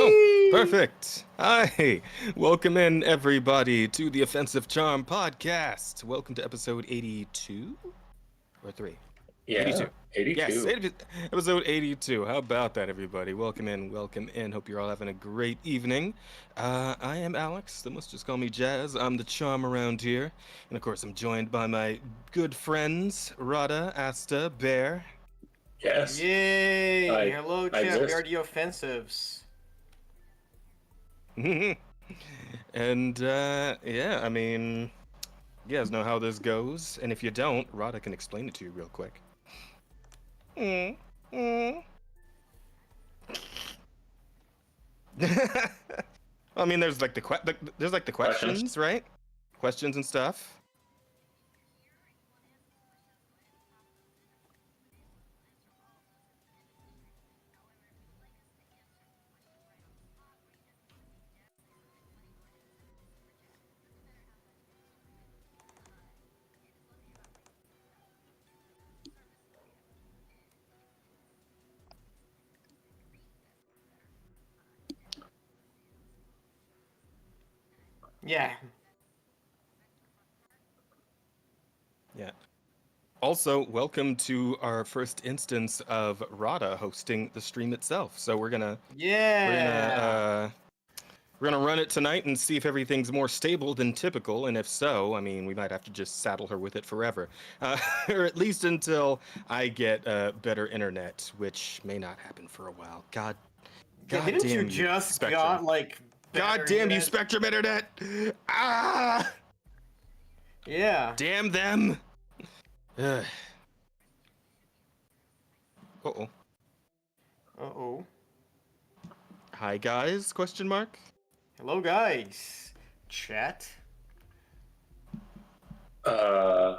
Oh, perfect. Hi. Welcome in, everybody, to the Offensive Charm podcast. Welcome to episode 82 or 3? Yeah, 82. 82. Yes, episode 82. How about that, everybody? Welcome in, welcome in. Hope you're all having a great evening. I am Alex. They must just call me Jazz. I'm the charm around here. And, of course, I'm joined by my good friends, Rada, Asta, Bear. Yes. Yay! Hello, I chat. We exist. are the Offensives. And, yeah, I mean, you guys know how this goes. And if you don't, Rada can explain it to you real quick. I mean, there's like the questions, right? Questions and stuff. Yeah. Yeah. Also, welcome to our first instance of Rada hosting the stream itself. So we're gonna run it tonight and see if everything's more stable than typical. And if so, I mean, we might have to just saddle her with it forever, or at least until I get better internet, which may not happen for a while. God Didn't damn you just Spectrum. got like? God damn you, Spectrum internet! Ah! Yeah. Damn them! Uh oh. Uh-oh. Hi guys? Question mark. Hello, guys. Chat. Uh,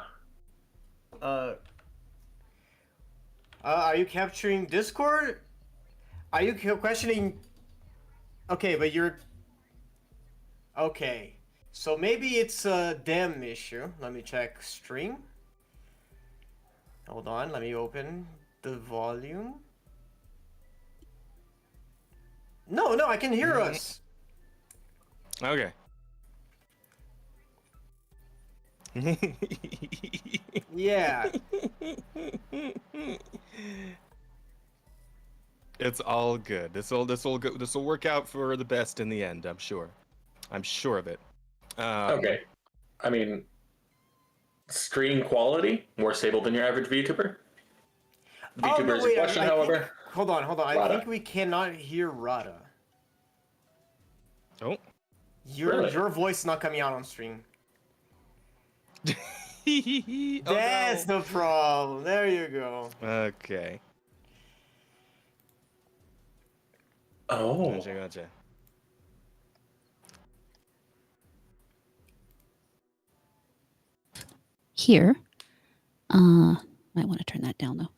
Are you capturing Discord? Are you questioning? Okay, but you're. Okay. So maybe it's a dem issue. Let me check stream. Hold on, let me open the volume. No, I can hear us. Okay. Yeah. It's all good. This'll work out for the best in the end, I'm sure. I'm sure of it. okay. I mean, screen quality more stable than your average VTuber. VTuber's in question, however. Hold on. I Rada. think we cannot hear Rada. Oh. Your voice is not coming out on stream. That's the problem. There you go. Okay. Oh. Gotcha. Here. Might want to turn that down though.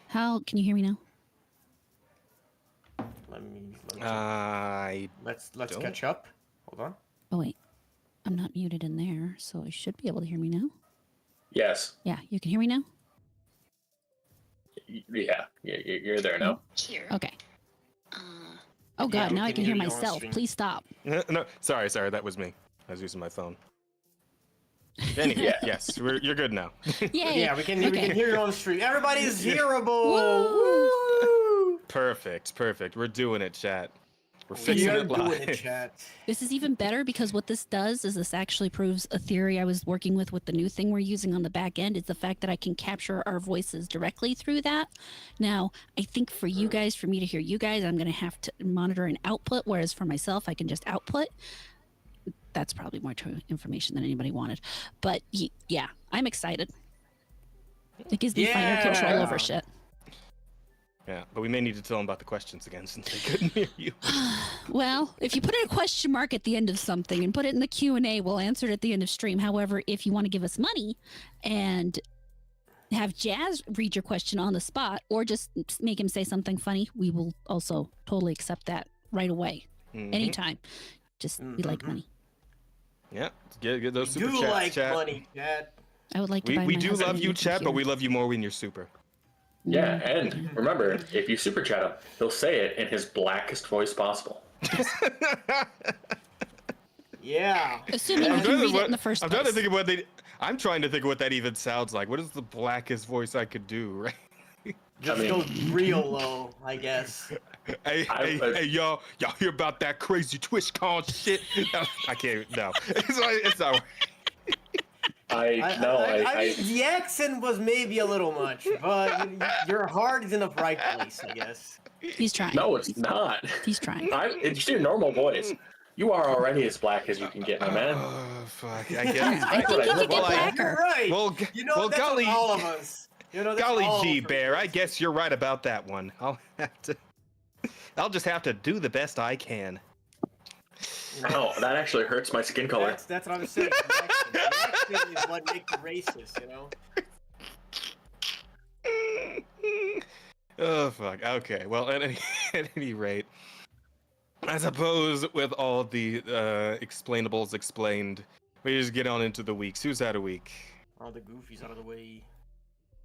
How can you hear me now? Let's catch up. Hold on. Oh wait. I'm not muted in there, so I should be able to hear me now. Yes. Yeah, you can hear me now? Yeah, you're there now. Here. Okay. Oh god, now I can hear myself. Please stop. No, sorry, that was me. I was using my phone. Anyway, yes, you're good now. Yeah, we can hear you on the stream. Everybody's hearable. Woo! Perfect. We're doing it, chat. We're We fixing are it live. doing it, chat. This is even better because what this does is this actually proves a theory I was working with the new thing we're using on the back end. Is the fact that I can capture our voices directly through that. Now, I think for you guys, for me to hear you guys, I'm going to have to monitor an output, whereas for myself, I can just output. That's probably more information than anybody wanted. But yeah, I'm excited. It gives me final control over shit. Yeah, but we may need to tell them about the questions again since they couldn't hear you. Well, if you put a question mark at the end of something and put it in the Q&A, we'll answer it at the end of stream. However, if you want to give us money and have Jazz read your question on the spot or just make him say something funny, we will also totally accept that right away. Anytime. Just we like money. Yeah, get those We super do chats, like chat. money, chat. I would like to buy We my do husband love a you, new chat, but computer. we love you more when you're super. Yeah, and remember, if you super chat him, he'll say it in his blackest voice possible. Yeah. Assuming you can read it in the first I'm place. trying to think of what I'm trying to think of what that even sounds like. What is the blackest voice I could do, right? Just I mean- go real low, I guess. Hey, y'all hear about that crazy TwitchCon shit? No, I can't. No, it's not. I mean, the accent was maybe a little much, but your heart is in the right place, I guess. He's trying. No, it's not. He's trying. It's your normal voice. You are already as black as you can get, my man. Oh fuck! I I guess. think you could get You're blacker. right. Well, You know, well, that's golly, all of us. You know, that's golly all gee, of us. Bear. I guess you're right about that one. I'll just have to do the best I can. Oh, that actually hurts my skin color. That's what I'm saying. The accent is what makes it racist, you know? Oh fuck. Okay. Well, at any rate, I suppose with all the explainables explained, we just get on into the weeks. Who's had a week? All the goofies out of the way.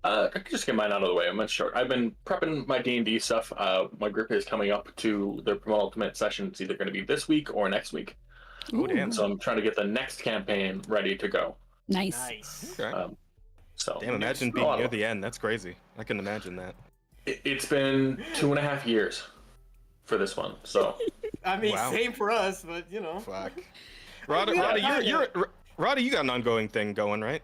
I can just get mine out of the way. I'm short. I've been prepping my D&D stuff. My group is coming up to their penultimate session. It's either going to be this week or next week. Oh damn. So I'm trying to get the next campaign ready to go. Nice. Nice. Okay. So Damn, imagine it's being a lot near of- the end. That's crazy. I can imagine that. It's been 2.5 years for this one. So I mean, Wow. same for us, but you know. Fuck. Roddy, Yeah, Roddy, you got an ongoing thing going, right?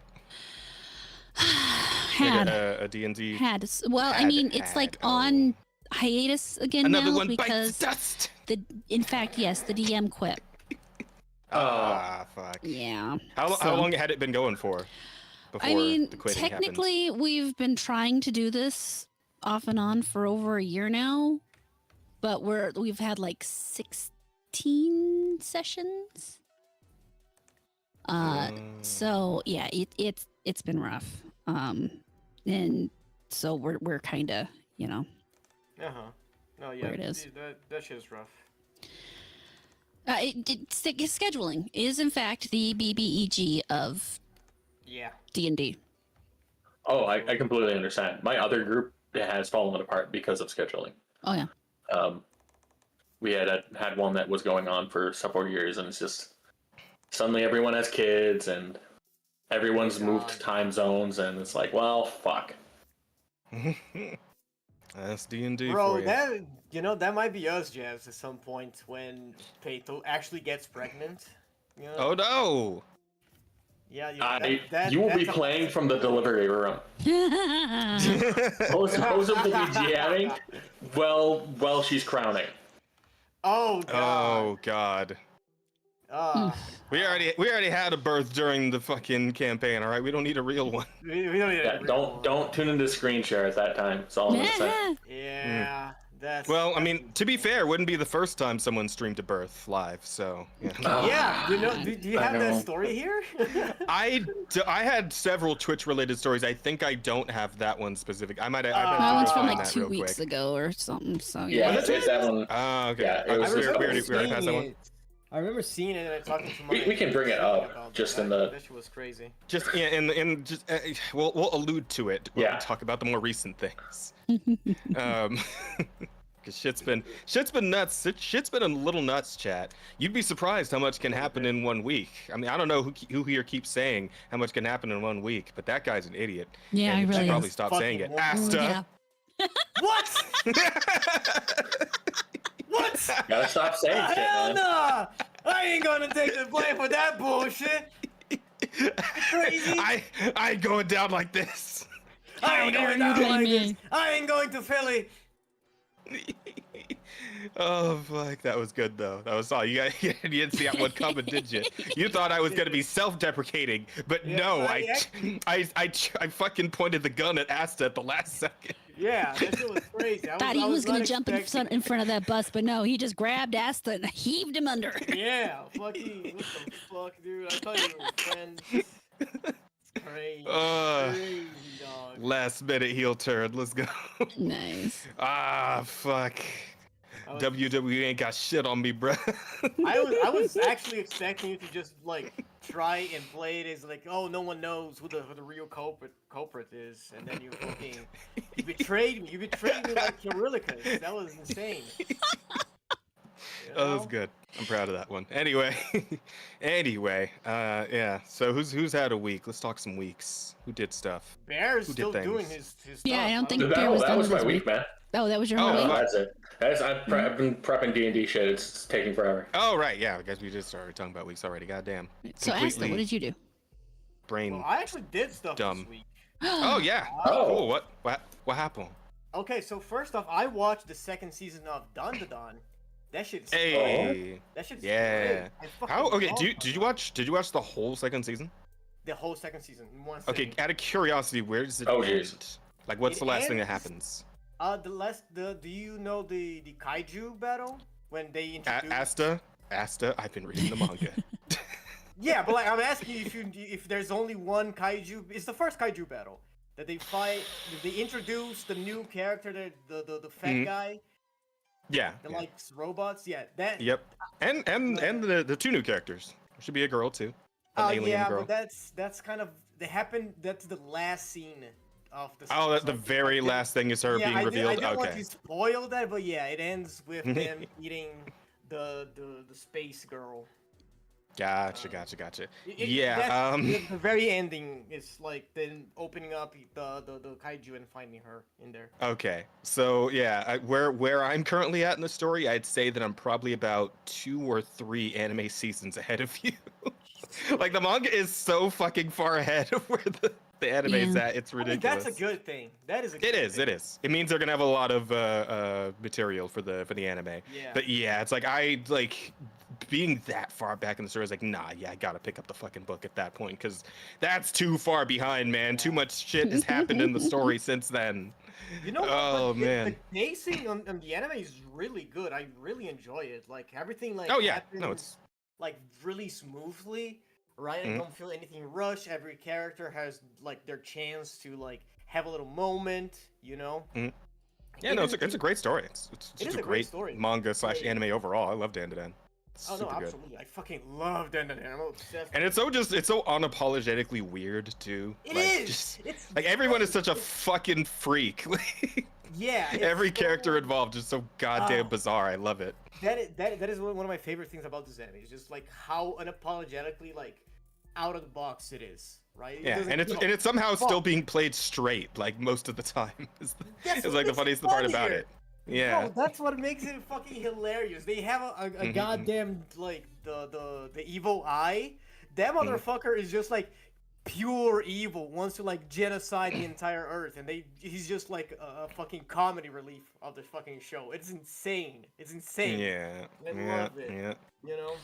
Had. Like a D&D. Had. Well, I mean, it's like on hiatus again Another now one bites because dust. in fact, yes, the DM quit. Ah, fuck. Yeah. How So- long had it been going for? Before I mean, the quitting technically, we've been trying to do this off and on for over a year now, but we've had like 16 sessions. So yeah, it's been rough. And so we're kind of, you know, Uh huh. No, yeah. Where it is. That shit is rough. scheduling is in fact the BBEG of Yeah. D&D. Oh, I completely understand. My other group has fallen apart because of scheduling. Oh yeah. We had one that was going on for several years, and it's just suddenly everyone has kids and everyone's moved time zones, and it's like, well, fuck. That's D&D Bro, for you. that might be us, Jazz, at some point when Peito actually gets pregnant. You know? Oh no! Yeah, You will be playing from the delivery room. Supposedly GMing while she's crowning. Oh god. Oh god. Ah, We already had a birth during the fucking campaign. All right, we don't need a real one. we don't need Yeah, don't tune into screen share at that time. That's all I'm gonna say. Yeah, that's. Well, I mean, to be fair, it wouldn't be the first time someone streamed a birth live. So yeah. Yeah, do you I have know. that story here? I had several Twitch-related stories. I think I don't have that one specific. I might have. That one's from find like that 2 real weeks quick. ago or something. So Yeah, yeah. that one. Oh, okay. Yeah, it was we just- already passed that one. I remember seeing it and talking to my. We can bring it up, about just that. in the- That shit was crazy. Just yeah, and just we'll allude to it when Yeah. we talk about the more recent things. Cause shit's been nuts. Shit's been a little nuts, chat. You'd be surprised how much can happen in 1 week. I mean, I don't know who here keeps saying how much can happen in 1 week, but that guy's an idiot. Yeah, and he he should really probably is. stop Fucking saying it. moron. Asta. Yeah. What? What? Gotta stop saying shit, Hell man. nah! I ain't gonna take the blame for that bullshit. You crazy? I ain't going down like this. I ain't dare going you down blame like me. this. I ain't going to Philly. Oh fuck, that was good though. That was all you got. You didn't see that one coming, did you? You thought I was gonna be self-deprecating, but Yeah, no, I I fucking pointed the gun at Asta at the last second. Yeah, that shit was crazy. Thought he I was gonna not jump expecting- in front of that bus, but no, he just grabbed Asta and heaved him under. Yeah, fucking, what the fuck, dude? I thought you were friends. It's crazy. Crazy, dog. Last minute heel turn. Let's go. Nice. Ah, fuck. I was- WWE ain't got shit on me, bruh. I was actually expecting you to just like try and play it as like, oh, no one knows who the real culprit is, and then you betrayed me. You betrayed me like Eurylicus. That was insane. You That was know? good. I'm proud of that one. Anyway, yeah. So who's had a week? Let's talk some weeks. Who did stuff? Bear's Who did still doing things? his Yeah, stuff. I don't think The Bear battle, was that done was with my his week, week. man. Oh, that was your Oh, whole week? wow. That's it. I've been prepping D&D shit. It's taking forever. Oh right, yeah. I guess we just started talking about weeks already. Goddamn. So Asta, Completely what did you do? brain. Well, I actually did stuff Dumb. this week. Oh yeah. Oh. Cool. What happened? Okay, so first off, I watched the second season of Dun Da Dun. That shit's great. Hey. That shit's Yeah. great. I fucking How? Okay. love Did you watch? Did you watch the whole second season? the whole second season in one Okay. sitting? Out of curiosity, where does it Oh, end? jeez. Like, what's It the last thing that ends- happens? Do you know the kaiju battle when they introduced? Asta. I've been reading the manga. Yeah, but like I'm asking you if there's only one kaiju. It's the first kaiju battle that they fight. They introduce the new character, the fat Mhm. guy Yeah. that yeah. likes robots. Yeah, that. Yep. And the two new characters. There should be a girl too. An alien Yeah, girl. but that's kind of they happen. That's the last scene of the. Oh, series, the like, very last thing is her being I revealed. don't want Okay. to spoil that, but yeah, it ends with them eating the space girl. Gotcha. Yeah. That's- the very ending is like them opening up the kaiju and finding her in there. Okay. So yeah, where I'm currently at in the story, I'd say that I'm probably about 2 or 3 anime seasons ahead of you. Like the manga is so fucking far ahead of where the anime is at. It's I mean, ridiculous. that's a good thing. That is a good It is. thing. It is. It means they're gonna have a lot of material for the anime. Yeah. But yeah, it's like I like being that far back in the story. I was like, nah, yeah, I gotta pick up the fucking book at that point because that's too far behind, man. Too much shit has happened in the story since then. You know what? Oh, the, man. The pacing on the anime is really good. I really enjoy it. Like everything like Oh yeah, happens, no, it's like really smoothly, right? I Mhm. don't feel anything rushed. Every character has like their chance to like have a little moment, you know? Mhm. yeah, no, it's a great story. It's It just is a a great great story. manga / Yeah. anime overall. I love Dan. It's Oh no, super good. absolutely. I fucking love Dan. I'm obsessed. And it's so unapologetically weird too. It like, is. Just, It's like everyone is so- such a fucking freak. yeah. it's Every so- character involved is so goddamn Oh. bizarre. I love it. That is one of my favorite things about this anime. Is just like how unapologetically like out of the box it is, right? It Yeah, doesn't and give a it's somehow still fuck. being played straight, like most of the time. That's It's what like the makes it funniest part about funnier. it. Yeah. Bro, that's what makes it fucking hilarious. They have a Mhm. goddamn like the evil eye. That Mhm. motherfucker is just like pure evil. Wants to like genocide the entire earth, and he's just like a fucking comedy relief of the fucking show. It's insane. It's insane. Yeah. I Yeah. love it. Yeah. You know,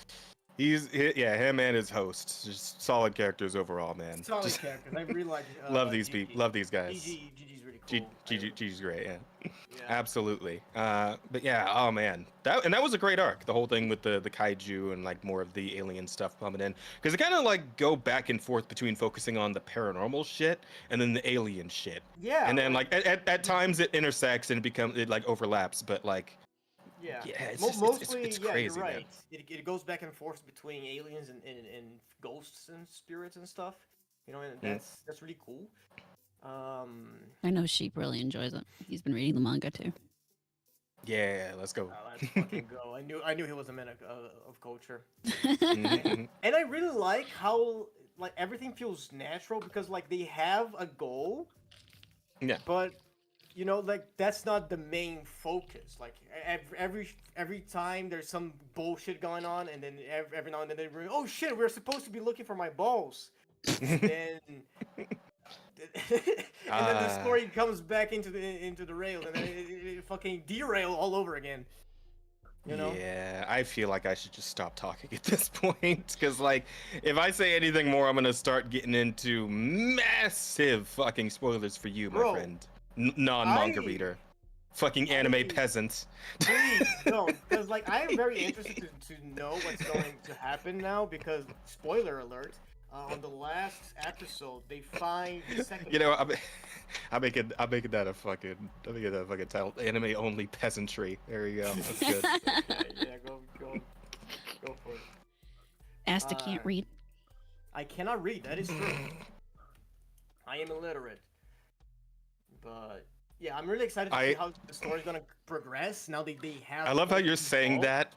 Him and his host, just solid characters overall, man. solid Just characters. I really like. love these Gigi. people. Love these guys. Gigi's really cool. Gigi's great. Yeah. Yeah. Absolutely. But yeah, oh man, that was a great arc. The whole thing with the kaiju and like more of the alien stuff coming in, because it kind of like go back and forth between focusing on the paranormal shit and then the alien shit, Yeah. and then like at times it intersects and it like overlaps, but like Yeah. yeah, it's Mo- just, mostly, it's yeah, crazy, you're man. right. It goes back and forth between aliens and ghosts and spirits and stuff. You know, and that's really cool. I know Sheep really enjoys it. He's been reading the manga too. Yeah, let's go. Let's fucking go. I knew he was a man of culture. Mhm. And I really like how like everything feels natural because like they have a goal. Yeah. But you know, like that's not the main focus. Like every time there's some bullshit going on, and then every now and then they bring, oh shit, we're supposed to be looking for my balls, and then and then the story comes back into the rails, and then it fucking derail all over again. You know? Yeah, I feel like I should just stop talking at this point, because like, if I say anything more, I'm gonna start getting into massive fucking spoilers for you, my Bro, friend, non-manga I- reader, fucking anime I- peasant. Please don't, because like I am very interested to know what's going to happen now. Because spoiler alert, on the last episode they find the second. You know, I'm making that a fucking title, anime only peasantry. There you go. That's good. Yeah, go for it. Asta can't read. I cannot read. That is true. I am illiterate. But yeah, I'm really excited to see how the story's gonna progress. Now they have. I love how you're saying that.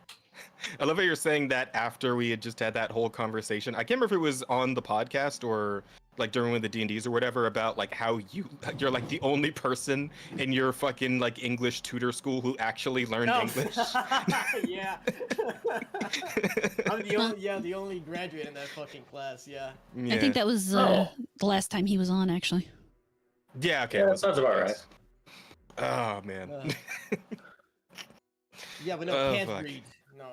I love how you're saying that after we had just had that whole conversation. I can't remember if it was on the podcast or like during one of the D&Ds or whatever, about like how you're like the only person in your fucking like English tutor school who actually learned English. Yeah. I'm the only graduate in that fucking class. Yeah. I think that was the last time he was on, actually. Yeah. Okay. Yeah, that sounds about right. Oh man. Yeah, but no, Oh, can't fuck. read. No,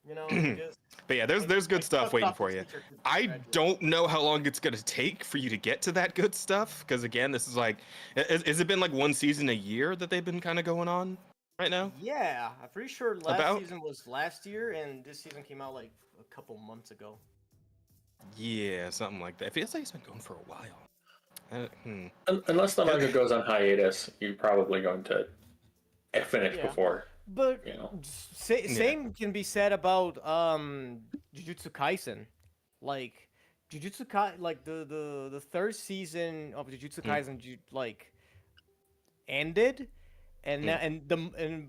you know, just. But yeah, there's good stuff waiting for you. Teacher to I graduate. don't know how long it's gonna take for you to get to that good stuff, because again, this is like, has it been like one season a year that they've been kind of going on right now? Yeah, I'm pretty sure last About? season was last year, and this season came out like a couple months ago. Yeah, something like that. It feels like it's been going for a while. Unless the manga goes on hiatus, you're probably going to finish Yeah. before. But You know. same can be said about Jujutsu Kaisen. Like like the third season of Jujutsu Kaisen like ended, and now and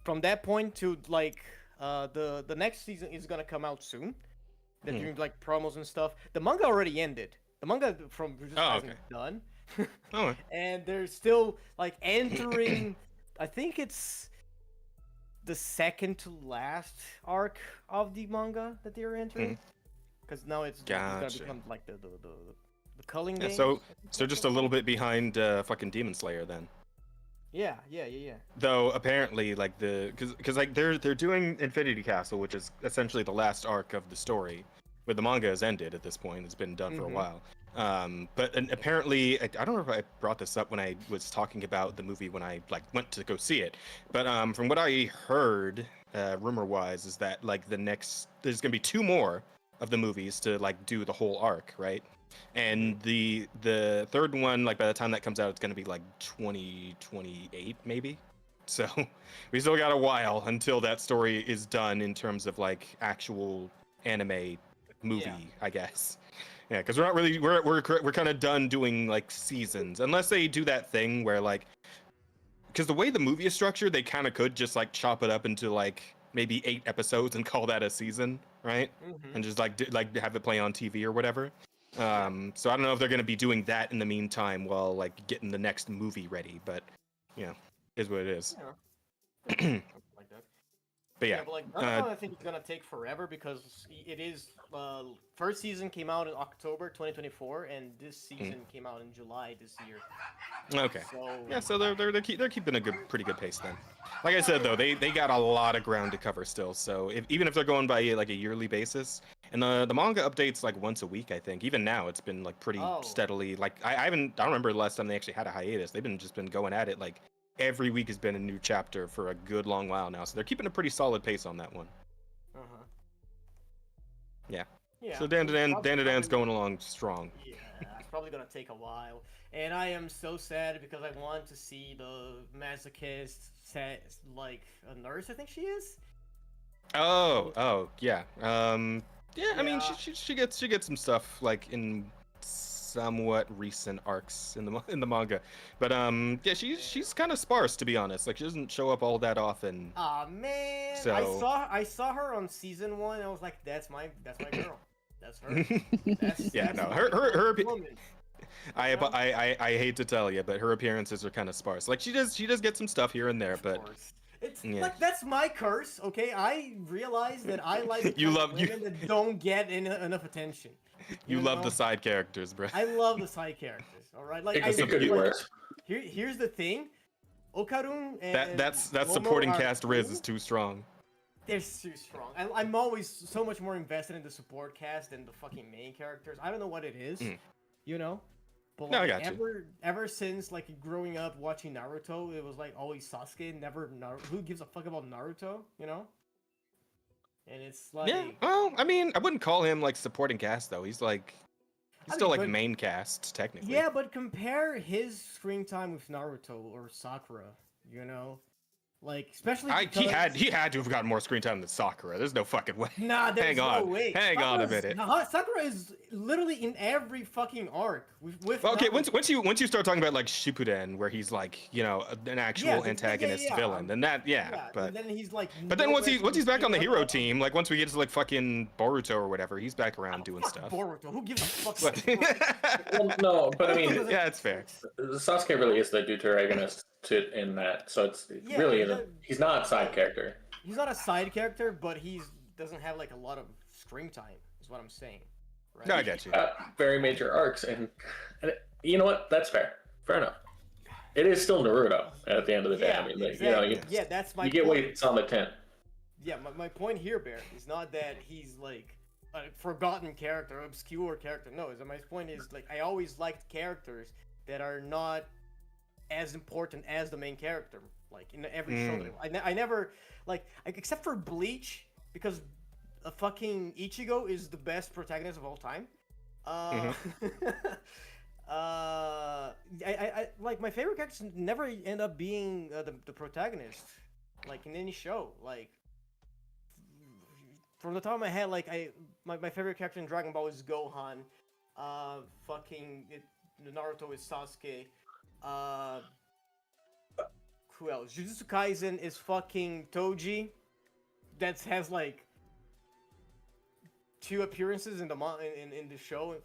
from that point to like the next season is gonna come out soon. They're doing like promos and stuff. The manga already ended. The manga from Jujutsu Kaisen is done. Oh, And they're still like entering. I think it's the second to last arc of the manga that they're entering, because now it's gonna Gotcha. become like the culling yeah, game. so just a little bit behind fucking Demon Slayer then. Yeah. Though apparently, like because like they're doing Infinity Castle, which is essentially the last arc of the story, where the manga has ended at this point. It's been done for a while. But apparently, I don't know if I brought this up when I was talking about the movie when I like went to go see it. But from what I heard, rumor-wise, is that like there's gonna be 2 more of the movies to like do the whole arc, right? And the third one, like by the time that comes out, it's gonna be like 2028 maybe. So we still got a while until that story is done in terms of like actual anime movie, I guess. Yeah, because we're not really we're kind of done doing like seasons, unless they do that thing where like, because the way the movie is structured, they kind of could just like chop it up into like maybe 8 episodes and call that a season, right? And just like have it play on TV or whatever. So I don't know if they're gonna be doing that in the meantime while like getting the next movie ready, but you know, is what it is. Yeah. Like that. But yeah, But like that one, I think it's gonna take forever because it is first season came out in October 2024, and this season came out in July this year. okay. So Yeah, so they're keeping a pretty good pace then. Like I said though, they got a lot of ground to cover still. So even if they're going by like a yearly basis, and the manga updates like once a week, I think. Even now, it's been like pretty steadily. Like I don't remember the last time they actually had a hiatus. They've just been going at it like every week has been a new chapter for a good long while now. So they're keeping a pretty solid pace on that one. Yeah. Yeah. So Dan to Dan's going along strong. Yeah, it's probably gonna take a while, and I am so sad because I want to see the masochist set like a nurse. I think she is. Oh, yeah. Yeah, I mean, Yeah. she gets some stuff like in somewhat recent arcs in the manga, but yeah, she's kind of sparse, to be honest. Like she doesn't show up all that often. Aw, man, So- I saw her on season 1. And I was like, that's my girl. That's her. Yeah, that's no, my her woman. I hate to tell you, but her appearances are kind of sparse. Like she does get some stuff here and there, Of but course. It's yeah. like that's my curse, okay? I realize that I like the You kind love- of you- women that don't get enough attention. you love know? the side characters, bro. I love the side characters. All right, like It could be like, worse. Here's the thing, Okarun and That's Momo supporting are cast Riz cool. is too strong. They're too strong. I'm always so much more invested in the support cast than the fucking main characters. I don't know what it is, you know. But No, I like, got you. ever since like growing up watching Naruto, it was like always Sasuke. Never Naruto. Who gives a fuck about Naruto? You know. And it's like Yeah. Well, I mean, I wouldn't call him like supporting cast though. He's like he's I still mean, like but- main cast technically. yeah, but compare his screen time with Naruto or Sakura. You know, like especially He because- had to have gotten more screen time than Sakura. There's no fucking way. Nah, there's Hang no on. way. Hang on a Sakura's- minute. Nah, Sakura is literally in every fucking arc with Okay, Naruto. once you start talking about like Shippuden, where he's like, you know, an actual antagonist villain, then that but and then he's like. but then once nowhere he's back on the to hero be team, like once we get to like fucking Boruto or whatever, he's back around doing Fuck stuff. Boruto. Who gives a fuck? But- about Well, no, but I mean, yeah, it's fair. Sasuke really is the deuteragonist in that, so it's Yeah, really he isn't. does- He's not a side character. He's not a side character, but he's doesn't have like a lot of screen time. Is what I'm saying. Right? No, I get you. Very major arcs, and you know what? That's fair. Fair enough. It is still Naruto at the end of the day. Yeah, I mean, like, exactly. you know, Yeah, that's my. you get point. weights on the 10. Yeah, my point here, Bear, is not that he's like a forgotten character, obscure character. No, my point is like I always liked characters that are not as important as the main character. Like in every show, that I never like except for Bleach because a fucking Ichigo is the best protagonist of all time. I like my favorite characters never end up being the protagonist, like in any show. Like from the top of my head, like my favorite character in Dragon Ball is Gohan. Naruto is Sasuke. Who else? Jujutsu Kaisen is fucking Toji. That has like 2 appearances in the in the show.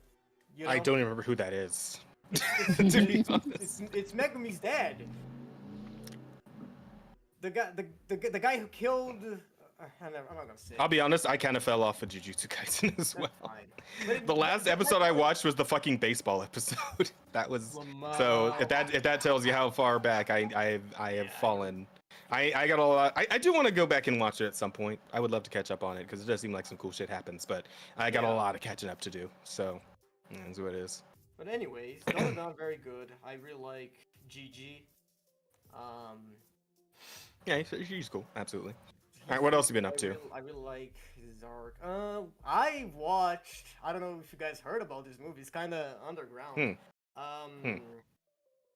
You know? I don't even remember who that is. To be honest. It's Megumi's dad. The guy who killed. I'm not gonna say. I'll be honest, I kind of fell off of Jujutsu Kaisen as well. Fine. But The last episode I watched was the fucking baseball episode. That was so. If that tells you how far back I have fallen. I got a lot. I do want to go back and watch it at some point. I would love to catch up on it because it does seem like some cool shit happens. But I got a lot of catching up to do. So that's what it is. But anyways, those are not very good. I really like GG. Yeah, she's cool. Absolutely. All right, what else have you been up to? I really like Zark. I watched. I don't know if you guys heard about this movie. It's kind of underground.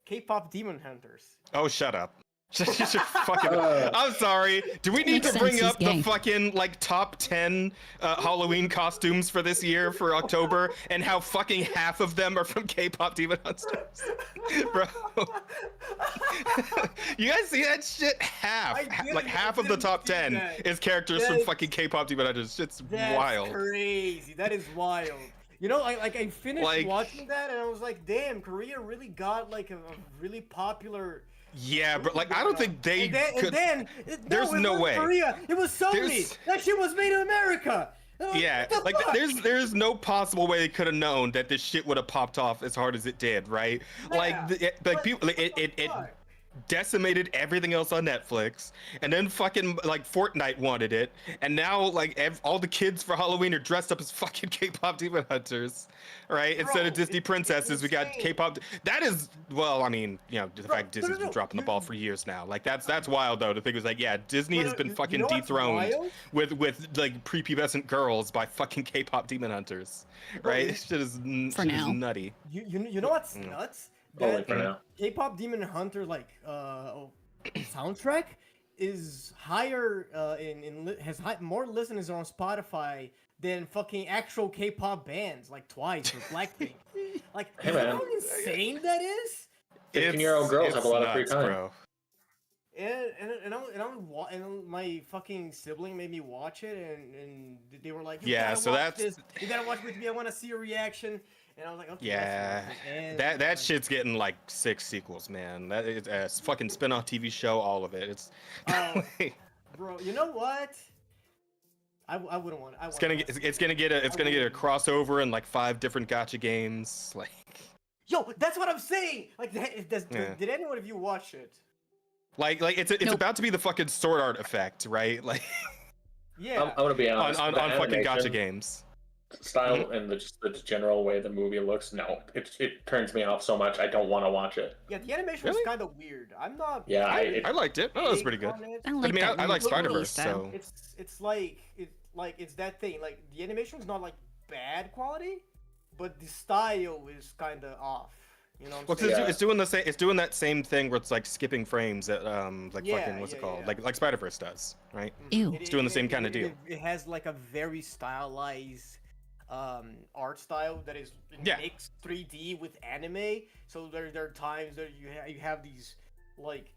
K-pop Demon Hunters. Oh, shut up. I'm sorry. Do we need Makes to bring sense, up he's the gay. fucking like top 10 Halloween costumes for this year for October and how fucking half of them are from K-pop Demon Hunters? Bro. You guys see that shit? Like half of the top 10 is characters from fucking K-pop Demon Hunters. It's That's wild. crazy. That is wild. You know, I finished Like- watching that and I was like, damn, Korea really got like a really popular. Yeah, but like I don't think they could. There's it no wasn't way. Korea. It was Sony. There's- That shit was made in America. Yeah, What the like fuck? there's no possible way they could have known that this shit would have popped off as hard as it did, right? Like Yeah, like people, like, it fuck? decimated everything else on Netflix, and then fucking like Fortnite wanted it, and now like all the kids for Halloween are dressed up as fucking K-pop Demon Hunters, right? Instead of Bro, Disney it's princesses, we got insane. K-pop. That is, well, I mean, you know, the Bro, fact Disney's been no, dropping the ball for years now. Like that's wild though. To think it was like, yeah, Disney But, has been you fucking know what's dethroned wild? with like prepubescent girls by fucking K-pop Demon Hunters, right? you- This shit is For shit is now. nutty. You know what's nuts? Only That for now. K-pop Demon Hunter soundtrack is higher more listeners on Spotify than fucking actual K-pop bands like Twice or Blackpink. Like, Hey, you know man. how insane that is? 15-year-old girls It's have a lot of free nuts, time. bro. And my fucking sibling made me watch it, and they were like, Yeah, gotta so watch that's- this. You gotta watch it with me. I want to see your reaction. And I was like, okay, Yeah, that's fine. And that shit's getting like 6 sequels, man. That is a fucking spin-off TV show, all of it. It's Oh, bro, you know what? I wouldn't want. I it's want gonna get it's gonna get a crossover in like 5 different gotcha games. Like, Yo, that's what I'm saying. Like, Yeah. did anyone of you watch it? like it's Nope. about to be the fucking Sword Art effect, right? Like Yeah. I'm gonna be on honest. the fucking gotcha animation games. style and just the general way the movie looks. No, it turns me off so much. I don't want to watch it. Yeah, the animation Really? was kind of weird. I'm not. Yeah, I liked it. Oh, that was big pretty good. on it. I don't I like mean, that I like movie Spider-Verse, style. so It's it's that thing. Like the animation's not like bad quality, but the style is kind of off. You know what I'm well, 'cause saying? Yeah. it's doing the same. It's doing that same thing where it's like skipping frames that like Yeah, fucking what's it yeah, called? yeah. Like Spider-Verse does, right? Ew. It's doing the same kinda deal. It has like a very stylized art style that is Yeah. mixed 3D with anime. So there are times that you have these like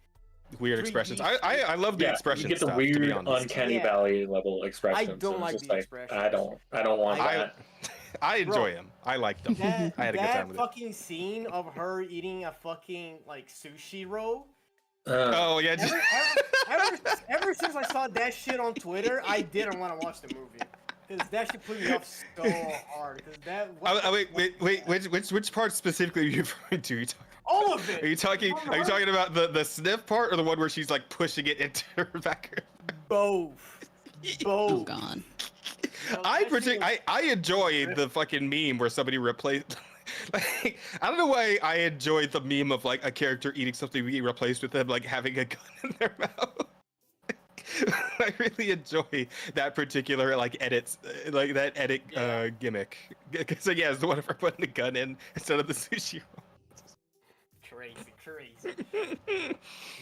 Weird 3D expressions. I love the Yeah, expression you get the stuff. To be weird, honest, uncanny Yeah. valley level expressions. don't and like it's just the like, expressions. I don't want I- that. I enjoy Bro. him. I like them. that, I had a good that time with it. fucking scene of her eating a fucking like sushi roll. Oh yeah, just, Ever since I saw that shit on Twitter, I didn't want to watch the movie because that shit put me off so hard. Because that which part specifically are you referring to? all of it. Are you talking about the sniff part or the one where she's like pushing it into her back? Both. Oh Both. god. I enjoy the fucking meme where somebody replaced. Like, I don't know why I enjoyed the meme of like a character eating something being replaced with them like having a gun in their mouth. I really enjoy that particular like edits, like that edit gimmick. Because yeah, it's the one of her putting a gun in instead of the sushi Crazy.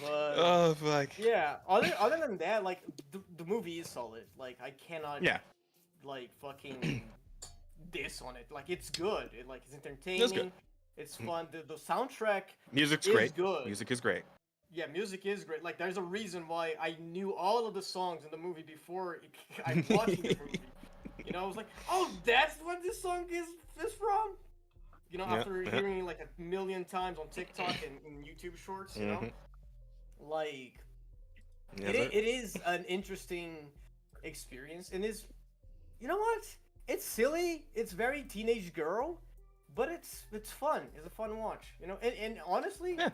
But Oh fuck. yeah, other than that, like the movie is solid. Like I cannot Yeah. like fucking diss on it. Like it's good. It's entertaining. good. It's fun. The soundtrack Music's is great. good. Music is great. Yeah, music is great. Like there's a reason why I knew all of the songs in the movie before I watched the movie. You know, I was like, oh, that's what this song is from. You know, Yeah, after yeah. hearing it like a million times on TikTok and YouTube Shorts, you know, like Yes, it, sir. it is an interesting experience, and is, you know what? It's silly. It's very teenage girl, but it's fun. It's a fun watch. You know, and honestly, Yeah.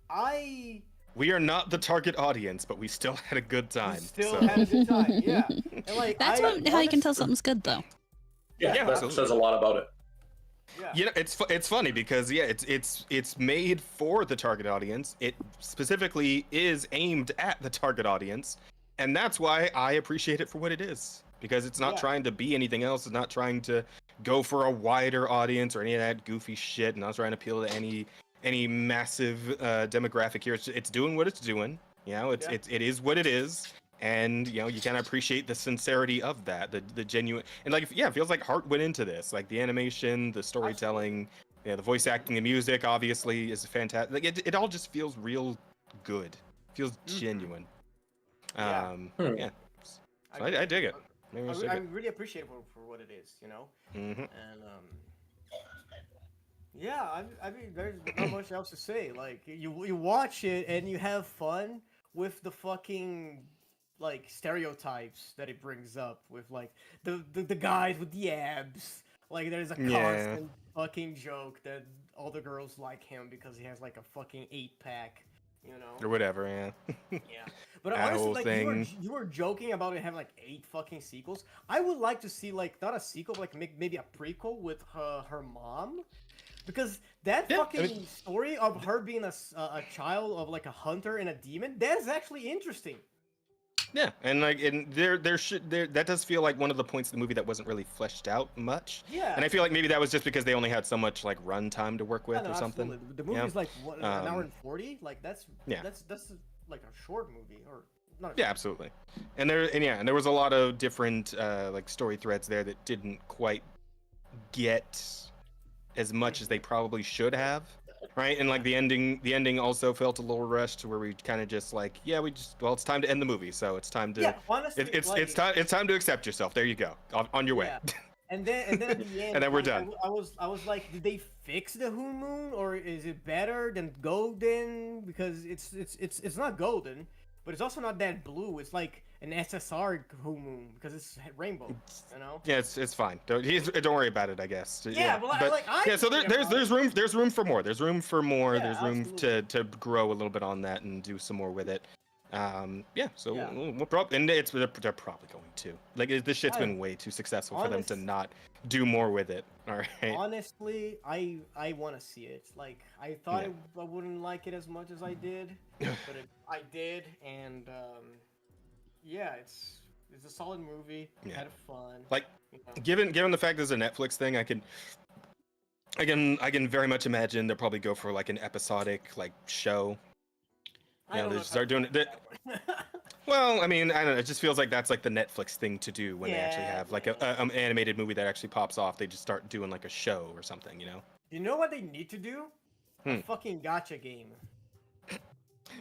I We are not the target audience, but we still had a good time. still so. had a good time. Yeah, and like That's how you can tell something's good though. Yeah, Yeah, that absolutely. says a lot about it. Yeah. You know, it's funny because yeah, it's made for the target audience. It specifically is aimed at the target audience, and that's why I appreciate it for what it is. Because it's not Yeah. trying to be anything else. It's not trying to go for a wider audience or any of that goofy shit. Not trying to appeal to any massive demographic here. It's doing what it's doing. You know, Yeah. it is what it is. And you know, you kind of appreciate the sincerity of that, the genuine, and like yeah, it feels like heart went into this, like the animation, the storytelling, yeah, the voice acting, the music, obviously is fantastic. Like it all just feels real good, feels genuine. Yeah. Yeah, so I dig it. Maybe I should I dig it. really appreciate it for what it is. You know, Mhm. and yeah, I mean, there's not much else to say. Like you watch it and you have fun with the fucking like stereotypes that it brings up with like the guys with the abs. Like there's a Yeah. constant fucking joke that all the girls like him because he has like a fucking 8-pack, you know. Or whatever, yeah. Yeah, but That honestly, whole like thing. you were joking about it having like 8 fucking sequels. I would like to see like not a sequel, but like maybe a prequel with her mom, because that Yeah, I fucking mean- story of her being a child of like a hunter and a demon, that is actually interesting. Yeah, and like, and there that does feel like one of the points of the movie that wasn't really fleshed out much. Yeah, And I feel like maybe that was just because they only had so much like run time to work with Yeah, no, or something. absolutely. The movie Yeah. is like what, an hour Um, and 40. Like that's yeah. that's like a short movie or not. Yeah, absolutely. And there was a lot of different like story threads there that didn't quite get as much as they probably should have. Right? And like the ending also felt a little rushed where we kind of just like, yeah, it's time to end the movie. So it's time to Yeah, honestly, it's time to accept yourself. There you go. On your way. Yeah. and then at the end, And then we're done. I was like, did they fix the Hoon Moon, or is it better than Golden? Because it's not golden, but it's also not that blue. It's like an SSR Hoon Moon because it's rainbow. You know? Yeah, it's fine. Don't worry about it, I guess. Yeah, well, I yeah. So care there's about it. room for more. There's room for more. Yeah, There's room absolutely. to grow a little bit on that and do some more with it. Yeah. So Yeah. we'll probably, and they're probably going to. Like this shit's I- been way too successful for them to honest- not do more with it. All right. Honestly, I want to see it. Like I thought Yeah. I wouldn't like it as much as I did, but I did, and yeah, it's a solid movie. Yeah. Had fun. Like, you know. given the fact there's a Netflix thing, I can very much imagine they'll probably go for like an episodic like show. I Yeah, don't they know if start I doing like it. that one. Well, I mean, I don't know. It just feels like that's like the Netflix thing to do when they actually Yeah, have like a animated movie that actually pops off. They just start doing like a show or something, you know? You know what they need to do? A Hmm. fucking gotcha game.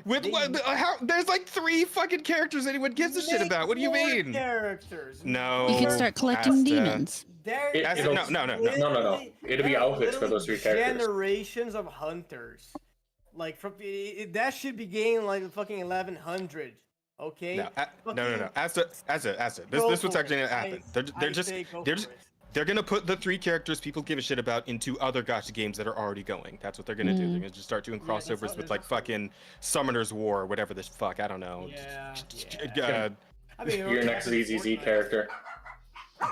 With They- what? How? There's like 3 fucking characters anyone gives a shit Make about. What do you more mean? Characters. No. You could More- start collecting Asta. demons. There It- is it'll- no. No. It'll be outfits for those 3 characters. Generations of hunters. Like from that should be gained like the fucking 1100. Okay. No. No. Fucking Asta. go This what's for actually it. gonna happen. I They're just say go they're for just it. they're gonna put the 3 characters people give a shit about into other gotcha games that are already going. That's what they're gonna do. They're gonna just start doing Yeah, that's crossovers how- with that's like how- fucking Summoner's War or whatever this fuck. I don't know. Yeah. Uh, I mean, Your next ZZZ Fortnite. character.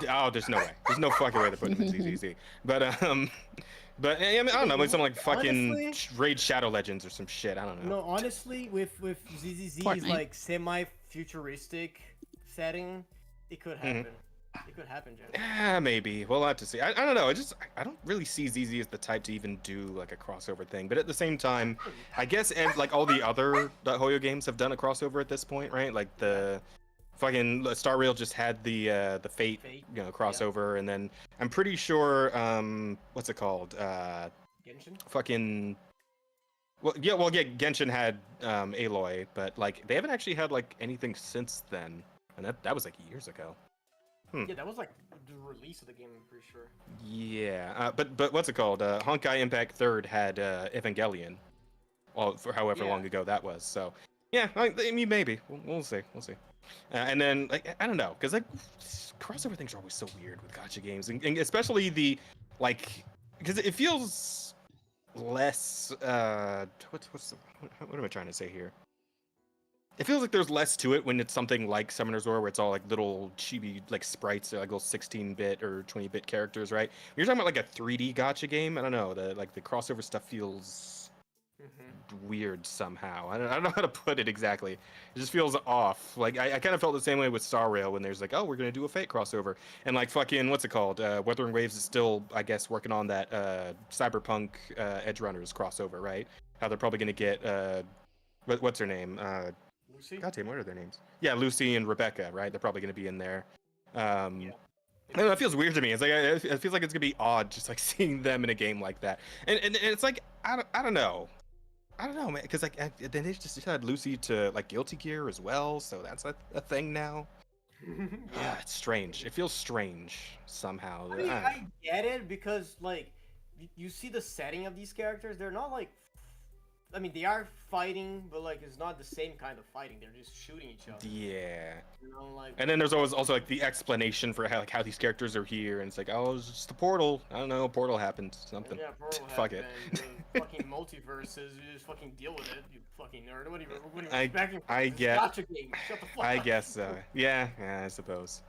Oh, there's no way. There's no fucking way they're putting him in ZZZ. But I mean, I don't know, like something like fucking Honestly- Raid Shadow Legends or some shit. I don't know. No, honestly, with ZZZ's Fortnite. like semi-futuristic setting, it could Mm-hmm. happen. It could happen, Jen. Maybe we'll have to see. I don't know. I don't really see ZZ as the type to even do like a crossover thing. But at the same time, I guess like all the other Hoyo games have done a crossover at this point, right? Like the fucking Star Rail just had the Fate, Fate, crossover, and then I'm pretty sure what's it called? Genshin. Fucking. Well, yeah, Genshin had Aloy, but like they haven't actually had like anything since then, and that was like years ago. Yeah, that was like the release of the game. I'm pretty sure. Yeah, but what's it called? Honkai Impact Third had Evangelion, well, for however Yeah. long ago that was. So, yeah, I mean maybe we'll see. And then like I don't know, because like crossover things are always so weird with gacha games, and especially the like because it feels less. What am I trying to say here? It feels like there's less to it when it's something like Summoner's War, where it's all like little chibi like sprites, or like little 16-bit or 20-bit characters, right? When you're talking about like a 3D gacha game, I don't know, the crossover stuff feels weird somehow. I don't know how to put it exactly. It just feels off. Like I kind of felt the same way with Star Rail when there's like, oh, we're gonna do a Fate crossover, and like fucking what's it called? Wuthering Waves is still, I guess, working on that Cyberpunk Edge Runners crossover, right? How they're probably gonna get what's her name? Lucy. God damn, what are their names? Yeah, Lucy and Rebecca, right? They're probably going to be in there. I don't know, it feels weird to me. It's like it feels like it's going to be odd just like seeing them in a game like that. And it's like I don't know. I don't know, man, because like then they just had Lucy to like Guilty Gear as well, so that's a thing now. Yeah, it's strange. It feels strange somehow. I mean, I get it because like you see the setting of these characters. They're not like. I mean, they are fighting, but like it's not the same kind of fighting. They're just shooting each other. Yeah. You know, like. And then there's always also like the explanation for how these characters are here, and it's like, oh, it's just a portal. I don't know, a portal happened, something. Yeah, Portal Fuck it. happened, the fucking multiverses. You just fucking deal with it. You fucking nerd. What are you I- expecting? I It's a get- Gotcha game. Shut the fuck I up. guess so. Yeah, I suppose.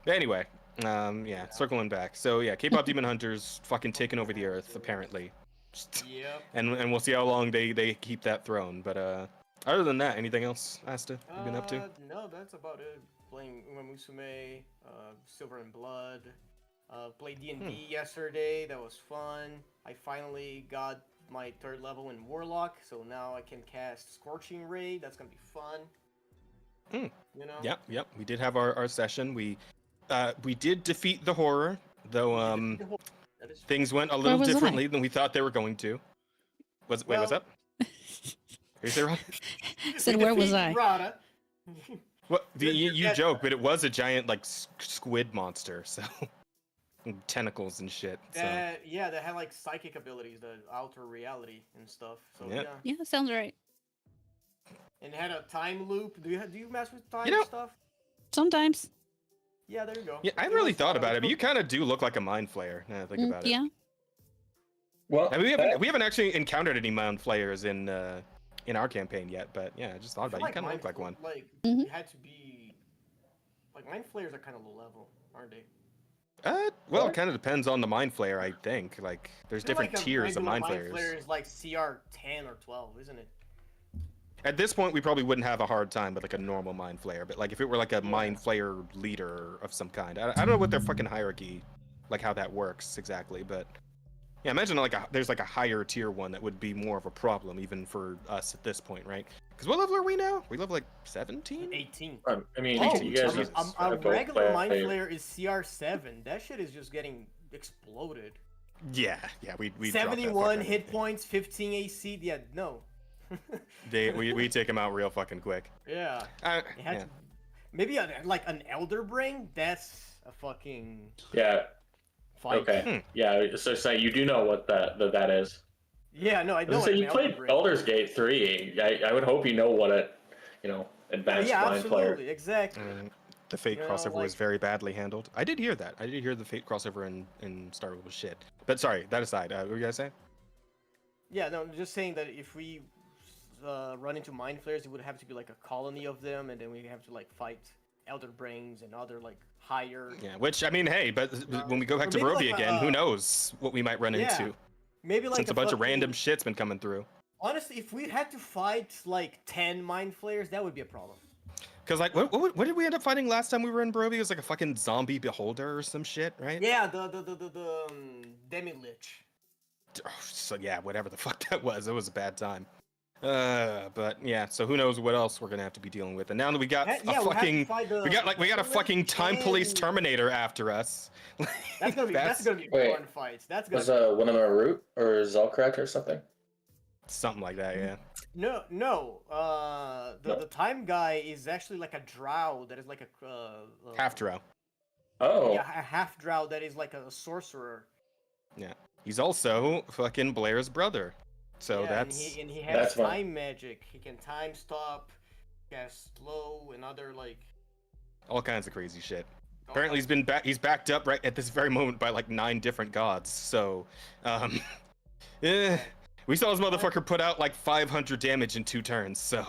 But anyway, yeah, circling back. So yeah, K-pop Demon Hunters fucking taking over the earth apparently, Yep. and we'll see how long they keep that throne. But other than that, anything else, Asta, you've been up to? No, that's about it. Playing Uma Musume, Silver and Blood. Played D&D yesterday. That was fun. I finally got my 3rd level in Warlock, so now I can cast Scorching Ray. That's gonna be fun. You know. Yep. We did have our session. We did defeat the horror, though. That is Things went a little was I? differently than we thought they were going to. Wait, what's Well- up? Are you there, Ron? Said, where was I? Rada. What? You're You dead. joke, but it was a giant like squid monster. So tentacles and shit. So That yeah, they had like psychic abilities, the alter reality and stuff. So Yep. yeah, Yeah, sounds right. and it had a time loop. Do you mess with time You know- stuff? Sometimes. Yeah, there you go. yeah, I It really was, thought about it it, but you was- kind of do look like a mind flayer. Now that I think about it. Yeah. Well, I mean, we haven't actually encountered any mind flayers in our campaign yet, but yeah, I just thought I about feel it. You kind of Mind look like Fl- one. Like Mhm. it had to be like mind flayers are kind of low level, aren't they? Well, it What? kind of depends on the mind flayer, I think. Like, there's I feel different like a tiers of regular mind mind flayers. flayer is like CR 10 or 12, isn't it? At this point, we probably wouldn't have a hard time with like a normal mind flayer, but like if it were like a Yeah. mind flayer leader of some kind, I don't know what their fucking hierarchy, like how that works exactly, but yeah, imagine like there's like a higher tier one that would be more of a problem even for us at this point, right? Because what level are we now? We level like 17. 18. I mean, Oh, you guys Jesus. have A both regular mind played- flayer is CR 7. That shit is just getting exploded. Yeah, we dropped that 71 fucker. hit points, 15 AC. Yeah, no. We take them out real fucking quick. Yeah. It had Yeah. to, maybe like an elder brain. That's a fucking Yeah. fight. Okay. Yeah. So you do know what that is. Yeah, no, I know. So what you an elder played brain. Baldur's Gate 3. I would hope you know what advanced Yeah, mind player. absolutely, exactly. The Fate You know, crossover was like- very badly handled. I did hear that. I did hear the Fate crossover in Star Wars was shit. But sorry, that aside, what were you guys saying? Yeah, no, I'm just saying that if we run into mind flayers, it would have to be like a colony of them, and then we have to like fight elder brains and other like higher. Yeah, which I mean, hey, but when we go back or to maybe Barovia like again, who a- knows what we might run Yeah, into? Maybe like Since a bunch of fucking- random shit's been coming through. Honestly, if we had to fight like 10 mind flayers, that would be a problem. Cause like, what did we end up fighting last time we were in Barovia? It was like a fucking zombie beholder or some shit, right? Yeah, the demi lich. So yeah, whatever the fuck that was, it was a bad time. But yeah, so who knows what else we're gonna have to be dealing with? And now that we got Yeah, a we'll have to fucking, fight the- we got a fucking time police and- Terminator after us. That's gonna be a Wait, fun fight. That's gonna Was Winona Root or Zelkrat or something? something like that, yeah. No. No. The time guy is actually like a drow that is like a Half drow. Oh. yeah, a half drow that is like a sorcerer. He's also fucking Blair's brother. So yeah, that's and he has That's fine. time magic. He can time stop, cast slow, and other like. all kinds of crazy shit. all Apparently kinds- he's backed up right at this very moment by like 9 different gods. So, yeah, we saw this motherfucker put out like 500 damage in 2 turns. So,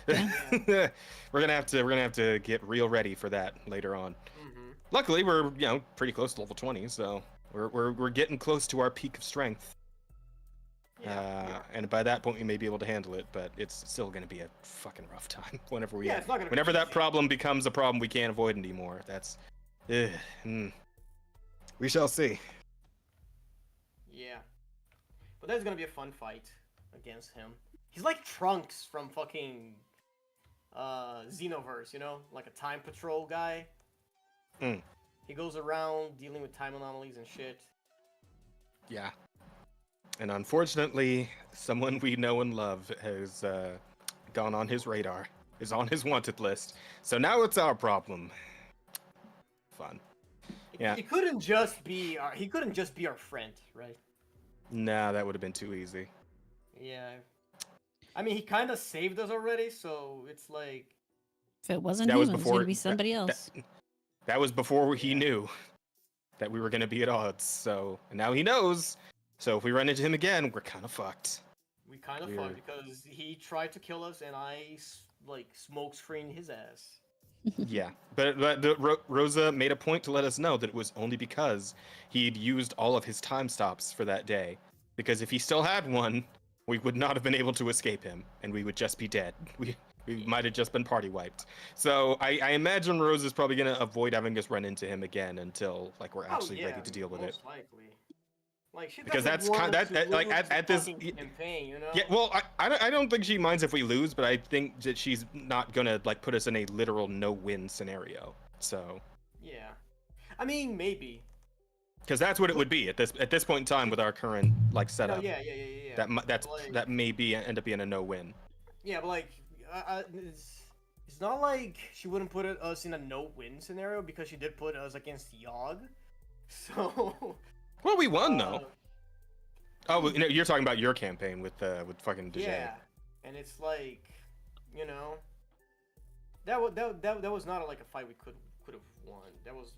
we're gonna have to get real ready for that later on. Mhm. Luckily, we're pretty close to level 20, so we're getting close to our peak of strength. Yeah. And by that point, we may be able to handle it, but it's still gonna be a fucking rough time whenever Yeah, it's not gonna be whenever that easy. problem becomes a problem we can't avoid anymore. That's, we shall see. Yeah. But that's gonna be a fun fight against him. He's like Trunks from fucking Xenoverse, you know? Like a time patrol guy. Mm. He goes around dealing with time anomalies and shit. Yeah. And unfortunately, someone we know and love has gone on his radar, is on his wanted list. So now it's our problem. Fun. Yeah. He couldn't just be our friend, right? Nah, that would have been too easy. Yeah. I mean, he kind of saved us already, so it's like If it wasn't That him, was it was before- going to be somebody else. That was before he knew that we were going to be at odds. So and now he knows. So if we run into him again, we're kind of fucked. we kind of Weird. fucked because he tried to kill us and I like smoke screened his ass. Yeah, but Rosa made a point to let us know that it was only because he'd used all of his time stops for that day. Because if he still had one, we would not have been able to escape him, and we would just be dead. We might have just been party wiped. So I imagine Rosa's probably gonna avoid having us run into him again until like we're actually ready to deal with it. most likely. Like, she Because doesn't that's want kind us that to like lose at the this. fucking campaign, you know? Yeah, well, I don't think she minds if we lose, but I think that she's not gonna like put us in a literal no-win scenario. So, Yeah. I mean, maybe. because that's what it would be at this point in time with our current like No, setup. yeah. That's Like- that may be end up being a no-win. Yeah, but like, it's not like she wouldn't put us in a no-win scenario because she did put us against Yogg, So. Well, we won though. uh, You're talking about your campaign with fucking DJ. Yeah, and it's like, you know, that was not like a fight we could have won. That was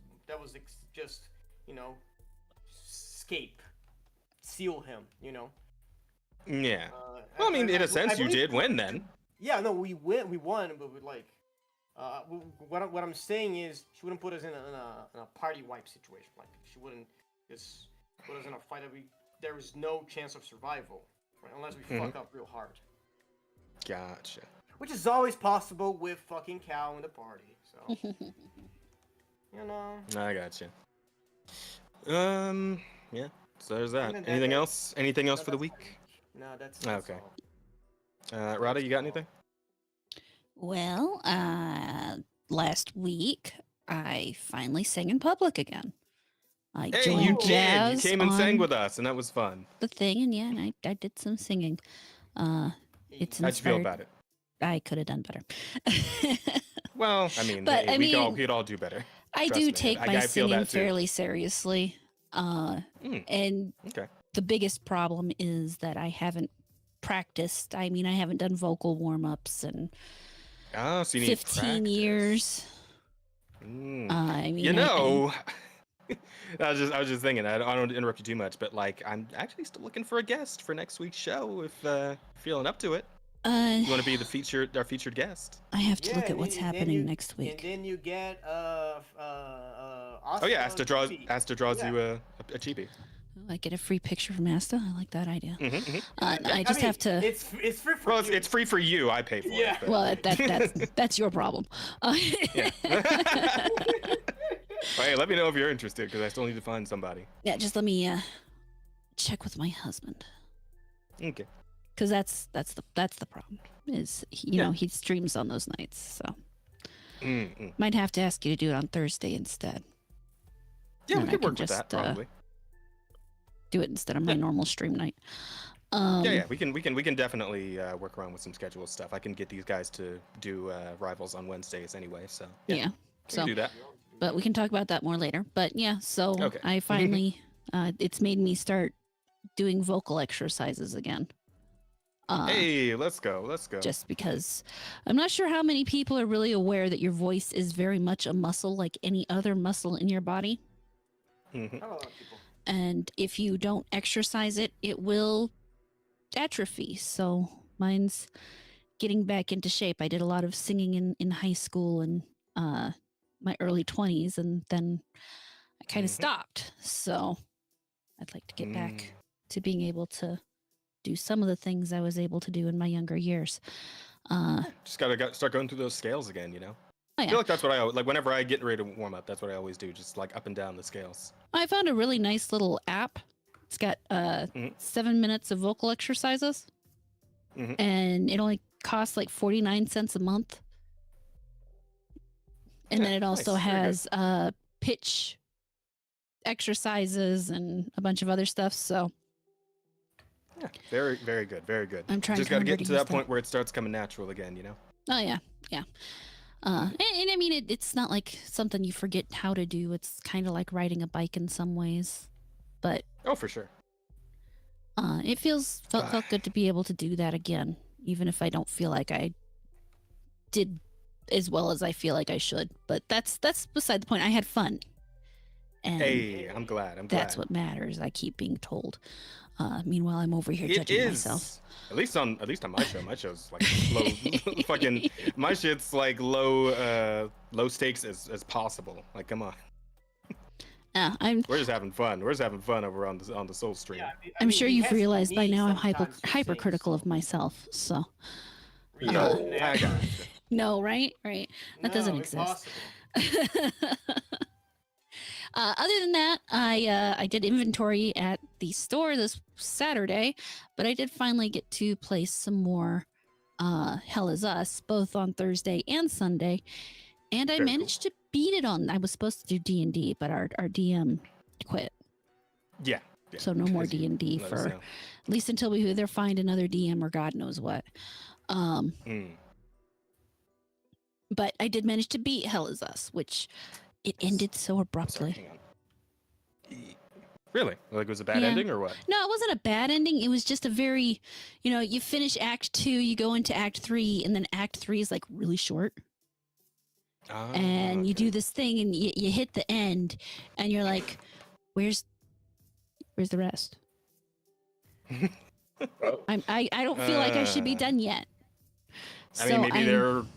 just, you know, seal him, you know. Yeah. Well, I mean, in a sense, you did win then. Yeah, no, we won, but we like, what I'm saying is she wouldn't put us in a party wipe situation. Like she wouldn't just put us in a fight that there was no chance of survival, right? Unless we fuck up real hard. Gotcha. Which is always possible with fucking Cal in the party. So, you know. I gotcha. Yeah. So there's that. Anything else? Anything else for the week? No, that's okay. all. Rada, you got anything? Well, last week I finally sang in public again. I Hey, joined you did. You Jazz came and sang on with us, and that was fun. the thing, and yeah, and I did some singing. It's How'd you feel inspired. about it? I could have done better. Well, I mean, But, hey, I we'd all do better. I Trust do me, take I my feel singing that too. fairly seriously. And Okay. the biggest problem is that I haven't practiced. I mean, I haven't done vocal warm-ups in Oh, so you need 15 practice. years. I mean, You know, I was just thinking. I don't want to interrupt you too much, but like, I'm actually still looking for a guest for next week's show. If feeling up to it, you want to be our featured guest. I have to look Yeah, at what's and then happening you- next week. And then you get Oh yeah, Asta draws Yeah. you a chibi. Oh, I get a free picture from Asta. I like that idea. Mm-hmm. I just have to. It's free for Well, you. it's free for you. I pay for Yeah. it. but- Well, that's your problem. Yeah. Hey, let me know if you're interested, because I still need to find somebody. Yeah, just let me check with my husband, Okay. because that's the problem. Is you know, he streams on those nights, so might have to ask you to do it on Thursday instead. Yeah, And we I could can work with that just, probably. Do it instead of my normal stream night. Yeah, we can definitely work around with some schedule stuff. I can get these guys to do rivals on Wednesdays anyway, so Yeah. we can So, do that. but we can talk about that more later. But yeah, so Okay. I finally, it's made me start doing vocal exercises again. Hey, let's go. Just because I'm not sure how many people are really aware that your voice is very much a muscle like any other muscle in your body. Mhm. Not a lot of people. And if you don't exercise it, it will atrophy. So mine's getting back into shape. I did a lot of singing in high school and my early 20s, and then I kind of stopped. So I'd like to get back to being able to do some of the things I was able to do in my younger years. Just gotta start going through those scales again, you know. Oh, I yeah. feel like that's what I like whenever I get ready to warm up. That's what I always do, just like up and down the scales. I found a really nice little app. It's got 7 minutes of vocal exercises, and it only costs like 49 cents a month. And then it also nice. Very has pitch exercises and a bunch of other stuff. So Yeah, very, very good, very good. I'm trying Just to gotta get remember to to use that that. point where it starts coming natural again, you know. oh yeah, yeah. And I mean, it's not like something you forget how to do. It's kind of like riding a bike in some ways, but Oh, for sure. it felt good to be able to do that again, even if I don't feel like I did as well as I feel like I should. But that's beside the point. I had fun, and Hey, I'm glad. that's what matters. I keep being told. Meanwhile, I'm over here It judging is. myself. At least on my show. My show's like low, fucking. My shit's like low stakes as possible. Like, come on. I'm We're just having fun. We're just having fun over on the Soul stream. Yeah, I'm sure he you've has realized by needs now I'm sometimes to sing, hypercritical of so- myself. So No, I got it. no, right. That doesn't No, exist. impossible. Other than that, I did inventory at the store this Saturday, but I did finally get to play some more Hell Is Us, both on Thursday and Sunday, and I Very cool. managed to beat it on. I was supposed to do D&D, but our DM quit, Yeah. so no more As you D&D let us for know. at least until we either find another DM or God knows what. But I did manage to beat Hell Is Us, which it ended so Sorry, abruptly. hang on. Really? Like it was a bad Yeah. ending or what? No, it wasn't a bad ending. It was just a very, you finish Act 2, you go into Act 3, and then Act 3 is like really short. Ah, And you okay. do this thing, and you hit the end, and you're like, where's the rest? Oh, I don't feel like I should be done yet. I mean, maybe I'm-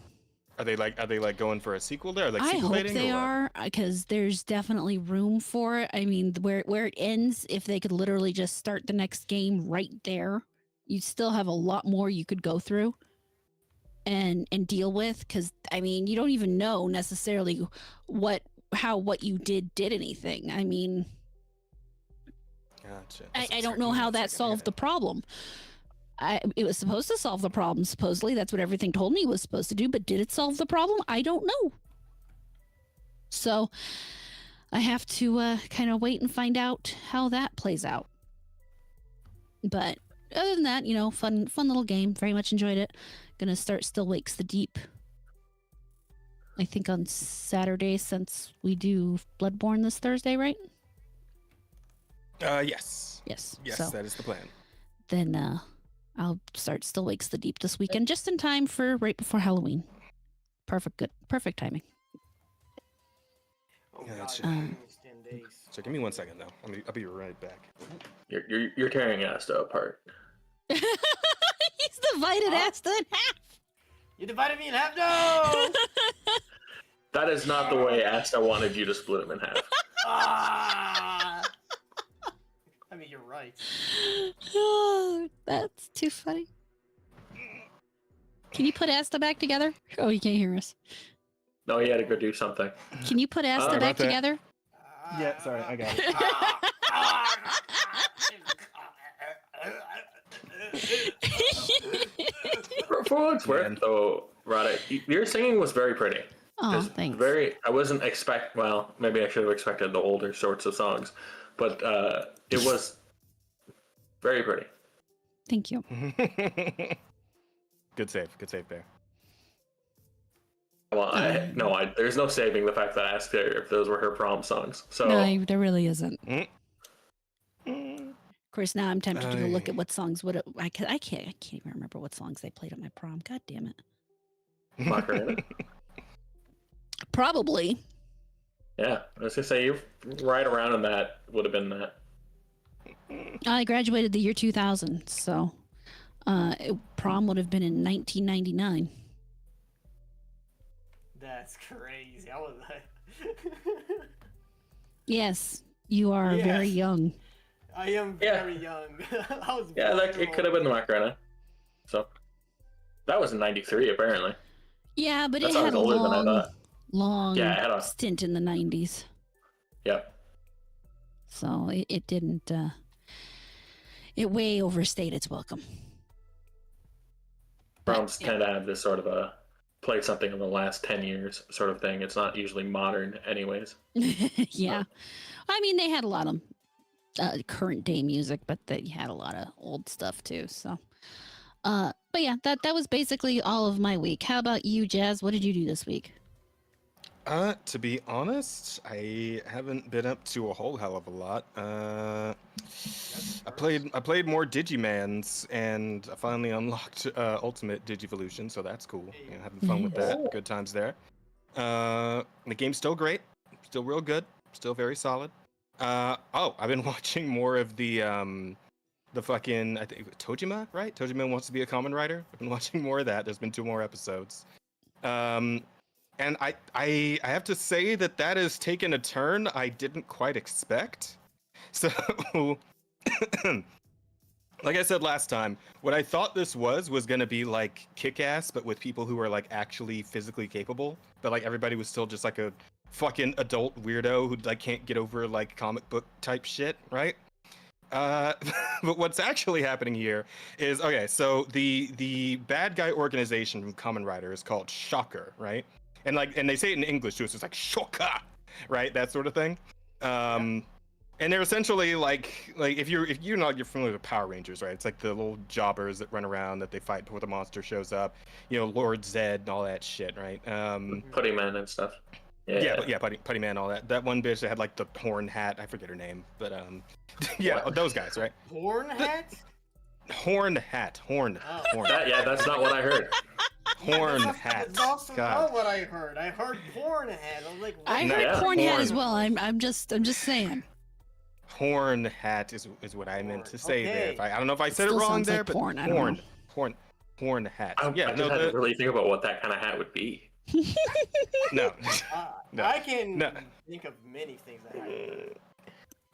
are they like going for a sequel there? Like I sequel hope baiting they or what? are, because there's definitely room for it. I mean, where it ends, if they could literally just start the next game right there, you still have a lot more you could go through and deal with. Because I mean, you don't even know necessarily what you did anything. I mean, Gotcha. I don't know how that solved the problem. It was supposed to solve the problem. Supposedly, that's what everything told me it was supposed to do. But did it solve the problem? I don't know. So I have to kind of wait and find out how that plays out. But other than that, fun little game. Very much enjoyed it. Gonna start Still Wakes the Deep. I think on Saturday, since we do Bloodborne this Thursday, right? Yes. Yes. Yes, So that is the plan. then I'll start Still Wakes the Deep this weekend, just in time for right before Halloween. Perfect timing. Oh Gotcha. God, it's 10 days. So give me 1 second though. I'll be right back. you're tearing Asta apart. He's divided Huh? Asta in half. You divided me in half. No. That is not the way Asta wanted you to split him in half. Ah. I mean, you're right. Oh, that's too funny. Can you put Asta back together? Oh, you can't hear us. No, he had to go do something. Can you put Asta Sorry back about that. together? Yeah, sorry, I got it. For what it's Man. worth, though, Rada, your singing was very pretty. Oh, It's thanks. I wasn't well, maybe I should have expected the older sorts of songs, but it was very pretty. Thank you. Good save, Bear. Well, there's no saving the fact that I asked her if those were her prom songs. So No, there really isn't. Mm. Of course, now I'm tempted to go look Aye. at what songs would it. I can't even remember what songs they played at my prom. God damn it. Macarena. Probably. Yeah, I was gonna say you right around in that would have been that. I graduated the year 2000, so prom would have been in 1999. That's crazy. I was like, Yes, you are Yes. very young. I am Yeah. very young. I was Yeah, born it could have been the Macarena. So that was in '93 apparently. Yeah, but That it song had was a older than I long, thought. long Yeah, it had a- stint in the 90s. Yep. So it didn't. It way overstayed its welcome. But, Proms tend to have this sort of a played something in the last 10 years sort of thing. It's not usually modern, anyways. yeah. I mean, they had a lot of current day music, but they had a lot of old stuff too. So, but yeah, that was basically all of my week. How about you, Jazz? What did you do this week? To be honest, I haven't been up to a whole hell of a lot. I played more Digimans, and I finally unlocked Ultimate Digivolution, so that's cool. You know, having fun with that. Oh. Good times there. The game's still great, still real good, still very solid. I've been watching more of the fucking, I think Tojima, right? Tojima Wants to Be a Common Writer. I've been watching more of that. There's been 2 more episodes. And I have to say that has taken a turn I didn't quite expect. So, like I said last time, what I thought this was going to be like Kick-Ass, but with people who are like actually physically capable. But like everybody was still just like a fucking adult weirdo who like can't get over like comic book type shit, right? But what's actually happening here is, okay, so the bad guy organization from Kamen Rider is called Shocker, right? And they say it in English too, so it's like Shocker, right? That sort of thing. And they're essentially like if you're familiar with Power Rangers, right? It's like the little jobbers that run around that they fight before the monster shows up. You know, Lord Zed and all that shit, right? Putty Men and stuff. Yeah. but yeah, Putty Man, all that. That one bitch that had like the horn hat. I forget her name, but yeah, What? those guys, right? Horn hat? Horn hat, horn. That's not what I heard. Horn Yeah, hat. That's also God. not what I heard. I heard porn hat. I was like, I what? heard Yeah, porn hat porn. as well. I'm just saying. Horn hat is what I meant to say there. Okay. If I don't know if I said it Still wrong sounds there, like but porn, I don't know. horn hat. I Yeah, just no, had to really think about what that kind of hat would be. no. No. I can No. think of many things that happen.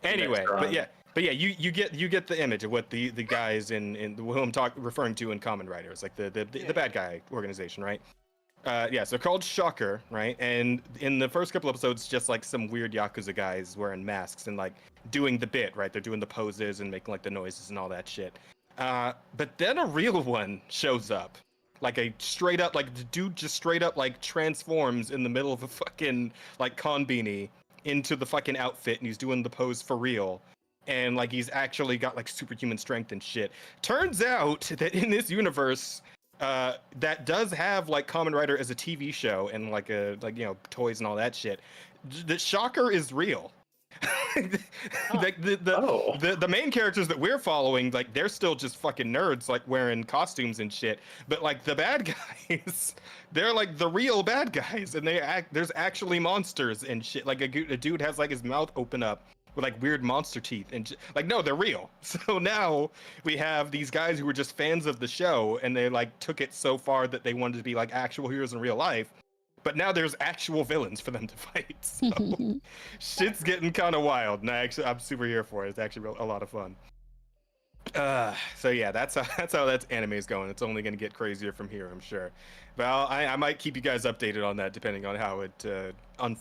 Anyway, Next round. but yeah, you get the image of what the guys in who I'm referring to in Common Writers, like the bad guy organization, right? Yeah, so called Shocker, right? And in the first couple episodes, just like some weird Yakuza guys wearing masks and like doing the bit, right? They're doing the poses and making like the noises and all that shit. But then a real one shows up. Like a straight up, like the dude just straight up like transforms in the middle of a fucking like con beanie into the fucking outfit and he's doing the pose for real. And like he's actually got like superhuman strength and shit. Turns out that in this universe, that does have like Kamen Rider as a TV show and like toys and all that shit. The Shocker is real. Like the main characters that we're following, like they're still just fucking nerds, like wearing costumes and shit. But like the bad guys, they're like the real bad guys, and there's actually monsters and shit. Like a dude has like his mouth open up with like weird monster teeth and like no, they're real. So now we have these guys who were just fans of the show, and they like took it so far that they wanted to be like actual heroes in real life. But now there's actual villains for them to fight. So shit's getting kind of wild, and I'm super here for it. It's actually a lot of fun. So yeah, that's how that anime is going. It's only going to get crazier from here, I'm sure. But I might keep you guys updated on that, depending on how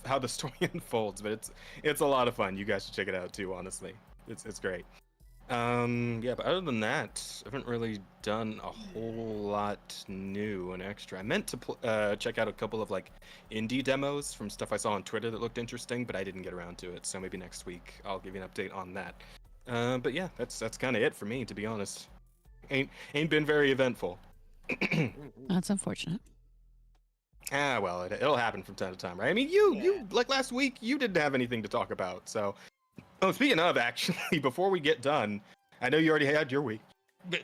how the story unfolds. But it's a lot of fun. You guys should check it out too. Honestly, it's great. Yeah, but other than that, I haven't really done a whole lot new and extra. I meant to check out a couple of like indie demos from stuff I saw on Twitter that looked interesting, but I didn't get around to it. So maybe next week I'll give you an update on that. But yeah, that's kind of it for me, to be honest. Ain't been very eventful. That's unfortunate. Well, it'll happen from time to time, right? I mean, you like last week, you didn't have anything to talk about, so. Oh, speaking of, actually, before we get done, I know you already had your week. But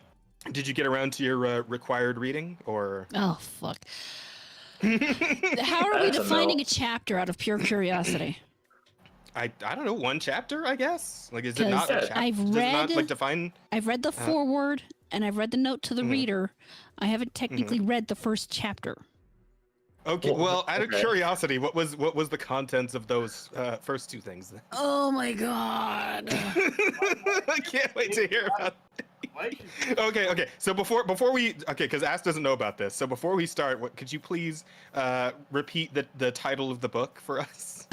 did you get around to your required reading, or? Oh fuck! How are we defining a chapter out of pure curiosity? I don't know, one chapter, I guess. Like, is it not a chapter? I've Does it read, not, like, define? I've read the foreword and I've read the note to the reader. I haven't technically read the first chapter. Okay, well, out of curiosity, what was the contents of those first two things? Then? Oh my god! I can't wait to hear about. Okay. So before we because Ash doesn't know about this. So before we start, could you please repeat the title of the book for us?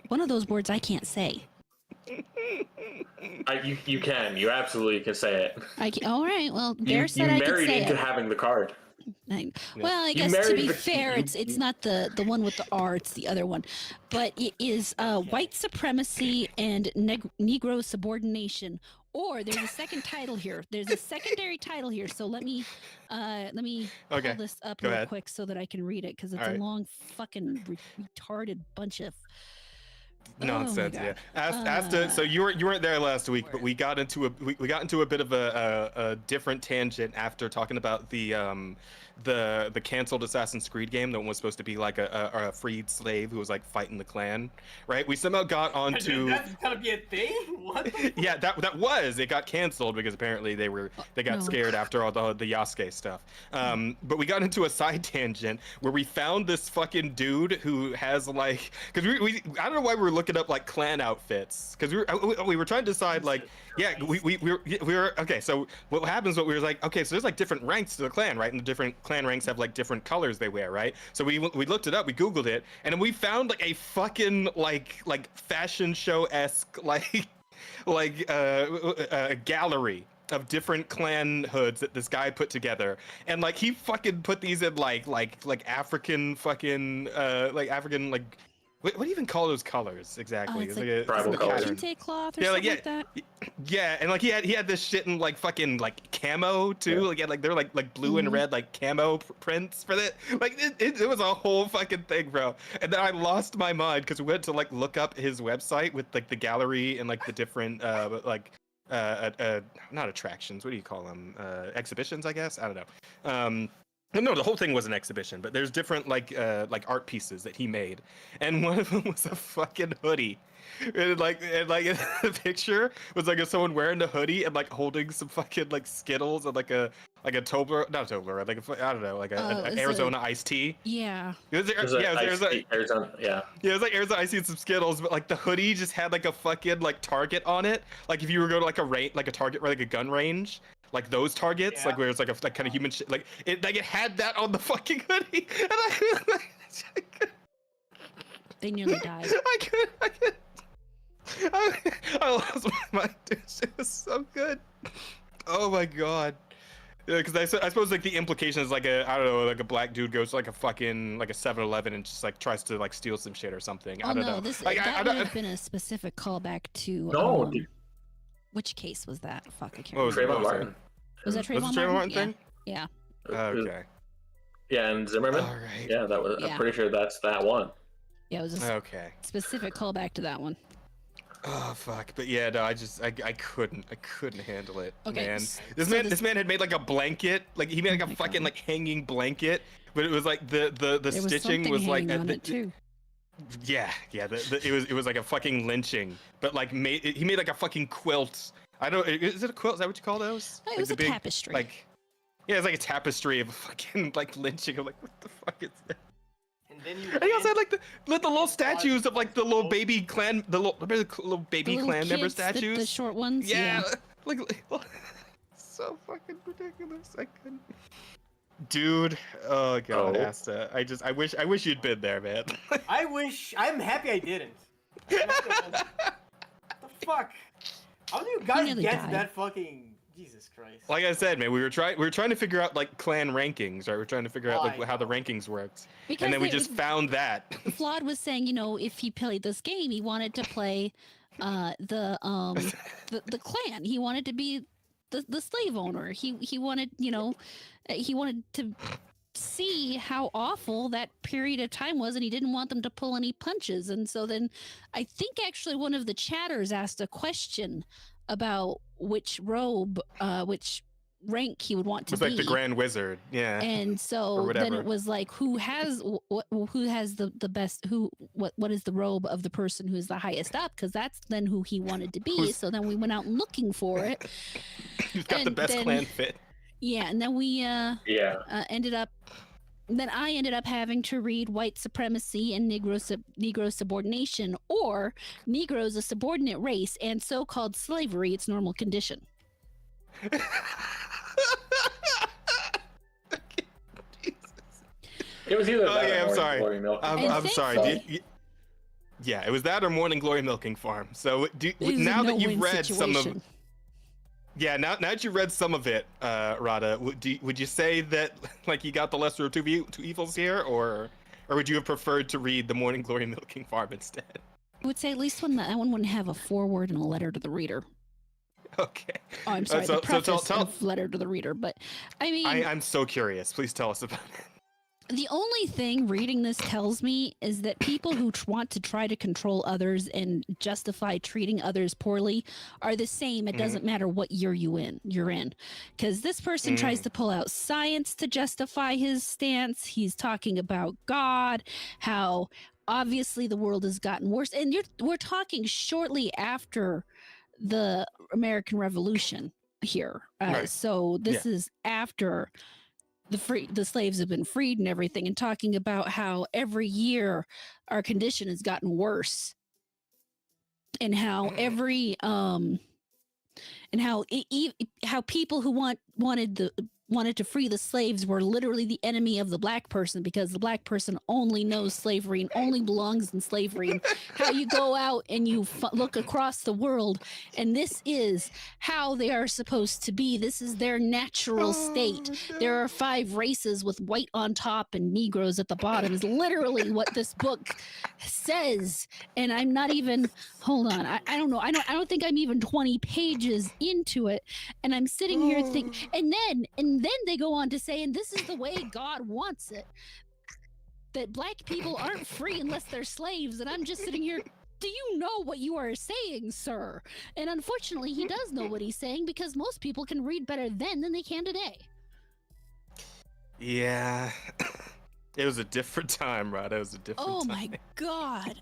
One of those words I can't say. You can. You absolutely can say it. All right. Well, Bear said I could married say into it. having the card. Well, I guess to be fair, it's not the one with the R, it's the other one, but it is white supremacy and Negro subordination. Or there's a second title here. There's a secondary title here. So let me pull this up real quick so that I can read it, because it's a long fucking retarded bunch of nonsense. So you weren't there last week, but we got into a bit of a different tangent after talking about the canceled Assassin's Creed game that was supposed to be like a freed slave who was like fighting the Klan, right? We somehow got onto. That's gonna be a thing. What? Yeah, it got canceled because apparently they got scared after all the Yasuke stuff. But we got into a side tangent where we found this fucking dude who has like, because we I don't know why we were looking up like clan outfits, because we were trying to decide like, we were okay. So what happens? What we were like, okay, so there's like different ranks to the clan, right? And the different clan ranks have like different colors they wear, right? So we looked it up, we Googled it, and then we found like a fucking like fashion show-esque a gallery of different clan hoods that this guy put together, and like he fucking put these in like African fucking African like what do you even call those colors exactly? It's It's like, a, Tribal it's a colors. pattern. kente cloth or Yeah, something like, like that. Yeah, and like he had this shit in like fucking like camo too. Yeah. Like, he had, like they're like blue and Mhm. red like camo prints for that. Like it was a whole fucking thing, bro. And then I lost my mind because we went to like look up his website with like the gallery and like the different not attractions. What do you call them? Exhibitions, I guess. I don't know. No, the whole thing was an exhibition, but there's different like art pieces that he made, and one of them was a fucking hoodie. And like in the picture was like someone wearing a hoodie and like holding some fucking like Skittles and like a Toblerone, not a Toblerone, like I don't know, like an it's Arizona iced tea. Yeah. It was, There's yeah, a it was Arizona. Arizona, yeah. Yeah, it was like Arizona iced tea and some Skittles, but like the hoodie just had like a fucking like target on it. Like if you were going to like like a target, like a gun range, like those targets, Yeah. like where it's like a like kind of human shit, like it had that on the fucking hoodie, and I They nearly died. I could. I lost my mind. Dude. It was so good. Oh my god. Yeah, because I suppose like the implication is like I don't know, like a black dude goes to like a fucking like a 7-Eleven and just like tries to like steal some shit or something. Oh I don't no, know. this Like, that I would don't. have been a specific callback to No, dude. which case was that? Fuck, I can't What was it? remember. Trayvon What was it? Martin. Was that Was Trayvon it Trayvon Martin Yeah. thing? Yeah. Okay. Yeah, and Zimmerman. All right. Yeah, that was. Yeah. I'm pretty sure that's that one. Yeah, it was a Okay. specific callback to that one. Oh fuck. But yeah, no, I couldn't handle it. Okay, Man. so This man had made like a blanket. Like he made like Oh a my fucking God. like hanging blanket, but it was like the There was stitching something was like hanging on it too. Yeah. It was like a fucking lynching, but like he made like a fucking quilt. I don't. Is it a quilt? Is that what you call those? No, it Like was the a big, tapestry. Like, yeah, it's like a tapestry of fucking like lynching. I'm like, what the fuck is that? And then you. And he also had like the little statues God. of like the little baby clan, the little baby The little clan member kids, statues. the short ones. Yeah, like so fucking ridiculous. I couldn't. Dude, oh god, Oh. Asta. I wish you'd been there, man. I'm happy I didn't. What the fuck? How do you guys nearly get to died. that fucking Jesus Christ? Like I said, man, we were trying to figure out like clan rankings, right? We're trying to figure out like I how the know. rankings worked, Because and then we it just was- found that. Flawed was saying, you know, if he played this game, he wanted to play the clan. He wanted to be the slave owner. He wanted, you know, he wanted to see how awful that period of time was, and he didn't want them to pull any punches. And so then I think actually one of the chatters asked a question about which robe, which rank he would want It to was be. like the Grand Wizard, yeah. And so then whatever. it was like who has the best, what is the robe of the person who's the highest up, because that's then who he wanted to be. Who's- So then we went out looking for it. You've got the and best then- clan fit. Yeah, and then we Yeah. then I ended up having to read White Supremacy and Negro Subordination, or Negroes a Subordinate Race and So-Called Slavery, Its Normal Condition. It was either Oh, that yeah, or I'm Morning sorry. Glory Milk. And I'm sorry. thankfully- Yeah, it was that or Morning Glory Milking Farm. So It was now a that you've no-win read some of situation. yeah, now that you read some of it, Rada, would you say that like you got the lesser of two evils here, or would you have preferred to read the Morning Glory Milking Farm instead? I would say at least that one wouldn't have a foreword and a letter to the reader. Okay. Oh, I'm sorry, so the preface tell- of letter to the reader. But I mean, I'm so curious. Please tell us about it. the only thing reading this tells me is that people who want to try to control others and justify treating others poorly are the same. It doesn't matter what year you're in, because this person tries to pull out science to justify his stance. He's talking about God, how obviously the world has gotten worse, and we're talking shortly after the American Revolution here. Right. So this is after the slaves have been freed and everything, and talking about how every year our condition has gotten worse, and how every and how how people who wanted the wanted to free the slaves were literally the enemy of the black person because the black person only knows slavery and only belongs in slavery. And how you go out and you look across the world, and this is how they are supposed to be. This is their natural state. There are 5 races with white on top and Negroes at the bottom is literally what this book says. And I'm not even, hold on, I don't know. I don't think I'm even 20 pages into it. And I'm sitting here thinking, and then they go on to say, and this is the way God wants it, that black people aren't free unless they're slaves. And I'm just sitting here, do you know what you are saying, sir? And unfortunately, he does know what he's saying because most people can read better then than they can today. Yeah. It was a different time, Rod. It was a different time. Oh my God.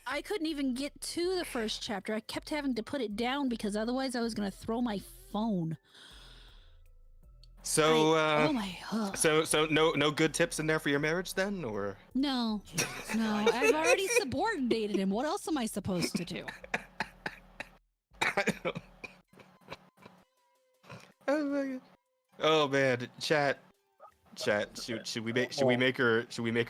I couldn't even get to the first chapter. I kept having to put it down because otherwise I was going to throw my phone. So, oh my so no good tips in there for your marriage then, or? No, I've already subordinated him. What else am I supposed to do? Oh man, chat. Should we make her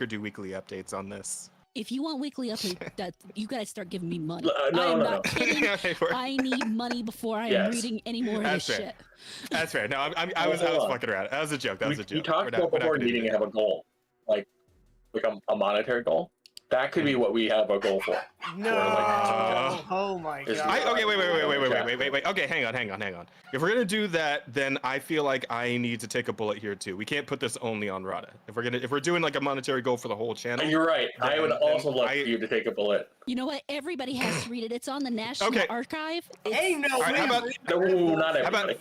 do weekly updates on this? If you want weekly updates, that you gotta start giving me money. No, I am no, not kidding. I need money before I am reading any more of this shit. That's fair. No, I was fucking around. That was a joke. You talked about before meeting and have a goal, like a monetary goal. That could be what we have a goal for. No. Oh my god. Okay, wait. Okay, hang on. If we're gonna do that, then I feel like I need to take a bullet here too. We can't put this only on Rada. If we're doing like a monetary goal for the whole channel. You're right. I would also love for you to take a bullet. You know what? Everybody has to read it. It's on the National Archive. Ain't no. Right, No, not everybody.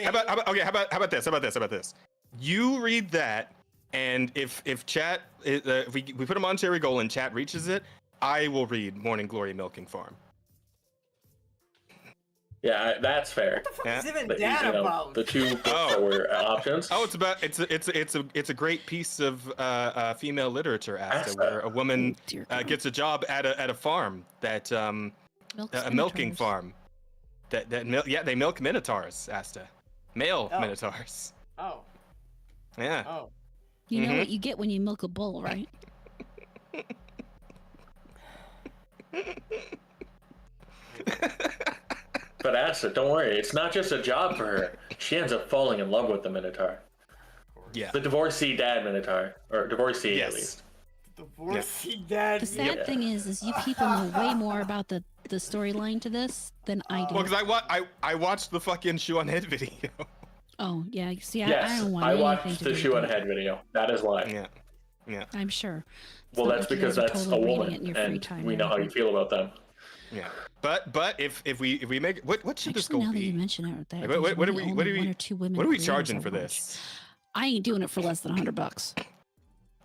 How about this? You read that. And if chat, if we put a monetary goal and chat reaches it, I will read Morning Glory Milking Farm. Yeah, that's fair. What the fuck is even that about? The two books that were options. Oh, it's a great piece of female literature, Asta, where a woman gets a job at a farm that a milking farm. They milk minotaurs, Asta, male minotaurs. Oh. Yeah. Oh. You know what you get when you milk a bull, right? But Asta, don't worry. It's not just a job for her. She ends up falling in love with the Minotaur. Yeah. The divorcee dad Minotaur. Or divorcee, at least. Divorcee dad. The sad thing is you people know way more about the storyline to this than I do. Well, because I watched the fucking shoe on head video. Oh, yeah. See, Yes, I don't want I anything watched to the do shoe with on head video. That is why. Yeah. I'm sure. It's Well, not that's like you because guys are that's totally a reading woman, it in your free and time we or know how you anything. feel about them. Yeah. But if we make what should this Actually, goal now that be? you mention it, that What are there's we only one or two women what are we creators charging I for watch. this? I ain't doing it for less than $100.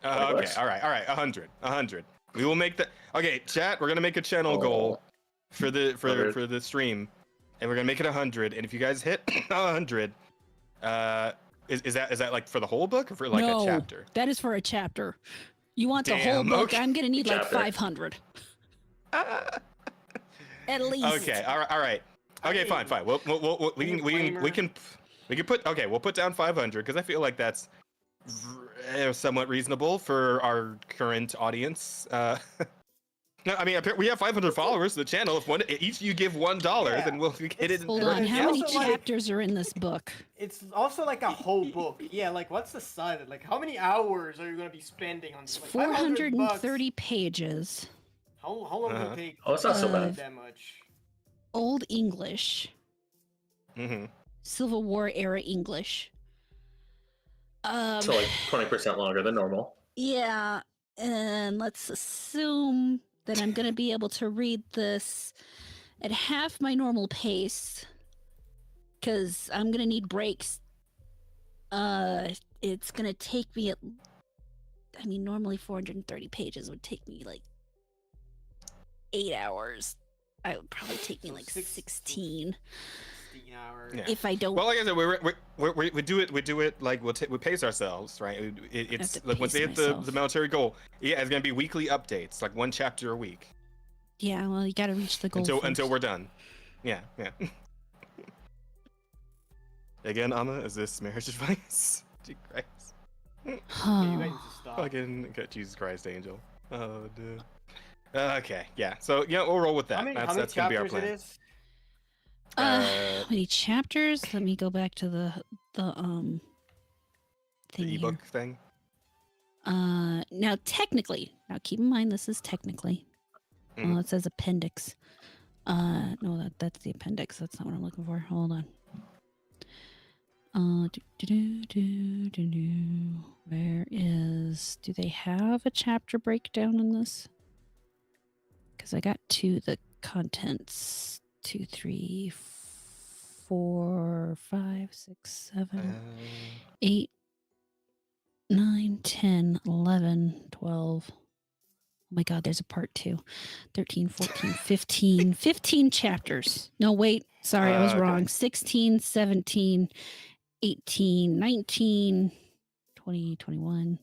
Okay, all right, 100. We will make that. Okay, chat. We're gonna make a channel goal for the stream, and we're gonna make it 100. And if you guys hit 100, is that like for the whole book or for like a chapter? That is for a chapter. You want the whole book? Okay. I'm gonna need like Chapter. 500. At least. Okay, all right. Okay, fine. We can put we'll put down 500 because I feel like that's somewhat reasonable for our current audience. No, I mean we have 500 followers to the channel. If each of you give $1, then we'll get it. Hold on. How many also like- chapters are in this book? It's also like a whole book. Yeah, like what's the size? Like how many hours are you gonna be spending on this? Like 500 bucks. 430 pages. How long will it take? Oh, it's not so bad. That much. Old English. Mm-hmm. Civil War era English. So like 20% longer than normal. Yeah, and let's assume that I'm going to be able to read this at half my normal pace because I'm going to need breaks. It's going to take me normally 430 pages would take me like 8 hours. It would probably take me like 16 hours. Yeah. if I don't. Well, like I said, we do it like we pace ourselves, right? It's like once they hit the military goal, it's gonna be weekly updates, like one chapter a week. Yeah, well, you got to reach the goal until we're done. Yeah. Again, Amma, is this marriage advice? Jesus Christ. Yeah, you guys need to stop. Fucking Jesus Christ, Angel. Oh, dude. Okay, yeah. So yeah, we'll roll with that. How many That's gonna be our chapters it plan. is? How many chapters? Let me go back to the thing The here. ebook thing. Now technically, now keep in mind this is technically. Mhm. Oh, it says appendix. No, that's the appendix. That's not what I'm looking for. Hold on. Where is? Do they have a chapter breakdown in this? Because I got the contents 2, 3, 4, 5, 6, 7, 8, 9, 10, 11, 12. Oh my God, there's a part 2. 13, 14, 15. 15 chapters. No, wait. Sorry, I was Okay. wrong. 16, 17, 18, 19, 20, 21,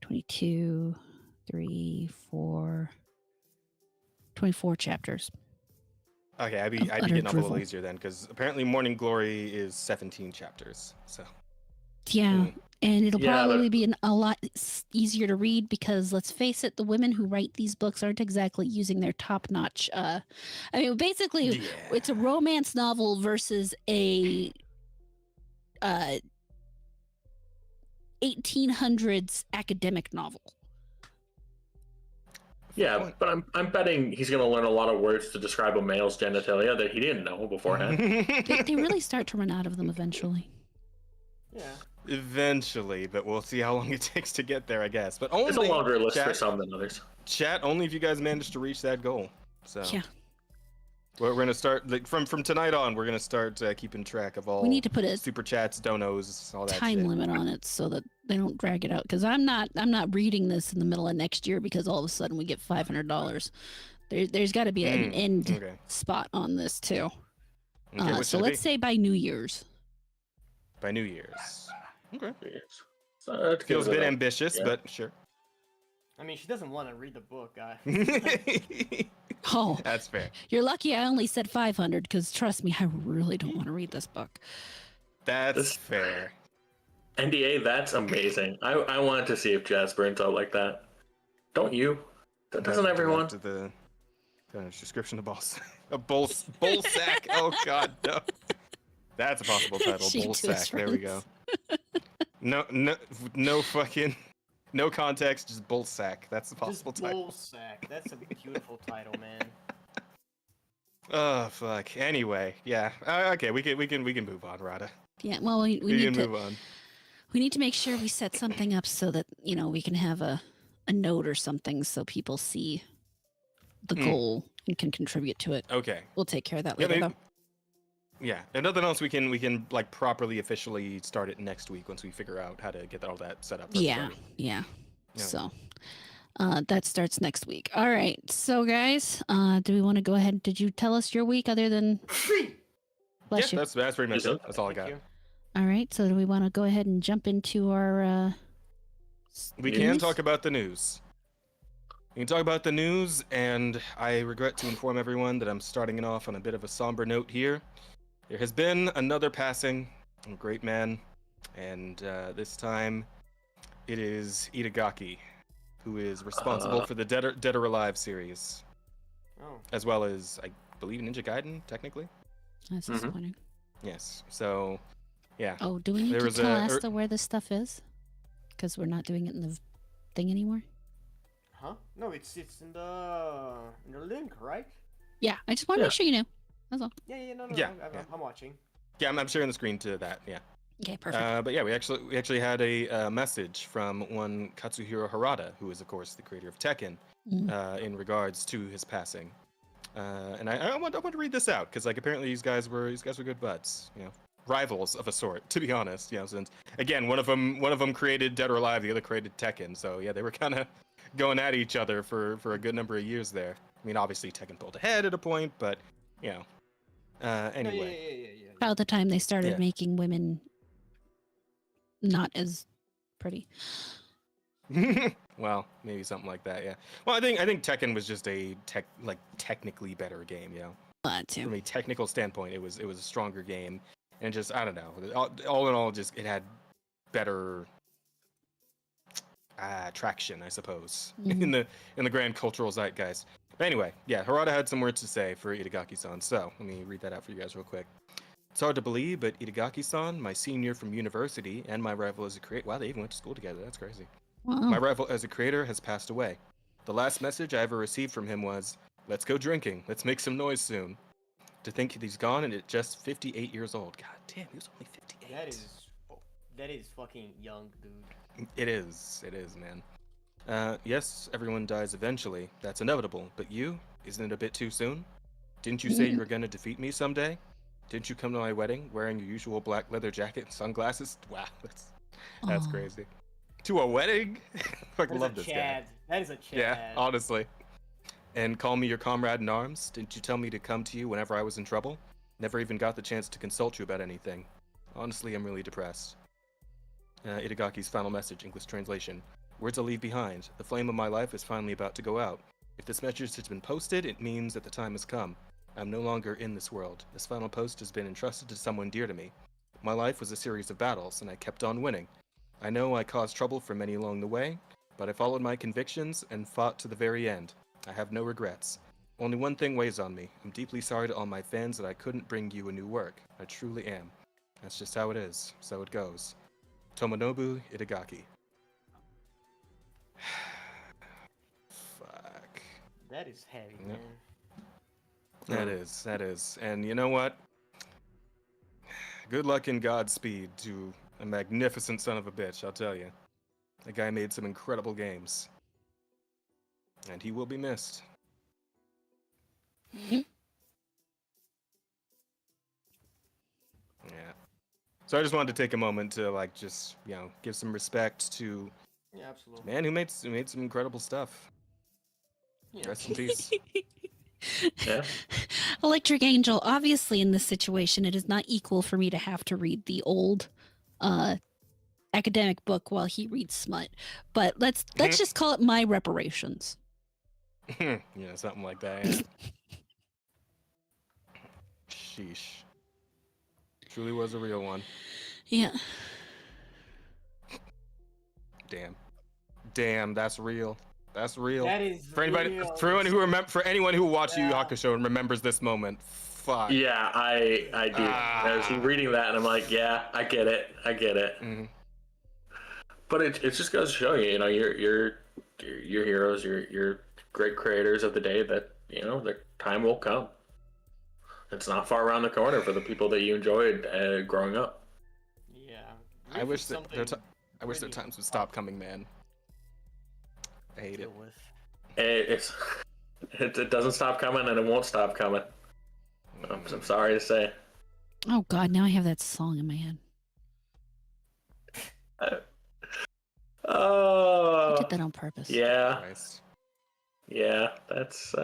22, 3, 4, 24 chapters. Okay, I'd be Of utter getting off a little drivel. easier then, because apparently Morning Glory is 17 chapters. So Yeah. Mm. And it'll Yeah, probably but- be a lot easier to read because let's face it, the women who write these books aren't exactly using their top notch. I mean, basically, yeah, it's a romance novel versus a 1800s academic novel. Yeah, point. but I'm betting he's going to learn a lot of words to describe a male's genitalia that he didn't know beforehand. They really start to run out of them eventually. Yeah. Eventually, but we'll see how long it takes to get there, I guess. But only It's a longer list for chat, some than others. chat only if you guys manage to reach that goal. So Yeah. we're gonna start like from tonight on. We're gonna start keeping track of all. We need to put a super chats, donos, all that time shit. limit on it so that they don't drag it out. Because I'm not reading this in the middle of next year because all of a sudden we get $500. There's got to be an end Okay. spot on this too. Okay. What So should it let's say by New Year's. be? By New Year's. Okay. Yes. So that Feels a gives bit it ambitious, yeah. but sure. I mean, she doesn't want to read the book, guy. Oh, That's fair. you're lucky I only said 500 because trust me, I really don't want to read this book. That's This- fair. NDA, that's amazing. I wanted to see if Jazz burns out like that. Don't you? Doesn't everyone? To the description of balls. A bull sack. Oh God, no. That's a possible title. She Bull to his sack. There we go. No fucking, no context. Just bull sack. That's a possible Just title. bull sack. That's a beautiful title, man. Oh fuck. Anyway, yeah. Okay, we can move on, Rada. Yeah, well, we We need can to move on. we need to make sure we set something up so that we can have a note or something so people see the goal and can contribute to it. Okay. We'll take care of that Yeah, later, maybe- though. Yeah. If nothing else, we can like properly officially start it next week once we figure out how to get all that set up. for Yeah, everybody. yeah. Yeah. So that starts next week. All right. So, guys, do we want to go ahead? Did you tell us your week other than bless Yeah, you? that's pretty much Is it? it. That's all I got. Thank you. All right. So, do we want to go ahead and jump into our? We news? can talk about the news. We can talk about the news, and I regret to inform everyone that I'm starting it off on a bit of a somber note here. There has been another passing, a great man, and this time it is Itagaki, who is responsible for the Dead or Alive series, Oh. as well as, I believe, Ninja Gaiden, technically. That's Mhm. disappointing. Yes, so, yeah. Oh, do we need There to was tell a- Asta where this stuff is? Because we're not doing it in the thing anymore. Huh? No, it's in the link, right? Yeah, I just want to Yeah. make sure you knew. That's all. Yeah, no, Yeah, I'm watching. Yeah, I'm sharing the screen to that, yeah. Okay, perfect. But yeah, we actually had a message from one Katsuhiro Harada, who is of course the creator of Tekken, Mhm. in regards to his passing. And I want to read this out because like apparently these guys were good buds, rivals of a sort. To be honest, since again one of them created Dead or Alive, the other created Tekken, so yeah, they were kind of going at each other for a good number of years there. I mean, obviously Tekken pulled ahead at a point, but anyway. Yeah. About the time they started Yeah. making women not as pretty. Well, maybe something like that, yeah. Well, I think Tekken was just a technically better game, That From too. a technical standpoint, it was a stronger game, and just I don't know. All in all, just it had better traction, I suppose, Mhm. in the grand cultural zeitgeist. But anyway, yeah, Harada had some words to say for Itagaki-san. So let me read that out for you guys real quick. It's hard to believe, but Itagaki-san, my senior from university and my rival as a creator. Wow, they even went to school together. That's crazy. My Wow. rival as a creator has passed away. The last message I ever received from him was, "Let's go drinking. Let's make some noise soon." To think he's gone and at just 58 years old. God damn, he was only 58. That is fucking young, dude. It is. It is, man. Yes, everyone dies eventually. That's inevitable. But you? Isn't it a bit too soon? Didn't you say you were gonna defeat me someday? Didn't you come to my wedding wearing your usual black leather jacket and sunglasses? Wow, that's Aw. crazy. To a wedding? Fucking That is love a this guy. Chad. That is a Chad. Yeah, honestly. And call me your comrade in arms? Didn't you tell me to come to you whenever I was in trouble? Never even got the chance to consult you about anything. Honestly, I'm really depressed. Itagaki's final message, English translation. Words I'll leave behind. The flame of my life is finally about to go out. If this message has been posted, it means that the time has come. I'm no longer in this world. This final post has been entrusted to someone dear to me. My life was a series of battles, and I kept on winning. I know I caused trouble for many along the way, but I followed my convictions and fought to the very end. I have no regrets. Only one thing weighs on me. I'm deeply sorry to all my fans that I couldn't bring you a new work. I truly am. That's just how it is. So it goes. Tomonobu Itagaki. Fuck. That is heavy, Yep. man. That is. And you know what? Good luck and Godspeed to a magnificent son of a bitch, I'll tell you. That guy made some incredible games. And he will be missed. Mhm. Yeah. So I just wanted to take a moment to like just, give some respect to Yeah, a absolutely. man who made some incredible stuff. Yeah. Rest in peace. Yeah. Electric Angel, obviously in this situation, it is not equal for me to have to read the old academic book while he reads smut. But let's just call it my reparations. Something like that. Yeah. Sheesh. Truly was a real one. Yeah. Damn, that's real. That's real. That is For anybody, real. for anyone who watched Yu Yu Yeah. Hakusho and remembers this moment, fuck. Yeah, I do. I was reading that and I'm like, yeah, I get it. Mhm. But it just goes to show you, you're heroes, you're great creators of the day that, the time will come. It's not far around the corner for the people that you enjoyed growing up. Yeah. I wish that something I wish their really times would stop coming, man. I hate it. deal with. It doesn't stop coming and it won't stop coming. I'm sorry to say. Oh God, now I have that song in my head. I Oh, did that on purpose. yeah, Christ. yeah, that's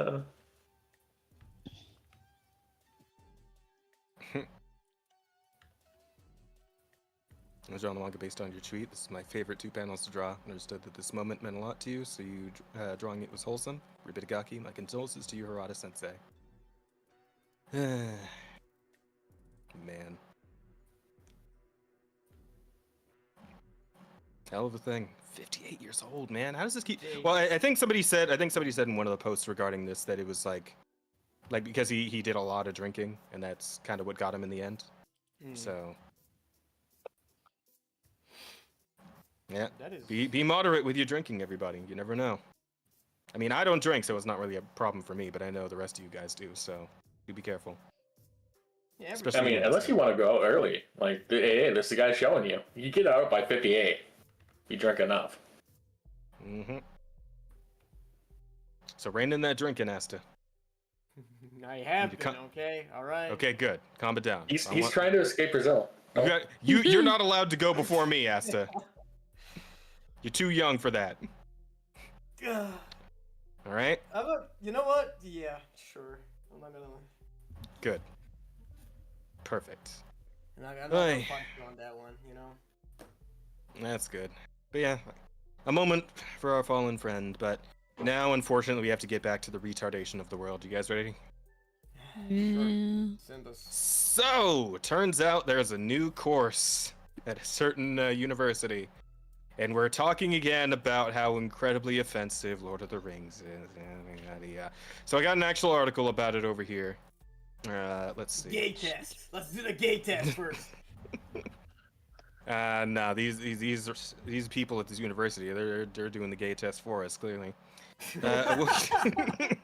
I was drawing the manga based on your tweet. This is my favorite 2 panels to draw. Understood that this moment meant a lot to you, so you drawing it was wholesome. Ribitagaki, my condolences to you, Harada Sensei. Man. Hell of a thing. 58 years old, man. How does this keep? Well, I think somebody said in one of the posts regarding this that it was like because he did a lot of drinking, and that's kind of what got him in the end. So yeah, That is. be moderate with your drinking, everybody. You never know. I mean, I don't drink, so it's not really a problem for me, but I know the rest of you guys do, so do be careful. Yeah, Especially I mean, unless you want to go out early, like, hey, this is the guy showing you. You get out by 58. You drink enough. Mm-hmm. So rein in that drinking, Asta. I have You been, can't- okay? Alright. Okay, good. Calm it down. He's trying to escape Brazil. You're not allowed to go before me, Asta. You're too young for that. Ugh. All right? You know what? Yeah, sure. I'm not gonna. Good. Perfect. I'm not gonna Aye. fight you on that one, you know? That's good. But yeah, a moment for our fallen friend, but now unfortunately we have to get back to the retardation of the world. You guys ready? Yeah. Send us. So, turns out there's a new course at a certain university. And we're talking again about how incredibly offensive Lord of the Rings is. Yeah. So I got an actual article about it over here. Let's see. Gay test. Let's do the gay test first. No, these people at this university, they're doing the gay test for us, clearly. The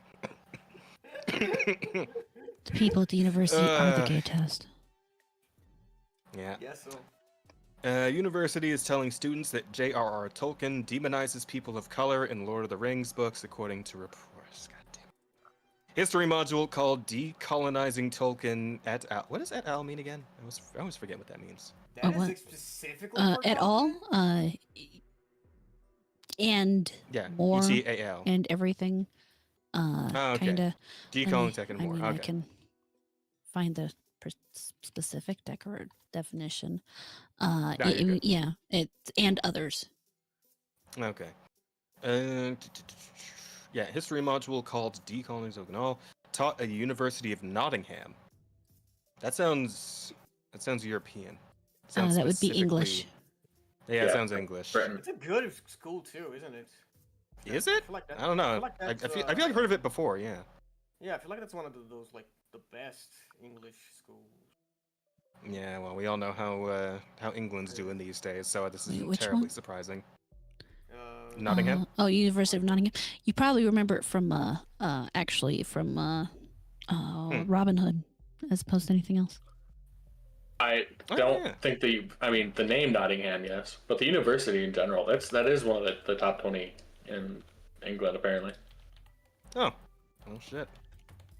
people at the university are the gay test. Yeah. Yes, so. University is telling students that J.R.R. Tolkien demonizes people of color in Lord of the Rings books, according to reports. Goddamn. History module called "Decolonizing Tolkien et al." What does et al. Mean again? I always forget what that means. That is what? like specifically for At all? And Yeah, more ETAL. and everything. Okay. Kinda. Decolonizing and more. I Okay. can find the specific definition. No, you're good. Yeah, it and others. Okay. Yeah, history module called "Decolonizing All" taught at the University of Nottingham. That sounds European. Sounds That would be specifically- English. Yeah, it Yeah, sounds English. Britain. It's a good school too, isn't it? Is it? I feel like that- I don't know. feel like I that's, feel like I've heard of it before. Yeah. Yeah, I feel like that's one of those like the best English schools. Yeah. Well, we all know how England's doing these days, so this Wait, isn't which terribly one? surprising. Uh, Nottingham? University of Nottingham. You probably remember it from actually from Robin Hood, as opposed to anything else. I Oh, don't yeah. think the name Nottingham, yes, but the university in general, that is one of the top 20 in England apparently. Oh. Oh shit.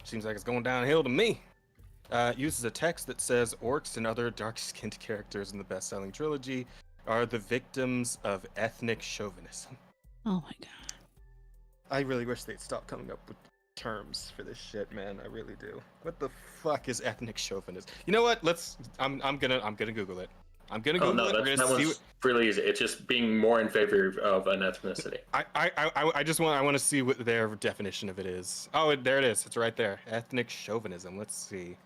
Seems like it's going downhill to me. Uses a text that says orcs and other dark-skinned characters in the best-selling trilogy are the victims of ethnic chauvinism. Oh my god. I really wish they'd stop coming up with terms for this shit, man. I really do. What the fuck is ethnic chauvinism? You know what? I'm gonna Google it. I'm gonna Oh Google no, it. We're that gonna see was really easy. It's just being more in favor of an ethnicity. I just want to see what their definition of it is. Oh, there it is. It's right there. Ethnic chauvinism. Let's see.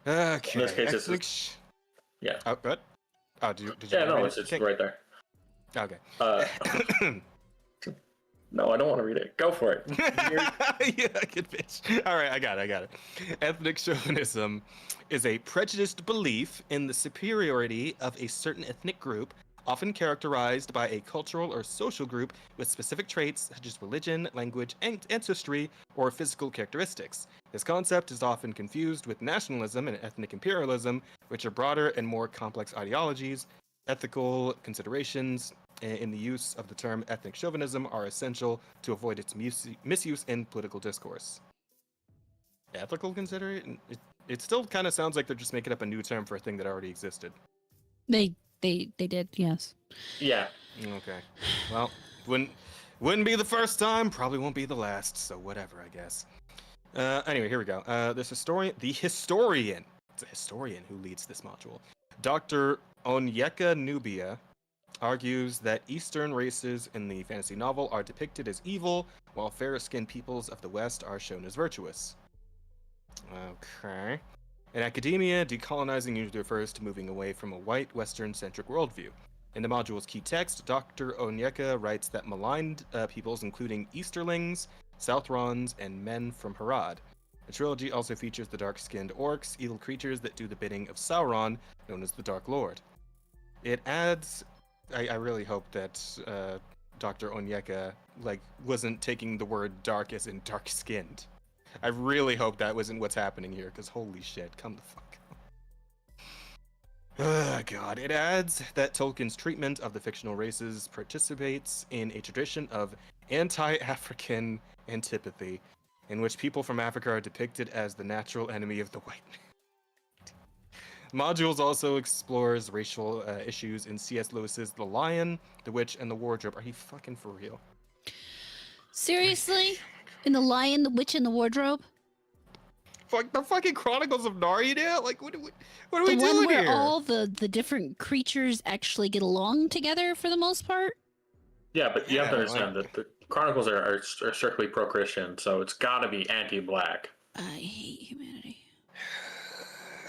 Okay. In this case, it's ethnic. Yeah. Oh, what? Oh, did you? Yeah, read no, it? it's Okay. right there. Okay. No, I don't want to read it. Go for it. Yeah, good bitch. All right, I got it. Ethnic chauvinism is a prejudiced belief in the superiority of a certain ethnic group, often characterized by a cultural or social group with specific traits such as religion, language, ancestry, or physical characteristics. This concept is often confused with nationalism and ethnic imperialism, which are broader and more complex ideologies. Ethical considerations in the use of the term ethnic chauvinism are essential to avoid its misuse in political discourse. Ethical consideration? It still kind of sounds like they're just making up a new term for a thing that already existed. They did, yes. Yeah. Okay. Well, wouldn't be the first time, probably won't be the last, so whatever, I guess. Anyway, here we go. The historian, it's a historian who leads this module. Dr. Onyeka Nubia argues that Eastern races in the fantasy novel are depicted as evil, while fair-skinned peoples of the West are shown as virtuous. Okay. In academia, decolonizing usually refers to moving away from a white, Western-centric worldview. In the module's key text, Dr. Onyeka writes that maligned peoples, including Easterlings, Southrons, and men from Harad. The trilogy also features the dark-skinned orcs, evil creatures that do the bidding of Sauron, known as the Dark Lord. It adds... I really hope that Dr. Onyeka wasn't taking the word dark as in dark-skinned. I really hope that wasn't what's happening here, because holy shit, come the fuck on. God. It adds that Tolkien's treatment of the fictional races participates in a tradition of anti-African antipathy, in which people from Africa are depicted as the natural enemy of the white man. Modules also explores racial issues in C.S. Lewis's The Lion, the Witch, and the Wardrobe. Are you fucking for real? Seriously? In The Lion, the Witch, and the Wardrobe? Fuck the fucking Chronicles of Narnia? Like, what are we The one doing where here? all the different creatures actually get along together for the most part? Yeah, but you have to Yeah, understand that the Chronicles are strictly pro-Christian, so it's got to be anti-black. I hate humanity.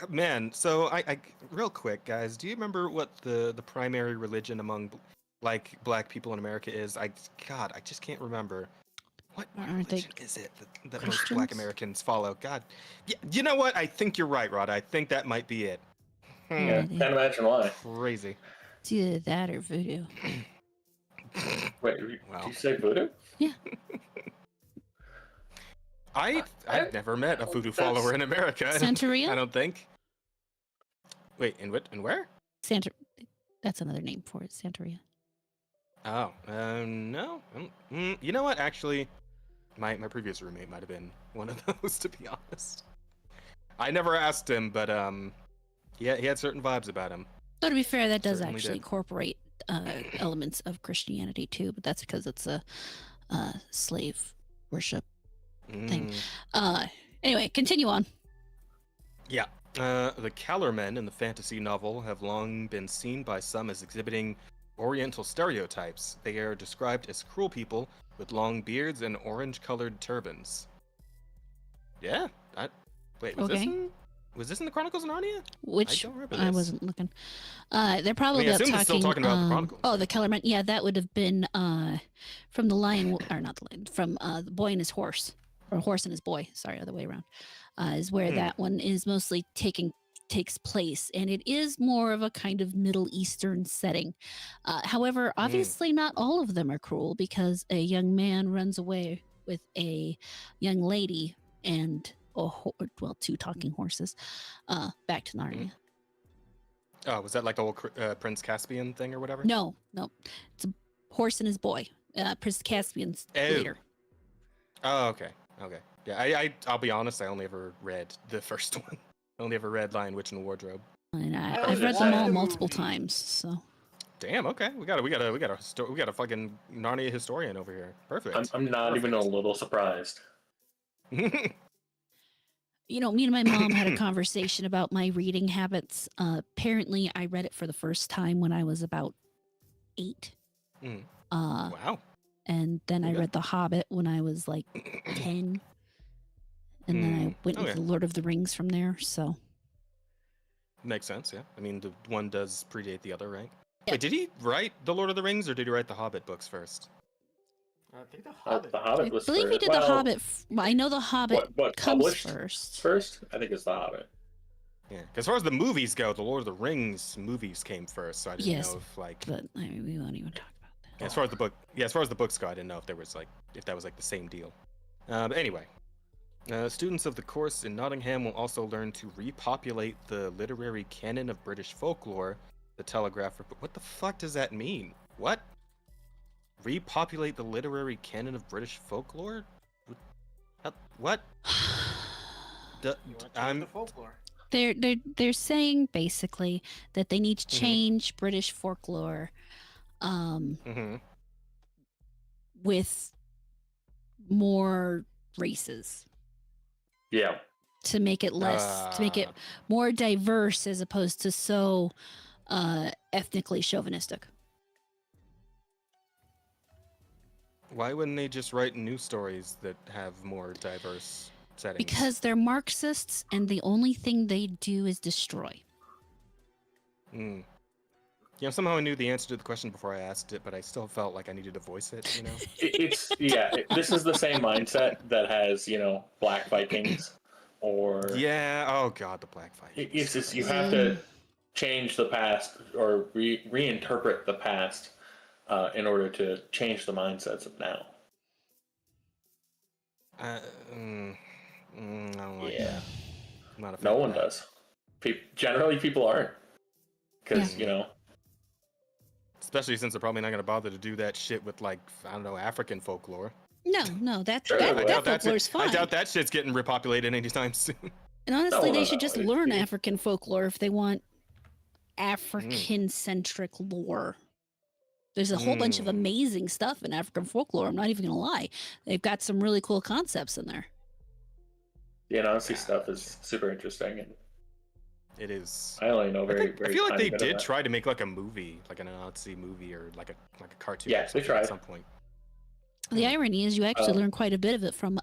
Man, so I real quick, guys, do you remember what the primary religion among like black people in America is? God, I just can't remember. What Aren't they religion is it that most black Christians? Americans follow? God, yeah, you know what? I think you're right, Rod. I think that might be it. Yeah, idea. can't imagine why. Crazy. It's either that or voodoo. Wait, did Wow. you say voodoo? Yeah. I've never met a voodoo That's- follower in America. I Santeria? don't think. Wait, in where? Santa. That's another name for it. Santeria. Oh, no. You know what? Actually, my previous roommate might have been one of those, to be honest. I never asked him, but he had certain vibes about him. Though to be fair, that does Certainly actually did. incorporate elements of Christianity too, but that's because it's a slave worship thing. Anyway, continue on. Yeah. The Kellermen in the fantasy novel have long been seen by some as exhibiting Oriental stereotypes. They are described as cruel people with long beards and orange-colored turbans. Yeah. Wait, Okay. was this in the Chronicles of Narnia? Which don't remember I this. wasn't looking. They're probably I about assume talking. it's still talking about the Chronicles, Oh, right? the Kellerman. Yeah, that would have been from the Lion, or not the Lion, from the Boy and His Horse, or Horse and His Boy. Sorry, other way around. Is where that one is mostly takes place, and it is more of a kind of Middle Eastern setting. However, obviously not all of them are cruel, because a young man runs away with a young lady and two talking horses back to Narnia. Oh, was that like the whole Prince Caspian thing or whatever? No, it's a horse and his boy. Prince Caspian's later. Oh, okay. Yeah, I'll be honest. I only ever read the first one. I only ever read Lion, Witch, and the Wardrobe. And I I've only read them watched all the multiple movie. times. So Damn. Okay. We got a fucking Narnia historian over here. Perfect. I'm not even a Perfect. little surprised. you know, me and my mom had a conversation about my reading habits. Apparently, I read it for the first time when I was about 8. Mm. Uh, Wow. and then I Okay. read The Hobbit when I was like 10. And then I went Okay. with The Lord of the Rings from there. So Makes sense. Yeah. I mean, the one does predate the other, right? Yeah. Wait, did he write the Lord of the Rings or did he write the Hobbit books first? I think the Hobbit. The Hobbit I was believe he first. did Well, The Hobbit. I know The Hobbit what comes published first. first? I think it's The Hobbit. Yeah. 'Cause as far as the movies go, the Lord of the Rings movies came first, so I didn't Yes, know if like. But I mean, we won't even talk about that. As far as the book, yeah, as far as the books go, I didn't know if there was if that was the same deal. But anyway, students of the course in Nottingham will also learn to repopulate the literary canon of British folklore. The Telegraph. What the fuck does that mean? What? Repopulate the literary canon of British folklore? What? You want to change the folklore? They're saying basically that they need to Mhm. change British folklore Mm-hmm. with more races Yeah. to make it less to make it more diverse as opposed to so ethnically chauvinistic. Why wouldn't they just write new stories that have more diverse settings? Because they're Marxists and the only thing they do is destroy. Mm. You know, somehow I knew the answer to the question before I asked it, but I still felt like I needed to voice it, you know? This is the same mindset that has, Black Vikings or Yeah, oh god, the Black Vikings. it's just you have to change the past or reinterpret the past in order to change the mindsets of now. I don't like Yeah. that. I'm not a fan No of one that. does. Generally, people aren't. Because, Especially since they're probably not going to bother to do that shit with, I don't know, African folklore. No, that Sure, that, I that folklore's I fine. doubt that shit's getting repopulated anytime soon. And honestly, No, they no, should no, just it- learn it- African folklore if they want African-centric lore. There's a whole bunch of amazing stuff in African folklore. I'm not even gonna lie. They've got some really cool concepts in there. The Anansi stuff is super interesting, and It is. I only know very, I very feel like tiny they bit of did that. try to make a movie, like an Nazi movie or like a cartoon. Yeah, or something they tried. at some point. The irony is you actually Uh, learn quite a bit of it from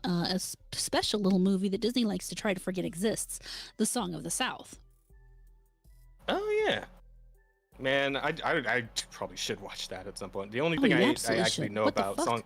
special little movie that Disney likes to try to forget exists, The Song of the South. Oh yeah, man, I probably should watch that at some point. The only Oh, thing you I absolutely actually should. know What the about fuck? song,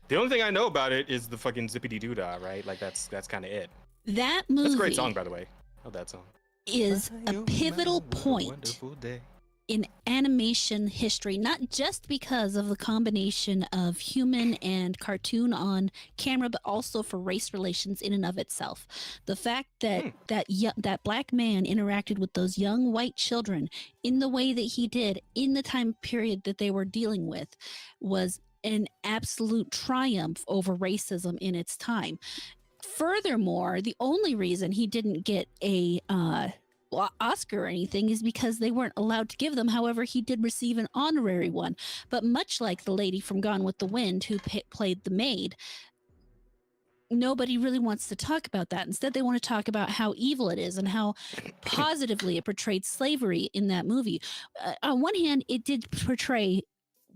the only thing I know about it is the fucking zippity doo dah, right? Like that's kind of it. That That's movie a great song, by the way. Love that song. is My, a oh my, pivotal what a point wonderful day. in animation history, not just because of the combination of human and cartoon on camera, but also for race relations in and of itself. The fact that that black man interacted with those young white children in the way that he did in the time period that they were dealing with was an absolute triumph over racism in its time. Furthermore, the only reason he didn't get a Oscar or anything is because they weren't allowed to give them. However, he did receive an honorary one. But much like the lady from Gone with the Wind who played the maid, nobody really wants to talk about that. Instead, they want to talk about how evil it is and how positively it portrayed slavery in that movie. On one hand, it did portray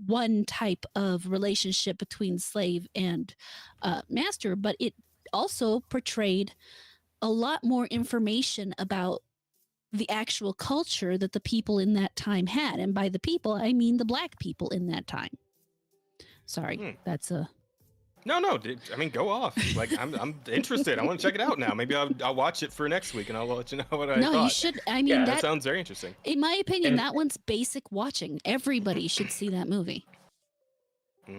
one type of relationship between slave and master, but it also portrayed a lot more information about the actual culture that the people in that time had. And by the people, I mean the black people in that time. Sorry, that's a... No, dude, I mean, go off. Like, I'm interested. I want to check it out now. Maybe I'll watch it for next week, and I'll let you know what I No, thought. you should. I mean, Yeah, That that, sounds very interesting. in my opinion, And- that one's basic watching. Everybody should see that movie. Yeah,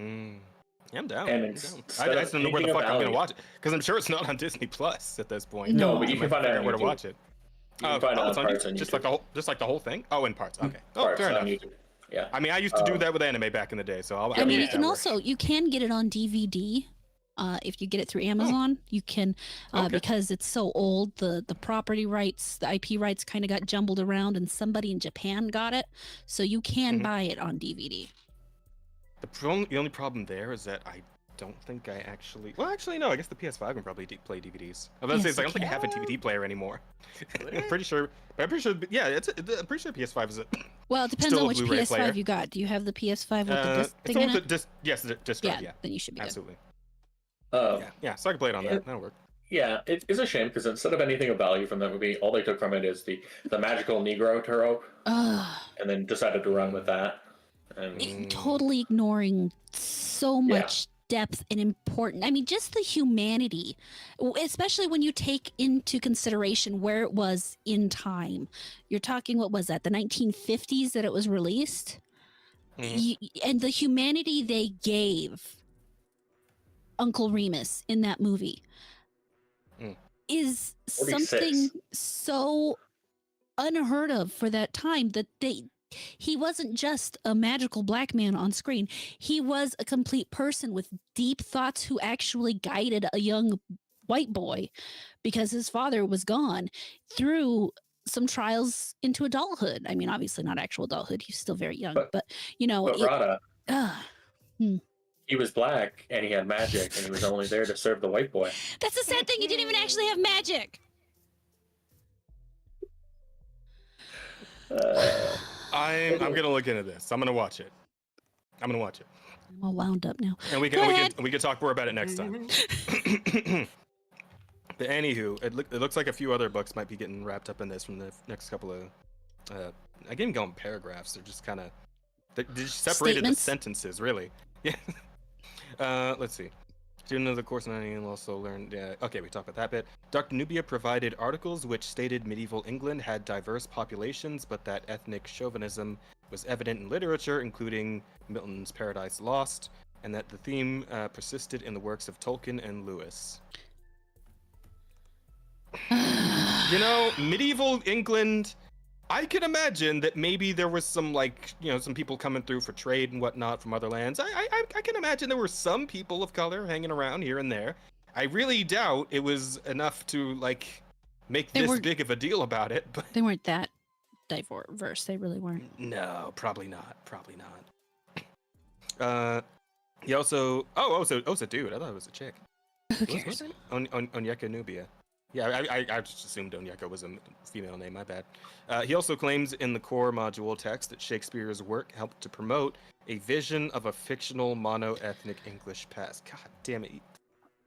I'm down. And I'm it's- down. instead I of just don't know where the thinking fuck I'm about gonna it- watch it, because I'm sure it's not on Disney Plus at this point. No, No, but you I can might find it figure on out where to YouTube. watch it. You can find it on it's parts YouTube? on Just YouTube. like the whole thing. Oh, in parts. Okay. Oh, Parts fair on enough. YouTube. Yeah. I mean, I used to do that with anime back in the day, so I mean, yeah, you can also, you can get it on DVD. If you get it through Amazon, you can, Okay. because it's so old, the property rights, the IP rights kind of got jumbled around and somebody in Japan got it. So you can buy it on DVD. The only problem there is that I don't think I actually. Well, actually, no. I guess the PS5 can probably play DVDs. I was about to say, Yes, it's like, I it don't think I have a DVD player anymore. I'm pretty sure. But I'm pretty sure. Yeah, I'm pretty sure PS5 is a. Well, it depends Still on a which Blu-ray PS5 player. you got. Do you have the PS5 with the disc it's thing the in one with it? the disc. Yes, the disc drive. Yeah, then you should be good. absolutely. Uh, Yeah, so I can play it on that. That'll work. Yeah, it's a shame because instead of anything of value from that movie, all they took from it is the magical Negro trope, Ugh. and then decided to run with that. And Totally ignoring so Yeah. much depth and important. I mean, just the humanity, especially when you take into consideration where it was in time. You're talking, what was that, the 1950s that it was released? And the humanity they gave Uncle Remus in that movie is 46. something so unheard of for that time, that he wasn't just a magical black man on screen. He was a complete person with deep thoughts who actually guided a young white boy, because his father was gone, through some trials into adulthood. I mean, obviously not actual adulthood. He's still very young, but you know, But Rada, hmm. he was black and he had magic, and he was only there to serve the white boy. That's the sad thing. He didn't even actually have magic. I'm gonna look into this. I'm gonna watch it. I'm all wound up now. And we Go ahead. can talk more about it next time. But anywho, it looks like a few other books might be getting wrapped up in this from the next couple of. I can't even go in paragraphs. They're just kind of. They just separated Statements? the sentences, really. Yeah. Let's see. Student of the course and also learned. Okay, we talked about that bit. Dr. Nubia provided articles which stated medieval England had diverse populations, but that ethnic chauvinism was evident in literature, including Milton's Paradise Lost, and that the theme persisted in the works of Tolkien and Lewis. You know, medieval England, I can imagine that maybe there was some, like, you know, some people coming through for trade and whatnot from other lands. I can imagine there were some people of color hanging around here and there. I really doubt it was enough to, like, make They this were- big of a deal about it, but They weren't that diverse. They really weren't. no, probably not. Probably not. He also, oh, it's a dude. I thought it was a chick. Who What's cares? her name? Onyeka Nubia. Yeah, I just assumed Onyeka was a female name. My bad. He also claims in the core module text that Shakespeare's work helped to promote A vision of a fictional mono-ethnic English past. God damn it.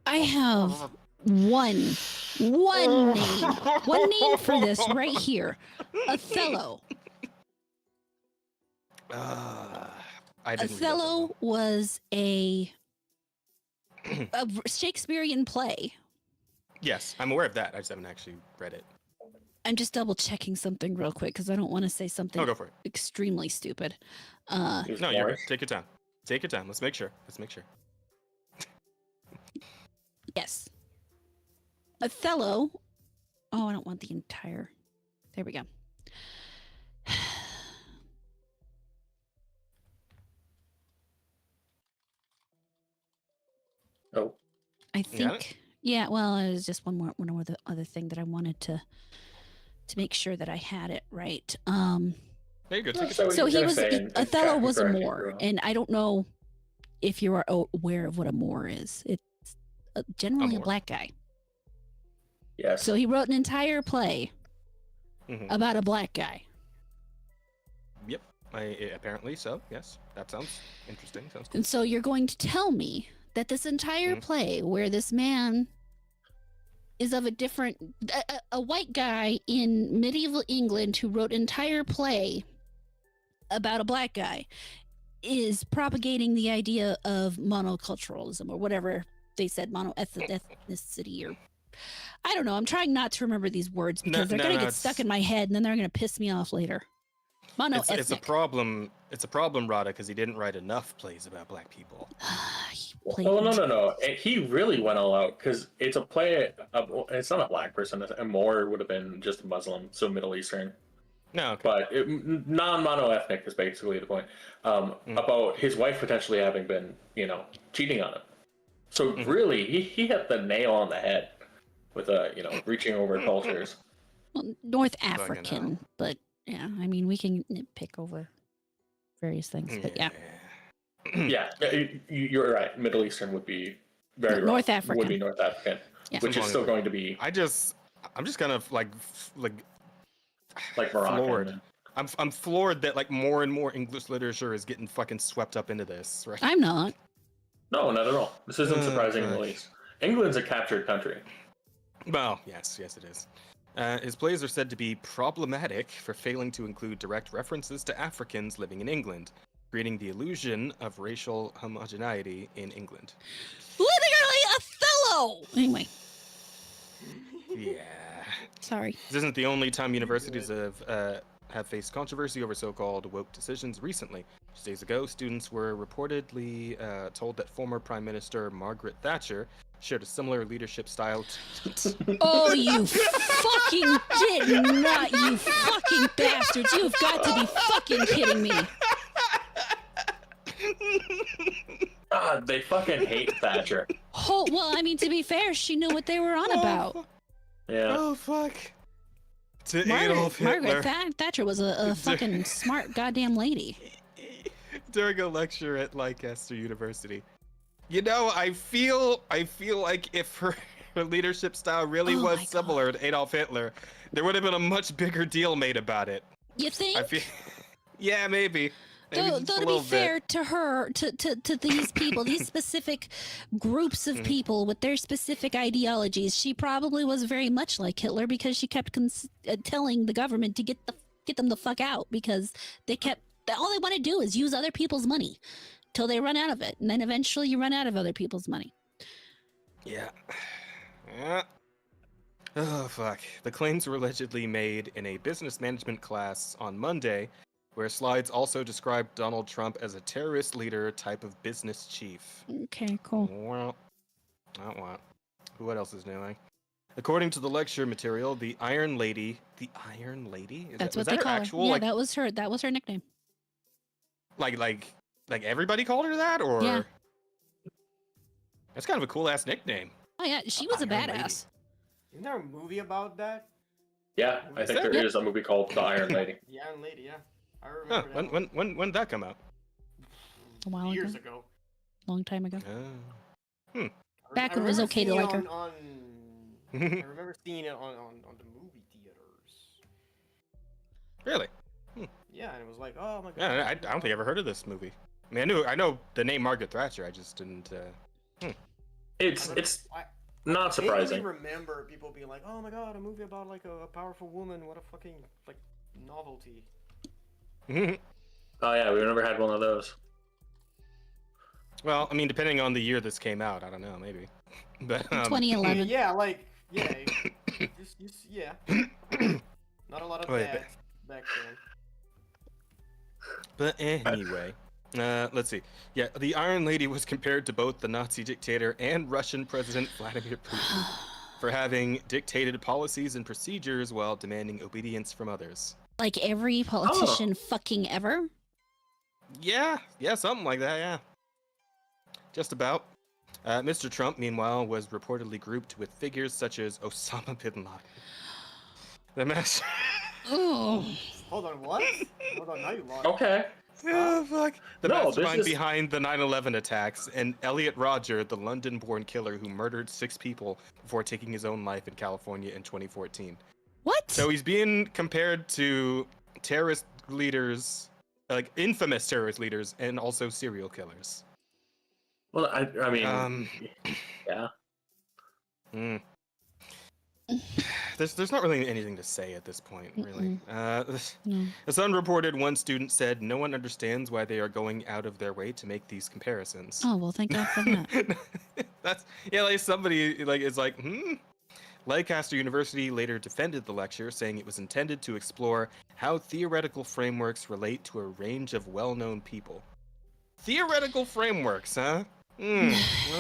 I have one name for this right here. Othello. I didn't read Othello was a Shakespearean play. Yes, I'm aware of that. I just haven't actually read it. I'm just double checking something real quick because I don't want to say something Oh, go for it. extremely stupid. It No, you're good. Morris. Take your time. Take your time. Let's make sure. Let's make sure. Yes. Othello. Oh, I don't want the entire. There we go. Oh, I You got it? think. Yeah. Well, it was just one other thing that I wanted to make sure that I had it right. There you go. Take your So time. what So you he gonna was say and Othello chat was a correct you Moor, wrong. and I don't know if you are aware of what a Moor is. It's generally a Moor. black guy. Yes. So he wrote an entire play Mhm. about a black guy. Yep. Apparently so. Yes. That sounds interesting. Sounds cool. And so you're going to tell me that this entire play, where this man is of a different, a white guy in medieval England who wrote an entire play about a black guy, is propagating the idea of monoculturalism or whatever they said, monoethnicity or I don't know. I'm trying not to remember these words because they're going to get stuck in my head and then they're going to piss me off later. Monoethnic. It's a problem. It's a problem, Rada, because he didn't write enough plays about black people. Oh no! He really went all out because it's a play. It's not a black person. A Moor would have been just a Muslim, so Middle Eastern. No, okay. But non-mono-ethnic is basically the point. About his wife potentially having been, cheating on him. So really, he hit the nail on the head with reaching over cultures. Well, North Fucking African, but yeah, I mean, we can nitpick over various things, but yeah. Yeah, you're right. Middle Eastern would be very North wrong. African. Would be North African, Yeah. which is still going to be I'm just kind of like like Moroccan. floored. I'm floored that like more and more English literature is getting fucking swept up into this, right? I'm not. No, not at all. This isn't surprising in the fuck. least. England's a captured country. Well, yes, it is. His plays are said to be problematic for failing to include direct references to Africans living in England, creating the illusion of racial homogeneity in England. Literally Othello! Anyway, Yeah. sorry. This isn't the only time universities have faced controversy over so-called woke decisions recently. Just days ago, students were reportedly told that former Prime Minister Margaret Thatcher shared a similar leadership style Oh, you fucking did not, you fucking bastards. You've got to be fucking kidding me. God, they fucking hate Thatcher. Oh, well, I mean, to be fair, she knew what they were on about. Yeah. Oh, fuck. To Adolf Hitler. Margaret Thatcher was a fucking smart goddamn lady. During a lecture at Leicester University. You know, I feel like if her leadership style really Oh my was similar to Adolf Hitler, there would have been a much bigger deal made about it. You think? I feel, yeah, maybe. Maybe Though just a to be little fair bit. to her, to these people, these specific groups of people with their specific ideologies, she probably was very much like Hitler because she kept telling the government to get them the fuck out because all they want to do is use other people's money till they run out of it, and then eventually you run out of other people's money. Yeah. Yeah. Oh, fuck. The claims were allegedly made in a business management class on Monday, where slides also described Donald Trump as a terrorist leader type of business chief. Okay, cool. Well, not what. What else is new? According to the lecture material, the Iron Lady. The Iron Lady? That's was what they her call actual, her. Yeah, like, that was her nickname. like everybody called her that, or? Yeah. That's kind of a cool ass nickname. Oh yeah, she was a Iron Lady. badass. Isn't there a movie about that? Yeah, I think there is a movie called The Iron Lady. The Iron Lady, yeah. I Huh? remember that When did that come out? A while years ago. ago. Long time ago. I Back when it was remember okay to seeing like her. it I remember seeing it on the movie theaters. Really? Yeah, and it was like, oh my god. Yeah, I don't think I ever heard of this movie. I mean, I know the name Margaret Thatcher. I just didn't. It's I not vaguely surprising. remember people being like, "Oh my god, a movie about like a powerful woman. What a fucking like novelty." Oh yeah, we've never had one of those. Well, I mean, depending on the year this came out, I don't know, maybe. But I mean, 2011. yeah, like yeah, yeah. Not a lot of Wait, that back then. But anyway, let's see. Yeah, the Iron Lady was compared to both the Nazi dictator and Russian President Vladimir Putin for having dictated policies and procedures while demanding obedience from others. Like every politician fucking ever. Yeah, something like that, yeah. Just about. Mr. Trump, meanwhile, was reportedly grouped with figures such as Osama bin Laden. The master. Oh. Hold on, what? Hold on, now you lost. Okay. Oh, fuck. The No, mastermind this is- behind the 9/11 attacks, and Elliot Rodger, the London-born killer who murdered 6 people before taking his own life in California in 2014. What? So he's being compared to terrorist leaders, like infamous terrorist leaders, and also serial killers. Well, I mean, yeah. Mm. There's not really anything to say at this point, really. No. As unreported, one student said, "No one understands why they are going out of their way to make these comparisons." Oh, well, thank God for that. That's like somebody like is like, Lancaster University later defended the lecture, saying it was intended to explore how theoretical frameworks relate to a range of well-known people. Theoretical frameworks, huh? Okay.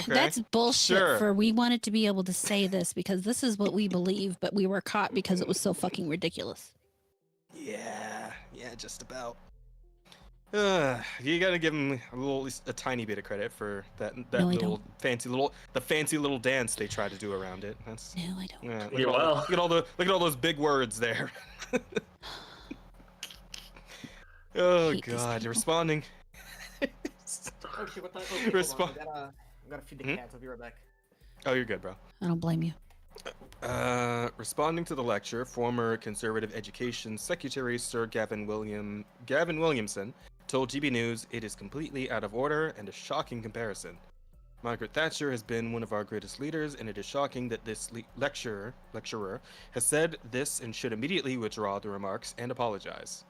That's bullshit Sure. for we wanted to be able to say this because this is what we believe, but we were caught because it was so fucking ridiculous. Yeah, just about. You gotta give him at least a tiny bit of credit for that No, I little fancy little dance they try to do around it. That's No, I don't. yeah. Look, Yeah, well. look at all those big words there. Oh Hate these God, people. responding. Oh shit, what the? Okay, hold on. I gotta feed the cats. I'll be right back. Oh, you're good, bro. I don't blame you. Responding to the lecture, former Conservative Education Secretary Sir Gavin Williamson told GB News it is completely out of order and a shocking comparison. Margaret Thatcher has been one of our greatest leaders, and it is shocking that this lecturer has said this and should immediately withdraw the remarks and apologize.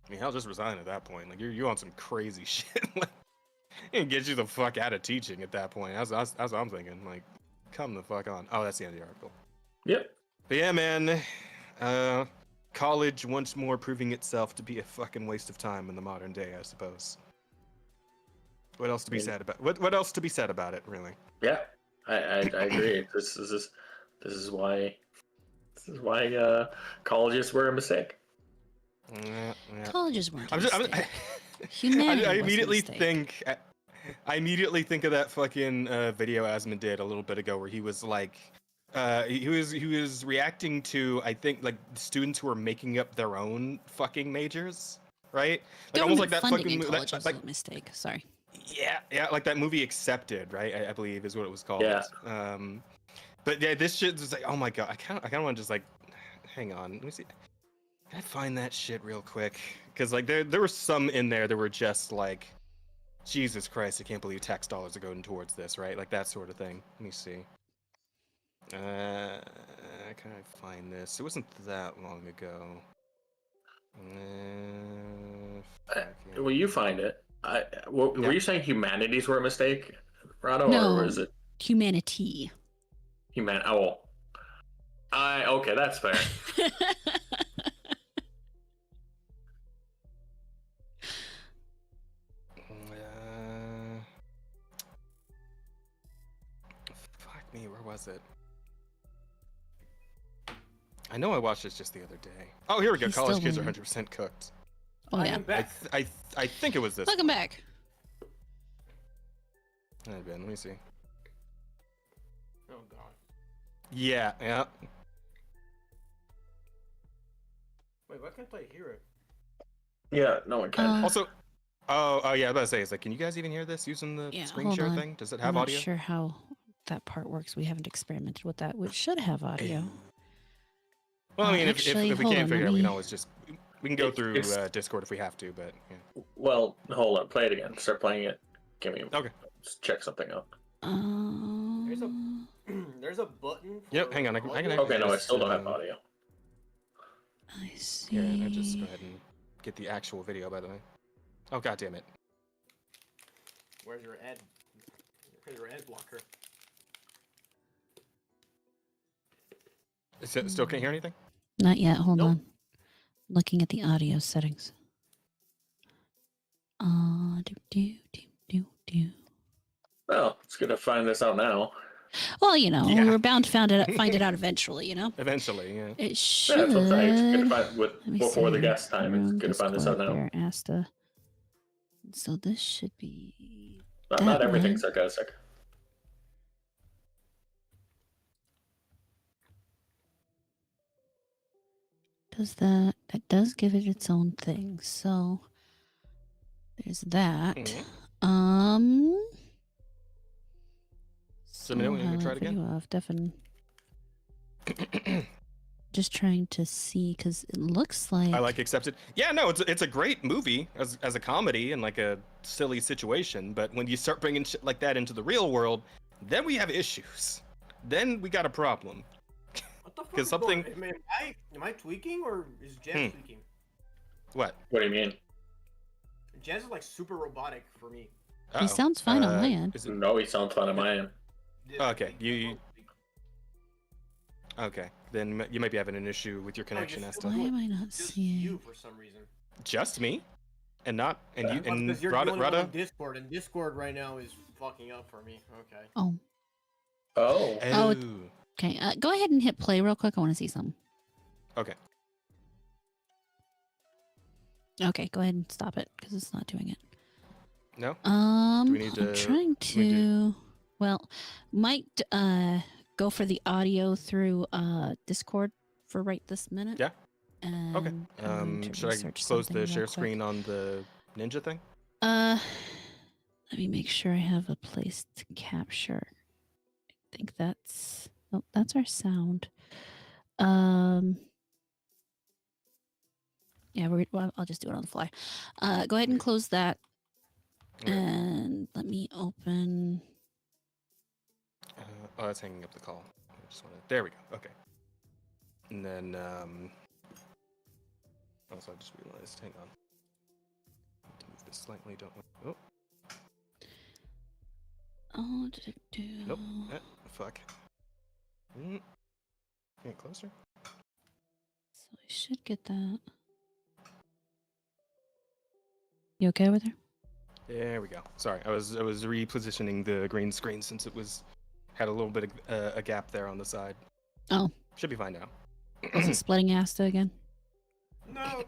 I mean, hell, just resign at that point. Like, you're on some crazy shit. Like, it gets you the fuck out of teaching at that point. That's what I'm thinking. Like, come the fuck on. Oh, that's the end of the article. Yep. But yeah, man. College once more proving itself to be a fucking waste of time in the modern day, I suppose. What else to be said about what else to be said about it, really? Yeah. I agree. This is why colleges were a mistake. Yeah. Colleges weren't. I'm just, Humanity I was a immediately mistake. think of that fucking video Asmund did a little bit ago, where he was like, he was reacting to, I think, like students who are making up their own fucking majors, right? Like almost like that Funding fucking in college was like a mistake. Sorry. yeah, like that movie Accepted, right? I believe is what it was called. Yeah. But yeah, this shit is like, oh my God, I kind of want to just like, hang on, let me see. Can I find that shit real quick? Because like there were some in there that were just like, Jesus Christ, I can't believe tax dollars are going towards this, right? Like that sort of thing. Let me see. Can I find this? It wasn't that long ago. Well, you find it. Were you saying humanities were a mistake, Rado, No. or was it Humanity. Oh, okay, that's fair. Fuck me, where was it? I know I watched this just the other day. Oh, here we go. He's College still kids are winning. 100% cooked. Oh I yeah. am back. I think it was this. Welcome back. Let me see. Oh god. Yeah. Wait, why can't I hear it? Yeah, no one can. Also, oh yeah, I was about to say, it's like, can you guys even hear this using the Yeah, screen hold share on. thing? Does it I'm have not audio? sure how that part works. We haven't experimented with that, which should have audio. Well, I mean, Actually, if we hold can't on, figure it let out, we me- can always just We can go It- through it's- Discord if we have to, but yeah. Well, hold on. Play it again. Start playing it. Give me. Okay. Just check something out. There's a there's a button. Yep, for hang on, I can audio. actually Okay, no, I just, still don't have audio. I see. Here, I just go ahead and get the actual video, by the way. Oh, god damn it. Where's your ad? Where's your ad blocker? Still can't hear anything? Not yet. Hold Nope. on. Looking at the audio settings. Do. Well, it's good to find this out now. Well, you know, Yeah. we were bound to find it out eventually. You know, Eventually, yeah. it Yeah, should. that's what I'm saying. It's good to find Let me before the see. guest time. It's Room good to find this out Discord now. there, Asta. So this should be. Not that everything's one. sarcastic. Does that does give it its own thing. So there's that. Mhm. So let me know when you can try it highlight again. video off, definitely. Just trying to see because it looks like I like accepted. Yeah, no, it's a great movie as a comedy and like a silly situation, but when you start bringing shit like that into the real world, then we have issues. Then we got a problem. What the fuck? 'Cause is going- something- Am I tweaking or is Jazz tweaking? What? What do you mean? Jazz is like super robotic for me. he Uh-oh. sounds fine on my end. Is it, No, he sounds fine on my end. Okay, you- okay, then you might be having an issue with your connection, just- Asta. Why am I not Just seeing? you for some reason. Just me, and not and you Well, and because you're the Rada. only one on Rada? Discord, and Discord right now is fucking up for me. Okay. Oh, Oh. Oh, okay. Go ahead and hit play real quick. I want to see something. Okay. Okay, go ahead and stop it because it's not doing it. No. we need I'm to- trying do we to. Well, might go for the audio through Discord for right this minute. Yeah. And Okay. I'm going to Should I research close something the real share quick. screen on the ninja thing? Let me make sure I have a place to capture. I think that's. Oh, that's our sound. Yeah, well, I'll just do it on the fly. Go ahead and close that, Okay. and let me open. Oh, that's hanging up the call. I just wanna, there we go. Okay. And then, also, I just realized, hang on. I need to move this slightly, don't we? Oh, Oh, nope. Fuck. Get closer. So I should get that. You okay over there? There we go. Sorry, I was repositioning the green screen since it had a little bit of a gap there on the side. Oh. Should be fine now. Is it splitting Asta again? No.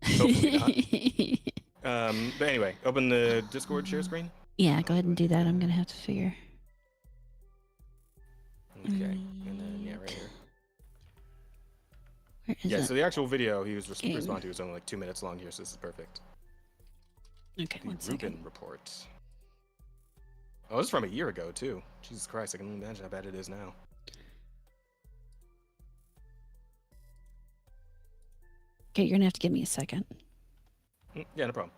Hopefully not. But anyway, open the Discord share screen. Yeah, go ahead and do that. I'm gonna have to figure. Okay, and then yeah, right here. Where is Yeah, it? so the actual video he was Game. responding to was only like 2 minutes long here, so this is perfect. Okay, The one Rubin second. report. Oh, this is from a year ago too. Jesus Christ, I can only imagine how bad it is now. Okay, you're gonna have to give me a second. Yeah, no problem.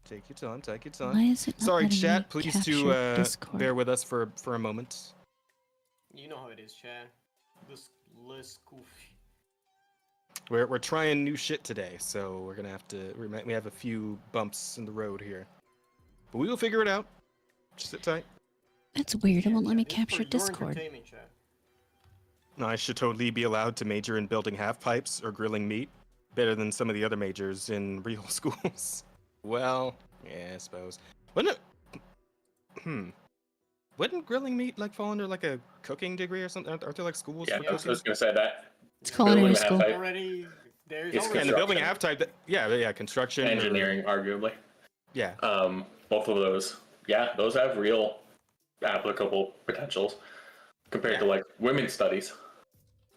Take your time. Take your Why time. is it not Sorry, letting chat. me Please capture to Discord? bear with us for a moment. You know how it is, Chad. This list goofy. We're trying new shit today, so we're gonna have to. We have a few bumps in the road here, but we will figure it out. Just sit tight. That's weird. It won't let me This is for capture your Discord. entertainment, Chad. No, I should totally be allowed to major in building half pipes or grilling meat. Better than some of the other majors in real schools. Well, yeah, I suppose. Wouldn't it? Wouldn't grilling meat like fall under like a cooking degree or something? Aren't there like schools Yeah, for I was cooking? just gonna say that. It's culinary Building school. half pipe. Already, there's It's Yeah, already and the building a construction. half type. Yeah, construction. or- Engineering, arguably. Yeah. Both of those. Yeah, those have real applicable potentials compared to like women's studies,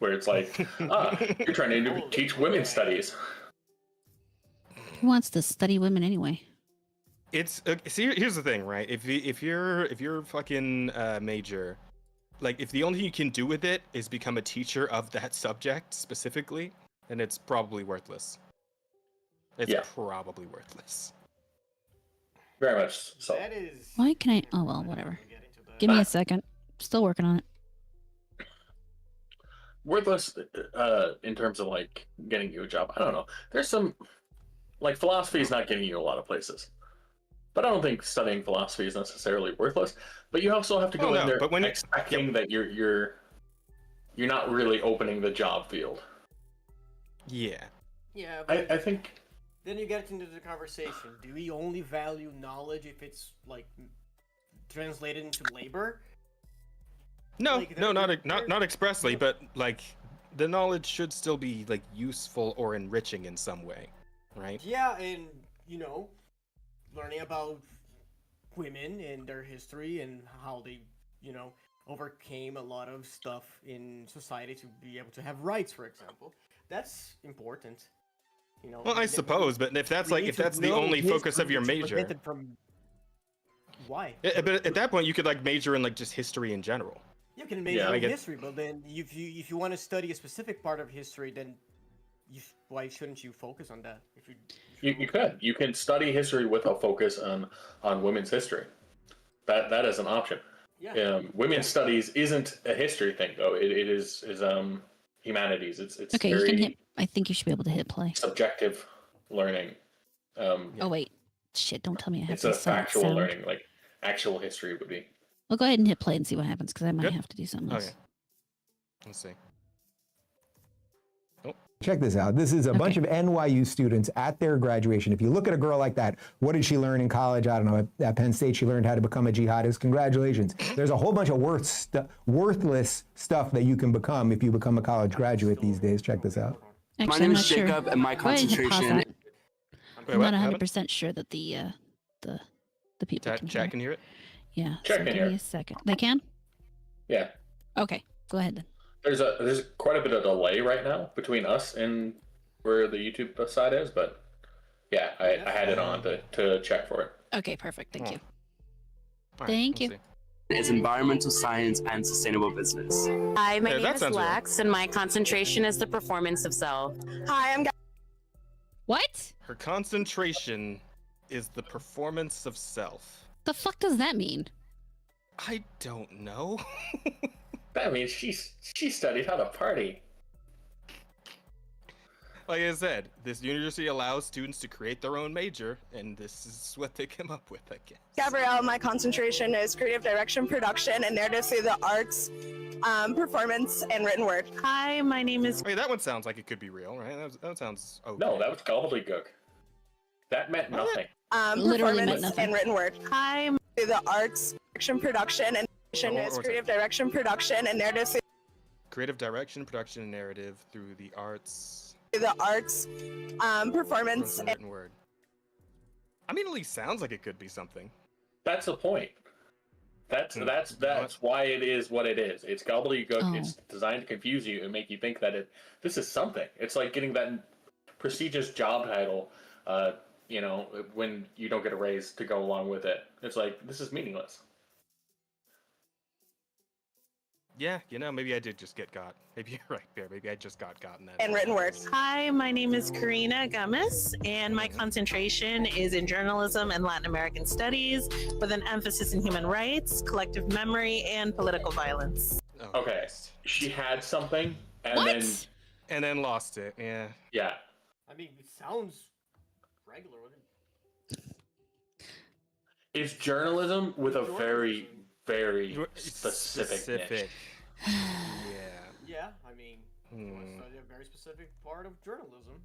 where it's like, you're trying to teach women's studies. Who wants to study women anyway? It's see. Here's the thing, right? If you're fucking major, like if the only thing you can do with it is become a teacher of that subject specifically, then it's probably worthless. it's Yeah. probably worthless. Very much so. That is. Why can I? Oh well, I don't whatever. wanna get into that. Give me a second. Still working on it. Worthless in terms of like getting you a job. I don't know. There's some like philosophy is not getting you a lot of places. But I don't think studying philosophy is necessarily worthless. But you also have to go Oh, in no, there but when you- expecting that you're not really opening the job field. Yeah. Yeah, but I think then you get into the conversation. Do we only value knowledge if it's like translated into labor? No, Like, no, there- not expressly, but like the knowledge should still be like useful or enriching in some way, right? Yeah, and learning about women and their history and how they, overcame a lot of stuff in society to be able to have rights, for example. That's important. Well, I suppose, but if that's the only focus of your major, Why? but at that point you could like major in like just history in general. You can major Yeah. in I get- history, but then if you want to study a specific part of history, then why shouldn't you focus on that? If you could. You can study history with a focus on women's history. That is an option. yeah. Women's studies isn't a history thing though. It is humanities. It's Okay, you very can hit. I think you should be able to hit play. subjective learning. Oh wait, shit! Don't tell me I have It's to a set factual sound. learning, like actual history would be. Well, go ahead and hit play and see what happens because I might Good. have to do something else. Okay. Let's see. Check this out. This is a bunch of Okay. NYU students at their graduation. If you look at a girl like that, what did she learn in college? I don't know. At Penn State, she learned how to become a jihadist. Congratulations. There's a whole bunch of worthless stuff that you can become if you become a college graduate these days. Check this out. Actually, My I'm name not is sure. Jacob, and my Go ahead and hit pause concentration. that. Wait, I'm what not happened? 100% sure that the people can Chat hear. can hear it. Yeah. Chat so can give me hear. a second. They can? Yeah. Okay. Go ahead then. There's quite a bit of delay right now between us and where the YouTube side is, but yeah, I had it on to check for it. Okay, perfect. Thank you. All right, Thank let's you. see. Is environmental science and sustainable business. Hi, my Yeah, name that is sounds right. Lex, and my concentration is the performance of self. Hi, I'm What? Her concentration is the performance of self. The fuck does that mean? I don't know. That means she studied how to party. Like I said, this university allows students to create their own major, and this is what they came up with, I guess. Gabrielle, my concentration is creative direction, production, and narrative through the arts, performance, and written word. Hi, my name is. Okay, that one sounds like it could be real, right? That sounds okay. No, that was gobbledygook. That meant Was it? nothing. Literally meant Performance nothing. and written word. Hi, Through the arts, direction, production, and One is more creative time. direction, production, and narrative Creative direction, production, and narrative through the arts. through the arts, performance, and written word. I mean, at least sounds like it could be something. That's the point. That's why it is what it is. It's gobbledygook. Oh. It's designed to confuse you and make you think that this is something. It's like getting that prestigious job title, when you don't get a raise to go along with it. It's like, this is meaningless. Yeah, maybe I did just get got. Maybe you're right, Bear. Maybe I just got gotten that. and written word. Hi, my name is Karina Gomez, and my concentration is in journalism and Latin American studies, with an emphasis in human rights, collective memory, and political violence. Oh, Okay, Christ. she had something, and What? then And then lost it. Yeah. yeah, I mean, it sounds regular. it's journalism with a very, Journalism. very It's specific niche. Yeah. Yeah, I mean, you want to Hmm. study a very specific part of journalism.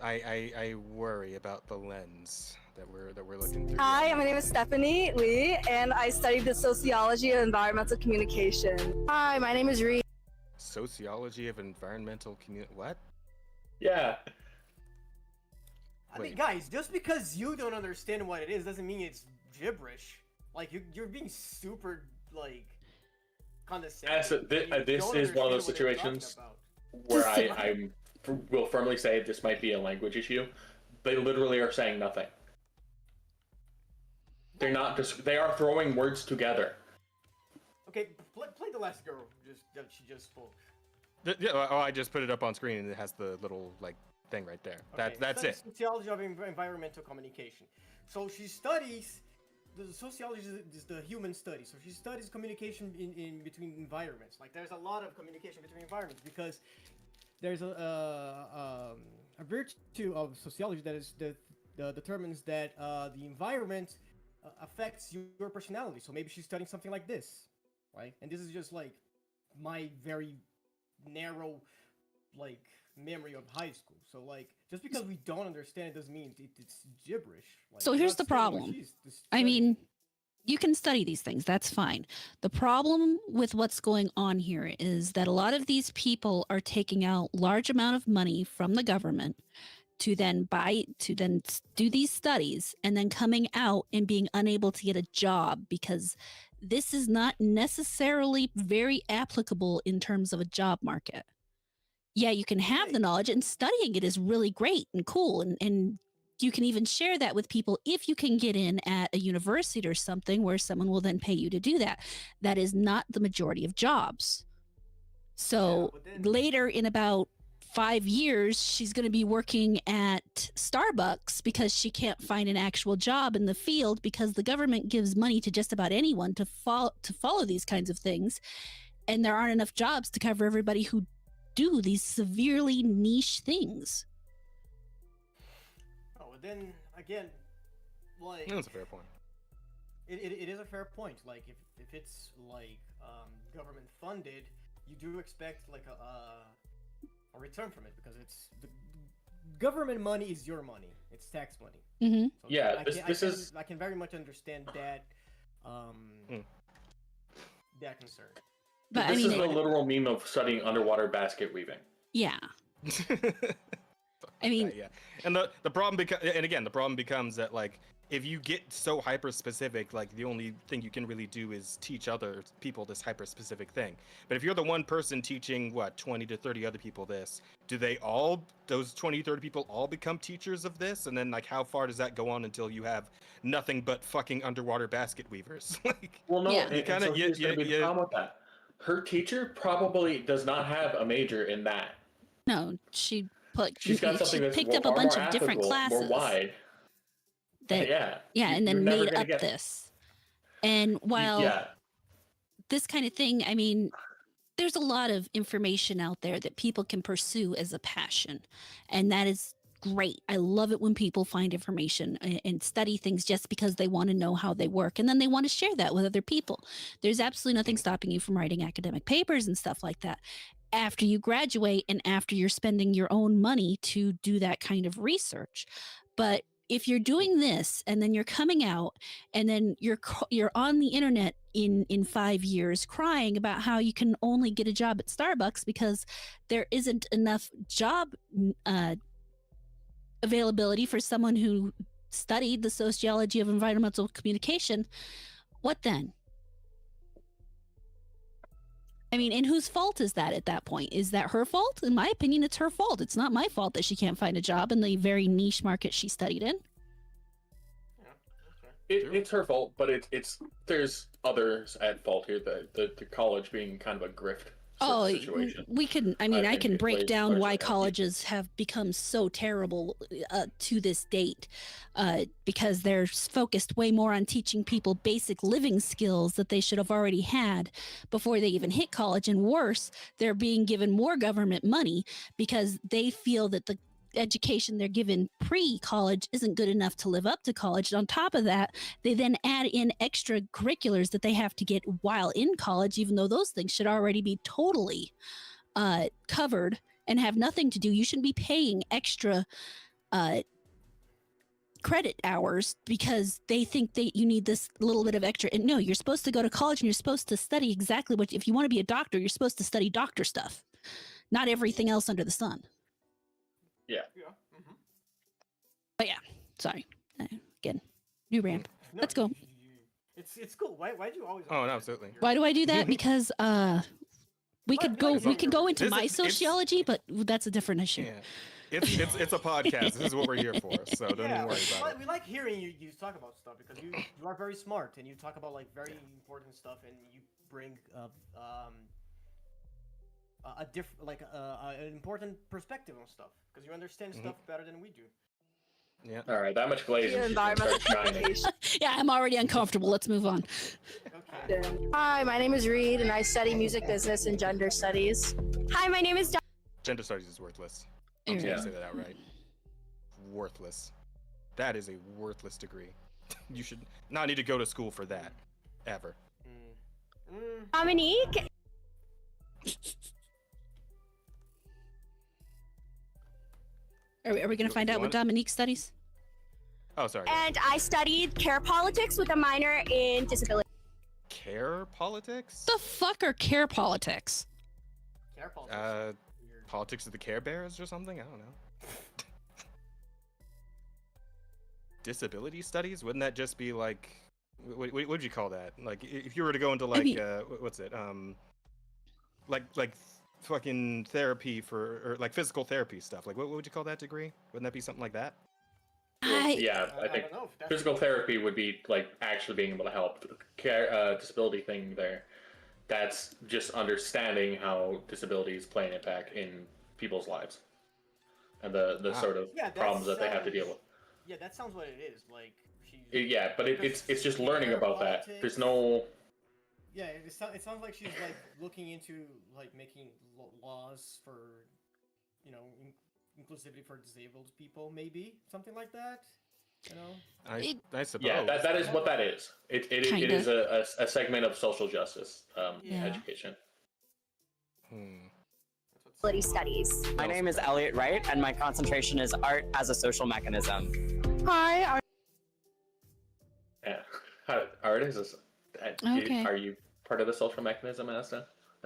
I worry about the lens that we're looking through. Hi, my name is Stephanie Lee, and I studied the sociology of environmental communication. Hi, my name is Reed. Sociology of environmental What? Yeah, I mean, Wait. guys, just because you don't understand what it is doesn't mean it's gibberish. Like, you're being super, like, condescending. As a- thi- when you this don't is one of those understand what they're situations- talking about. where I will firmly say this might be a language issue. They literally are saying nothing. They're not just. They are throwing words together. Okay, play the last girl that she just spoke. Yeah, oh, I just put it up on screen and it has the little like thing right there. Okay, That's studies it. Sociology of environmental communication. So she studies the sociology is the human study. So she studies communication in between environments. Like there's a lot of communication between environments because there's a virtue of sociology that is determines that the environment affects your personality. So maybe she's studying something like this, right? And this is just like my very narrow like memory of high school. So like just because we don't understand it doesn't mean it's gibberish. Like, So we're here's not the studying what problem. she's I studying. mean, you can study these things, that's fine. The problem with what's going on here is that a lot of these people are taking out large amount of money from the government to then do these studies and then coming out and being unable to get a job because this is not necessarily very applicable in terms of a job market. Yeah, you can have the knowledge and studying it is really great and cool. And you can even share that with people if you can get in at a university or something where someone will then pay you to do that. That is not the majority of jobs. So later in about 5 years, she's going to be working at Starbucks because she can't find an actual job in the field because the government gives money to just about anyone to follow these kinds of things. And there aren't enough jobs to cover everybody who do these severely niche things. Oh, then again, like That's a fair point. it is a fair point. Like if it's like government funded, you do expect like a return from it because it's the government money is your money. It's tax money. Mm-hmm. So Yeah, I can very much understand that that concern. But This I mean, is the literal meme of studying underwater basket weaving. yeah. I mean, yeah. And the problem the problem becomes that like if you get so hyper specific, like the only thing you can really do is teach other people this hyper specific thing. But if you're the one person teaching 20 to 30 other people this, do those 20 30 people all become teachers of this? And then like how far does that go on until you have nothing but fucking underwater basket weavers? Like, Well, no, Yeah. and so here's going to be the problem with that. Her teacher probably does not have a major in that. no, she She's got something that's picked up a far bunch more of different applicable, classes. more wide. That, yeah, and you're then never made gonna up get- this. And while Yeah, this kind of thing, I mean, there's a lot of information out there that people can pursue as a passion, and that is great. I love it when people find information and study things just because they want to know how they work, and then they want to share that with other people. There's absolutely nothing stopping you from writing academic papers and stuff like that after you graduate and after you're spending your own money to do that kind of research. But if you're doing this and then you're coming out and then you're on the internet in 5 years crying about how you can only get a job at Starbucks because there isn't enough job availability for someone who studied the sociology of environmental communication, what then? I mean, and whose fault is that at that point? Is that her fault? In my opinion, it's her fault. It's not my fault that she can't find a job in the very niche market she studied in. it's her fault, but it's there's others at fault here. The college being kind of a grift situation. We can. I mean, I think can it break plays down largely why on people. colleges have become so terrible to this date, because they're focused way more on teaching people basic living skills that they should have already had before they even hit college. And worse, they're being given more government money because they feel that the education they're given pre-college isn't good enough to live up to college. And on top of that, they then add in extracurriculars that they have to get while in college, even though those things should already be totally covered and have nothing to do. You shouldn't be paying extra credit hours because they think that you need this little bit of extra. And no, you're supposed to go to college and you're supposed to study exactly what, if you want to be a doctor, you're supposed to study doctor stuff, not everything else under the sun. Yeah. But yeah, sorry. Again, new rant. No, Let's go. It's cool. Why do you always? Oh, no, absolutely. Why do I do that? Because we could go into This my is- it's- sociology, but that's a different issue. Yeah. It's a podcast. This is what we're here for. So don't even worry about it. We like hearing you talk about stuff because you are very smart and you talk about like very important stuff and you bring a an important perspective on stuff because you understand stuff better than we do. Yeah. All right, that much glazing. Yeah, She's gonna start environmental shining. Yeah, I'm already uncomfortable. Let's move on. Okay. Hi, my name is Reed, and I study music business and gender studies. Hi, my name is Gender studies is worthless. I'm just Yeah. gonna say that outright. Worthless. That is a worthless degree. You should not need to go to school for that, ever. Dominique, Are we going to find out what Dominique studies? Oh, sorry. and I studied care politics with a minor in disability. Care politics? The fuck are care politics? Care politics. Uh, Weird. Politics of the Care Bears or something? I don't know. Disability studies? Wouldn't that just be like, what would you call that? Like, if you were to go into like, mean- what's it? Like fucking therapy or like physical therapy stuff. Like, what would you call that degree? Wouldn't that be something like that? Yeah, I think don't know if that's physical therapy would be like actually being able to help. The care disability thing there, that's just understanding how disabilities play an impact in people's lives, and the sort of Yeah, that problems that they have to deal with. Yeah, that sounds what it is. Like she's. Yeah, but it's just learning Care about that. politics. There's no. Yeah, it sounds like she's like looking into like making laws for, you know, inclusivity for disabled people, maybe something like that. You know. I suppose. Yeah, that is what that is. It Kinda. is a segment of social justice Yeah. education. Disability studies. My name is Elliot Wright, and my concentration is art as a social mechanism. Hi, Yeah, art is. Okay. Are you part of the social mechanism as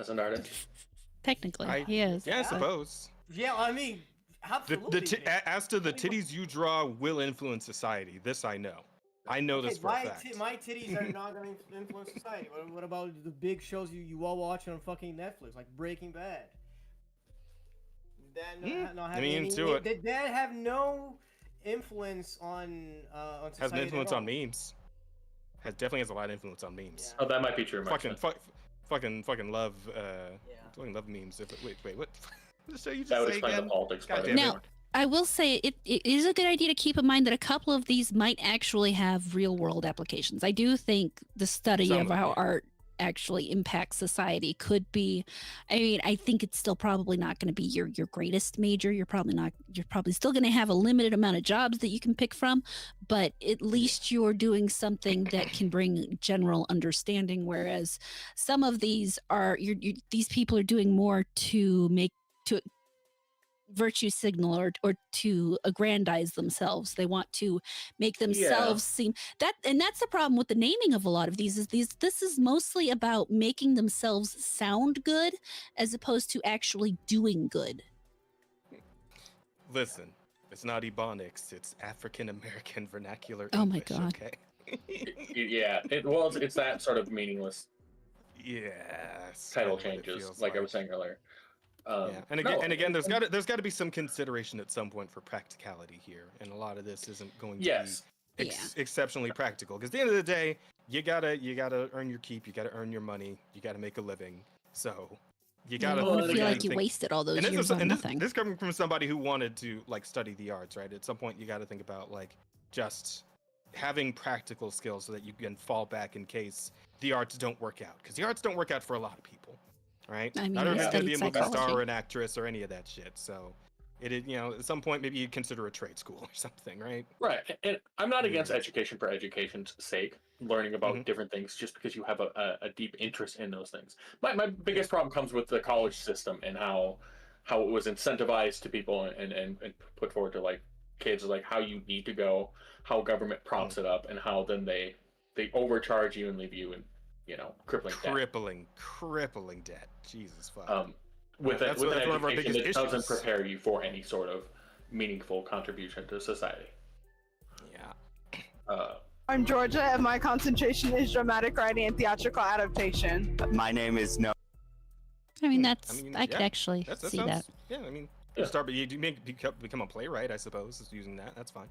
an artist? Technically, he is. Yeah, I suppose. Yeah, I mean, absolutely. As to the titties you draw will influence society. This I know. I know this for a fact. My titties are not going to influence society. What about the big shows you all watch on fucking Netflix, like Breaking Bad? I mean, to it. Did that have no influence on society? Has an influence at all? on memes. Definitely has a lot of influence on memes. Oh, that might be true. Fucking love. Fucking love memes. Wait, what? So you just That would say explain the again? politics part of Goddamn it. Now, I will say it is a good idea to keep in mind that a couple of these might actually have real world applications. I do think the study Some of of how them. art actually impacts society could be, I mean, I think it's still probably not going to be your greatest major. You're probably still going to have a limited amount of jobs that you can pick from, but at least you're doing something that can bring general understanding, whereas some of these are these people are doing more to virtue signal or to aggrandize themselves. They want to make themselves seem that, and that's the problem with the naming of a lot of these. This is mostly about making themselves sound good as opposed to actually doing good. Listen, it's not Ebonics. It's African American vernacular Oh my English. God. Okay. Yeah, it's that sort of meaningless Yeah. title changes, like I was saying earlier. Yeah, and again, there's got to be some consideration at some point for practicality here, and a lot of this isn't going to be exceptionally practical. Because at the end of the day, you gotta earn your keep, you gotta earn your money, you gotta make a living. So you gotta. I feel like you think- wasted all those and years on this, nothing. this coming from somebody who wanted to like study the arts, right? At some point, you got to think about like just having practical skills so that you can fall back in case the arts don't work out. Because the arts don't work out for a lot of people. Right? I mean, Not I everyone's gonna be a studied movie star psychology. or an actress or any of that shit. So, at some point, maybe you'd consider a trade school or something, right? Right, and I'm not against education for education's sake, learning about different things just because you have a deep interest in those things. My biggest problem comes with the college system and how it was incentivized to people and put forward to like kids, like how you need to go, how government props it up, and how then they overcharge you and leave you in crippling debt. Crippling debt. Jesus fuck. With That's an one of our education biggest that doesn't issues. prepare you for any sort of meaningful contribution to society. Yeah. I'm Georgia, and my concentration is dramatic writing and theatrical adaptation. My name is No. I mean, I yeah, could actually see that. Yeah, I mean, you start, but you become a playwright, I suppose, is using that. That's fine.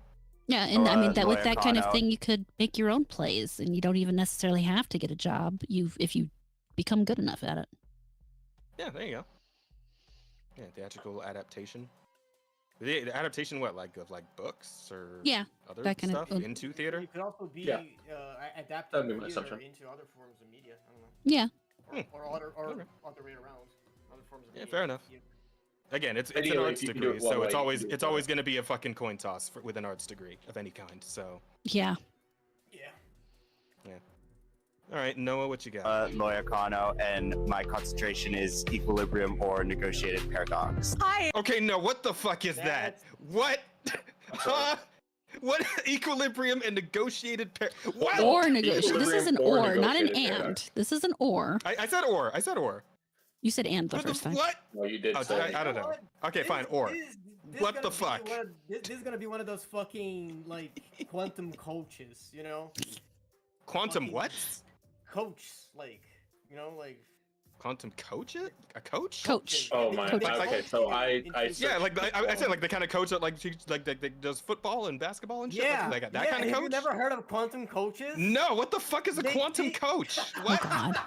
Yeah, and I Or mean a that with lawyer that kind of caught thing, you could make your own plays, and you don't even necessarily have to get a job. If you become good enough at it. Yeah, there you go. Yeah, theatrical adaptation. The adaptation, what, like of like books or Yeah, other that kind of- stuff into theater? It could also be Yeah. adapted That'd be my theater assumption. into other forms of media. I don't know. Yeah. Or other Okay. other way around. Other forms of Yeah, media. fair enough. Yeah. Again, it's an Ideally, arts if you can do degree, it one so way, it's you can always do it it's the always other. going to be a fucking coin toss with an arts degree of any kind. So Yeah. Yeah. all right, Noah, what you got? Lawyer Kano, and my concentration is equilibrium or negotiated paradox. Hi. Okay, no, what the fuck is that? That's- What? Huh? What equilibrium and negotiated what? Or negotiate. This is an Equilibrium or or, not an negotiated and. paradox. This is an or. I said or. I said or. You said and the What first time. What? No, you did Oh, say. I don't know. Okay, fine. Or. What gonna the be fuck? This is gonna be one of those fucking like quantum coaches, you know? Quantum fucking- what? Coach, like, you know, like. Quantum coach? A coach? Coach. Oh my. Coach. Okay, so I Yeah, like I said, like the kind of coach that like does football and basketball and shit. Yeah, like that yeah. kind of Have coach. you never heard of quantum coaches? No, what the fuck is a They- quantum they- coach? Oh What? God.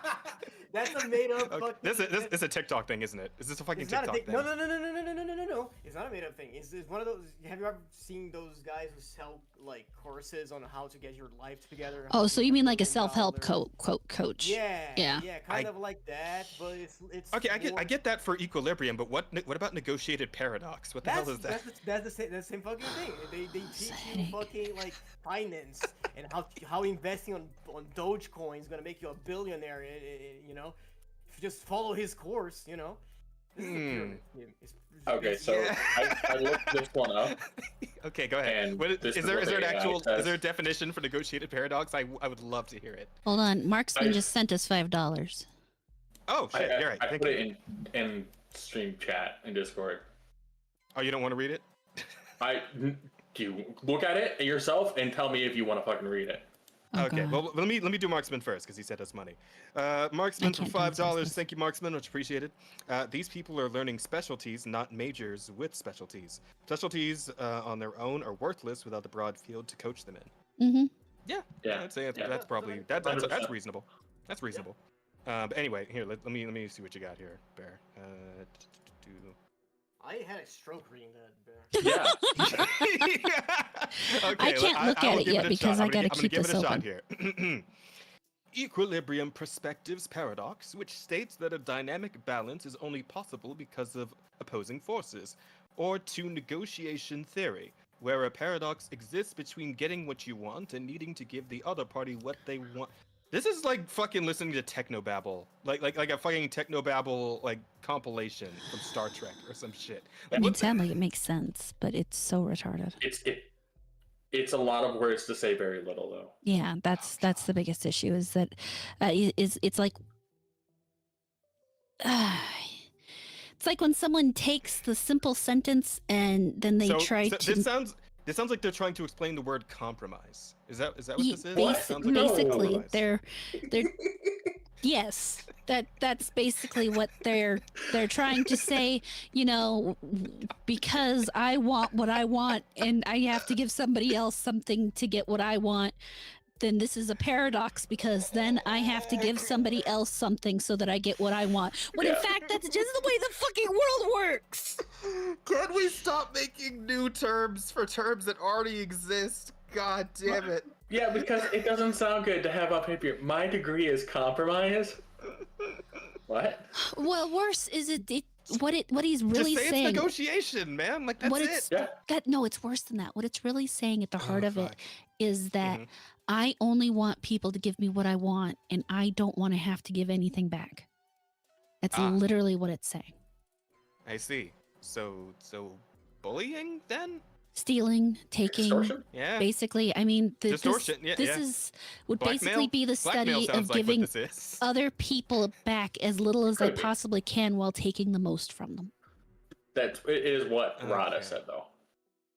That's a made up Okay, fucking. this is a TikTok thing, isn't it? Is this a fucking It's not a TikTok thing. thing? No. It's not a made up thing. It's one of those. Have you ever seen those guys who sell like courses on how to get your life together? Oh, so you mean like a $1 self-help million? coach? Yeah. Yeah. Yeah. Kind I- of like that, but it's. Okay, I more- get that for equilibrium, but what about negotiated paradox? What the hell is that? That's the same fucking thing. They teach you fucking like finance and how investing on Dogecoin is gonna make you a billionaire. You know, if you just follow his course, you know. This is a pyramid scheme. Okay, so Yeah. I looked this one up. Okay, go ahead. And What, this is is there what an the AI actual says. is there a definition for negotiated paradox? I would love to hear it. Hold on. Marksman I- just sent us $5. Oh shit, you're right. I Thank put you. it in stream chat in Discord. Oh, you don't want to read it? Do you look at it yourself and tell me if you want to fucking read it? Oh, Okay, God. well let me do Marksman first because he said us money. Marksman for can't dance $5. this. Thank you, Marksman, much appreciated. These people are learning specialties, not majors with specialties. Specialties on their own are worthless without the broad field to coach them in. Mm-hmm. Yeah, Yeah. I'd say Yeah. that's probably that's 100%. reasonable. That's reasonable. But anyway, here let me see what you got here, Bear. I had a stroke reading that. Bear. Yeah. Okay, I can't look will at it give yet a because shot. I I'm gonna gotta gi- I'm keep gonna this give it a open. shot here. Equilibrium perspectives paradox, which states that a dynamic balance is only possible because of opposing forces, or to negotiation theory, where a paradox exists between getting what you want and needing to give the other party what they want. This is like fucking listening to technobabble, like a fucking technobabble like compilation from Star Trek or some shit. I Like, mean, what the- sadly, it makes sense, but it's so retarded. It's a lot of words to say very little though. Yeah, that's the biggest issue. Is that it's like it's like when someone takes the simple sentence and then they try to. This sounds like they're trying to explain the word compromise. Is that what Ye- this is? What? It sounds like No. basically, compromise. they're yes, that's basically what they're trying to say. You know, because I want what I want, and I have to give somebody else something to get what I want. Then this is a paradox because then I have to give somebody else something so that I get what I want. When in Yeah. fact, that's just the way the fucking world works. Can we stop making new terms for terms that already exist? God damn it. Yeah, because it doesn't sound good to have up here. My degree is compromise. What? Well, worse is what he's really Just say saying. it's negotiation, man. Like that's what it. it's Yeah. that no, it's worse than that. What it's really saying at the heart of it fuck. is that Mhm. I only want people to give me what I want, and I don't want to have to give anything back. That's Ah. literally what it's saying. I see. So bullying then? Stealing, taking, Extortion? Yeah. basically. I mean, Distortion, yeah, this yeah. would Blackmail? basically be the Blackmail study sounds of like giving what this is. other people back as little as I Could be. possibly can while taking the most from them. It is what Rada Okay. said though.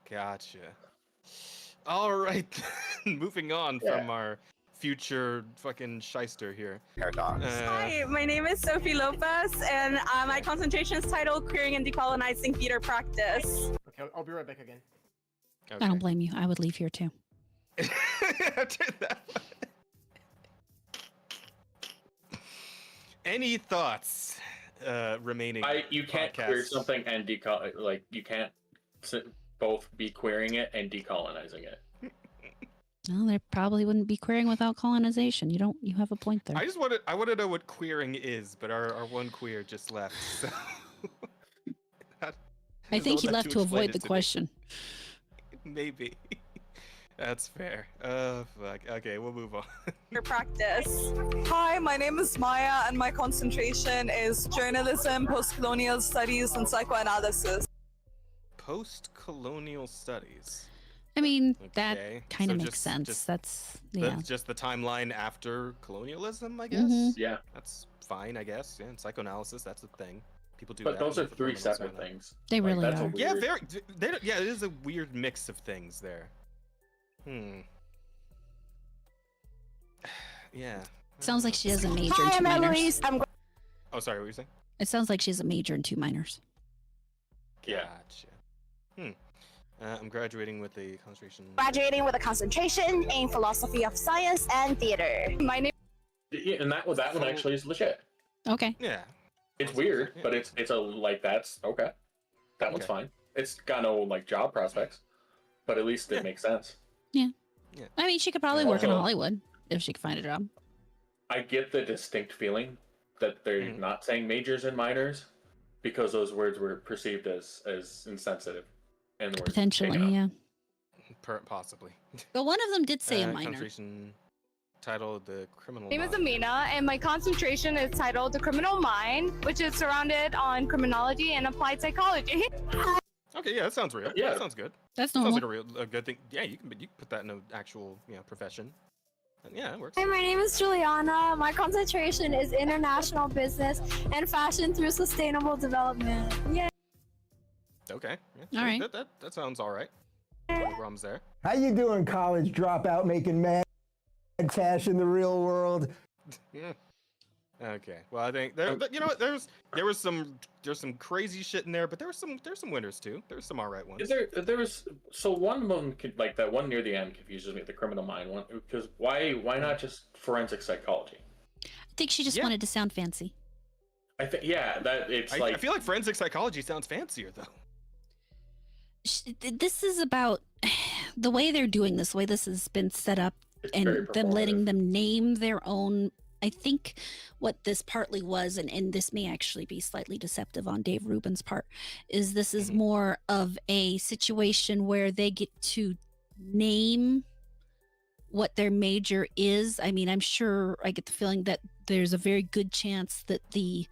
Gotcha. All right. Moving on Yeah. from our future fucking shyster here. Paradox. Hi, my name is Sophie Lopez, and my concentration is titled Queering and Decolonizing Theater Practice. Okay, I'll be right back again. I don't blame you. I would leave here too. After that. Any thoughts? remaining. You can't queer podcasts. something and you can't both be queering it and decolonizing it. No, they probably wouldn't be queering without colonization. You have a point there. I want to know what queering is, but our one queer just left. So I think he left to avoid the question. Maybe. That's fair. Fuck. Okay, we'll move on. Your practice. Hi, my name is Maya, and my concentration is journalism, post-colonial studies, and psychoanalysis. Post-colonial studies. I mean, Okay, that kind of so makes sense. just That's yeah. just the timeline after colonialism, I guess. Mhm. Yeah. That's fine, I guess. Yeah, and psychoanalysis, that's a thing. People do But that. those are for three criminals, separate whatnot. things. They really that's are. A Yeah, weird... yeah, it is a weird mix of things there. Yeah. Sounds like she has a major Hi, and two I'm minors. Eloise. Oh, sorry, what were you saying? It sounds like she has a major and two minors. Yeah. Gotcha. I'm graduating with a concentration. Graduating with a concentration in philosophy of science and theater. My name. Yeah, and that one actually is legit. Okay. Yeah. It's weird, but it's a that's okay. That one's fine. It's got no job prospects, but at least it makes sense. Yeah. Yeah. I mean, she could probably work in Also- Hollywood if she could find a job. I get the distinct feeling that they're not saying majors and minors because those words were perceived as insensitive, and the words Potentially, taken out. yeah. Possibly. But one of them did say a minor. Concentration titled The Criminal My name is Mind. Amina, and my concentration is titled The Criminal Mind, which is surrounded on criminology and applied psychology. Okay, yeah, that sounds real. Yeah. That sounds good. That's Sounds normal. like a good thing. Yeah, you can put that in an actual profession. And yeah, it works. Hi, my name is Juliana. My concentration is international business and fashion through sustainable development. Yay! Okay. Yeah, All right. That sounds all right. No problems there. How you doing, college dropout, making mad cash in the real world? Yeah. Okay. Well, I think you know what? There's some crazy shit in there, but there's some winners too. There's some all right ones. There was one of them that one near the end confuses me, the criminal mind one, because why not just forensic psychology? I think she just wanted to sound fancy. I think that it's I feel like forensic psychology sounds fancier though. This is about the way they're doing this, the way this has been set up, It's and very them letting performative. them name their own. I think what this partly was, and this may actually be slightly deceptive on Dave Rubin's part, is this is more of a situation where they get to name what their major is. I mean, I'm sure I get the feeling that there's a very good chance that the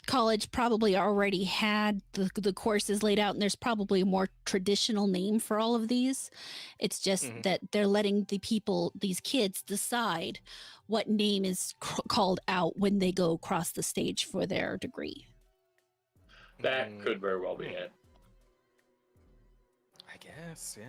college probably already had the courses laid out, and there's probably a more traditional name for all of these. It's just that they're letting these kids decide what name is called out when they go across the stage for their degree. That could very well be it. I guess, yeah.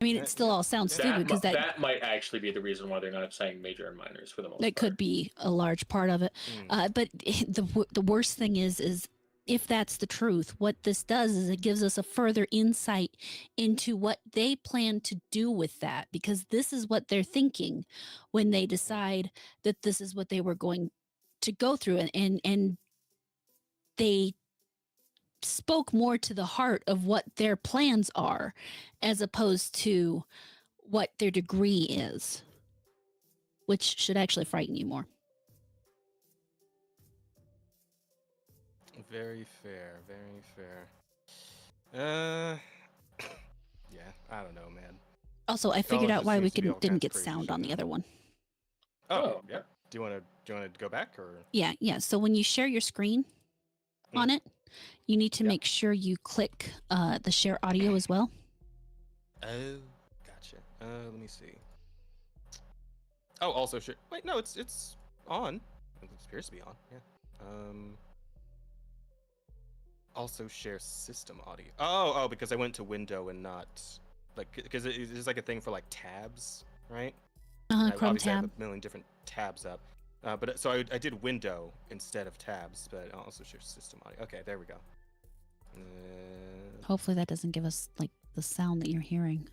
I mean, it still all sounds stupid because that might actually be the reason why they're not saying major and minors for the most part. that could be a large part of it. But the worst thing is if that's the truth, what this does is it gives us a further insight into what they plan to do with that, because this is what they're thinking when they decide that this is what they were going to go through, and they spoke more to the heart of what their plans are as opposed to what their degree is, which should actually frighten you more. Very fair, very fair. Yeah, I don't know, man. Also, I figured College out just why we seems to be all didn't kinds get of crazy sound shit on the now. other one. Oh, yeah. Do you want to go back or? Yeah. So when you share your screen on it, you need to make sure you click the share audio as well. Oh, gotcha. Let me see. Oh, also share. Wait, no, it's on. It appears to be on. Yeah. Also share system audio. Oh, because I went to window and not because it's like a thing for like tabs, right? Chrome Obviously, I have tab. a million different tabs up. But so I did window instead of tabs, but I also share system audio. Okay, there we go. Hopefully that doesn't give us like the sound that you're hearing.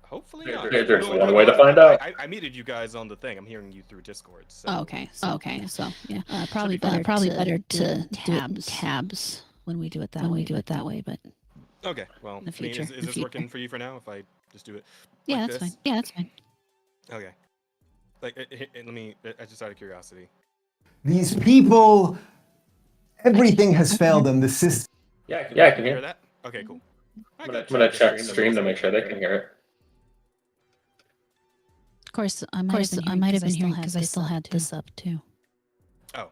Hopefully There- not. there's No, one way to find out. I muted you guys on the thing. I'm hearing you through Discord. So. Oh, okay. So yeah, probably be fine. better to tabs when we do it that way. But Okay. Well, in the I mean, future, is this working for you for now? If I just do it. yeah, like that's this? fine. Yeah, that's fine. Okay. Like, let me. Just out of curiosity. These people, everything has failed them. The system. Yeah, I You can hear hear. that? Okay, cool. I'm gonna check stream to make sure they can hear it. Of course, I might have been hearing because I still had this up too. Oh.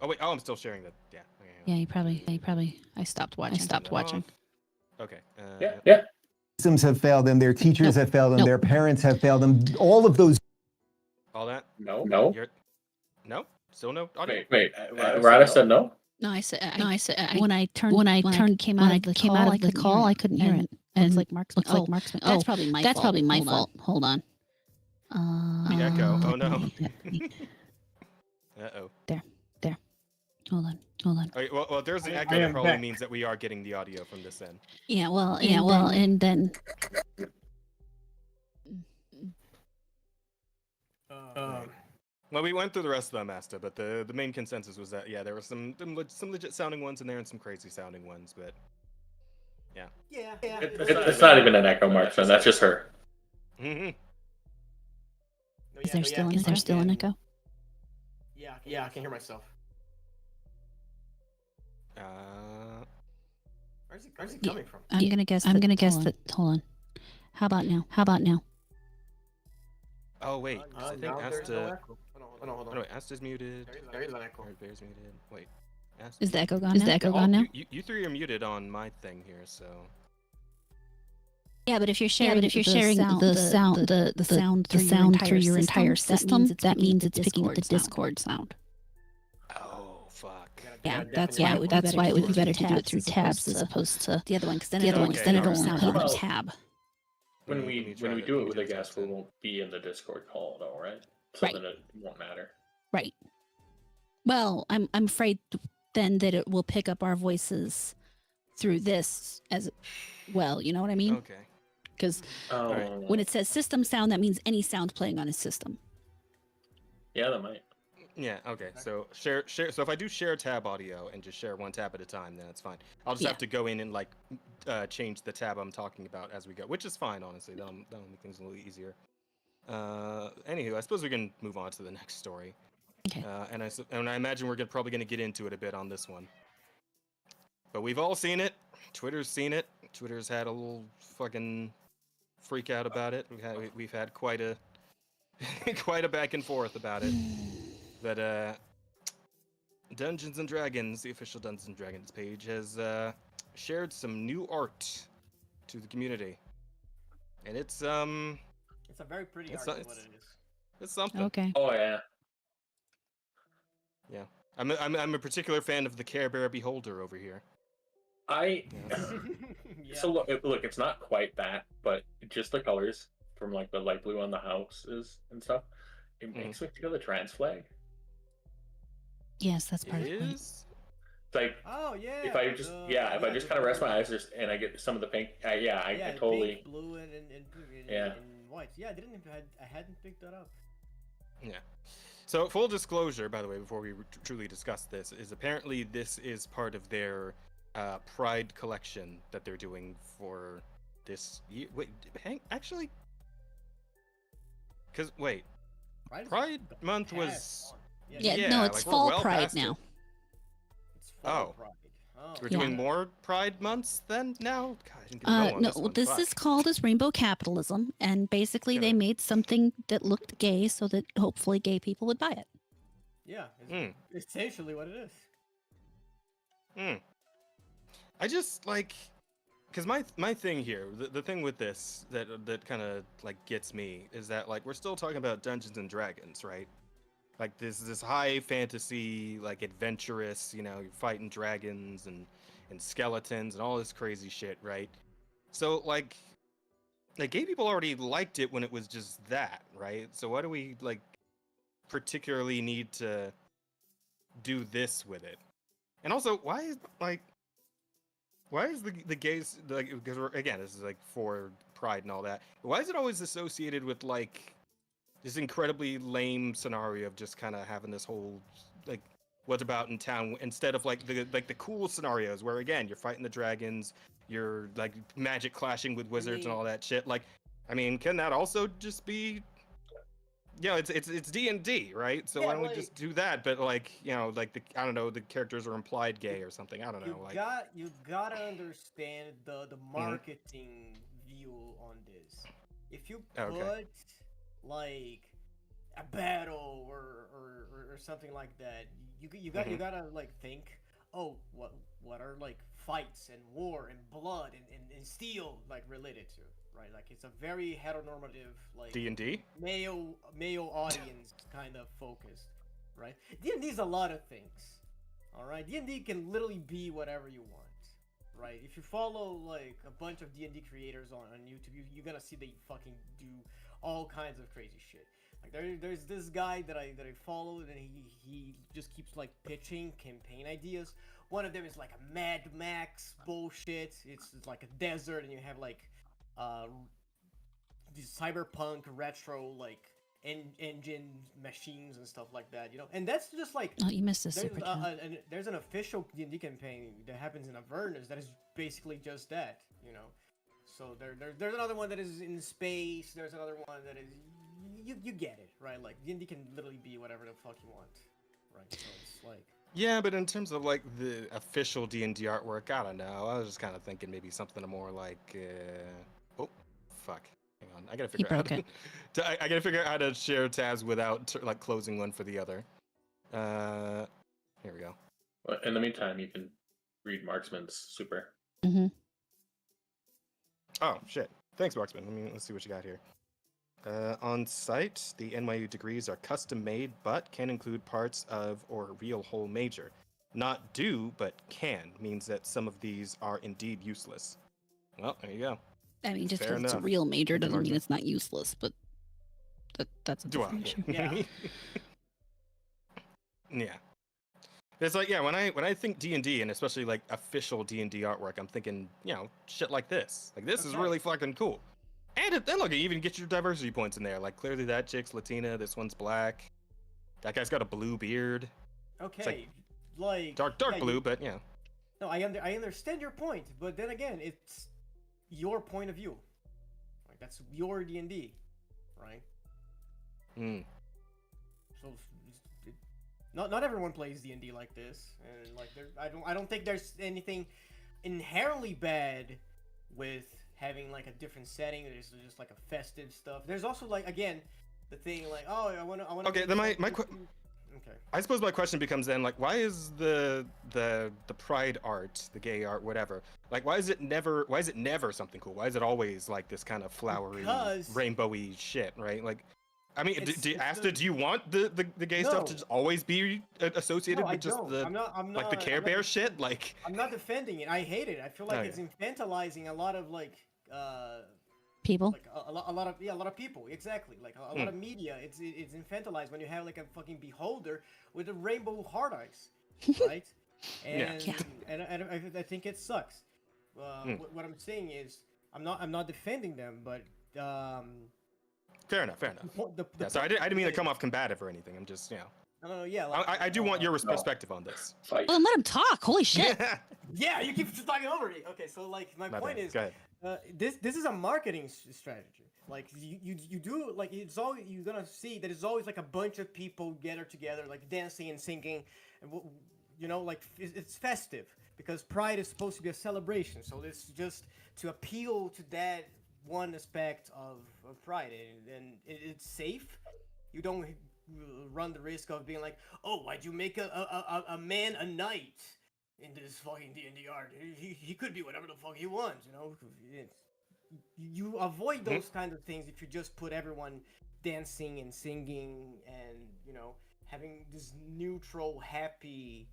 Oh wait. Oh, I'm still sharing that. Yeah. Okay, Yeah, you probably. I stopped watching. Okay. Yeah. Systems have failed them. Their teachers have failed them. Nope. Their parents have failed them. All of those. All that. No. No. Still no audio. Wait. Rada said no. No, I said when I came out of the call, I couldn't hear it. And it's like Mark's. That's probably my fault. Hold on. The echo. Oh no. Uh-oh. There. Hold on. Okay, well, there's the I echo. That am probably back. means that we are getting the audio from this end. Yeah, and then Well, we went through the rest of them, Asta, but the main consensus was that there were some legit sounding ones in there and some crazy sounding ones, but Yeah. It's not even an echo, Mark. Son. That's just her. Mhm. is there still an echo? Yeah, I can hear myself. Where's it coming from? I'm gonna guess that. Hold on. How about now? Oh wait, 'cause I think Now there's no Asta. echo. Hold Oh on. wait, Asta's muted. There is an echo. Bear's muted. Wait. Asta. Is the echo gone now? You three are muted on my thing here, so. Yeah, but if you're sharing the sound through your entire system, that means it's picking up the Discord sound. Oh fuck. Yeah, that's why it would be better to do it through tabs as opposed to the other one, because then it won't sound on the tab. When we do it with a guest, we won't be in the Discord call though, right? So Right. then it won't matter. Right. Well, I'm afraid then that it will pick up our voices through this as well. You know what I mean? Okay. Because Oh. when it says system sound, that means any sound playing on a system. Yeah, that might. Yeah. Okay. So share. So if I do share tab audio and just share one tab at a time, then it's fine. I'll just Yeah. have to go in and like change the tab I'm talking about as we go, which is fine, honestly. That'll make things a little easier. Anywho, I suppose we can move on to the next story. Okay. And I imagine we're probably gonna get into it a bit on this one. But we've all seen it. Twitter's seen it. Twitter's had a little fucking freak out about it. We've had quite a quite a back and forth about it. But Dungeons and Dragons, the official Dungeons and Dragons page, has shared some new art to the community, and it's a very pretty art. it's- Is what it is. it's something. Okay. Oh yeah. Yeah, I'm a particular fan of the Care Bear Beholder over here. I. Yeah. So look, it's not quite that, but just the colors from like the light blue on the houses and stuff, it makes me feel the trans flag. Yes, that's part of It it. is. It's like Oh yeah. if I just if I just kind of rest my eyes and I get some of the pink, I totally. Pink, blue, and Yeah. and white. Yeah, I hadn't picked that up. Yeah. So full disclosure, by the way, before we truly discuss this, is apparently this is part of their Pride collection that they're doing for this year. Wait, actually, because wait, Pride Month was. Yeah, no, it's like, we're fall well pride past it. now. It's fall Oh. pride. Oh. We're Yeah. doing more Pride Months then now. God, I didn't get a go on No, this one. this Fuck. is called as rainbow capitalism, and basically they Okay. made something that looked gay so that hopefully gay people would buy it. Yeah, Mm. it's essentially what it is. I just like, because my thing here, the thing with this that kind of like gets me is that like we're still talking about Dungeons and Dragons, right? Like this high fantasy, like adventurous, you're fighting dragons and skeletons and all this crazy shit, right? So like gay people already liked it when it was just that, right? So why do we like particularly need to do this with it? And also, why is like Why is the gays like? Because again, this is like for pride and all that. Why is it always associated with like this incredibly lame scenario of just kind of having this whole like what's about in town instead of like the cool scenarios where again you're fighting the dragons, you're like magic clashing with wizards and all that shit. Like, I mean, can that also just be? You know, it's D&D, right? So Yeah, why don't we like- just do that? But like, you know, like I don't know, the characters are implied gay or something. I don't know. Like, You gotta understand the marketing view on this. If you put Okay. like a battle or something like that, you gotta like think, oh, what are like fights and war and blood and steel like related to, right? Like it's a very heteronormative like D&D? male audience kind of focused, right? D&D is a lot of things. All right, D&D can literally be whatever you want, right? If you follow like a bunch of D&D creators on YouTube, you're gonna see they fucking do all kinds of crazy shit. Like there's this guy that I followed, and he just keeps like pitching campaign ideas. One of them is like a Mad Max bullshit. It's like a desert, and you have like these cyberpunk retro like engine machines and stuff like that, you know. And that's just like Oh, you missed a there's super chat. there's an official D&D campaign that happens in Avernus that is basically just that, you know. So there's another one that is in space. There's another one that is you get it, right? Like D&D can literally be whatever the fuck you want, right? So it's like Yeah, but in terms of like the official D&D artwork, I don't know. I was just kind of thinking maybe something more like, oh, fuck. Hang on, I gotta figure out. broke it. I gotta figure out how to share tabs without like closing one for the other. Here we go. Well, in the meantime, you can read Marksman's super. Mm-hmm. Oh shit! Thanks, Marksman. Let's see what you got here. On site, the NYU degrees are custom made, but can include parts of or a real whole major. Not do, but can means that some of these are indeed useless. Well, there you go. I mean, just Fair because it's a enough. real major Thank you, doesn't mean Marksman. it's not useless, but that's a Well, different issue. yeah. Yeah. It's like, yeah, when I think D&D, and especially like official D&D artwork, I'm thinking, you know, shit like this. Like, this is Okay. really fucking cool. And then look, you even get your diversity points in there. Like, clearly that chick's Latina, this one's black. That guy's got a blue beard. okay, like Dark yeah, blue, but yeah. No, I understand your point, but then again, it's your point of view. Like that's your D&D, right? Mm. So not everyone plays D&D like this, and like I don't think there's anything inherently bad with having like a different setting. There's just like a festive stuff. There's also like again the thing like I want to Okay, then my okay. I suppose my question becomes then, like, why is the pride art, the gay art, whatever, like, why is it never something cool? Why is it always like this kind of flowery, Because rainbowy shit, right? Like, I mean, it's do you want the gay stuff to No. just always be associated No, I with just don't. the I'm not, like the Care I'm Bear not- shit? Like, I'm not defending it. I hate it. I feel like Oh, it's infantilizing a lot of like People. like a lot of people. Exactly. Like a lot of media. It's infantilized when you have like a fucking beholder with a rainbow heart eyes, right? And Yeah. and I think it sucks. What I'm saying is I'm not defending them, but fair enough. Yeah, so I didn't mean to come off combative or anything. I'm just, you know, No, yeah. Like, I do want your perspective on this. Fight. Well, then let him talk. Holy shit. Yeah, you keep just talking over me. Okay, so like my My point bad. is, Go ahead. this is a marketing strategy. Like you do like it's all you're gonna see that it's always like a bunch of people gathered together, like dancing and singing, and you know, like it's festive because Pride is supposed to be a celebration. So it's just to appeal to that one aspect of Pride, and it's safe. You don't run the risk of being like, oh, why'd you make a man a knight in this fucking D&D art? He could be whatever the fuck he wants, you know. You avoid those kind of things if you just put everyone dancing and singing and, you know, having this neutral, happy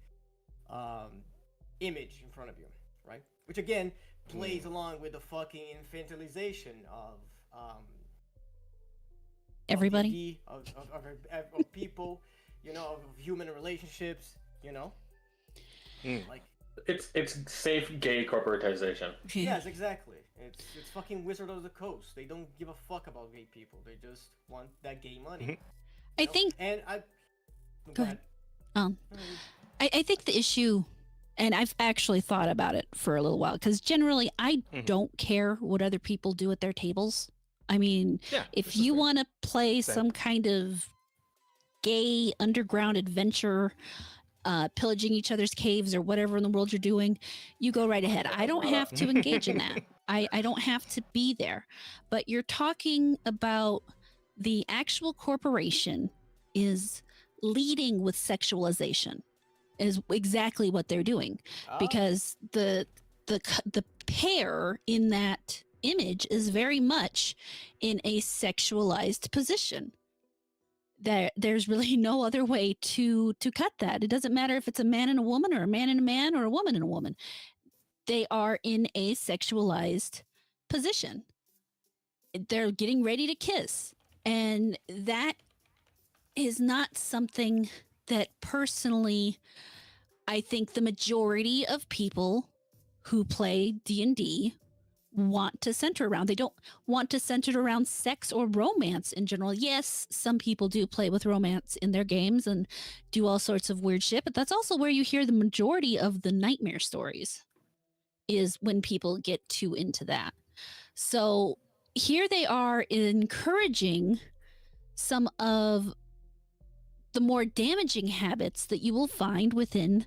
image in front of you, right? Which again plays along with the fucking infantilization of Everybody. of people, you know, of human relationships, you know. Like it's safe gay corporatization. Yes, exactly. It's fucking Wizard of the Coast. They don't give a fuck about gay people. They just want that gay money. Mhm. I think. And I. Go ahead. I think the issue, and I've actually thought about it for a little while, because generally I don't care what other people do at their tables. I mean, if you want to play some kind of gay underground adventure, pillaging each other's caves or whatever in the world you're doing, you go right ahead. I don't have to engage in that. I don't have to be there. But you're talking about the actual corporation is leading with sexualization, is exactly what they're doing, because the pair in that image is very much in a sexualized position. There's really no other way to cut that. It doesn't matter if it's a man and a woman, or a man and a man, or a woman and a woman. They are in a sexualized position. They're getting ready to kiss, and that is not something that personally I think the majority of people who play D&D want to center around. They don't want to center it around sex or romance in general. Yes, some people do play with romance in their games and do all sorts of weird shit, but that's also where you hear the majority of the nightmare stories, is when people get too into that. So here they are encouraging some of the more damaging habits that you will find within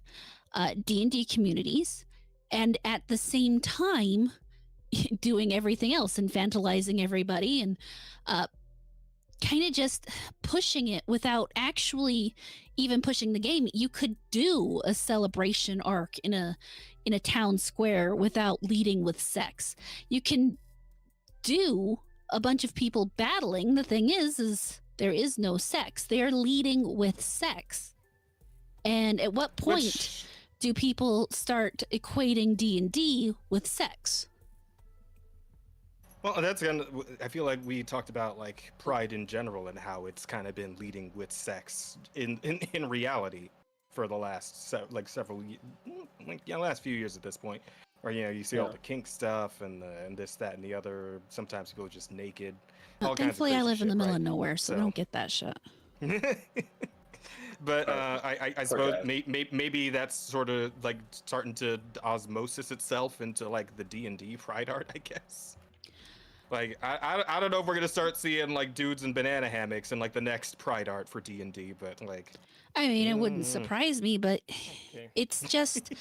D&D communities, and at the same time doing everything else, infantilizing everybody, and kind of just pushing it without actually even pushing the game. You could do a celebration arc in a town square without leading with sex. You can do a bunch of people battling. The thing is there is no sex. They're leading with sex. And at what point do people start equating D&D with sex? Well, that's kind of, I feel like we talked about like Pride in general and how it's kind of been leading with sex in reality for the last several last few years at this point. Or you see all the kink stuff and this, that, and the other. Sometimes people are just naked. Well, thankfully, I live in the middle of nowhere, so I don't get that shit. But I suppose maybe that's sort of like starting to osmosis itself into like the D&D Pride art, I guess. Like I don't know if we're gonna start seeing like dudes in banana hammocks and like the next Pride art for D&D, but like. I mean, it wouldn't surprise me, but it's just.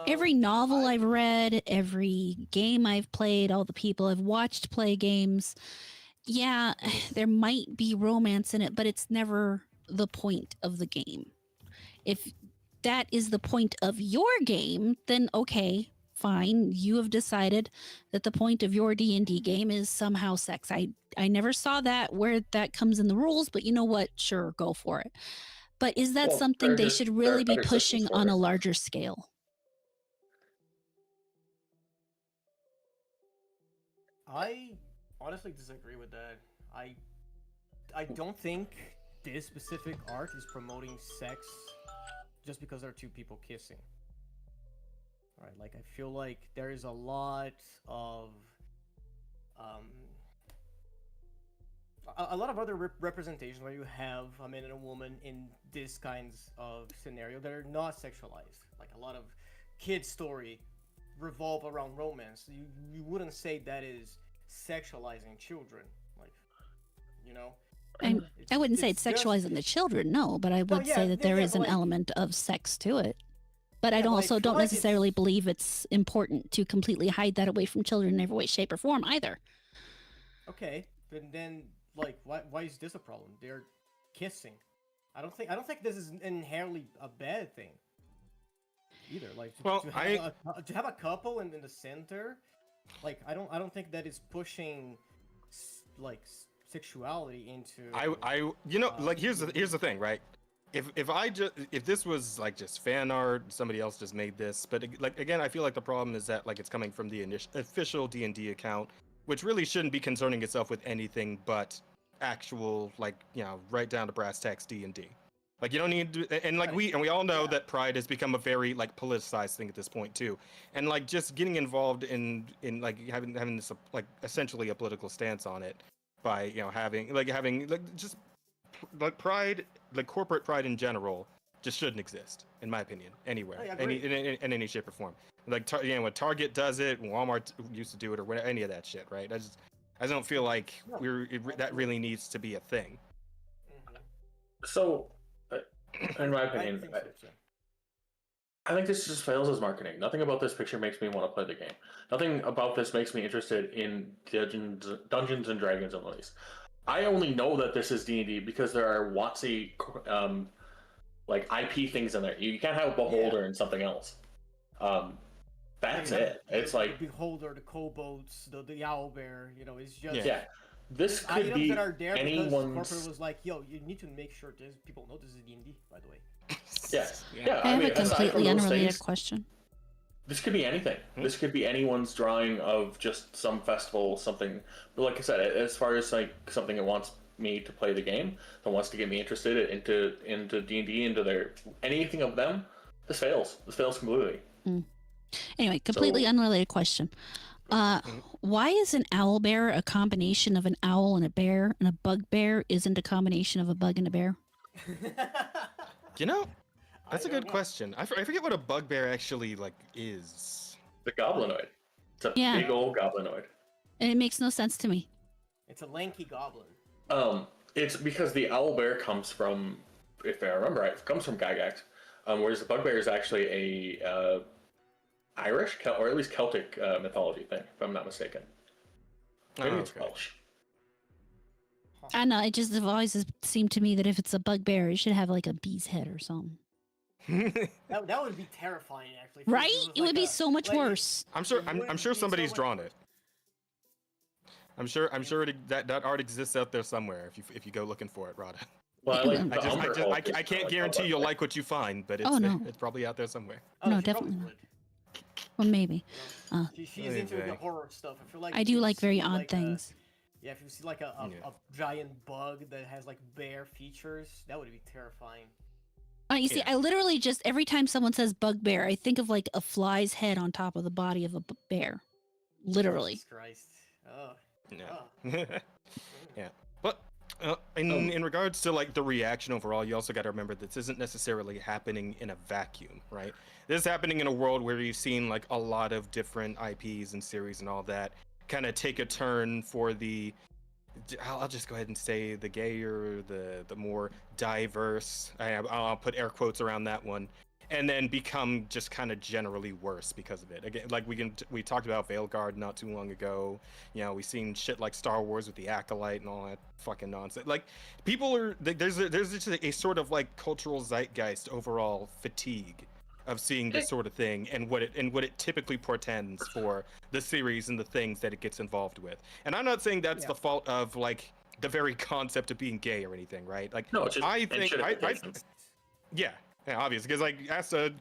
Every novel I've read, every game I've played, all the people I've watched play games, yeah, there might be romance in it, but it's never the point of the game. If that is the point of your game, then okay, fine. You have decided that the point of your D&D game is somehow sex. I never saw that where that comes in the rules, but you know what? Sure, go for it. But is that something they should really be pushing on a larger scale? I honestly disagree with that. I don't think this specific art is promoting sex just because there are two people kissing. Right? Like, I feel like there is a lot of a lot of other representations where you have a man and a woman in this kinds of scenario that are not sexualized. Like, a lot of kids' story revolve around romance. You wouldn't say that is sexualizing children, like, you know. I wouldn't say it's sexualizing the children, no, but I would say that there is an element of sex to it. But I also don't necessarily believe it's important to completely hide that away from children in every way, shape, or form either. Okay, but then like, why is this a problem? They're kissing. I don't think this is inherently a bad thing either. Like, to have a couple in the center, like, I don't think that is pushing like sexuality into. Like, here's the thing, right? If this was like just fan art, somebody else just made this, but like, again, I feel like the problem is that like it's coming from the official D&D account, which really shouldn't be concerning itself with anything but actual, like, right down to brass tacks D&D. Like you don't need to, and like we all know that Pride has become a very like politicized thing at this point too, and like just getting involved in like having this like essentially a political stance on it by having like just like Pride, like corporate Pride in general, just shouldn't exist in my opinion anywhere, in any shape or form. Like when Target does it, Walmart used to do it, or whatever, any of that shit, right? I don't feel like that really needs to be a thing. So, in my opinion, I think this just fails as marketing. Nothing about this picture makes me want to play the game. Nothing about this makes me interested in Dungeons and Dragons at least. I only know that this is D&D because there are WotC like IP things in there. You can't have a Beholder and something else. That's it. It's like the Beholder, the Kobolds, the Owlbear. It's just This could be that are there anyone's. Because corporate was like, yo, you need to make sure people know this is D&D, by the way. Yeah. I have a completely unrelated question. This could be anything. This could be anyone's drawing of just some festival, something. But like I said, as far as like something that wants me to play the game, that wants to get me interested into D&D, into their anything of them, this fails. This fails completely. Anyway, completely unrelated question. Why is an owlbear a combination of an owl and a bear, and a bugbear isn't a combination of a bug and a bear? That's a good question. I forget what a bugbear actually like is. The goblinoid. It's a big old goblinoid. And it makes no sense to me. It's a lanky goblin. It's because the owlbear comes from, if I remember right, it comes from Gygax, whereas the bugbear is actually a Irish or at least Celtic mythology thing, if I'm not mistaken. Maybe it's Welsh. I know, it just always seemed to me that if it's a bugbear, it should have like a bee's head or something. that would be terrifying, actually. Right? It would be so much worse. I'm sure somebody's drawn it. I'm sure that art exists out there somewhere if you go looking for it, Rada. Well, I can't guarantee you'll like what you find, but it's probably out there somewhere. No, definitely not. Well, maybe. She's into the horror stuff. I feel like I do like very odd things. If you see like a giant bug that has like bear features, that would be terrifying. You see, I literally just every time someone says bugbear, I think of like a fly's head on top of the body of a bear. Literally. Jesus Christ. Oh. Yeah. But in regards to like the reaction overall, you also got to remember this isn't necessarily happening in a vacuum, right? This is happening in a world where you've seen like a lot of different IPs and series and all that kind of take a turn for the, I'll just go ahead and say the gayer, the more diverse, I'll put air quotes around that one, and then become just kind of generally worse because of it. Again, like we talked about Veilguard not too long ago. We've seen shit like Star Wars with the Acolyte and all that fucking nonsense. Like people are there's just a sort of like cultural zeitgeist overall fatigue of seeing this sort of thing and what it typically portends for the series and the things that it gets involved with. And I'm not saying that's the fault of like the very concept of being gay or anything, right? Like no, it's just, obviously, because like Asa,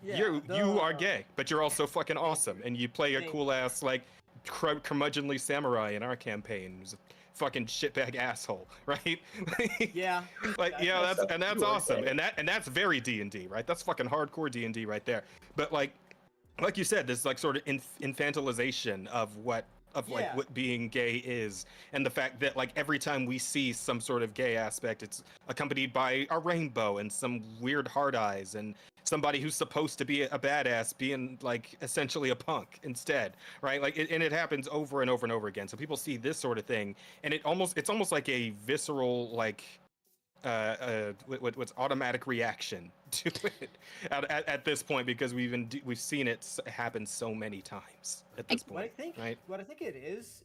you are gay, but you're also fucking awesome, and you play a cool ass like curmudgeonly samurai in our campaign who's a fucking shitbag asshole, right? That's awesome, and that's very D&D, right? That's fucking hardcore D&D right there. But like you said, this like sort of infantilization of what being gay is, and the fact that like every time we see some sort of gay aspect, it's accompanied by a rainbow and some weird hard eyes and somebody who's supposed to be a badass being like essentially a punk instead, right? Like and it happens over and over and over again. So people see this sort of thing, and it's almost like a visceral like what's automatic reaction to it at this point, because we've seen it happen so many times at this point. What I think it is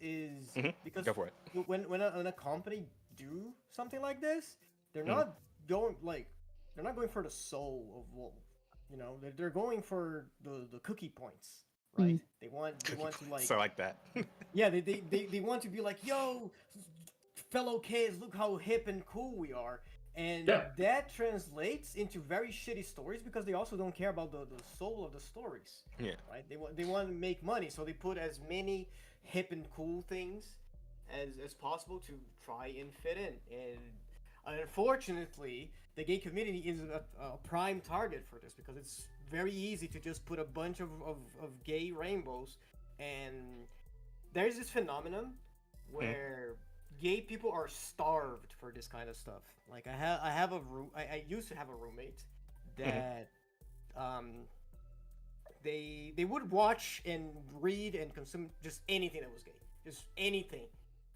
because go for it. When a company do something like this, they're not going for the soul of wolf. They're going for the cookie points, right? They want to like. So like that. Yeah, they want to be like, yo, fellow kids, look how hip and cool we are. And that translates into very shitty stories because they also don't care about the soul of the stories. Yeah. Right? They want to make money, so they put as many hip and cool things as possible to try and fit in. And Unfortunately, the gay community is a prime target for this because it's very easy to just put a bunch of gay rainbows, and there's this phenomenon where gay people are starved for this kind of stuff. Like I used to have a roommate that they would watch and read and consume just anything that was gay, just anything.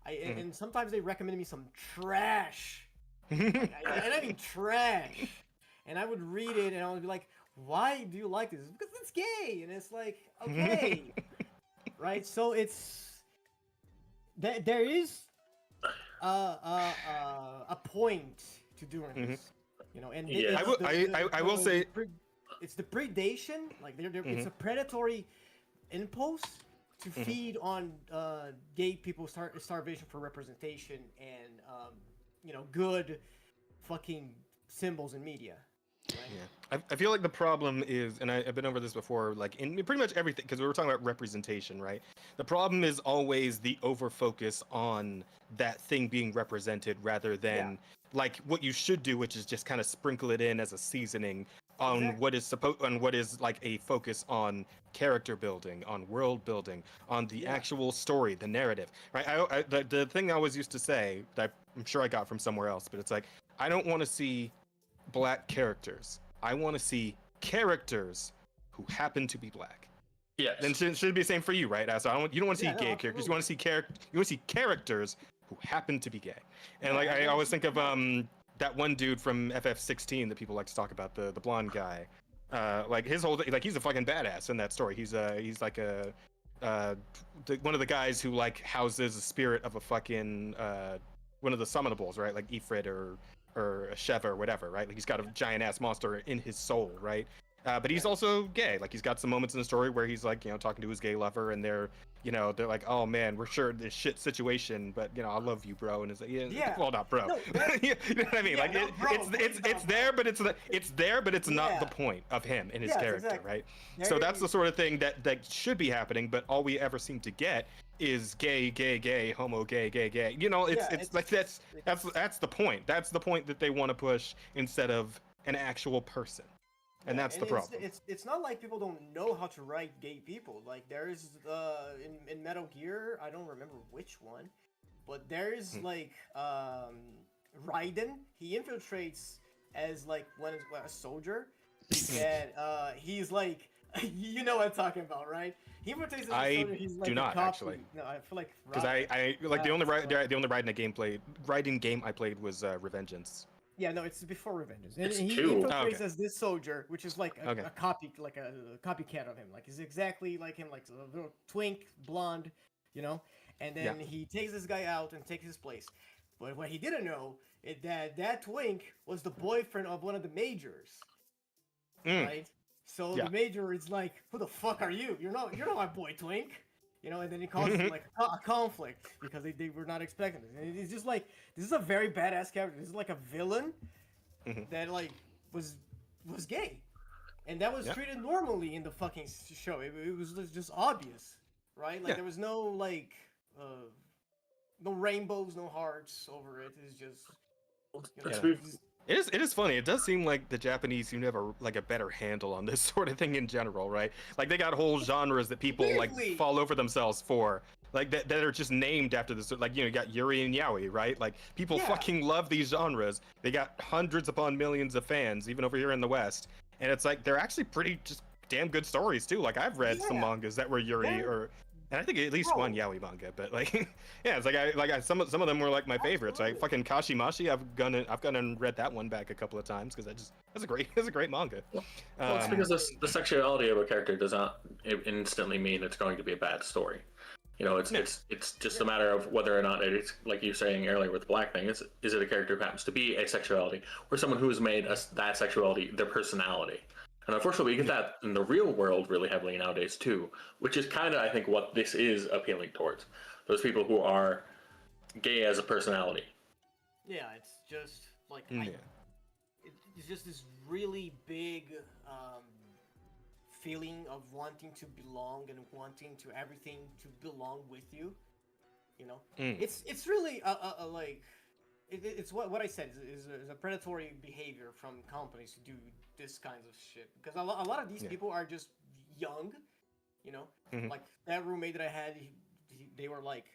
And sometimes they recommended me some trash. And I mean trash. And I would read it and I would be like, why do you like this? Because it's gay. And it's like, okay. Right? So it's there is a point to doing this. You know, and I will say it's the predation, like it's a predatory impulse to feed on gay people's starvation for representation and good fucking symbols in media. Right? Yeah, I feel like the problem is, and I've been over this before, like in pretty much everything, because we were talking about representation, right? The problem is always the over focus on that thing being represented rather than like what you should do, which is just kind of sprinkle it in as a seasoning on what is like a focus on character building, on world building, on the actual story, the narrative, right? The thing I always used to say that I'm sure I got from somewhere else, but it's like, I don't want to see black characters. I want to see characters who happen to be black. Yeah. Then should be the same for you, right? So you don't want to see gay characters. You want to see characters who happen to be gay. And like I always think of that one dude from FF16 that people like to talk about, the blonde guy. Like his whole like he's a fucking badass in that story. He's like one of the guys who like houses a spirit of a fucking one of the summonables, right? Like Ifrit or a Sheva or whatever, right? Like he's got a giant ass monster in his soul, right? But he's also gay. Like he's got some moments in the story where he's like, talking to his gay lover, and they're like, oh man, we're sure this shit situation, but I love you, bro. And it's like, well, not bro. No, you know what I mean? Like it's there, but it's not the point of him and his character, right? So that's the sort of thing that should be happening, but all we ever seem to get is gay, homo, gay. It's like that's the point. That's the point that they want to push instead of an actual person. And that's the problem. It's not like people don't know how to write gay people. Like there's in Metal Gear, I don't remember which one, but there's like Raiden. He infiltrates as like a soldier. And he's like, you know what I'm talking about, right? He infiltrates as a soldier. He's like do not actually. No, I feel like because I like the only Raiden game I played was Revengeance. Yeah, no, it's before Revengeance. And it's he infiltrates as this soldier, which is like a copycat of him. Like he's exactly like him, like a little twink, blonde, And then he takes this guy out and takes his place. But what he didn't know is that twink was the boyfriend of one of the majors, right? So the major is like, "Who the fuck are you? You're not my boy, twink." And then it causes like a conflict because they were not expecting this. And it's just like, this is a very badass character. This is like a villain that like was gay, and that was treated normally in the fucking show. It was just obvious, right? Like there was no like no rainbows, no hearts over it. It's just It is funny. It does seem like the Japanese seem to have a better handle on this sort of thing in general, right? Like they got whole genres that people like fall over themselves for, like that are just named after this. Like you got Yuri and Yaoi, right? Like people fucking love these genres. They got hundreds upon millions of fans, even over here in the West. And it's like they're actually pretty just damn good stories too. Like I've read some mangas that were Yuri and I think at least one yaoi manga, but like, it's like some of them were like my favorites. Like fucking Kashimashi, I've gone and read that one back a couple of times because that's a great manga. Well, it's because the sexuality of a character does not instantly mean it's going to be a bad story. It's just a matter of whether or not it's like you were saying earlier with the black thing. Is it a character who happens to be asexuality or someone who has made that sexuality their personality? And unfortunately, we get that in the real world really heavily nowadays too, which is kind of, I think, what this is appealing towards. Those people who are gay as a personality. Yeah, it's just like it's just this really big feeling of wanting to belong and wanting to everything to belong with you. It's really like it's what I said is a predatory behavior from companies to do this kinds of shit. Because a lot of these people are just young, you know. Like that roommate that I had, they were like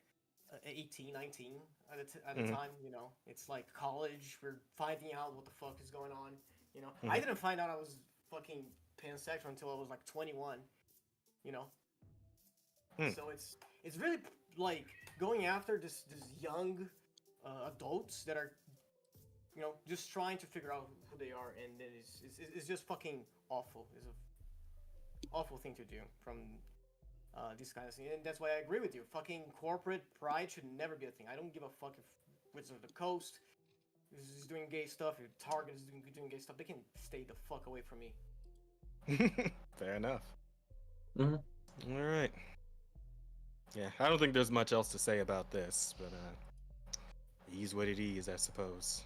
18, 19 at the time. You know, it's like college. We're finding out what the fuck is going on. You know, I didn't find out I was fucking pansexual until I was like 21. You know, so it's really like going after this young adults that are, you know, just trying to figure out who they are, and then it's just fucking awful. It's an awful thing to do from this kind of thing, and that's why I agree with you. Fucking corporate pride should never be a thing. I don't give a fuck if Wizards of the Coast is doing gay stuff, if Target is doing gay stuff. They can stay the fuck away from me. Fair enough. All right. Yeah, I don't think there's much else to say about this, but it is what it is, I suppose.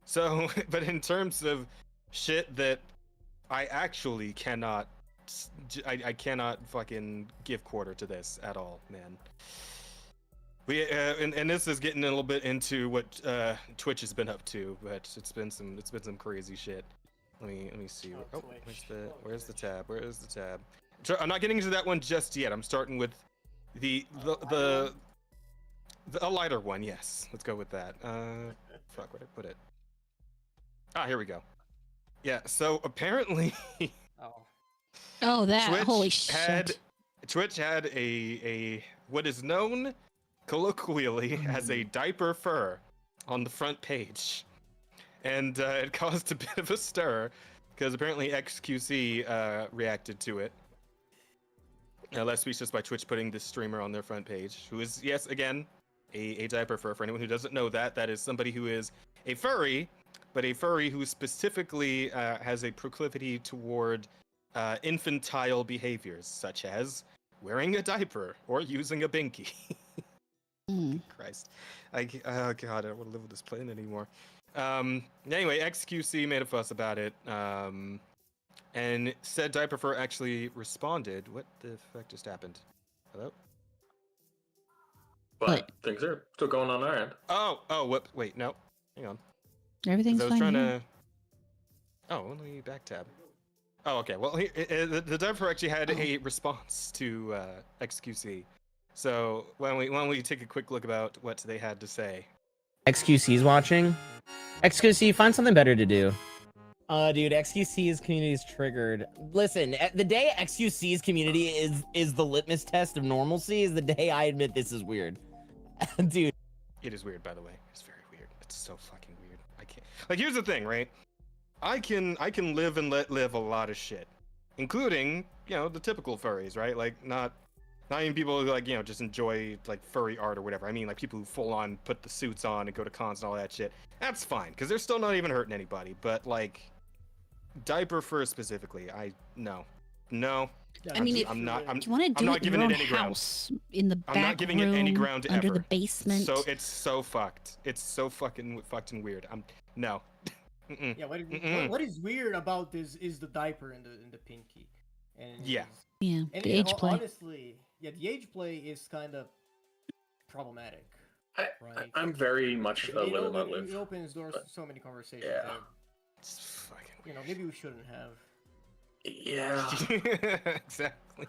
So, but in terms of shit that I actually cannot, I cannot fucking give quarter to this at all, man. We and this is getting a little bit into what Twitch has been up to, but it's been some crazy shit. Let me see. Oh, where's the tab? Where is the tab? So I'm not getting into that one just yet. I'm starting with the a lighter one. Yes, let's go with that. Fuck, where'd I put it? Ah, here we go. Yeah. So apparently. Oh, that Twitch holy shit! Twitch had a what is known colloquially as a diaper fur on the front page, and it caused a bit of a stir because apparently XQC reacted to it. Less speechless by Twitch putting this streamer on their front page, who is, yes, again, a diaper fur. For anyone who doesn't know that, that is somebody who is a furry, but a furry who specifically has a proclivity toward infantile behaviors, such as wearing a diaper or using a binky. Christ. Oh god, I don't want to live with this plane anymore. Anyway, XQC made a fuss about it. And said diaper fur actually responded. What the fuck just happened? Hello? But things are still going on our end. Oh, what? Wait, no. Hang on. Everything's fine. I was trying to. Oh, let me back tab. Oh, okay. Well, the diaper actually had a response to XQC. So why don't we take a quick look about what they had to say? XQC's watching. XQC, find something better to do. Dude, XQC's community is triggered. Listen, the day XQC's community is the litmus test of normalcy is the day I admit this is weird. Dude. It is weird, by the way. It's very weird. It's so fucking weird. I can't. Like, here's the thing, right? I can live and let live a lot of shit, including, you know, the typical furries, right? Like, not even people who, like, you know, just enjoy, like, furry art or whatever. I mean, like, people who full on put the suits on and go to cons and all that shit. That's fine, because they're still not even hurting anybody. But, like, diaper fur specifically, no. I mean, I'm not giving it any ground. In the back I'm not giving it any ground under ever. the basement. So it's so fucked. It's so fucking weird. No. Yeah, what is weird about this is the diaper and the pinky. And the age play. Honestly, yeah, the age play is kind of problematic. Right? I'm very much a live and let live. It opens doors to so many conversations. Yeah. That, it's fucking weird. You know, maybe we shouldn't have. Yeah. Exactly.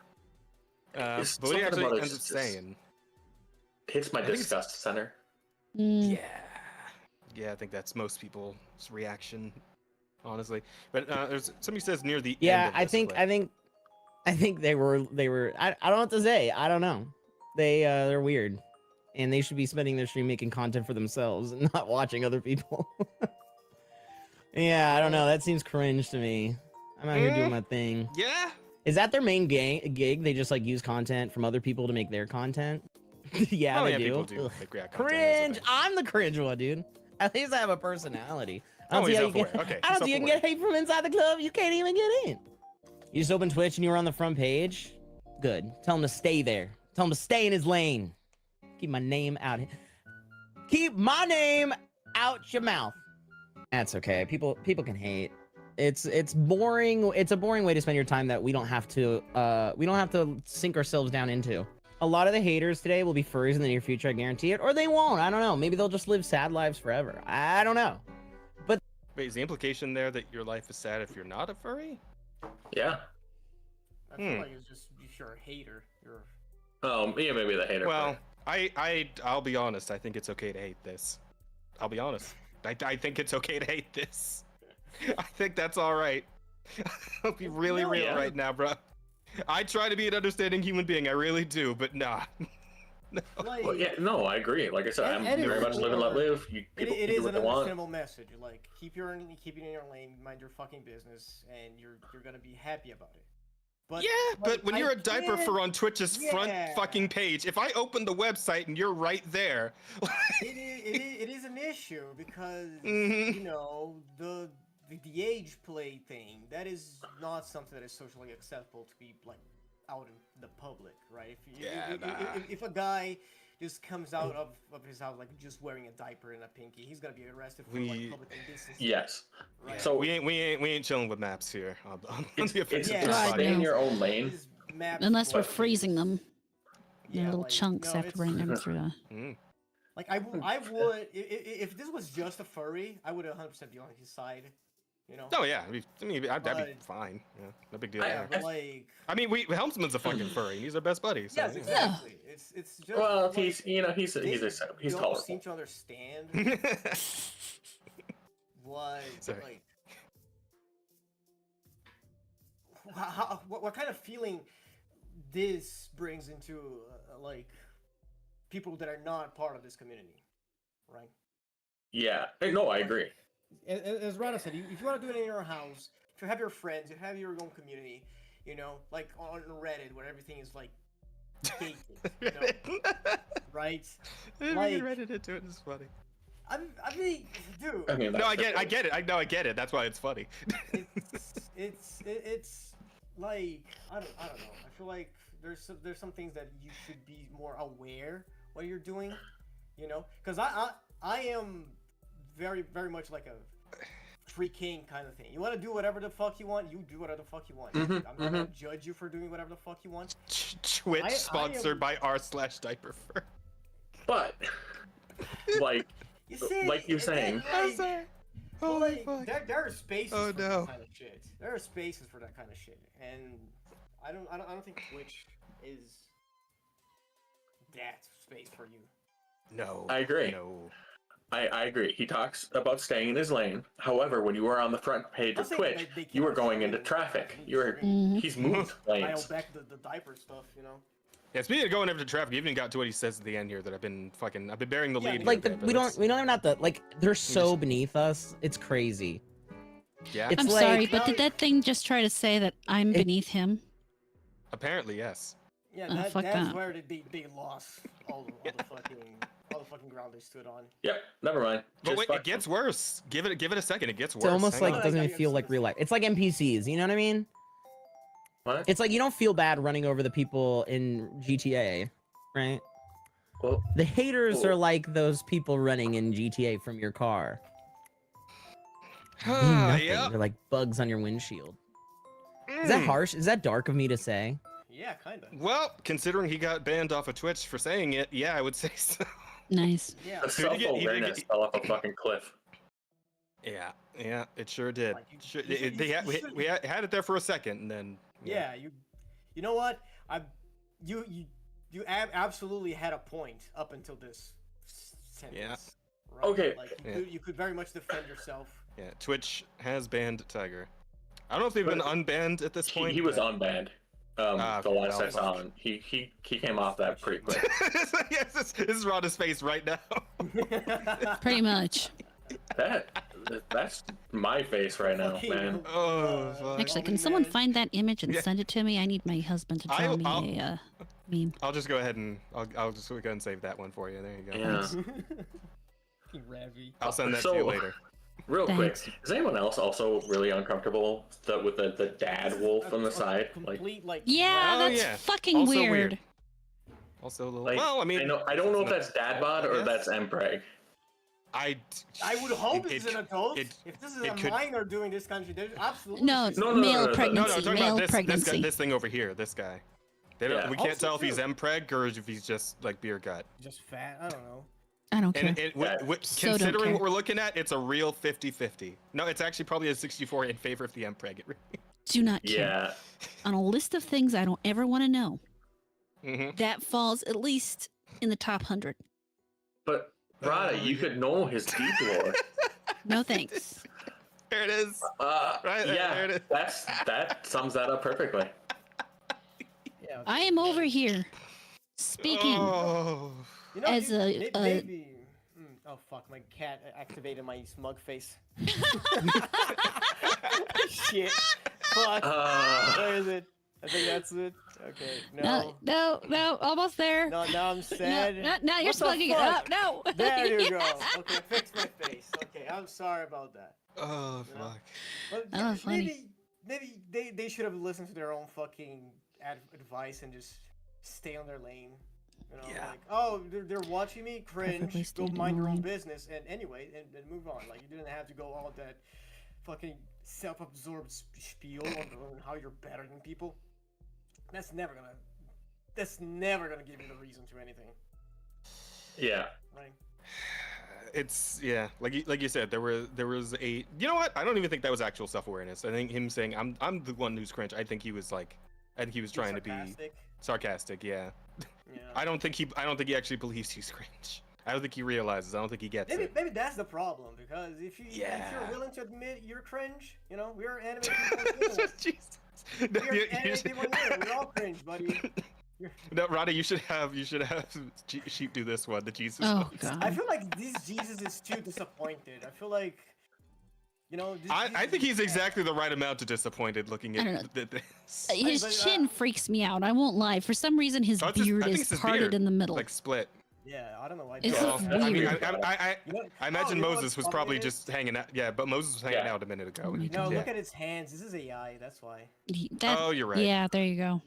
But what he actually ends up saying. Hits my disgust center. Yeah, I think that's most people's reaction, honestly. But there's somebody says near the end of this clip. I think they were. I don't know what to say. I don't know. They're weird, and they should be spending their stream making content for themselves and not watching other people. Yeah, I don't know. That seems cringe to me. I'm out here doing my thing. Yeah. Is that their main gig? They just like use content from other people to make their content. Yeah, they do. People do Cringe. I'm the cringe one, dude. At least I have a personality. I don't see how you can get hate from inside the club. You can't even get in. You just open Twitch and you were on the front page. Good. Tell him to stay there. Tell him to stay in his lane. Keep my name out. Keep my name out your mouth. That's okay. People can hate. It's boring. It's a boring way to spend your time that we don't have to sink ourselves down into. A lot of the haters today will be furries in the near future, I guarantee it. Or they won't. I don't know. Maybe they'll just live sad lives forever. I don't know. But wait, is the implication there that your life is sad if you're not a furry? Yeah. I feel like it's just if you're a hater. You're. Yeah, maybe the hater. Well, I'll be honest. I think it's okay to hate this. I'll be honest. I think it's okay to hate this. I think that's all right. I'll be really real right now, bro. I try to be an understanding human being. I really do, but nah. No. Well, yeah, no, I agree. Like I said, I'm very much live and let live. People It do is what an they want. understandable message. Like keep it in your lane, mind your fucking business, and you're gonna be happy about it. But yeah, but when you're a diaper can't- for on Twitch's front fucking page, if I open the website and you're right there, it is an issue because Mhm. you know the age play thing, that is not something that is socially acceptable to be like out in the public, right? If a guy just comes out of his house like just wearing a diaper and a pinky, he's gonna be arrested for like public indecency. Yes. Right? So we ain't chilling with maps here. On the offensive it's side. stay in your own lane. Unless we're freezing them in little chunks after running them through. Like I would if this was just a furry, I would 100% be on his side. You know? Oh yeah, I mean, that'd be fine. Yeah, no big deal there. But like, I mean, Helmsman's a fucking furry. And he's our best buddy. So, yes, exactly. It's just. Well, like, he's he's don't colorful. seem to understand what Sorry. like. What kind of feeling this brings into like people that are not part of this community, right? Yeah, no, I agree. As Rana said, if you want to do it in your house, if you have your friends, you have your own community, you know, like on Reddit where everything is like gated, you know, right? Like, Reddit into it is funny. I mean, dude. I mean, no, I get it. I get it. That's why it's funny. It's like I don't know. I feel like there's some things that you should be more aware what you're doing, you know, because I am very much like a free king kind of thing. You want to do whatever the fuck you want, you do whatever the fuck you want. I'm not gonna judge you for doing whatever the fuck you want. Twitch sponsored by r/diaperfur. But like, you see, like you're saying. There are spaces Oh, for no. that kind of shit. There are spaces for that kind of shit, and I don't think Twitch is that space for you. No, I agree. No. I agree. He talks about staying in his lane. However, when you were on the front page of Twitch, you were going into traffic. He's moved lanes. Dial back the diaper stuff, you know. Yeah, speaking of going into traffic, you even got to what he says at the end here that I've been bearing the lead. Like here, we don't even have to like they're so beneath us. It's crazy. Yeah. It's I'm like, sorry, but did that thing just try to say that I'm beneath him? Apparently, yes. Yeah, Oh, that's that. where they lost all the fucking ground they stood on. Yep, never mind. But Just wait, fuck it gets worse. Give it a second. It gets worse. It's almost Hang like on. it doesn't even feel like real life. It's like NPCs, you know what I mean? What? It's like you don't feel bad running over the people in GTA, right? Well, the haters are like those people running in GTA from your car. They mean nothing. Yep. They're like bugs on your windshield. Is that harsh? Is that dark of me to say? Yeah, kind of. Well, considering he got banned off of Twitch for saying it, yeah, I would say so. Nice. Yeah. The self-awareness fell off a fucking cliff. Yeah, it sure did. Like, We had it there for a second, and then Yeah, you know what? You absolutely had a point up until this sentence. Yeah. Right? Okay. Like Yeah. you could very much defend yourself. Yeah, Twitch has banned Tiger. I don't know if they've been unbanned at this point. He was but- unbanned. The last I saw him, he came off that pretty quick. Yes, this is Rhoda's face right now. Pretty much. That's my face right now, man. Oh, fuck. Actually, can someone find that image and Yeah. send it to me? I need my husband to draw me a meme. I'll just go ahead and I'll just go ahead and save that one for you. There you go. Yeah. Ravi. I'll send that to you later. Real Thanks. quick, is anyone else also really uncomfortable with the dad wolf on the side? Like, Yeah, Oh, that's yeah. fucking Also weird. Also a little. like, well, I mean, I don't know if that's dad bod or Yes. that's Mpreg. I would hope It- it's an adult. it- If this is it a could- minor doing this kind of shit, there's absolutely No, shit. No, male no, pregnancy. I'm talking Male about this pregnancy. guy, this thing over here. This guy. They don't. Yeah. We can't Also, tell if he's too. mpreg or if he's just like beer gut. Just fat. I don't know. I don't care. And So don't considering care. what we're looking at, it's a real 50-50. No, it's actually probably a 64 in favor of the mpreg. Do not care. Yeah. On a list of things I don't ever want to know, Mm-hmm. that falls at least in the top 100. But Rada, you could know his deep lore. No thanks. There it is. Right there, Yeah, there it is. that sums that up perfectly. Yeah. I am over here speaking Oh. You know, as dude, a- maybe. Oh fuck! My cat activated my smug face. Shit. Fuck. Where is it? I think that's it. Okay. no, almost there. No, now I'm sad. No, you're What the slugging it fuck? up. No. There you go. Okay, fix my face. Okay, I'm sorry about that. Oh You know? fuck. But Oh, yeah, funny. maybe they should have listened to their own fucking advice and just stay on their lane. You know, Yeah. like, oh, they're watching me Perfectly cringe. Go standing mind your in own line. business and move on. Like you didn't have to go all that fucking self-absorbed spiel on how you're better than people. That's never gonna give you the reason to anything, Yeah. right? It's like you said, there was a, you know what? I don't even think that was actual self-awareness. I think him saying I'm the one who's cringe. I think he was trying to be sarcastic. Yeah. Yeah. I don't think he actually believes he's cringe. I don't think he realizes. I don't think he gets it. Maybe that's the problem, because if you're willing to admit you're cringe, you know, we're anime people. Anyway. Jesus. We're anime people. Anyway. We're all cringe, buddy. No, Rada, you should have Sheep do this one, the Jesus. Oh voice. god. I feel like this Jesus is too disappointed. I feel like, you know, this I Jesus think he's is exactly the right amount of disappointed looking I at don't this. His chin freaks me out. I won't lie. For some reason, his Oh, it's his- beard I think is it's his parted beard, in the middle. like split. Yeah, I don't know why. It's Well, I mean, weird. I imagine you know Moses what's was funny probably is- just hanging out. Yeah, but Moses was hanging Yeah. out a minute ago. Oh my and he No, just- look yeah. at his hands. This is AI. That's why. Oh, you're right. Yeah, there you go.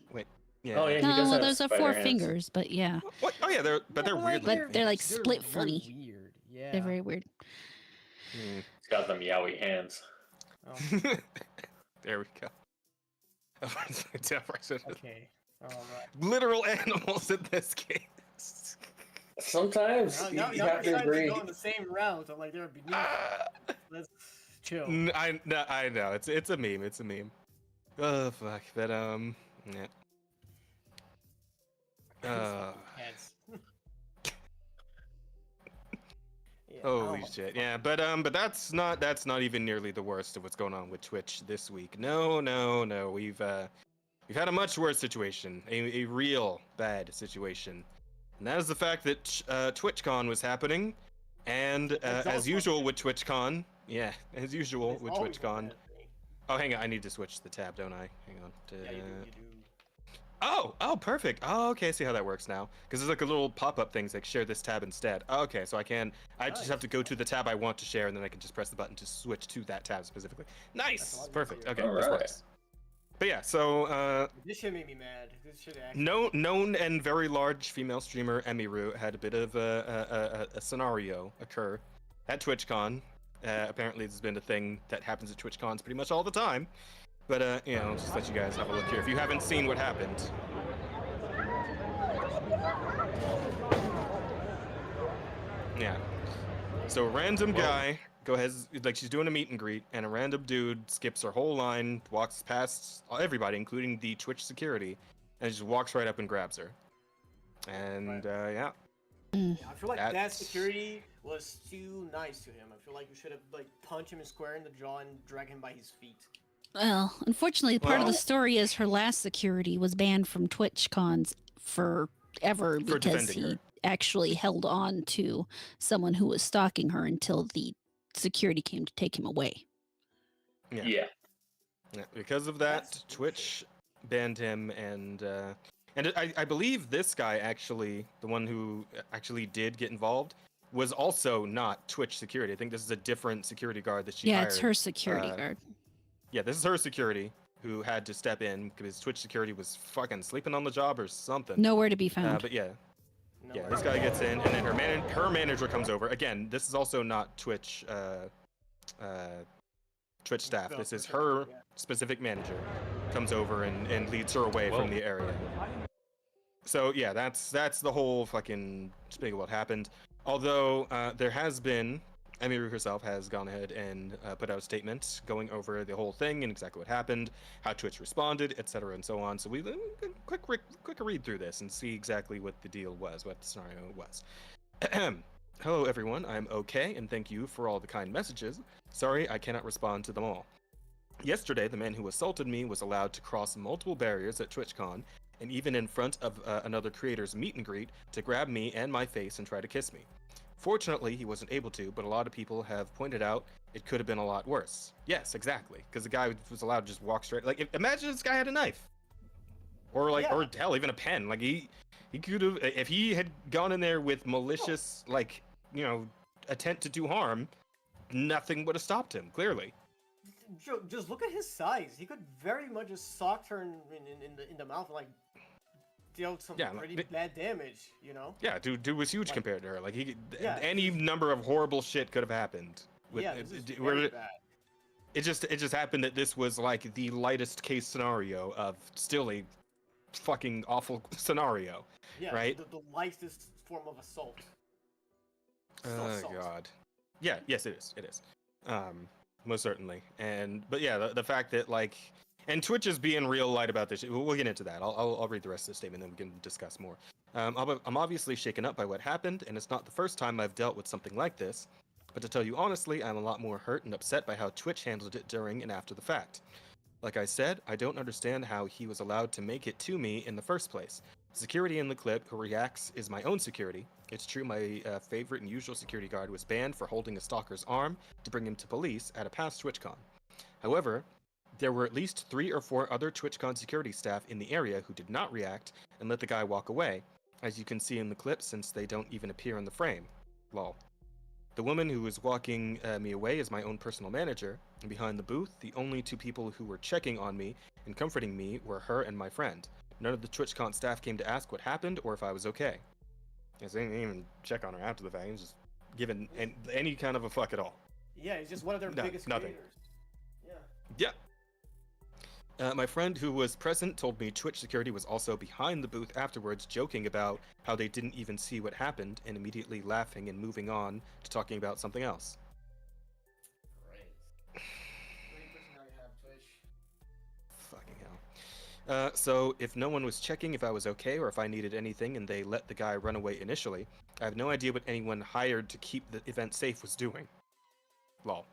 Yeah. Oh yeah. He No, does well, have those are spider 4 hands. fingers, but yeah, What? Oh yeah, they're weird. but they're like split They're funny. Weird. Yeah. They're very weird. Hmm. He's got them yowie hands. Oh, There we go. okay. All right. Literal animals in this case. Sometimes Now you we're have to trying to agree. go in the same route. I'm like, they're beneath. Let's chill. I know. It's a meme. It's a meme. Oh fuck. But yeah. Heads. Yeah, Holy oh, shit. Yeah, but that's not even nearly the worst of what's going on with Twitch this week. No. We've had a much worse situation, a real bad situation. And that is the fact that TwitchCon was happening, and as usual with TwitchCon, yeah, as usual It's with always TwitchCon. bad thing. Oh, hang on, I need to switch the tab, don't I? Hang on. Yeah, you do. Oh, perfect. Oh, okay, I see how that works now. Because there's like a little pop-up things like share this tab instead. Oh, okay, so I just have to go to the tab I want to share, and then I can just press the button to switch to that tab specifically. Nice, perfect. Okay, this works. But yeah, so This shit made me mad. This shit actually. known and very large female streamer Emiru had a bit of a scenario occur at TwitchCon. Apparently, this has been a thing that happens at TwitchCons pretty much all the time. But you know, just let you guys have a look here if you haven't seen what happened. Yeah. So a random guy she's doing a meet and greet, and a random dude skips her whole line, walks past everybody, including the Twitch security, and just walks right up and grabs her. And yeah. I feel like that That's- security was too nice to him. I feel like you should have like punched him square in the jaw and drag him by his feet. Well, unfortunately, part of Well- the story is her last security was banned from Twitch cons forever because defending he her. actually held on to someone who was stalking her until the security came to take him away. Yeah. Yeah, because of that, Twitch banned him, and I believe this guy actually, the one who actually did get involved, was also not Twitch security. I think this is a different security guard that she Yeah, hired. it's her security guard. Yeah, this is her security who had to step in because Twitch security was fucking sleeping on the job or something. Nowhere to be found. But yeah. Yeah, this guy gets in, and then her manager comes over. Again, this is also not Twitch Twitch staff. This is her specific manager. Comes over and leads her away from the area. So yeah, that's the whole fucking spiel of what happened. Although there has been, Emiru herself has gone ahead and put out a statement going over the whole thing and exactly what happened, how Twitch responded, etc., and so on. So we quick read through this and see exactly what the deal was, what the scenario was. Hello everyone, I'm okay, and thank you for all the kind messages. Sorry, I cannot respond to them all. Yesterday, the man who assaulted me was allowed to cross multiple barriers at TwitchCon, and even in front of another creator's meet and greet, to grab me and my face and try to kiss me. Fortunately, he wasn't able to, but a lot of people have pointed out it could have been a lot worse. Yes, exactly, because the guy was allowed to just walk straight. Like, imagine this guy had a knife, or like, or hell, even a pen. Like he could have, if he had gone in there with malicious, like, you know, intent to do harm, nothing would have stopped him. Clearly. Just look at his size. He could very much just sock her in the mouth, like dealt some pretty bad damage, you know? Yeah, dude was huge compared to her. Like any number of horrible shit could have happened. This is very bad. It just happened that this was like the lightest case scenario of still a fucking awful scenario. Yeah, right? The lightest form of assault. Oh god. Yeah, yes it is. It is. Most certainly. But yeah, the fact that like, and Twitch is being real light about this. We'll get into that. I'll read the rest of the statement, then we can discuss more. I'm obviously shaken up by what happened, and it's not the first time I've dealt with something like this. But to tell you honestly, I'm a lot more hurt and upset by how Twitch handled it during and after the fact. Like I said, I don't understand how he was allowed to make it to me in the first place. Security in the clip who reacts is my own security. It's true my favorite and usual security guard was banned for holding a stalker's arm to bring him to police at a past TwitchCon. However, there were at least 3 or 4 other TwitchCon security staff in the area who did not react and let the guy walk away, as you can see in the clip since they don't even appear in the frame. Lol. The woman who was walking me away is my own personal manager, and behind the booth, the only 2 people who were checking on me and comforting me were her and my friend. None of the TwitchCon staff came to ask what happened or if I was okay. Yes, they didn't even check on her after the fact. He was just given any kind of a fuck at all. Yeah, he's just one of their biggest nothing. creators. Yeah. My friend who was present told me Twitch security was also behind the booth afterwards, joking about how they didn't even see what happened and immediately laughing and moving on to talking about something else. Fucking hell. So if no one was checking if I was okay or if I needed anything and they let the guy run away initially, I have no idea what anyone hired to keep the event safe was doing. Lol.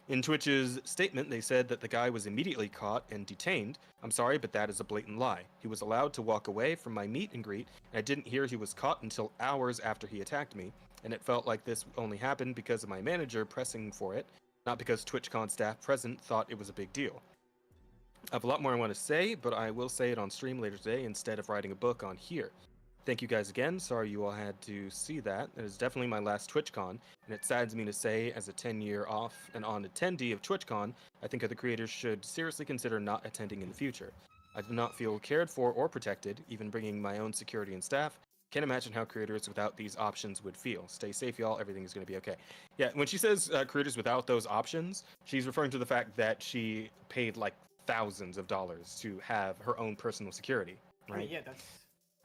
In Twitch's statement, they said that the guy was immediately caught and detained. I'm sorry, but that is a blatant lie. He was allowed to walk away from my meet and greet, and I didn't hear he was caught until hours after he attacked me, and it felt like this only happened because of my manager pressing for it, not because TwitchCon staff present thought it was a big deal. I have a lot more I want to say, but I will say it on stream later today instead of writing a book on here. Thank you guys again. Sorry you all had to see that. It is definitely my last TwitchCon, and it saddens me to say, as a 10-year off and on attendee of TwitchCon, I think other creators should seriously consider not attending in the future. I do not feel cared for or protected, even bringing my own security and staff. Can't imagine how creators without these options would feel. Stay safe, y'all. Everything is going to be okay. Yeah, when she says creators without those options, she's referring to the fact that she paid like thousands of dollars to have her own personal security, right? I mean, yeah, that's...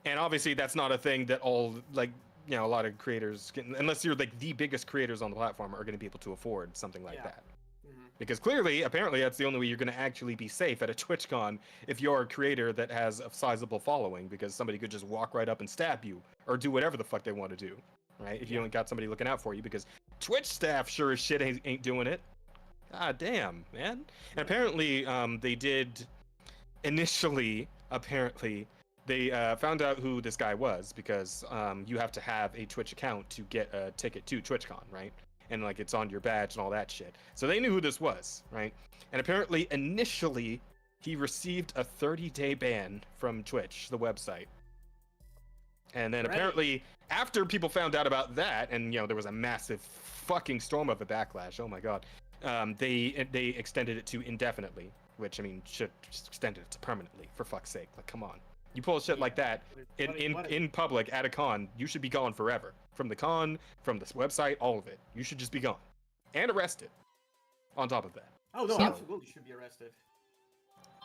And obviously that's not a thing that all, like, you know, a lot of creators can, unless you're like the biggest creators on the platform, are going to be able to afford something like that. Because clearly, apparently, that's the only way you're going to actually be safe at a TwitchCon if you're a creator that has a sizable following, because somebody could just walk right up and stab you or do whatever the fuck they want to do, right? If you ain't got somebody looking out for you, because Twitch staff sure as shit ain't doing it. God damn, man. And apparently, they did initially, they found out who this guy was, because you have to have a Twitch account to get a ticket to TwitchCon, right? And like it's on your badge and all that shit. So they knew who this was, right? And apparently initially he received a 30-day ban from Twitch, the website. And then apparently after people found out about that, and you know there was a massive fucking storm of a backlash, oh my god, they extended it to indefinitely, which I mean should just extend it to permanently, for fuck's sake. Like come on. You pull shit like that in public at a con, you should be gone forever. From the con, from this website, all of it. You should just be gone. And arrested. On top of that. Oh no, absolutely should be arrested.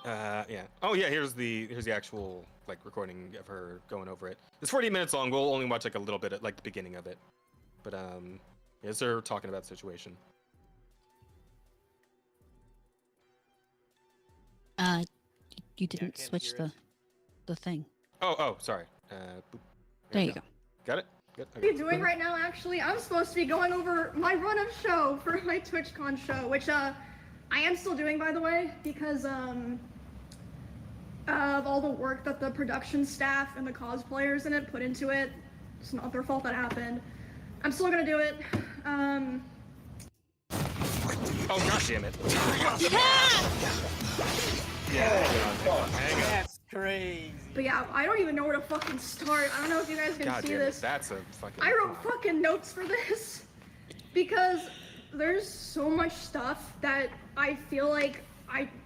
Yeah. Oh yeah. Here's the actual like recording of her going over it. It's 40 minutes long. We'll only watch like a little bit at like the beginning of it. But is her talking about the situation? You didn't switch the thing. Oh, sorry. Boop. There you go. Got it. Good. What are you doing right now? Actually, I'm supposed to be going over my run of show for my TwitchCon show, which I am still doing, by the way, because of all the work that the production staff and the cosplayers in it put into it. It's not their fault that happened. I'm still gonna do it. Oh god damn it! That's crazy. But yeah, I don't even know where to fucking start. I don't know if you guys can God see damn this. it! That's a fucking. I wrote fucking notes for this because there's so much stuff that I feel like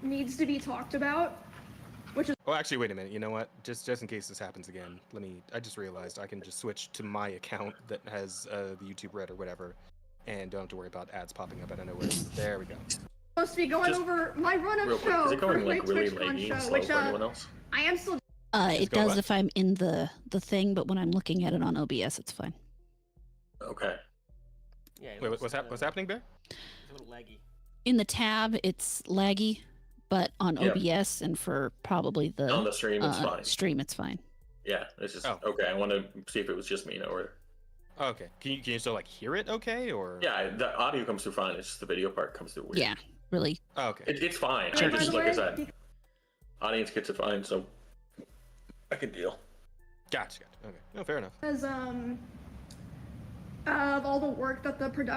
needs to be talked about, which is. Oh, actually, wait a minute. You know what? Just in case this happens again, I just realized I can just switch to my account that has the YouTube Red or whatever, and don't have to worry about ads popping up out of nowhere. There we go. Supposed to be going over my run of show Is it going for like my really TwitchCon laggy show, and slow which for anyone else? I am still. It go does what? if I'm in the thing, but when I'm looking at it on OBS, it's fine. Okay. Yeah. Wait, what's happening, Bear? It's a little laggy. In the tab, it's laggy, but on Yeah. OBS and for probably the On the stream, it's fine. stream, it's fine. Yeah, it's just Oh. okay. I want to see if it was just me or. Oh, okay. Can you still like hear it? Okay, or? Yeah, the audio comes through fine. It's just the video part comes through weird. Yeah, really. Oh, okay. It's fine. By I the just like I way, said, audience gets it fine, so I can deal. Gotcha. Okay. No, fair enough. Because of all the work that the production.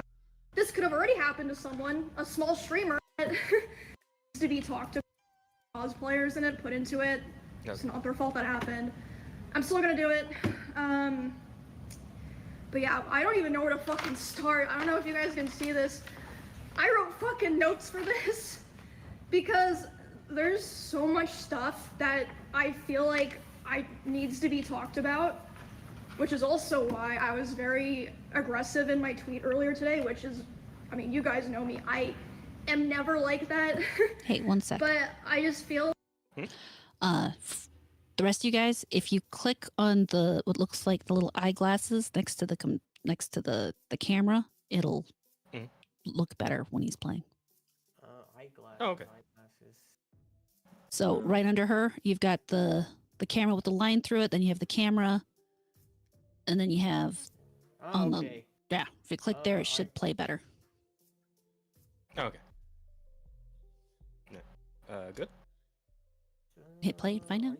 This could have already happened to someone, a small streamer that needs to be talked about. Cosplayers in it put into it. It's not their fault that happened. I'm still gonna do it. But yeah, I don't even know where to fucking start. I don't know if you guys can see this. I wrote fucking notes for this because there's so much stuff that I feel like needs to be talked about, which is also why I was very aggressive in my tweet earlier today, which is, I mean, you guys know me. I am never like that. Hey, one sec. But I just feel. The rest of you guys, if you click on the what looks like the little eyeglasses next to the camera, it'll look better when he's playing. Eyeglasses. Oh, okay. Eyeglasses. So right under her, you've got the camera with the line through it. Then you have the camera, and then you have on Okay. the yeah. If you click there, it should play better. Okay. Yeah. Good. Hit play, find out.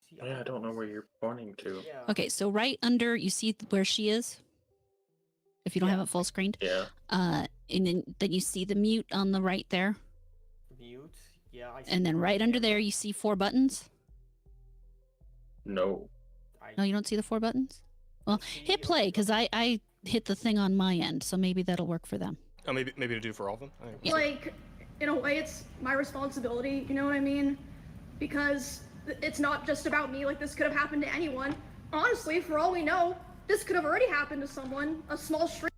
Yeah, I don't know where you're pointing to. Yeah. Okay, so right under, you see where she is. If you don't have it full screened. Yeah. And then you see the mute on the right there. Mute. Yeah. I see And then right under there, you see 4 buttons. No. No, you don't see the 4 buttons? Well, hit play, because I hit the thing on my end, so maybe that'll work for them. Oh, maybe to do for all of them. Yeah. Like, in a way, it's my responsibility, you know what I mean? Because it's not just about me, like, this could have happened to anyone. Honestly, for all we know, this could have already happened to someone, a small stream.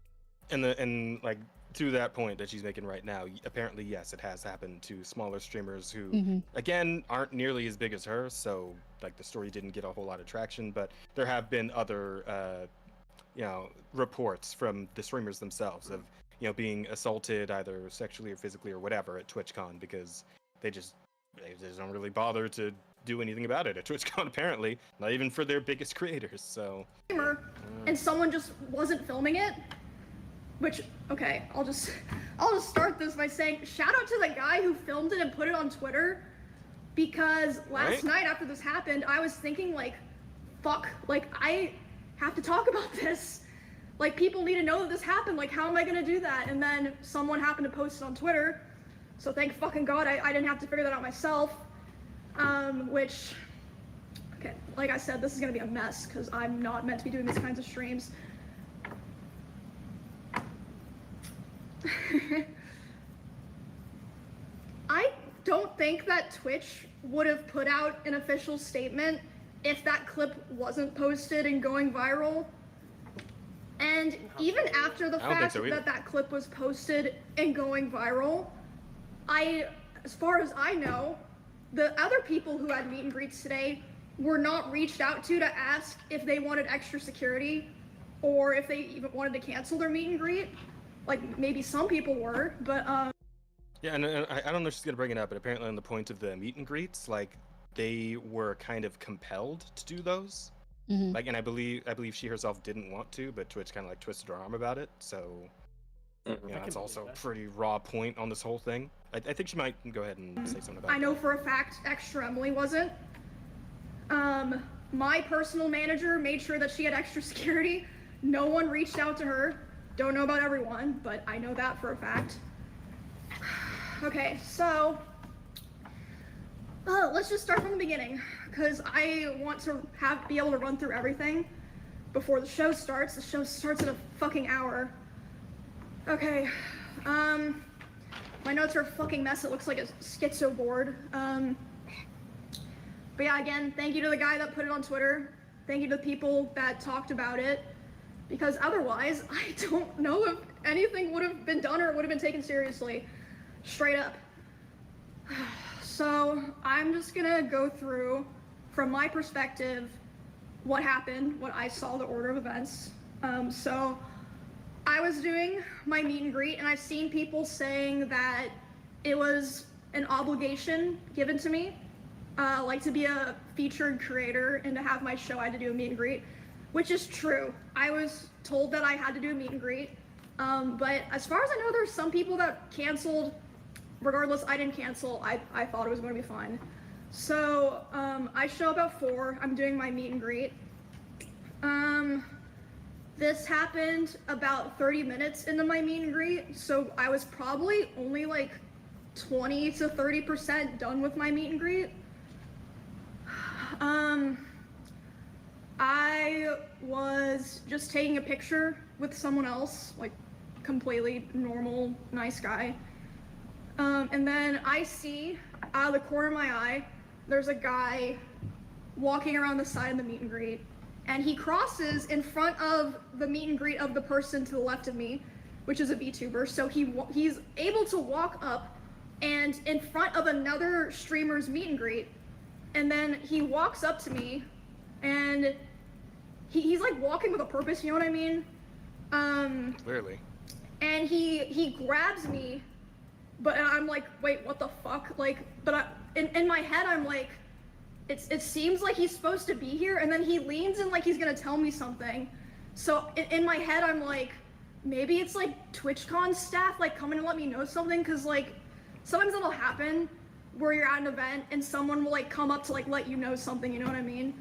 And like to that point that she's making right now, apparently yes, it has happened to smaller streamers who again aren't nearly as big as her, so like the story didn't get a whole lot of traction, but there have been other reports from the streamers themselves of being assaulted either sexually or physically or whatever at TwitchCon because they just don't really bother to do anything about it at TwitchCon, apparently, not even for their biggest creators. So And someone just wasn't filming it. Which, okay, I'll just start this by saying shout out to the guy who filmed it and put it on Twitter, because last night after this happened, I was thinking like, fuck, like I have to talk about this. Like people need to know that this happened. Like how am I gonna do that? And then someone happened to post it on Twitter. So thank fucking God I didn't have to figure that out myself. Which, okay, like I said, this is gonna be a mess because I'm not meant to be doing these kinds of streams. I don't think that Twitch would have put out an official statement if that clip wasn't posted and going viral. And even after the fact that that clip was posted and going viral, I as far as I know, the other people who had meet and greets today were not reached out to ask if they wanted extra security or if they even wanted to cancel their meet and greet. Like, maybe some people were, but Yeah, and I don't know if she's gonna bring it up, but apparently on the point of the meet and greets, like, they were kind of compelled to do those. Like, and I believe she herself didn't want to, but Twitch kind of like twisted her arm about it. So, you know, that's also a pretty raw point on this whole thing. I think she might go ahead and say something about it. I know for a fact Extra Emily wasn't. My personal manager made sure that she had extra security. No one reached out to her. Don't know about everyone, but I know that for a fact. Okay, so let's just start from the beginning, because I want to be able to run through everything before the show starts. The show starts in a fucking hour. Okay, my notes are a fucking mess. It looks like a schizo board. But yeah, again, thank you to the guy that put it on Twitter. Thank you to the people that talked about it, because otherwise, I don't know if anything would have been done or it would have been taken seriously. Straight up. So I'm just gonna go through, from my perspective, what happened, what I saw, the order of events. So I was doing my meet and greet, and I've seen people saying that it was an obligation given to me, like to be a featured creator and to have my show, I had to do a meet and greet, which is true. I was told that I had to do a meet and greet, but as far as I know, there's some people that canceled. Regardless, I didn't cancel. I thought it was going to be fine. So I show up at 4. I'm doing my meet and greet. This happened about 30 minutes into my meet and greet, so I was probably only like 20 to 30% done with my meet and greet. I was just taking a picture with someone else, like completely normal, nice guy. And then I see out of the corner of my eye, there's a guy walking around the side of the meet and greet, and he crosses in front of the meet and greet of the person to the left of me, which is a VTuber. So he's able to walk up and in front of another streamer's meet and greet, and then he walks up to me, and he's like walking with a purpose, you know what I mean? Clearly. And he grabs me. But I'm like, wait, what the fuck? Like, but in my head, I'm like, it seems like he's supposed to be here, and then he leans in like he's gonna tell me something. So in my head, I'm like, maybe it's like TwitchCon staff like coming to let me know something, because like sometimes it'll happen where you're at an event and someone will like come up to like let you know something, you know what I mean?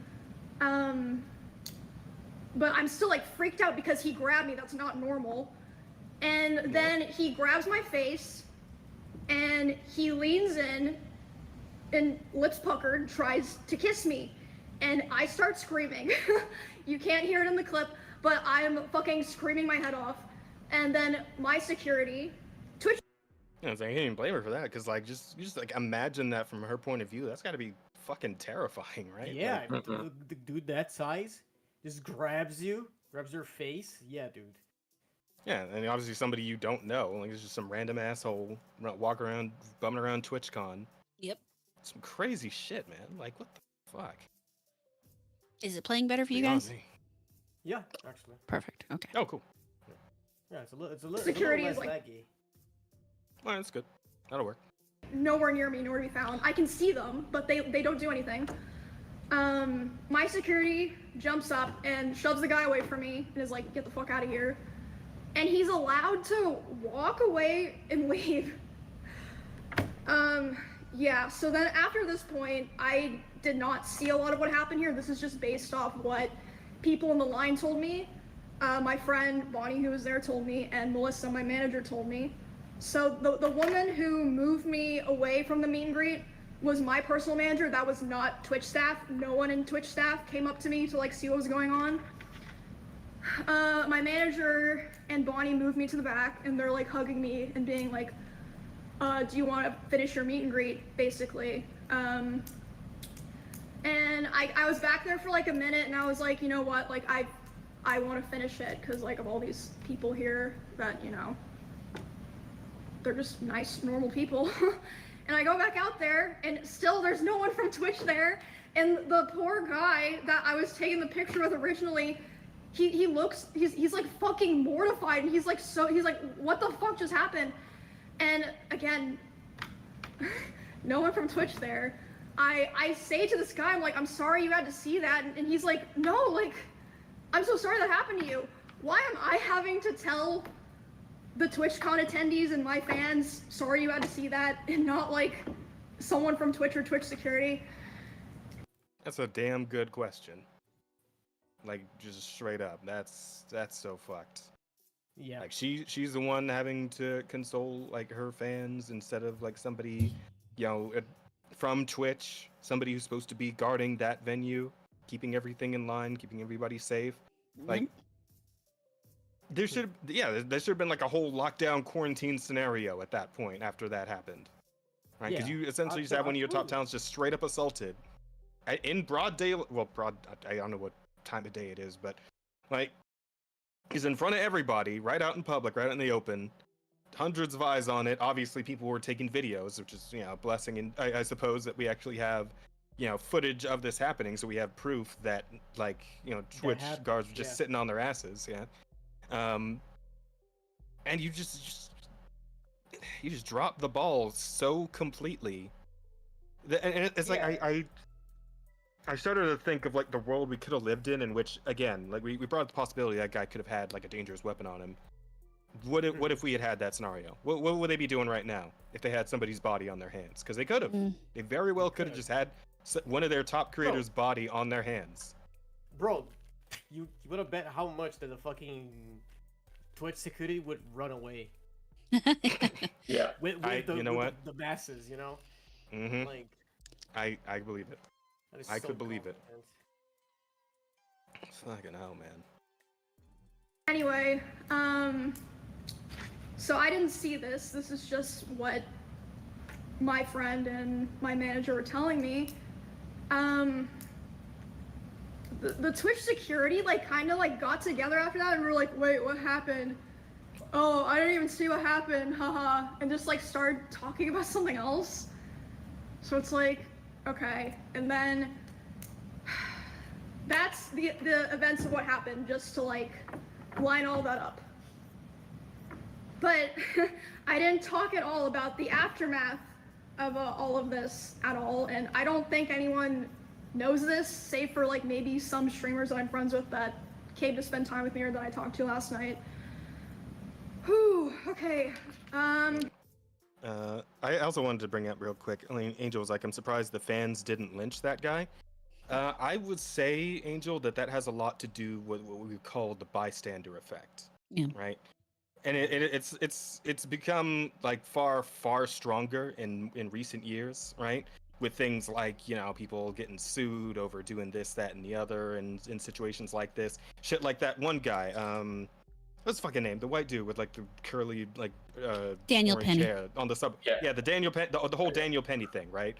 But I'm still like freaked out because he grabbed me. That's not normal. And then he grabs my face. And he leans in and lips puckered, tries to kiss me. And I start screaming. You can't hear it in the clip, but I'm fucking screaming my head off. And then my security, Twitch. Yeah, I can't even blame her for that, because like just like imagine that from her point of view. That's got to be fucking terrifying, right? Yeah, Like, the dude that size just grabs your face. Yeah, dude. yeah, and obviously somebody you don't know. Like, it's just some random asshole walking around, bumming around TwitchCon. Yep. Some crazy shit, man. Like, what the fuck? Is it playing better for you guys? Yeah, actually. Perfect. Okay. Oh, cool. Yeah, it's a little security less is like laggy. Well, that's good. That'll work. Nowhere near me, nowhere to be found. I can see them, but they don't do anything. My security jumps up and shoves the guy away from me and is like, get the fuck out of here. And he's allowed to walk away and leave. Yeah, so then after this point, I did not see a lot of what happened here. This is just based off what people in the line told me. My friend Bonnie, who was there, told me, and Melissa, my manager, told me. So the woman who moved me away from the meet and greet was my personal manager. That was not Twitch staff. No one in Twitch staff came up to me to like see what was going on. My manager and Bonnie moved me to the back, and they're like hugging me and being like, do you want to finish your meet and greet, basically. And I was back there for like a minute, and I was like, you know what, like I want to finish it, because like of all these people here that, you know, they're just nice, normal people. And I go back out there, and still there's no one from Twitch there. And the poor guy that I was taking the picture with originally, he's like fucking mortified, and he's like, what the fuck just happened? And again, no one from Twitch there. I say to this guy, I'm like, I'm sorry you had to see that, and he's like, no, like, I'm so sorry that happened to you. Why am I having to tell the TwitchCon attendees and my fans, sorry you had to see that, and not like someone from Twitch or Twitch security? That's a damn good question. Like, just straight up, that's so fucked. Yeah. Like she's the one having to console like her fans instead of like somebody, from Twitch, somebody who's supposed to be guarding that venue, keeping everything in line, keeping everybody safe. Like, there should have been like a whole lockdown quarantine scenario at that point after that happened, right? Because you essentially just have one of your top talents just straight up assaulted in broad daylight. Well, I don't know what time of day it is, but like, he's in front of everybody, right out in public, right out in the open. Hundreds of eyes on it. Obviously, people were taking videos, which is, a blessing. And I suppose that we actually have, footage of this happening, so we have proof that, like, Twitch guards were just sitting on their asses. Yeah. And you just drop the ball so completely. And it's like I started to think of like the world we could have lived in which, again, like we brought up the possibility that guy could have had like a dangerous weapon on him. What if we had that scenario? What would they be doing right now if they had somebody's body on their hands? Because they could have. They very well could have just had one of their top creators' body on their hands. Bro, you would have bet how much that the fucking Twitch security would run away. Yeah. With the masses, Mm-hmm. Like, I believe it. I so could believe it. confident. Fucking hell, man. Anyway, so I didn't see this. This is just what my friend and my manager were telling me. The Twitch security kind of got together after that, and we were like, wait, what happened? Oh, I didn't even see what happened, haha, and just started talking about something else. So it's like, okay, and then that's the events of what happened, just to line all that up. But I didn't talk at all about the aftermath of all of this at all, and I don't think anyone knows this, save for maybe some streamers that I'm friends with that came to spend time with me or that I talked to last night. Whew, okay. I also wanted to bring up real quick, Angel was like, I'm surprised the fans didn't lynch that guy. I would say, Angel, that has a lot to do with what we call the bystander effect. Yeah. Right? And it's become far stronger in recent years, right? With things like, people getting sued over doing this, that, and the other, and in situations like this. Shit like that one guy, what's his fucking name? The white dude with the curly Daniel orange Penny hair on the sub. Yeah, the Daniel the whole Daniel Penny thing, right?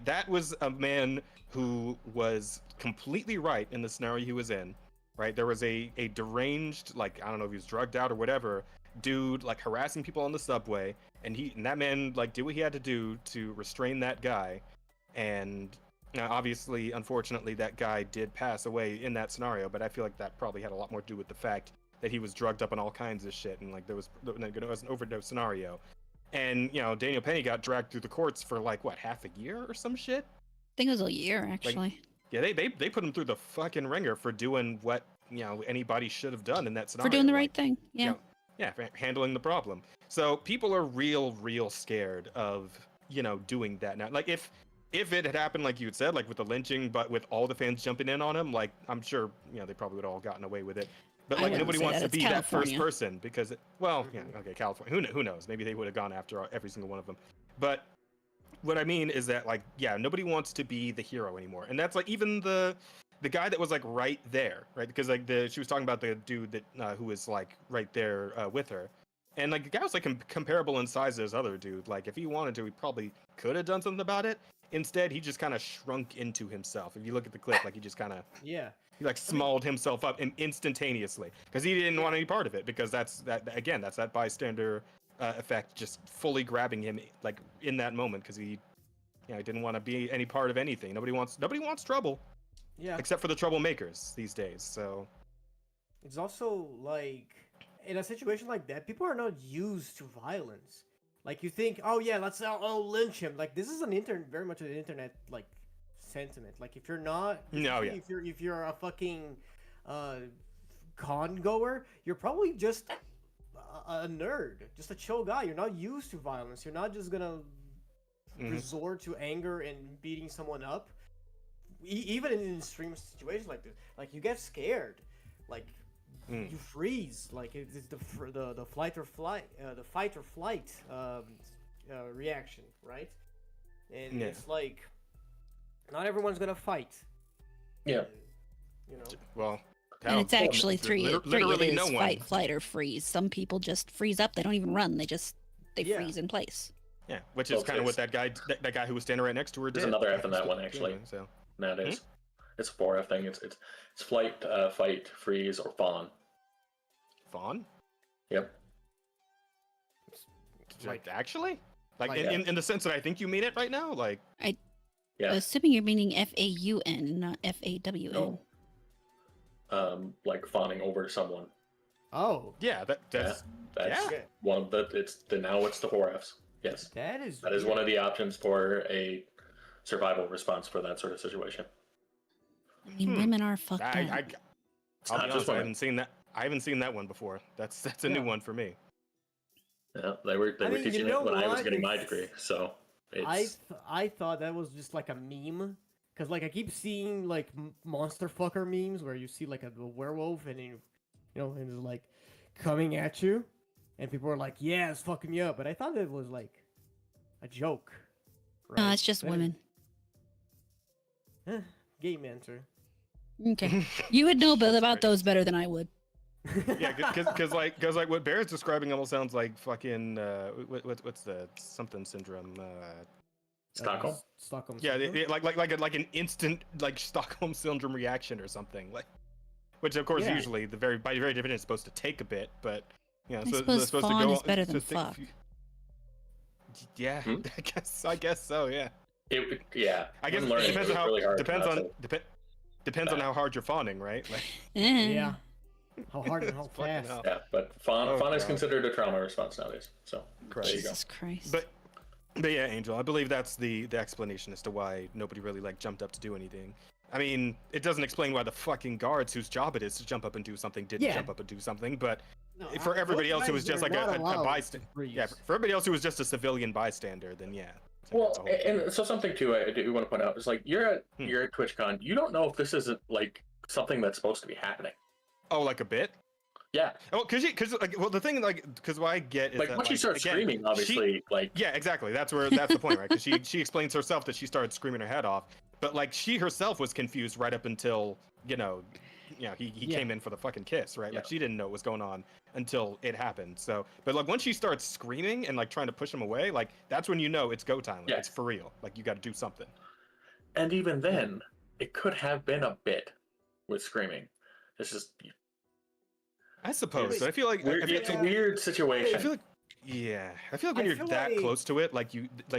That was a man who was completely right in the scenario he was in, right? There was a deranged, I don't know if he was drugged out or whatever, dude harassing people on the subway, and that man did what he had to do to restrain that guy. And now, obviously, unfortunately, that guy did pass away in that scenario, but I feel like that probably had a lot more to do with the fact that he was drugged up on all kinds of shit, and there was an overdose scenario. And, Daniel Penny got dragged through the courts for half a year or some shit? I think it was a year, actually. Yeah, they put him through the fucking ringer for doing what, anybody should have done in that scenario. For doing the right thing, yeah. For handling the problem. So people are real scared of, doing that now. If it had happened like you had said, with the lynching, but with all the fans jumping in on him, I'm sure, they probably would have all gotten away with it. But nobody wants to be that first person because, California. Who knows? Maybe they would have gone after every single one of them. But what I mean is that nobody wants to be the hero anymore, and that's even the guy that was right there, right? Because she was talking about the dude that who was right there with her, and the guy was comparable in size to this other dude. If he wanted to, he probably could have done something about it. Instead, he just kind of shrunk into himself. If you look at the clip, he just kind of he smalled himself up instantaneously because he didn't want any part of it, because that's that bystander effect, just fully grabbing him like in that moment because he didn't want to be any part of anything. Nobody wants trouble. Yeah. Except for the troublemakers these days. So it's also like in a situation like that, people are not used to violence. Like you think, oh yeah, let's lynch him. Like this is very much an internet like sentiment. Like if you're not, if you're a fucking con goer, you're probably just a nerd, just a chill guy. You're not used to violence. You're not just gonna resort to anger and beating someone up. Even in extreme situations like this, like you get scared, like you freeze, like it's the fight or flight reaction, right? And it's like not everyone's gonna fight. Yeah. You know. Well. And it's actually three. Literally it is no one. Fight, flight, or freeze. Some people just freeze up. They don't even run. They freeze in place. Yeah, which is kind of what that guy who was standing right next to her did. There's another F in that one actually. So that is, it's a 4F thing. It's flight, fight, freeze, or fawn. Fawn? Yep. Like actually? Like in the sense that I think you mean it right now? Like assuming you're meaning FAUN, not FAWN. No. Like fawning over someone. Oh. Yeah, that's one of the now it's the 4Fs. Yes. That is one of the options for a survival response for that sort of situation. I mean, women are fucked up. I'll be honest, I haven't seen that one before. That's a new one for me. Yeah, they were teaching it when I was getting my degree, so it's... I thought that was just like a meme, because like I keep seeing like monster fucker memes where you see like a werewolf and and it's like coming at you, and people are like, yeah, it's fucking me up, but I thought it was like a joke. Right? No, it's just women. Gay mentor. Okay, you would know about those better than I would. Yeah, because like what Barrett's describing almost sounds like fucking what's the something syndrome? Stockholm. Stockholm. Yeah, like an instant like Stockholm syndrome reaction or something like, which of course usually by very definition is supposed to take a bit, but I suppose supposed fawn to go is better than fuck. Yeah, I guess so. Yeah. I guess it depends on how hard you're fawning, right? Like, yeah. How hard and how fast. Yeah, but fawn is considered a trauma response nowadays. So Jesus Christ. But yeah, Angel, I believe that's the explanation as to why nobody really like jumped up to do anything. I mean, it doesn't explain why the fucking guards whose job it is to jump up and do something didn't jump up and do something, but for everybody else who was just like a bystander, for everybody else who was just a civilian bystander, then yeah. Well, and so something too I do want to point out is like you're at TwitchCon, you don't know if this isn't like something that's supposed to be happening. Oh, like a bit? Yeah. Oh, because the thing because what I get is like that, once she starts screaming, obviously, yeah, exactly. That's the point, right? Because she explains herself that she started screaming her head off, but like she herself was confused right up until he came in for the fucking kiss, right? Like she didn't know what was going on until it happened. So, but like once she starts screaming and like trying to push him away, like that's when you know it's go time. Like it's for real. Like you got to do something. And even then, it could have been a bit with screaming. It's just. I suppose. I feel like it's a weird situation. I feel like when you're that close to it, like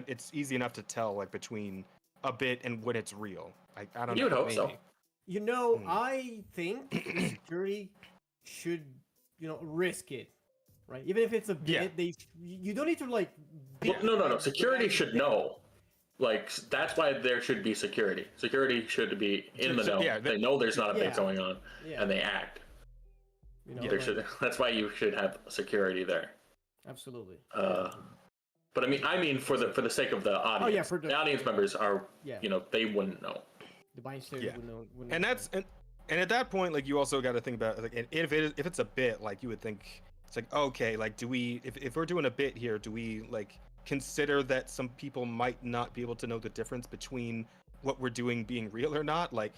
it's easy enough to tell like between a bit and when it's real. I don't know. You would hope so. I think security should, risk it, right? Even if it's a bit, you don't need to like. No. Security should know. Like that's why there should be security. Security should be in the know. Yeah, they know there's not a bit going on, and they act. That's why you should have security there. Absolutely. But I mean, for the sake of the audience, the audience members are, they wouldn't know. The bystanders wouldn't and that's and at that point, like you also got to think about like if it's a bit, like you would think it's like okay, like do we if we're doing a bit here, do we like consider that some people might not be able to know the difference between what we're doing being real or not, like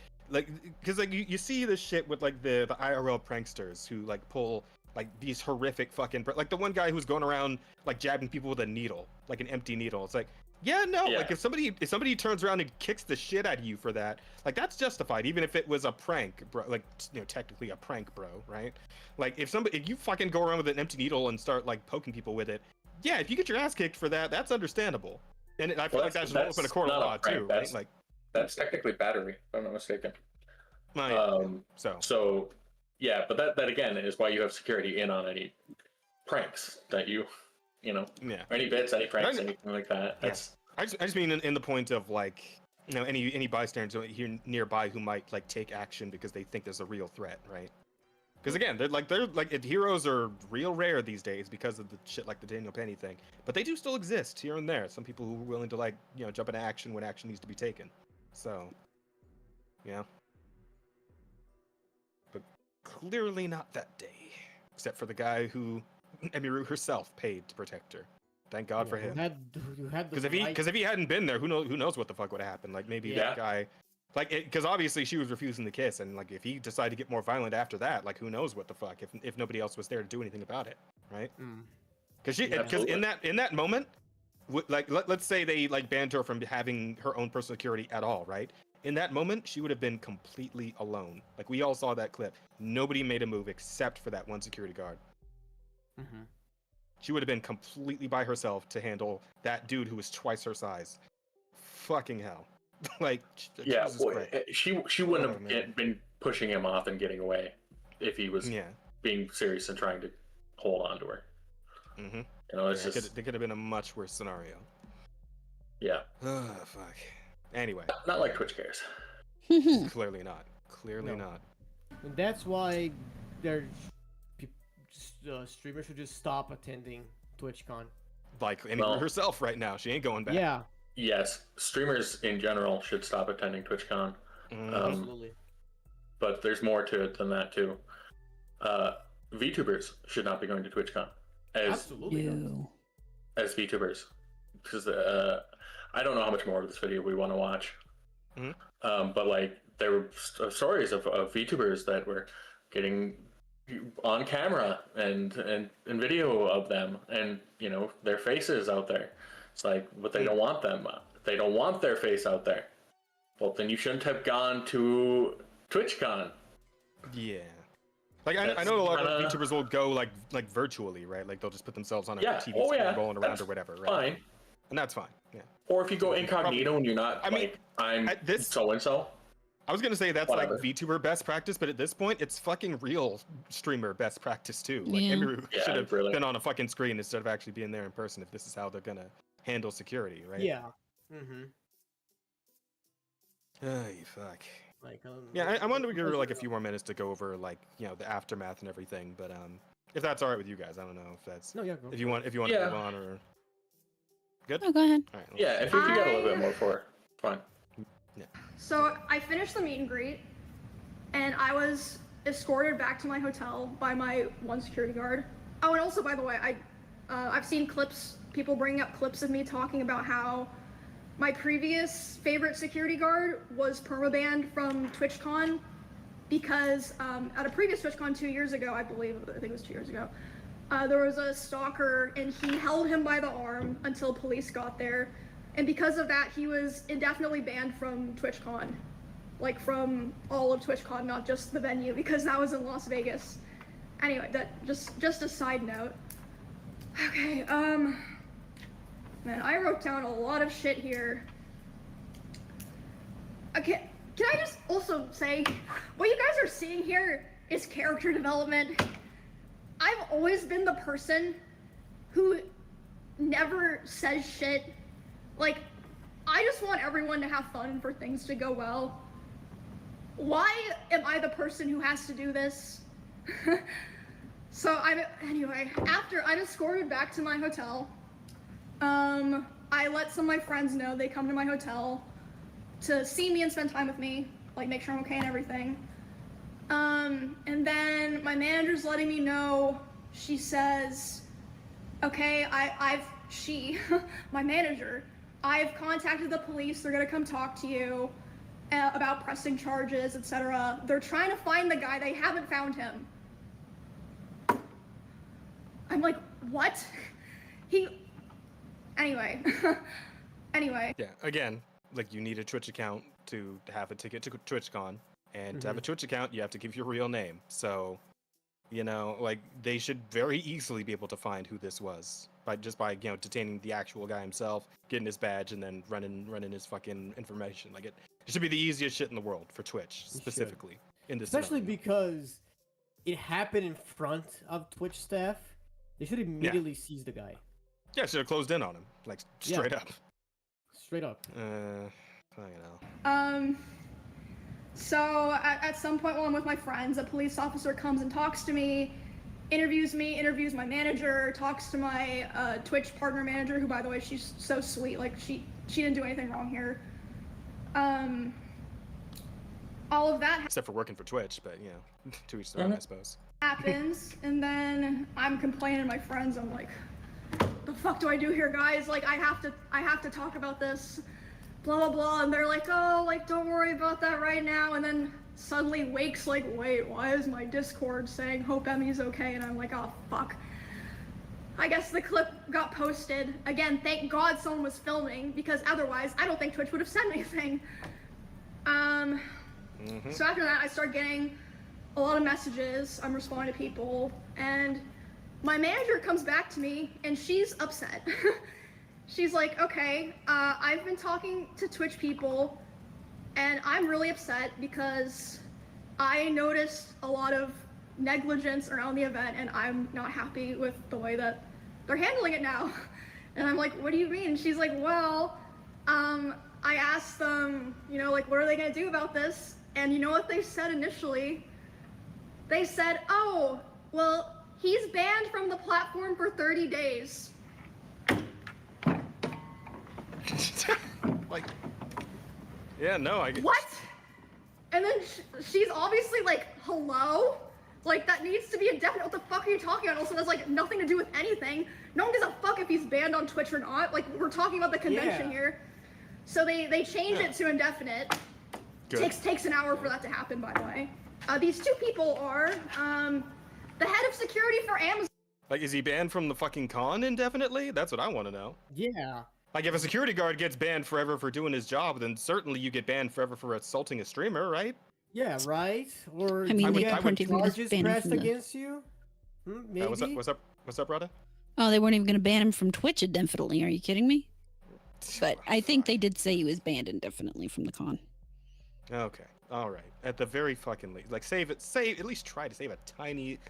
because like you see this shit with like the IRL pranksters who like pull like these horrific fucking like the one guy who's going around like jabbing people with a needle, like an empty needle. It's like like if somebody turns around and kicks the shit out of you for that, like that's justified, even if it was a prank, bro. Like technically a prank, bro, right? Like if you fucking go around with an empty needle and start like poking people with it, yeah, if you get your ass kicked for that, that's understandable. And I feel like that should open a court of not law prank, too, right? Like, that's technically battery, if I'm not mistaken. So yeah, but that again is why you have security in on any pranks that you know, yeah, or any bits, any pranks, anything like that. That's I just mean in the point of like, you know, any bystanders here nearby who might like take action because they think there's a real threat, right? Because again, they're like heroes are real rare these days because of the shit like the Daniel Penny thing, but they do still exist here and there. Some people who are willing to like, you know, jump into action when action needs to be taken. So, yeah. But clearly not that day, except for the guy who Emiru herself paid to protect her. Thank God for him. Because if he hadn't been there, who knows what the fuck would have happened? Like maybe that guy, like, because obviously she was refusing the kiss, and like if he decided to get more violent after that, like who knows what the fuck if nobody else was there to do anything about it, right? Because in that moment, like let's say they like banned her from having her own personal security at all, right? In that moment, she would have been completely alone. Like we all saw that clip. Nobody made a move except for that one security guard. She would have been completely by herself to handle that dude who was twice her size. Fucking hell. Like, yeah, Jesus Christ. she wouldn't have been pushing him off and getting away if he was being serious and trying to hold on to her. You know, it's just it could have been a much worse scenario. Yeah. Oh, fuck. Anyway. Not like Twitch cares. Clearly not. Clearly not. And that's why streamers should just stop attending TwitchCon. Like Emiru herself right now. She ain't going back. Yeah. Yes, streamers in general should stop attending TwitchCon. Absolutely. But there's more to it than that too. VTubers should not be going to TwitchCon as VTubers, because I don't know how much more of this video we want to watch. But like there were stories of VTubers that were getting on camera and video of them, and you know their faces out there. It's like, but they don't want them. They don't want their face out there. Well, then you shouldn't have gone to TwitchCon. Yeah. Like I know a lot of YouTubers will go like virtually, right? Like they'll just put themselves on a TV screen rolling around or whatever, right? Fine. And that's fine. Yeah. Or if you go incognito and you're not, I'm so and so. I was gonna say that's like VTuber best practice, but at this point, it's fucking real streamer best practice too. Like Emiru should have been on a fucking screen instead of actually being there in person if this is how they're gonna handle security, right? Yeah. Oh, fuck. Like, I wanted to give her like a few more minutes to go over like, you know, the aftermath and everything, but if that's all right with you guys, I don't know if that's if you want to move on or good. Oh, go ahead. All right. Yeah, if you got a little bit more for it, fine. Yeah. So I finished the meet and greet, and I was escorted back to my hotel by my one security guard. Oh, and also, by the way, I've seen clips, people bringing up clips of me talking about how my previous favorite security guard was permabanned from TwitchCon because at a previous TwitchCon 2 years ago, I think it was 2 years ago, there was a stalker and he held him by the arm until police got there. And because of that, he was indefinitely banned from TwitchCon. Like from all of TwitchCon, not just the venue, because that was in Las Vegas. Anyway, that just a side note. Okay, man, I wrote down a lot of shit here. Okay, can I just also say, what you guys are seeing here is character development. I've always been the person who never says shit. Like, I just want everyone to have fun and for things to go well. Why am I the person who has to do this? So anyway, after I'm escorted back to my hotel, I let some of my friends know they come to my hotel to see me and spend time with me, like make sure I'm okay and everything. And then my manager's letting me know, she says, okay, my manager, I've contacted the police, they're gonna come talk to you about pressing charges, etc. They're trying to find the guy, they haven't found him. I'm like, what? Anyway. Yeah, again, like you need a Twitch account to have a ticket to TwitchCon, and to have a Twitch account, you have to give your real name. So, you know, like they should very easily be able to find who this was. by detaining the actual guy himself, getting his badge, and then running his fucking information. Like it should be the easiest shit in the world for Twitch specifically in this. Especially because it happened in front of Twitch staff. They should immediately seize the guy. Yeah, should have closed in on him, like straight up. Straight up. I know. So at some point while I'm with my friends, a police officer comes and talks to me, interviews my manager, talks to my Twitch partner manager, who, by the way, she's so sweet. Like she didn't do anything wrong here. All of that Except for working for Twitch, but you know, to each their own, I suppose. happens, and then I'm complaining to my friends. I'm like, the fuck do I do here, guys? Like, I have to talk about this, blah blah blah. And they're like, oh, like, don't worry about that right now. And then suddenly Wake's like, wait, why is my Discord saying hope Emmy's okay? And I'm like, oh fuck. I guess the clip got posted. Again, thank God someone was filming, because otherwise I don't think Twitch would have said anything. So after that, I start getting a lot of messages. I'm responding to people, and my manager comes back to me, and she's upset. She's like, okay, I've been talking to Twitch people, and I'm really upset because I noticed a lot of negligence around the event, and I'm not happy with the way that they're handling it now. And I'm like, what do you mean? She's like, well, I asked them, you know, like, what are they gonna do about this? And you know what they said initially? They said, oh, well, he's banned from the platform for 30 days. Like, yeah, no, I get. What? And then she's obviously like, hello? Like, that needs to be indefinite. What the fuck are you talking about? Also, that's like nothing to do with anything. No one gives a fuck if he's banned on Twitch or not. Like, we're talking about the convention here. So they changed it to indefinite. Takes an hour for that to happen, by the way. These two people are the head of security for Amazon. Like, is he banned from the fucking con indefinitely? That's what I want to know. Yeah. Like, if a security guard gets banned forever for doing his job, then certainly you get banned forever for assaulting a streamer, right? Yeah, right? Or I mean, you they get weren't even gonna charges ban him pressed from the... against you? Maybe? What's up, brother? Oh, they weren't even going to ban him from Twitch indefinitely. Are you kidding me? But I think they did say he was banned indefinitely from the con. Okay, all right. At the very fucking least, like, at least try to save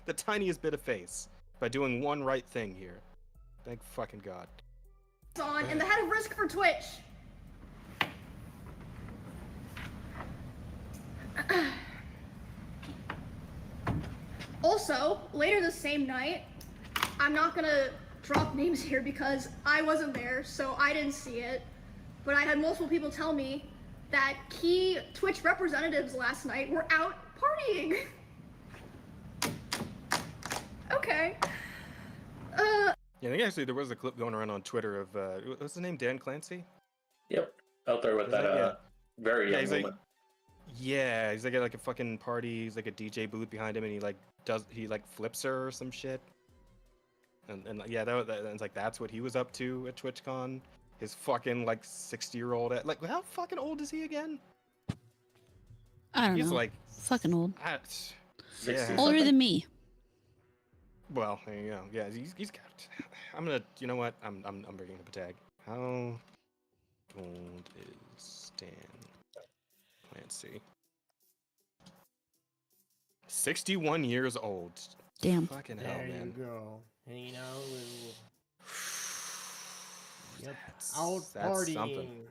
the tiniest bit of face by doing one right thing here. Thank fucking God. And the head of risk for Twitch. Also, later the same night, I'm not gonna drop names here because I wasn't there, so I didn't see it, but I had multiple people tell me that key Twitch representatives last night were out partying. Okay. Yeah, I think actually there was a clip going around on Twitter of what's his name, Dan Clancy? Yep, out there with that very young woman. Yeah, he's like at a fucking party. He's like a DJ booth behind him, and he flips her or some shit. And yeah, that's like that's what he was up to at TwitchCon. His fucking 60-year-old, like, how fucking old is he again? I don't know. He's like fucking old. Yeah. Older than me. Well, there you go. Yeah, he's got. I'm gonna. You know what? I'm bringing up a tag. How old is Dan Clancy? 61 years old. Damn. Fucking hell, There man. you go. And you know, yep, out That's partying. something.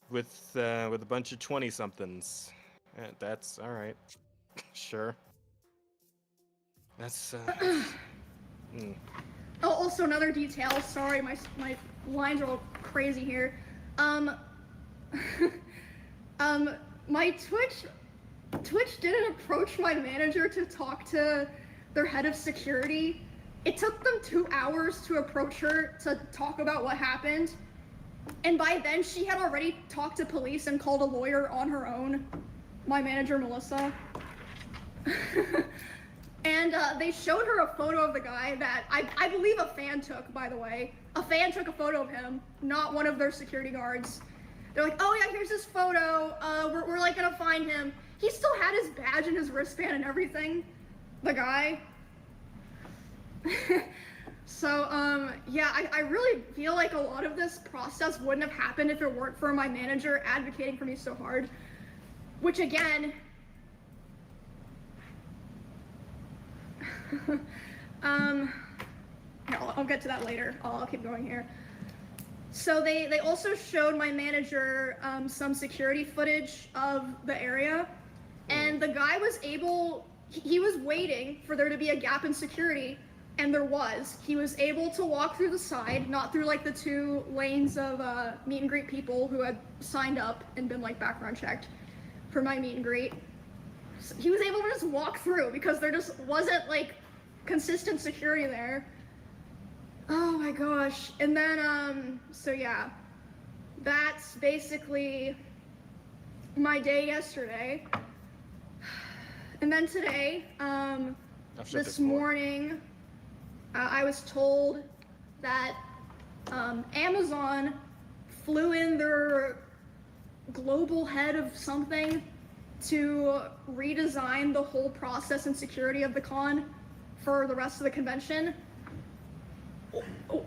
With a bunch of 20-somethings. That's all right. Sure. That's Oh, also another detail. Sorry, my lines are all crazy here. My Twitch didn't approach my manager to talk to their head of security. It took them 2 hours to approach her to talk about what happened. And by then, she had already talked to police and called a lawyer on her own. My manager, Melissa. And they showed her a photo of the guy that I believe a fan took, by the way. A fan took a photo of him, not one of their security guards. They're like, oh yeah, here's his photo. We're like gonna find him. He still had his badge and his wristband and everything. The guy. So, yeah, I really feel like a lot of this process wouldn't have happened if it weren't for my manager advocating for me so hard. Which, again, I'll get to that later. I'll keep going here. So they also showed my manager some security footage of the area, and the guy was he was waiting for there to be a gap in security, and there was. He was able to walk through the side, not through like the 2 lanes of meet and greet people who had signed up and been like background checked for my meet and greet. So he was able to just walk through because there just wasn't like consistent security there. Oh my gosh. And then, so yeah, that's basically my day yesterday. And then today, this morning, I was told that Amazon flew in their global head of something to redesign the whole process and security of the con for the rest of the convention. Oh.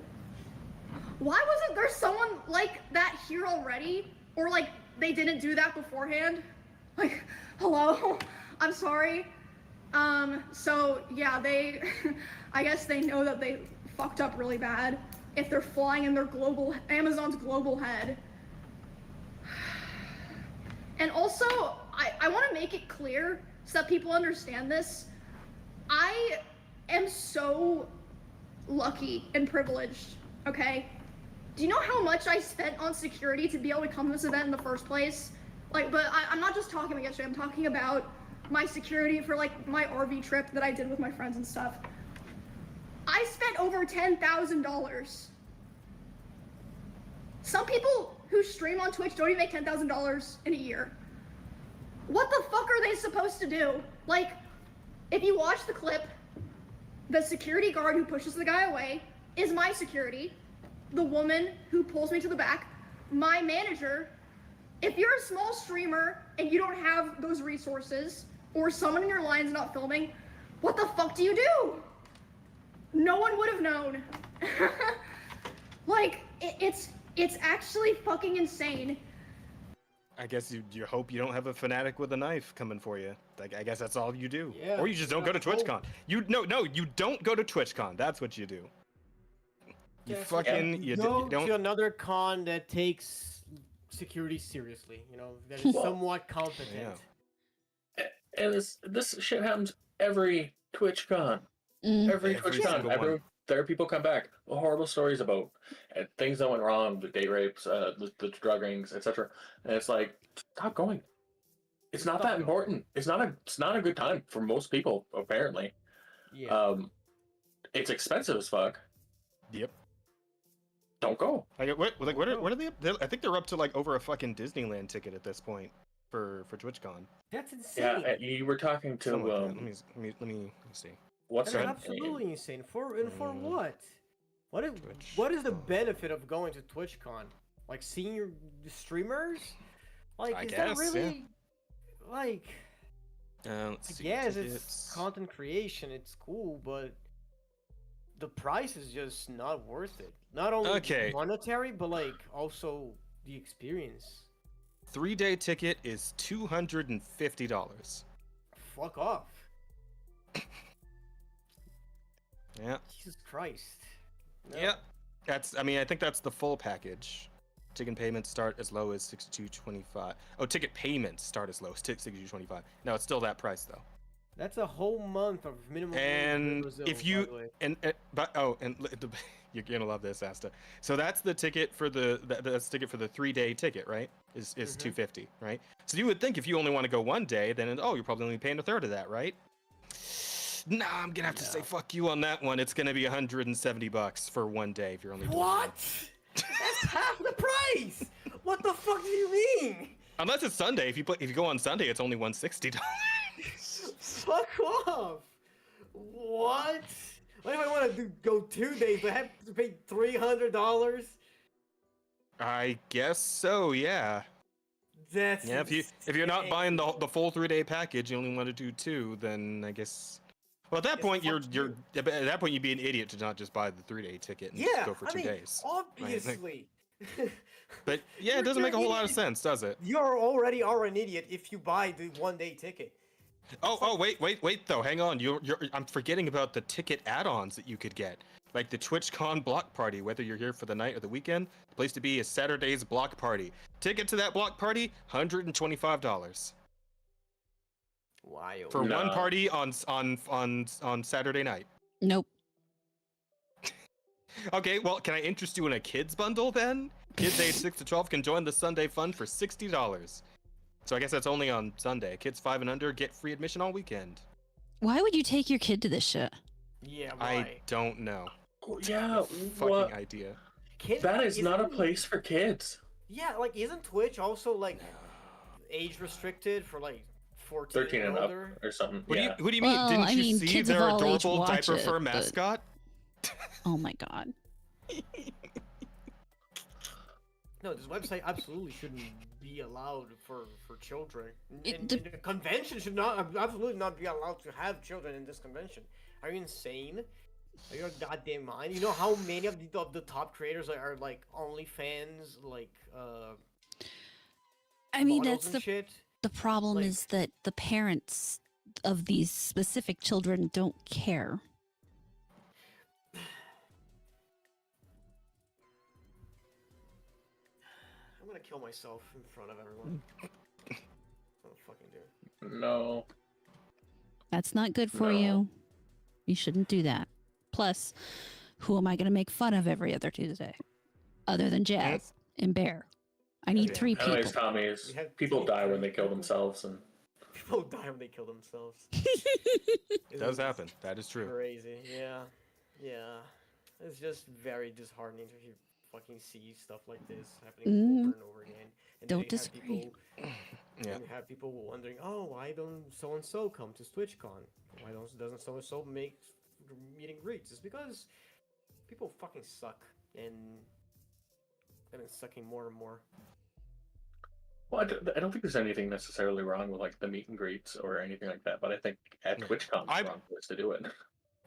Why wasn't there someone like that here already? Or like they didn't do that beforehand? Like, hello? I'm sorry. So yeah, they, I guess they know that they fucked up really bad if they're flying in their Amazon's global head. And also, I want to make it clear so that people understand this. I am so lucky and privileged, okay? Do you know how much I spent on security to be able to come to this event in the first place? Like, but I'm not just talking about yesterday, I'm talking about my security for like my RV trip that I did with my friends and stuff. I spent over $10,000. Some people who stream on Twitch don't even make $10,000 in a year. What the fuck are they supposed to do? Like, if you watch the clip, the security guard who pushes the guy away is my security. The woman who pulls me to the back, my manager. If you're a small streamer and you don't have those resources, or someone in your line's not filming, what the fuck do you do? No one would have known. Like, it's actually fucking insane. I guess you hope you don't have a fanatic with a knife coming for you. Like, I guess that's all you do. Yeah, or you just don't go to TwitchCon. You don't go to TwitchCon. That's what you do. You fucking you go don't to another con that takes security seriously. You know, that is somewhat competent. Yeah. And this shit happens every TwitchCon. Every TwitchCon. There are people come back with horrible stories about things that went wrong, the date rapes, the drug rings, etc. And it's like, stop going. It's not that important. It's not a good time for most people, apparently. Yeah. It's expensive as fuck. Yep. Don't go. What are they? I think they're up to like over a fucking Disneyland ticket at this point for TwitchCon. That's insane. Yeah, you were talking to. Let me see. What's That's absolutely insane. For what? What is the benefit of going to TwitchCon? Like seeing your streamers? Like, I is guess, that really like? Let's see. Yes, it's content creation. It's cool, but the price is just not worth it. Not only monetary, but like also the experience. 3-day ticket is $250. Fuck off. Yeah. Jesus Christ. No. Yeah. I think that's the full package. Ticket payments start as low as $62.25. Oh, ticket payments start as low as $62.25. No, it's still that price though. That's a whole month of minimum. And Brazil, if you you're gonna love this, Asta. So that's the ticket for that's the ticket for the 3-day ticket, right? Is $250, right? So you would think if you only want to go 1 day, then you're probably only paying a third of that, right? Nah, I'm gonna have to say fuck you on that one. It's gonna be $170 for 1 day if you're only doing what? That's half the price. What the fuck do you mean? Unless it's Sunday. If you go on Sunday, it's only $160. Fuck off. What? What if I want to go 2 days? Do I have to pay $300? I guess so. Yeah. That's if you're not buying the full 3-day package, you only want to do 2, then I guess Well, at that point, at that point you'd be an idiot to not just buy the 3-day ticket and just go for 2 days. Obviously. But yeah, it doesn't make a whole lot of sense, does it? You're already an idiot if you buy the 1-day ticket. Oh, wait, though. Hang on. I'm forgetting about the ticket add-ons that you could get. Like the TwitchCon block party, whether you're here for the night or the weekend, the place to be is Saturday's block party. Ticket to that block party, $125. Wild. For one party on Saturday night. Nope. Okay, well, can I interest you in a kids bundle then? Kids age 6 to 12 can join the Sunday fun for $60. So I guess that's only on Sunday. Kids 5 and under get free admission all weekend. Why would you take your kid to this shit? Yeah, I don't know. Yeah, fucking idea. That is not a place for kids. Yeah, like isn't Twitch also like age restricted for like 14 13 and up or something? What yeah. do you mean? Well, Didn't I you mean, see kids their of all age adorable watch diaper it, fur but- mascot? Oh my god. No, this website absolutely shouldn't be allowed for children. It And the convention should not absolutely not be allowed to have children in this convention. Are you insane? Are you out of goddamn mind? You know how many of the top creators are like OnlyFans, like I mean, models that's and the shit? the problem Like- is that the parents of these specific children don't care. I'm gonna kill myself in front of everyone. What the fucking do? No. That's not good for No. you. You shouldn't do that. Plus, who am I going to make fun of every other Tuesday? Other than Jazz and Bear. I need 3 people. Anyways, Tommy, is people die when they kill themselves, and People die when they kill themselves. It does happen. That is true. Crazy. Yeah. Yeah. It's just very disheartening to hear fucking see stuff like this happening over and over again. And then Don't you have disagree. people- Yeah. And you have people wondering, oh, why don't so and so come to TwitchCon? Why doesn't so and so make meet and greets? It's because people fucking suck, and they've been sucking more and more. well, I don't think there's anything necessarily wrong with like the meet and greets or anything like that. But I think at TwitchCon, it's the wrong place to do it.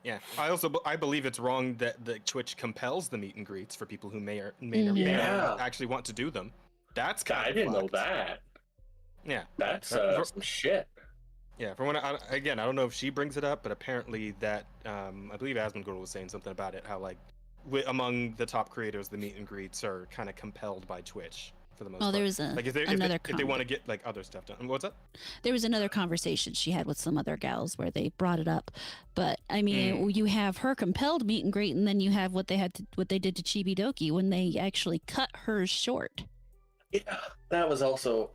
Yeah, I believe it's wrong that the Twitch compels the meet and greets for people who may or may not Yeah. actually want to do them. That's kind I of didn't know fucked. that. Yeah, That's For- some shit. yeah. From when I don't know if she brings it up, but apparently that I believe Asmongold was saying something about it. How like among the top creators, the meet and greets are kind of compelled by Twitch for the most Oh, part. there was like if they want to get like other stuff done. What's up? There was another conversation she had with some other gals where they brought it up. But I mean, you have her compelled meet and greet, and then you have what they did to Chibi Doki when they actually cut hers short. Yeah, that was also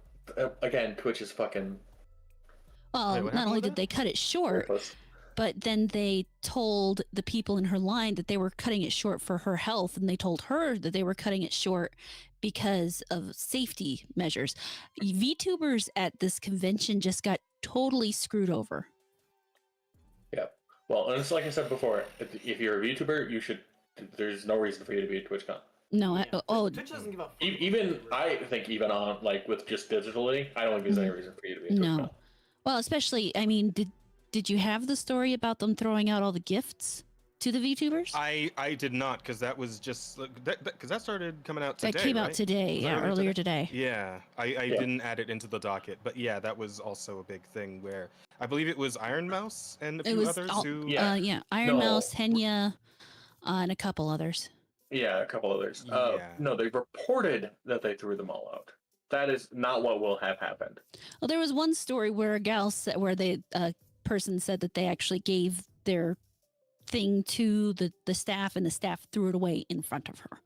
again Twitch is fucking. Well, Wait, what not happened only with did they cut it short, worthless. but then they told the people in her line that they were cutting it short for her health, and they told her that they were cutting it short because of safety measures. VTubers at this convention just got totally screwed over. Yeah. Well, and it's like I said before, if you're a VTuber, you should. There's no reason for you to be at TwitchCon. No, Twitch doesn't give a fuck. Even I think even on like with just digitally, I don't think there's any reason for you to be at TwitchCon. no. Well, especially, I mean, did you have the story about them throwing out all the gifts to the VTubers? I did not, because that was just because that started coming out today. That came out right? today, Was that yeah, earlier today. Yeah, I didn't add it into the docket, but yeah, that was also a big thing where I believe it was Iron Mouse and a It few was others all, who. Iron Mouse, Henya, and a couple others. Yeah, a couple others. Yeah. No, they reported that they threw them all out. That is not what will have happened. Well, there was one story where a gal said, where the person said that they actually gave their thing to the staff, and the staff threw it away in front of her.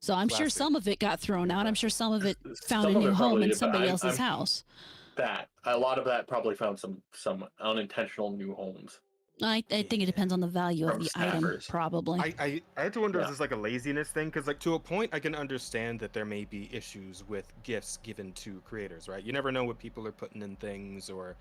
So I'm sure Classic. some of it got thrown out. I'm sure some of it found Some a of new it home probably in did, but somebody I'm- else's I'm- house. That a lot of that probably found some unintentional new homes. I think it depends on the value of From the item, staffers. probably. I had to wonder if Yeah. this is like a laziness thing, because like to a point I can understand that there may be issues with gifts given to creators, right? You never know what people are putting in things, or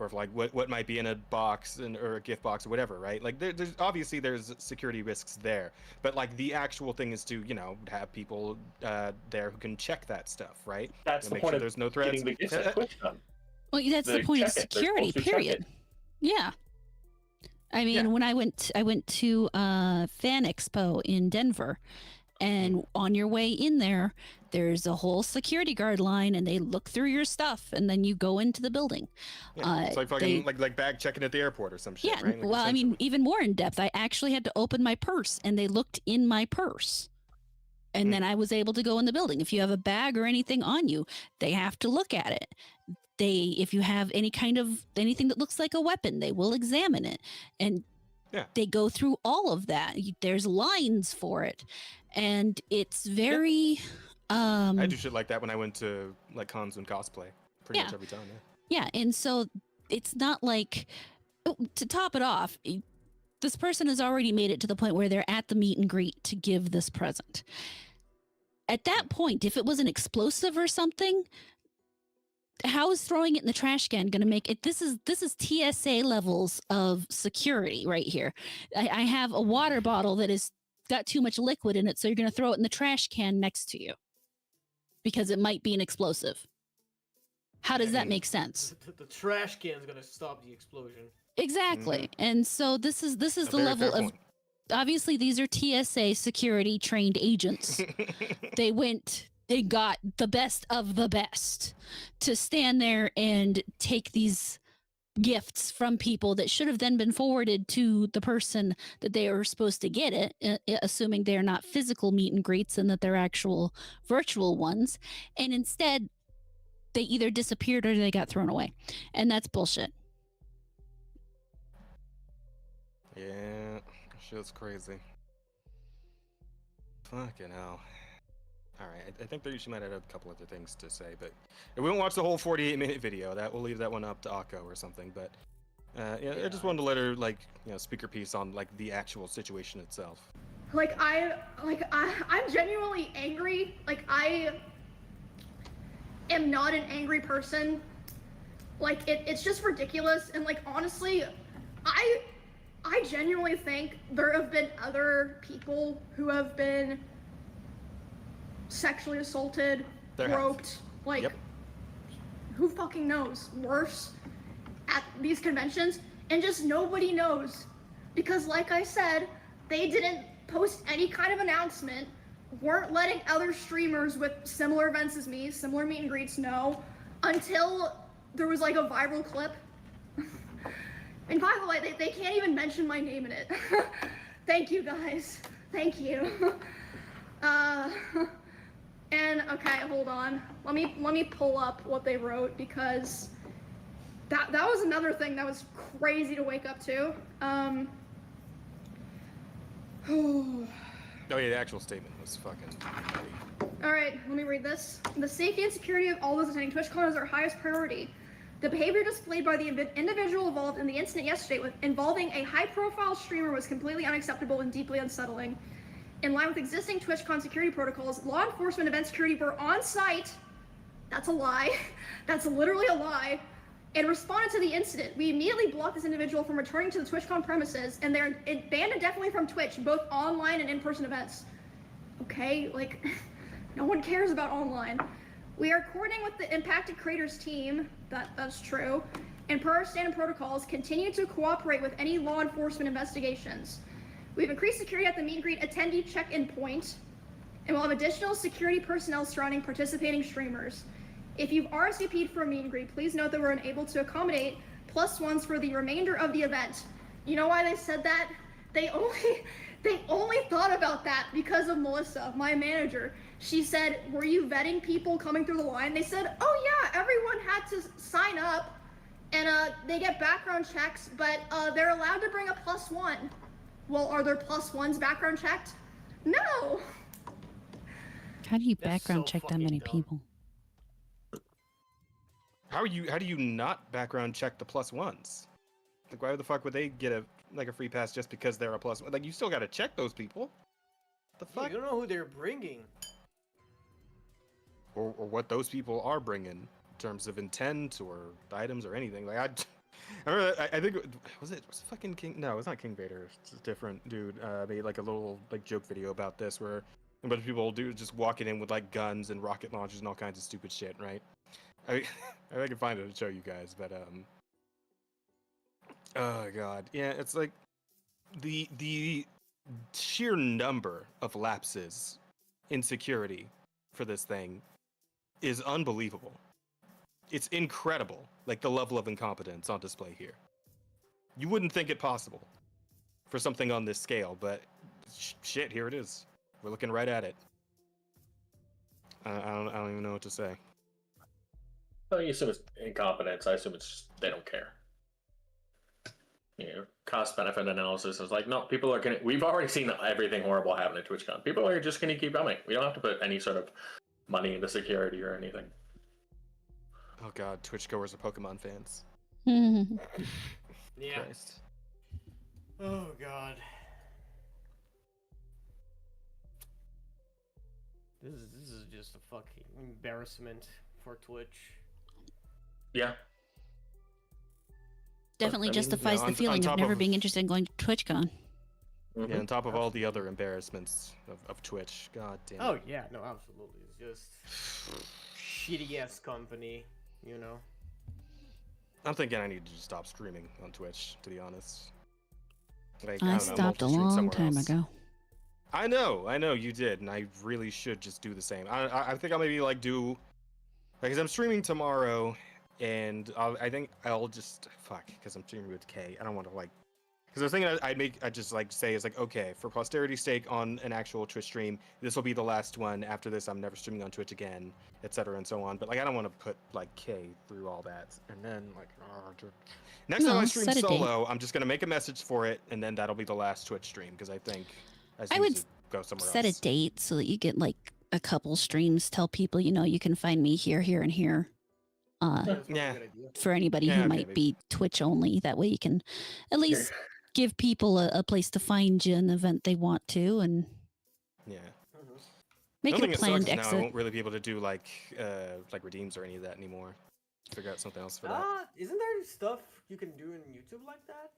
if like what might be in a box or a gift box or whatever, right? Like there's obviously there's security risks there, but like the actual thing is to have people there who can check that stuff, right? That's And the make point sure of there's no threats. getting the gifts at TwitchCon. Well, that's the point of security, period. Yeah. I mean, when I went to Fan Expo in Denver, and on your way in there, there's a whole security guard line, and they look through your stuff, and then you go into the building. Yeah, it's like fucking like bag checking at the airport or some shit, yeah, right? Like, well, I mean, even more in depth. I actually had to open my purse, and they looked in my purse. And then I was able to go in the building. If you have a bag or anything on you, they have to look at it. If you have anything that looks like a weapon, they will examine it. And they go through all of that. There's lines for it. And it's very I do shit like that when I went to like cons and cosplay pretty much every time. Yeah, and so it's not like, to top it off, this person has already made it to the point where they're at the meet and greet to give this present. At that point, if it was an explosive or something, how is throwing it in the trash can going to make it? This is TSA levels of security right here. I have a water bottle that has got too much liquid in it, so you're going to throw it in the trash can next to you because it might be an explosive. How does that make sense? The trash can is going to stop the explosion. Exactly. And so this is the level of, obviously these are TSA security trained agents. They got the best of the best to stand there and take these gifts from people that should have then been forwarded to the person that they were supposed to get it, assuming they're not physical meet and greets and that they're actual virtual ones. And instead, they either disappeared or they got thrown away. And that's bullshit. Yeah, shit's crazy. Fucking hell. Alright, I think she might have a couple other things to say, but we won't watch the whole 48-minute video. We'll leave that one up to Akko or something, but I just wanted to let her, like, speak her piece on, like, the actual situation itself. I'm genuinely angry. Like, I am not an angry person. Like, it's just ridiculous, and, like, honestly, I genuinely think there have been other people who have been sexually assaulted, groped, like, who fucking knows, worse, at these conventions, and just nobody knows. Because like I said, they didn't post any kind of announcement, weren't letting other streamers with similar events as me, similar meet and greets know, until there was like a viral clip. And by the way, they can't even mention my name in it. Thank you guys, thank you. And okay, hold on. Let me pull up what they wrote, because that was another thing that was crazy to wake up to. Oh yeah, the actual statement was fucking heavy. Alright, let me read this. The safety and security of all those attending TwitchCon is our highest priority. The behavior displayed by the individual involved in the incident yesterday involving a high-profile streamer was completely unacceptable and deeply unsettling. In line with existing TwitchCon security protocols, law enforcement event security were on site. That's a lie. That's literally a lie. And responded to the incident. We immediately blocked this individual from returning to the TwitchCon premises, and they're banned indefinitely from Twitch, both online and in-person events. Okay, like, no one cares about online. We are coordinating with the impacted creators team, that's true, and per our standard protocols, continue to cooperate with any law enforcement investigations. We've increased security at the meet and greet attendee check-in point, and we'll have additional security personnel surrounding participating streamers. If you've RSVP'd for a meet and greet, please note that we're unable to accommodate +1s for the remainder of the event. You know why they said that? They only thought about that because of Melissa, my manager. She said, were you vetting people coming through the line? They said, oh yeah, everyone had to sign up, and they get background checks, but they're allowed to bring a +1. Well, are there +1s background checked? No! How do you background check that many people? How do you not background check the +1s? Like, why the fuck would they get a free pass just because they're a +1? Like, you still gotta check those people. The fuck? You don't know who they're bringing. Or what those people are bringing in terms of intent or items or anything. Like, I remember, I think was it fucking King? No, it's not King Vader. It's a different dude. Made like a little joke video about this where a bunch of people just walking in with like guns and rocket launchers and all kinds of stupid shit, right? I I can find it to show you guys, but oh god, yeah, it's like the sheer number of lapses in security for this thing is unbelievable. It's incredible, like the level of incompetence on display here. You wouldn't think it possible for something on this scale, but shit, here it is. We're looking right at it. I don't even know what to say. Well, you assume it's incompetence. I assume it's just they don't care. You know, cost benefit analysis is like, no, people are gonna. We've already seen everything horrible happen at TwitchCon. People are just gonna keep coming. We don't have to put any sort of money into security or anything. Oh god, Twitch goers are Pokemon fans. Yeah. Christ. Oh god. This is just a fucking embarrassment for Twitch. Yeah. Definitely I mean, justifies on the feeling of top never of- being interested in going to TwitchCon. Yeah, on top of all the other embarrassments of Twitch. God damn it. Oh yeah, no, absolutely. It's just shitty ass company, you know. I'm thinking I need to just stop streaming on Twitch, to be honest. Like, I don't know, stopped a multi-stream long somewhere time else. ago. I know you did, and I really should just do the same. I think I'll maybe like do, because I'm streaming tomorrow, and I think I'll just because I'm streaming with K. I don't want to like, because I was thinking I just like say is like, okay, for posterity's sake on an actual Twitch stream, this will be the last one. After this, I'm never streaming on Twitch again, etc. and so on. But like, I don't want to put like K through all that, and then like, next time I No, stream set a date. solo, I'm just gonna make a message for it, and then that'll be the last Twitch stream because I think I would need to go somewhere set else. a date so that you get like a couple streams. Tell people, you know, you can find me here, here, and here. Yeah. For anybody Yeah, who okay, might maybe. be Twitch only, that way you can at least give people a place to find you an event they want to, and Yeah. make The it only a thing that planned sucks is now I exit. won't really be able to do like redeems or any of that anymore. Figure out something else for that. Isn't there stuff you can do in YouTube like that?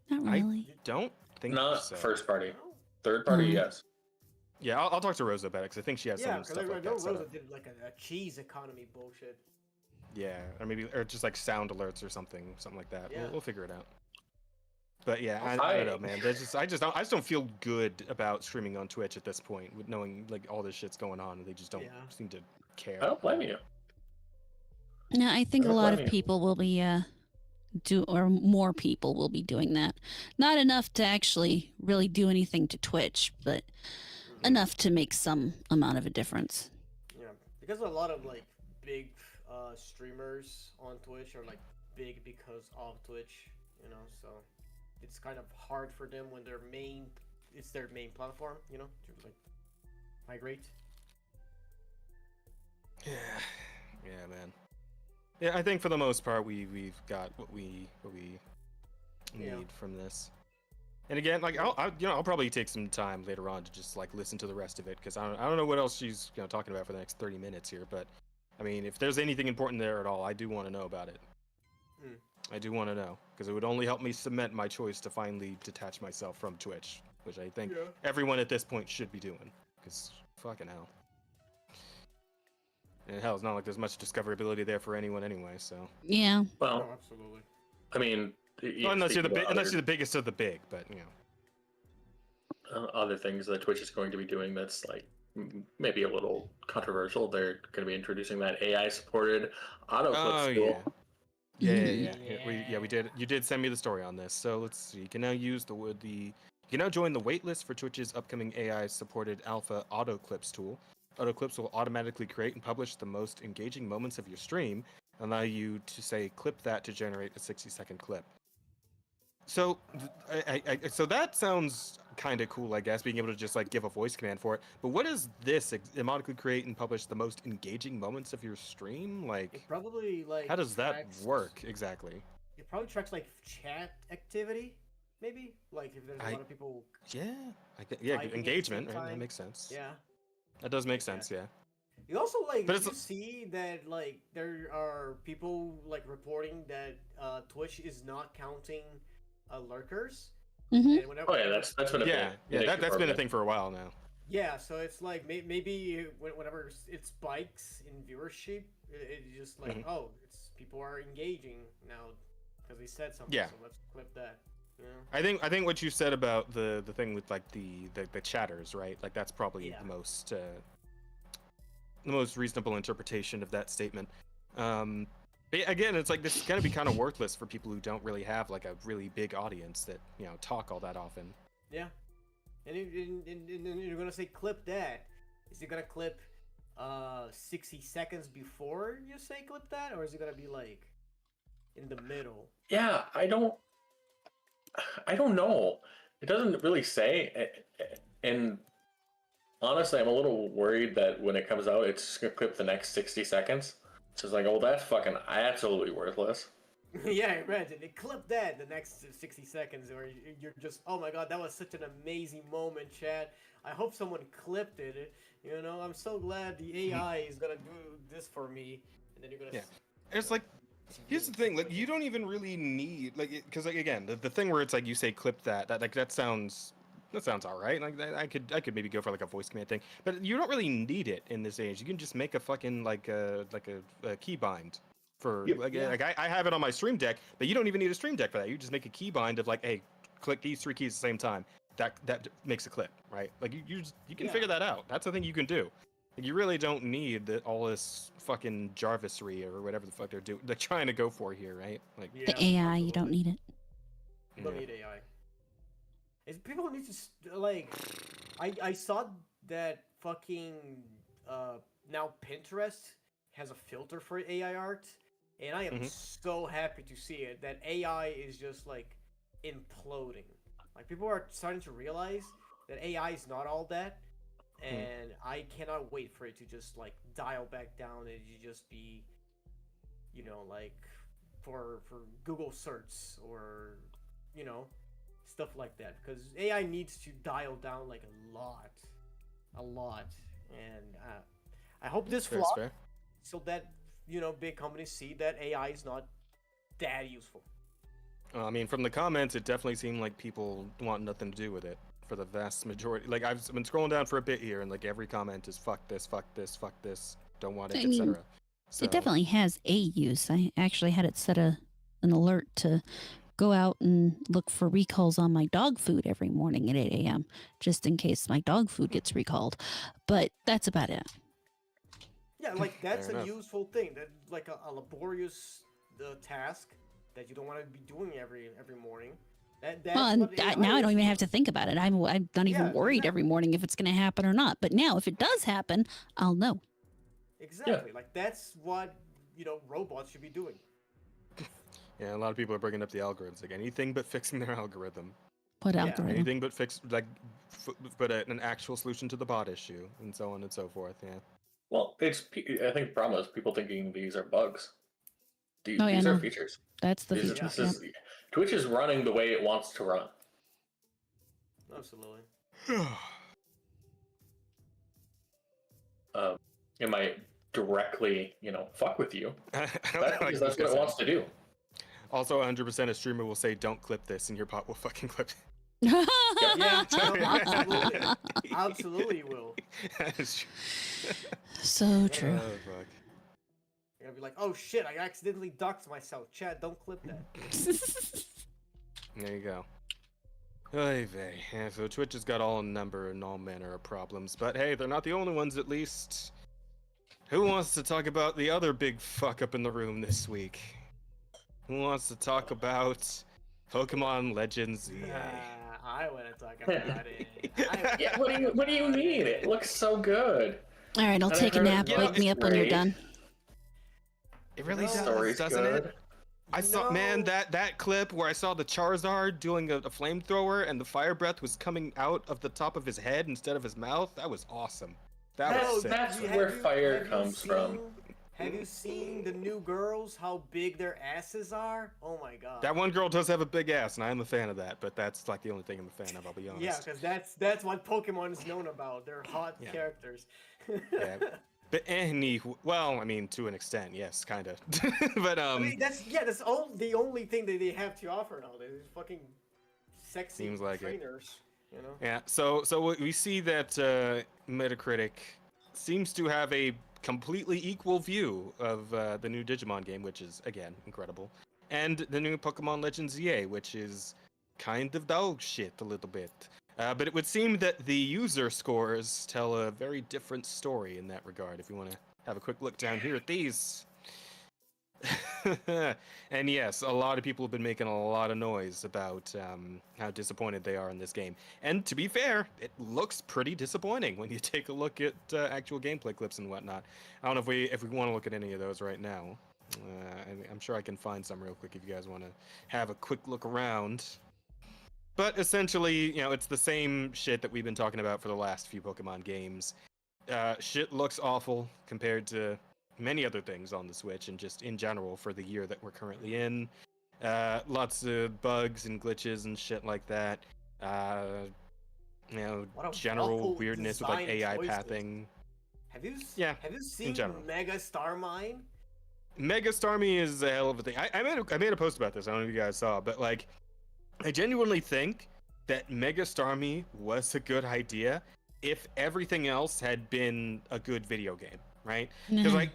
Not I really. don't think Not so. first party. Third party, Hmm. yes. Yeah, I'll talk to Rosa about it because I think she has Yeah, some because stuff I like know that set Rosa up. did like a cheese economy bullshit. Yeah, or just like sound alerts or something like that. Yeah. We'll figure it out. But yeah, I don't know, man. I just don't feel good about streaming on Twitch at this point, with knowing like all this shit's going on, and they just don't seem to care. I don't blame you. No, I think a don't lot of blame you. people will be more people will be doing that. Not enough to actually really do anything to Twitch, but enough to make some amount of a difference. Yeah, because a lot of like big streamers on Twitch are like big because of Twitch, you know. So it's kind of hard for them when it's their main platform, you know, to like migrate. Yeah, man. Yeah, I think for the most part we've got what we need from this. And again, like I'll probably take some time later on to just like listen to the rest of it because I don't know what else she's talking about for the next 30 minutes here, but I mean if there's anything important there at all, I do want to know about it. I do want to know because it would only help me cement my choice to finally detach myself from Twitch, which I think everyone at this point should be doing because fucking hell. And hell, it's not like there's much discoverability there for anyone anyway, so. Yeah. Well, absolutely. I mean, Well, unless you're the biggest of the big, but you know. Other things that Twitch is going to be doing that's like maybe a little controversial. They're going to be introducing that AI-supported auto clip tool. Yeah. We did. You did send me the story on this. So let's see. You can now use you can now join the waitlist for Twitch's upcoming AI-supported alpha auto clips tool. Auto clips will automatically create and publish the most engaging moments of your stream, and allow you to say clip that to generate a 60-second clip. So, so that sounds kind of cool, I guess, being able to just like give a voice command for it. But what is this? Automatically create and publish the most engaging moments of your stream? Like, It probably like how does that tracks- work exactly? It probably tracks like chat activity, maybe. Like if there's a lot of people. Yeah, typing at the engagement, same right? That time. makes sense. Yeah. That does make sense, yeah. You also like But you see that like there are people like reporting that Twitch is not counting lurkers. Mm-hmm. And whenever, Oh yeah, that's been a yeah, big that's issue been a for thing for a while now. Yeah, so it's like maybe whenever it spikes in viewership, it's just like, oh, it's people are engaging now because they said something. Yeah. So let's clip that. You know? I think what you said about the thing with like the chatters, right? Like that's probably the most reasonable interpretation of that statement. But again, it's like this is gonna be kind of worthless for people who don't really have like a really big audience that talk all that often. Yeah. And you're gonna say clip that. Is it gonna clip 60 seconds before you say clip that, or is it gonna be like in the middle? Yeah, I don't know. It doesn't really say, and honestly, I'm a little worried that when it comes out, it's just gonna clip the next 60 seconds. It's just like, oh, that's fucking absolutely worthless. Yeah, imagine it clip that the next 60 seconds, or you're just, oh my god, that was such an amazing moment, Chad. I hope someone clipped it. You know, I'm so glad the AI is gonna do this for me, and then you're gonna. Yeah, it's like, here's the thing, like you don't even really need because like again, the thing where it's like you say clip that like that sounds all right. Like I could maybe go for like a voice command thing, but you don't really need it in this age. You can just make a fucking like a keybind. I have it on my Stream Deck, but you don't even need a Stream Deck for that. You just make a keybind of like, hey, click these 3 keys at the same time. That makes a clip, right? Like you can figure that out. That's the thing you can do. Like, you really don't need all this fucking Jarvisry or whatever the fuck they're trying to go for here, right? Like the AI, you don't need it. You don't need AI. People need to like. I saw that fucking now Pinterest has a filter for AI art. And I am so happy to see it, that AI is just like imploding. Like people are starting to realize that AI is not all that, and I cannot wait for it to just like dial back down and you just be, like for Google search or stuff like that, because AI needs to dial down like a lot, and I hope this flops so that big companies see that AI is not that useful. I mean, from the comments, it definitely seemed like people want nothing to do with it for the vast majority. Like, I've been scrolling down for a bit here, and like every comment is fuck this, fuck this, fuck this, don't want it, etc. So it definitely has a use. I actually had it set an alert to go out and look for recalls on my dog food every morning at 8 a.m. just in case my dog food gets recalled. But that's about it. Yeah, like that's a useful thing. That like a laborious task that you don't want to be doing every morning. Now I don't even have to think about it. I'm not even worried every morning if it's going to happen or not. But now, if it does happen, I'll know. Exactly. Like that's what robots should be doing. Yeah, a lot of people are bringing up the algorithms. Like anything but fixing their algorithm. What algorithm? Anything but fix but an actual solution to the bot issue, and so on and so forth. Yeah. Well, I think the problem is people thinking these are bugs. These are no. features. That's the feature. Twitch is running the way it wants to run. Absolutely. It might directly, fuck with you. That's what it wants to do. Also, 100% a streamer will say, "Don't clip this," and your bot will fucking clip it. Yeah, absolutely will. So true. Oh, fuck. You're gonna be like, "Oh shit, I accidentally doxed myself." Chad, don't clip that. There you go. Oy vey. Yeah, so Twitch has got all number and all manner of problems, but hey, they're not the only ones. At least. Who wants to talk about the other big fuck up in the room this week? Who wants to talk about Pokemon Legends EA? I want to talk about it. Yeah, what do you mean? It looks so good. All right, I'll take a nap. Wake me up when you're done. It really does, doesn't it? I saw, man, that clip where I saw the Charizard doing a flamethrower and the fire breath was coming out of the top of his head instead of his mouth. That was awesome. Was sick. That's where fire comes from. Have you seen the new girls, how big their asses are? Oh my god. That one girl does have a big ass, and I am a fan of that, but that's like the only thing I'm a fan of, I'll be honest. Yeah, because that's what Pokemon is known about. They're hot characters. Yeah. But well, I mean, to an extent, yes, kind of. But I mean, that's the only thing that they have to offer nowadays. Fucking sexy seems like trainers. you know. Yeah. So we see that Metacritic seems to have a completely equal view of the new Digimon game, which is again incredible, and the new Pokemon Legends EA, which is kind of dog shit a little bit. But it would seem that the user scores tell a very different story in that regard. If you want to have a quick look down here at these. And yes, a lot of people have been making a lot of noise about how disappointed they are in this game. And to be fair, it looks pretty disappointing when you take a look at actual gameplay clips and whatnot. I don't know if we want to look at any of those right now. I'm sure I can find some real quick if you guys want to have a quick look around. But essentially, you know, it's the same shit that we've been talking about for the last few Pokemon games. Shit looks awful compared to many other things on the Switch and just in general for the year that we're currently in. Lots of bugs and glitches and shit like that. You know, general weirdness with like AI pathing. Have you seen Mega Starmine? Mega Starmie is a hell of a thing. I made a post about this. I don't know if you guys saw, but like, I genuinely think that Mega Starmie was a good idea if everything else had been a good video game, right? Because like,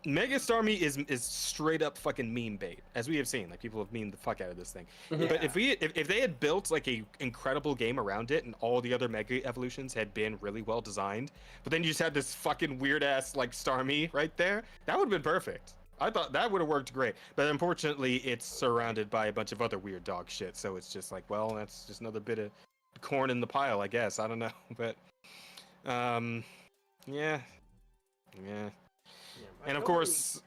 Mega Starmie is straight up fucking meme bait, as we have seen. Like, people have memed the fuck out of this thing. Yeah. But if they had built like a incredible game around it, and all the other Mega evolutions had been really well designed, but then you just had this fucking weird ass like Starmie right there, that would have been perfect. I thought that would have worked great. But unfortunately, it's surrounded by a bunch of other weird dog shit. So it's just like, well, that's just another bit of corn in the pile, I guess. I don't know, but yeah. And of course,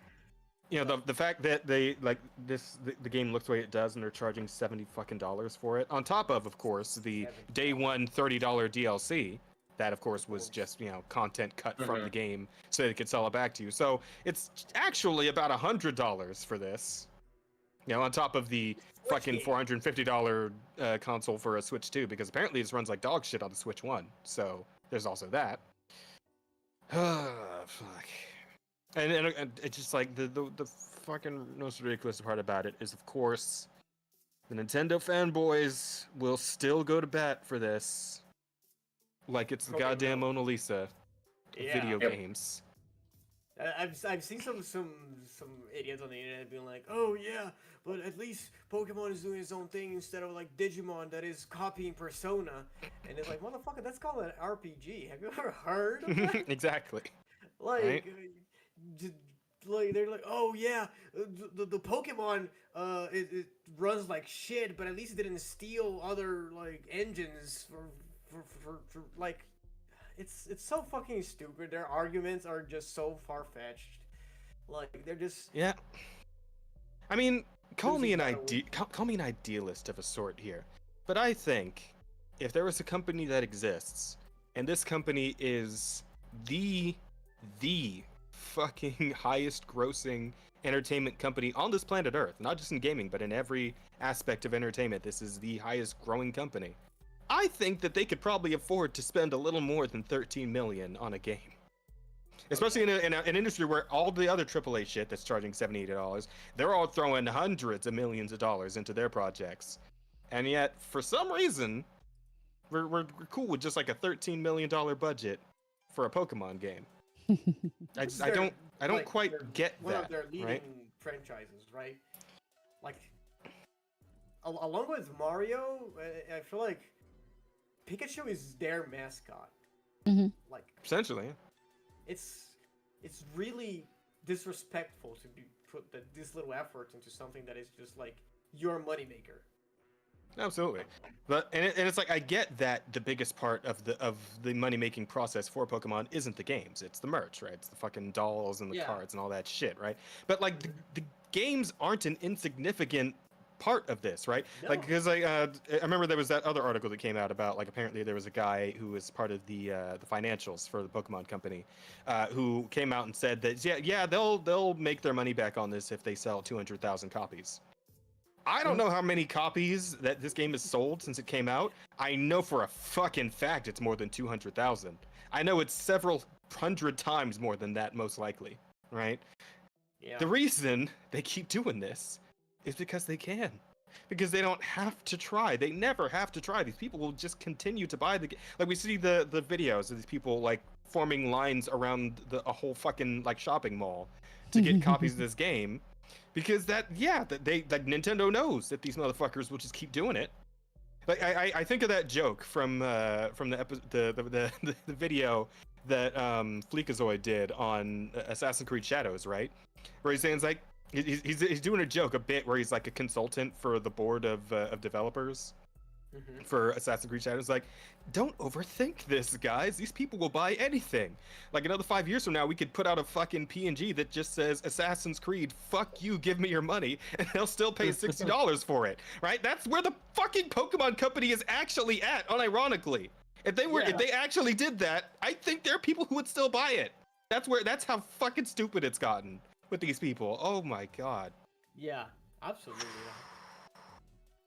you know, the fact that they like the game looks the way it does, and they're charging $70 fucking for it, on top of course, the day one $30 DLC. That, of course, was just, you know, content cut from the game so they could sell it back to you. So it's actually about $100 for this. You know, on top of the fucking $450 console for a Switch 2, because apparently this runs like dog shit on the Switch 1. So there's also that. Fuck. And it's just like the fucking most ridiculous part about it is, of course, the Nintendo fanboys will still go to bat for this. Like it's the goddamn Mona Lisa of video games. I've seen some idiots on the internet being like, oh yeah, but at least Pokemon is doing its own thing instead of like Digimon that is copying Persona. And it's like, motherfucker, that's called an RPG. Have you ever heard of that? Exactly. Like, right? Like they're like, oh yeah, the Pokemon it runs like shit, but at least it didn't steal other like engines for like, it's so fucking stupid. Their arguments are just so far-fetched. Like, they're just... Yeah. I mean, call me an idealist of a sort here. But I think if there was a company that exists, and this company is the fucking highest grossing entertainment company on this planet Earth, not just in gaming, but in every aspect of entertainment, this is the highest growing company. I think that they could probably afford to spend a little more than $13 million on a game. Especially in an industry where all the other AAA shit that's charging $70, $80, they're all throwing hundreds of millions of dollars into their projects. And yet, for some reason, we're cool with just like a $13 million budget for a Pokemon game. I don't quite get one that, of their leading right? franchises, right? Like, along with Mario, I feel like Pikachu is their mascot. Like, essentially, yeah. It's really disrespectful to put this little effort into something that is just like your moneymaker. Absolutely, but and it's like, I get that the biggest part of the money making process for Pokemon isn't the games, it's the merch, right? It's the fucking dolls and the cards and all that shit, right? But like the games aren't an insignificant part of this, right? No. Like, because I remember there was that other article that came out about, like, apparently there was a guy who was part of the financials for the Pokemon company, who came out and said that they'll make their money back on this if they sell 200,000 copies. I don't know how many copies that this game has sold since it came out. I know for a fucking fact it's more than 200,000. I know it's several hundred times more than that, most likely, right? Yeah. The reason they keep doing this is because they can. because they don't have to try. They never have to try. These people will just continue to buy the game. Like we see the videos of these people like forming lines around a whole fucking like shopping mall to get copies of this game, because that Nintendo knows that these motherfuckers will just keep doing it. Like I think of that joke from the video that Fleekazoid did on Assassin's Creed Shadows, right? Where he's saying, it's like he's doing a joke a bit where he's like a consultant for the board of developers for Assassin's Creed Shadows. Like, don't overthink this, guys. These people will buy anything. Like another 5 years from now, we could put out a fucking PNG that just says Assassin's Creed, fuck you, give me your money, and they'll still pay $60 for it, right? That's where the fucking Pokemon company is actually at, unironically. If they actually did that, I think there are people who would still buy it. That's how fucking stupid it's gotten with these people. Oh my god. Yeah, absolutely.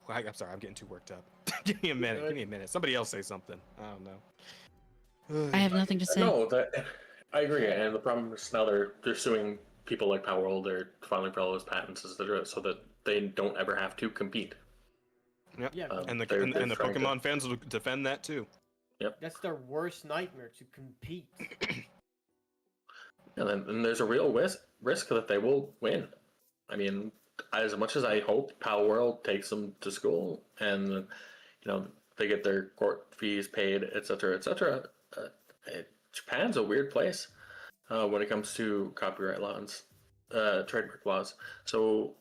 I'm sorry, I'm getting too worked up. Give me a minute. Somebody else say something. I don't know. I have nothing to say. No, I agree. And the problem is now they're suing people like Power World. They're filing for all those patents, etc., so that they don't ever have to compete. Yep. Yeah. And the Pokemon fans will defend that too. Yep. That's their worst nightmare, to compete. And then there's a real risk that they will win. I mean, as much as I hope Power World takes them to school and they get their court fees paid, etc., etc., Japan's a weird place when it comes to copyright laws, trademark laws. So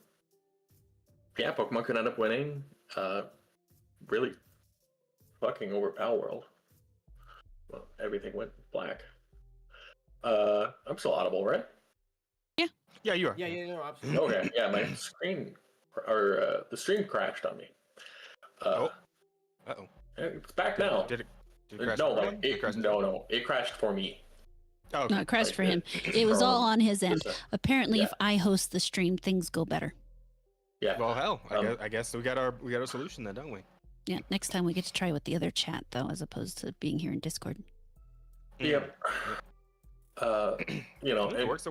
yeah, Pokemon could end up winning, really fucking over Power World. Well, everything went black. I'm still audible, right? Yeah, you are. Yeah, no, absolutely. Okay, yeah, my screen or the stream crashed on me. It's back now. Did it crash? No, it crashed for me. Oh, No, it crashed for him. It was all on his end. Apparently, if I host the stream, things go better. Yeah. Well, hell, I guess we got our solution then, don't we? Yeah. Next time we get to try with the other chat though, as opposed to being here in Discord. Yep. It works.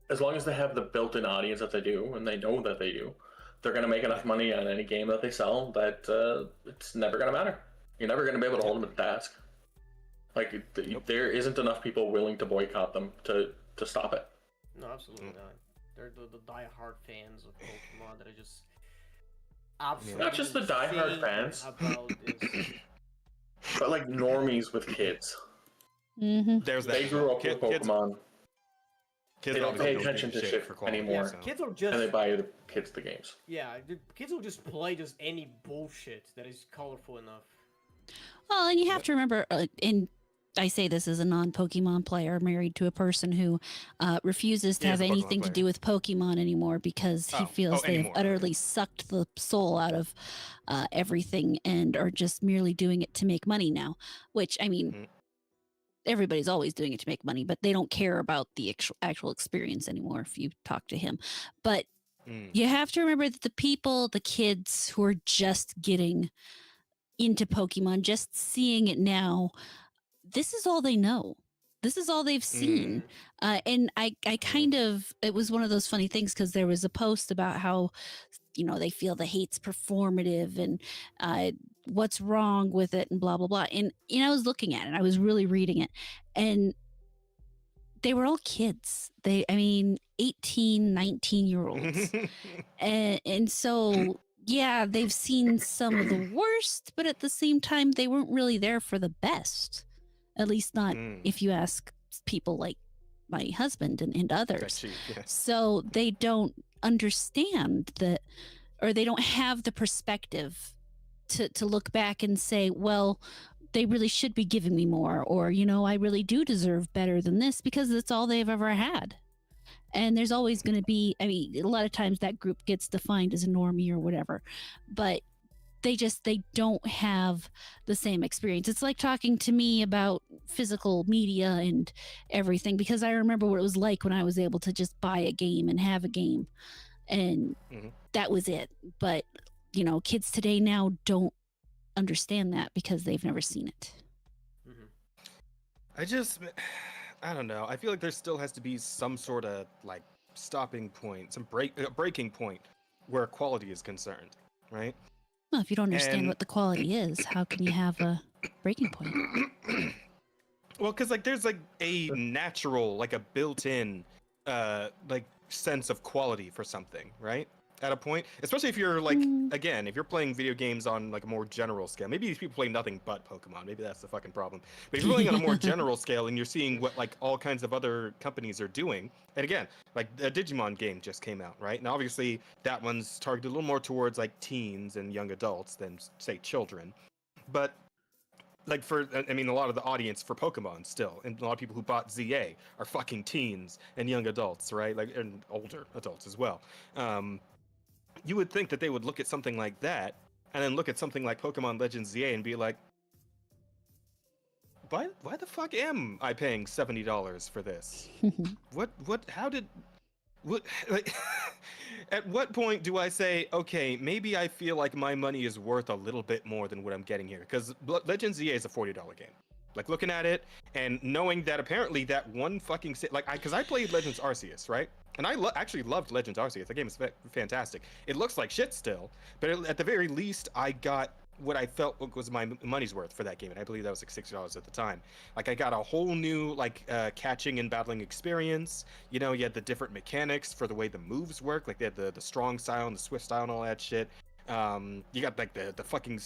As long as they have the built-in audience that they do, and they know that they do, they're going to make enough money on any game that they sell that it's never going to matter. You're never going to be able to hold them to task. Like, there isn't enough people willing to boycott them to stop it. No, absolutely not. They're the die-hard fans of Pokemon that are just absolutely not just the die-hard fans, but like normies with kids. There's that. They grew up with Pokemon. Kids they don't pay attention to shit anymore. Yeah, kids will just and they buy the kids the games. Yeah, the kids will just play just any bullshit that is colorful enough. Well, and you have to remember, and I say this as a non-Pokemon player married to a person who refuses to have anything to do with Pokemon anymore because he feels they've utterly sucked the soul out of everything and are just merely doing it to make money now. Which, I mean, everybody's always doing it to make money, but they don't care about the actual experience anymore if you talk to him. But you have to remember that the kids who are just getting into Pokemon, just seeing it now, this is all they know. This is all they've seen. And I kind of, it was one of those funny things because there was a post about how, they feel the hate's performative and what's wrong with it and blah, blah, blah. And, I was looking at it, I was really reading it, and they were all kids. 18, 19-year-olds. and so, yeah, they've seen some of the worst, but at the same time, they weren't really there for the best. At least not if you ask people like my husband and others. So they don't understand that, or they don't have the perspective to look back and say, well, they really should be giving me more, or, I really do deserve better than this, because that's all they've ever had. And there's always going to be, a lot of times that group gets defined as a normie or whatever, but they don't have the same experience. It's like talking to me about physical media and everything, because I remember what it was like when I was able to just buy a game and have a game, and that was it. But, kids today now don't understand that because they've never seen it. I don't know. I feel like there still has to be some sort of like stopping point, some breaking point where quality is concerned, right? Well, if you don't understand And- what the quality is, how can you have a breaking point? Well, because like there's like a natural, like a built-in, like sense of quality for something, right? At a point, especially if you're like, again, if you're playing video games on like a more general scale. Maybe these people play nothing but Pokemon. Maybe that's the fucking problem. But if you're playing on a more general scale and you're seeing what like all kinds of other companies are doing, and again, like a Digimon game just came out, right? And obviously that one's targeted a little more towards like teens and young adults than say children, but like for I mean a lot of the audience for Pokemon still, and a lot of people who bought ZA are fucking teens and young adults, right? Like and older adults as well. You would think that they would look at something like that and then look at something like Pokemon Legends ZA and be like, why the fuck am I paying $70 for this? How did like at what point do I say, okay, maybe I feel like my money is worth a little bit more than what I'm getting here? Because Legends ZA is a $40 game. Like looking at it and knowing that apparently that one fucking because I played Legends Arceus, right? And I actually loved Legends Arceus. The game is fantastic. It looks like shit still, but at the very least, I got what I felt was my money's worth for that game, and I believe that was like $60 at the time. Like I got a whole new catching and battling experience. You know, you had the different mechanics for the way the moves work. Like they had the strong style and the swift style and all that shit. You got like the fucking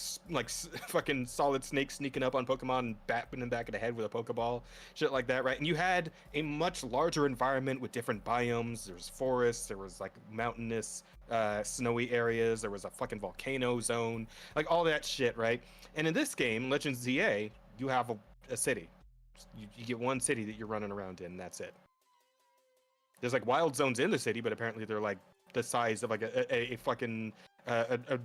fucking Solid Snake sneaking up on Pokemon and batting them back in the head with a Pokeball, shit like that, right? And you had a much larger environment with different biomes. There was forests, there was like mountainous, snowy areas, there was a fucking volcano zone, like all that shit, right? And in this game, Legends ZA, you have a city. You get one city that you're running around in, and that's it. There's like wild zones in the city, but apparently they're like the size of like a fucking a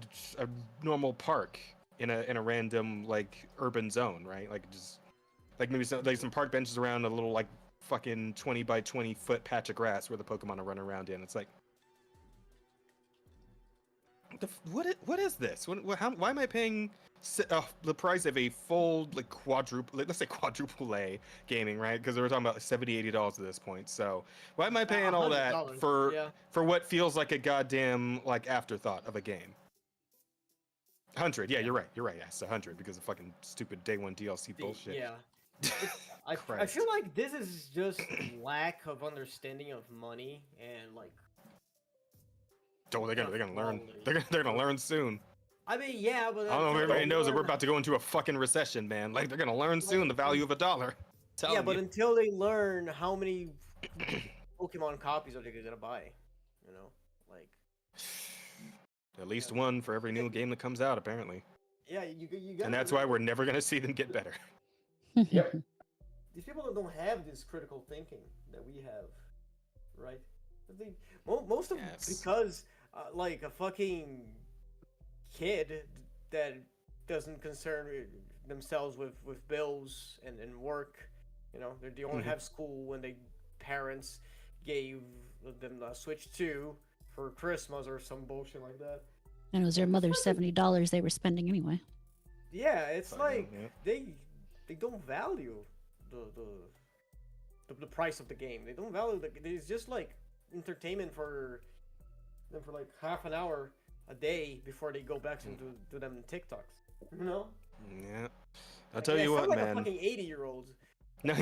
normal park in a random like urban zone, right? Like just like maybe some park benches around a little like fucking 20 by 20 foot patch of grass where the Pokemon are running around in. It's like, what is this? Why am I paying the price of a full like quadruple, let's say quadruple A gaming, right? Because we're talking about $70-$80 at this point. So why am I paying all that for what feels like a goddamn like afterthought of a game? 100, yeah, you're right. Yes, 100 because of fucking stupid day one DLC bullshit. Yeah. I feel like this is just lack of understanding of money and like. Oh, they're gonna learn. They're gonna learn soon. I mean, yeah, but I don't know if everybody knows that we're about to go into a fucking recession, man. Like they're gonna learn soon the value of a dollar. Yeah, but until they learn how many Pokemon copies are they gonna buy, you know, like at least one for every new game that comes out, apparently. Yeah, you got. And that's why we're never gonna see them get better. Yep. These people don't have this critical thinking that we have, right? Most of because like a fucking kid that doesn't concern themselves with bills and work, you know, they only have school when they parents gave them a Switch 2 for Christmas or some bullshit like that. And it was their mother's $70 they were spending anyway. Yeah, it's like they don't value the price of the game. They don't value it's just like entertainment for them for like half an hour a day before they go back to them TikToks. You know? Yeah. I'll tell you what, like man. A fucking 80-year-old. No,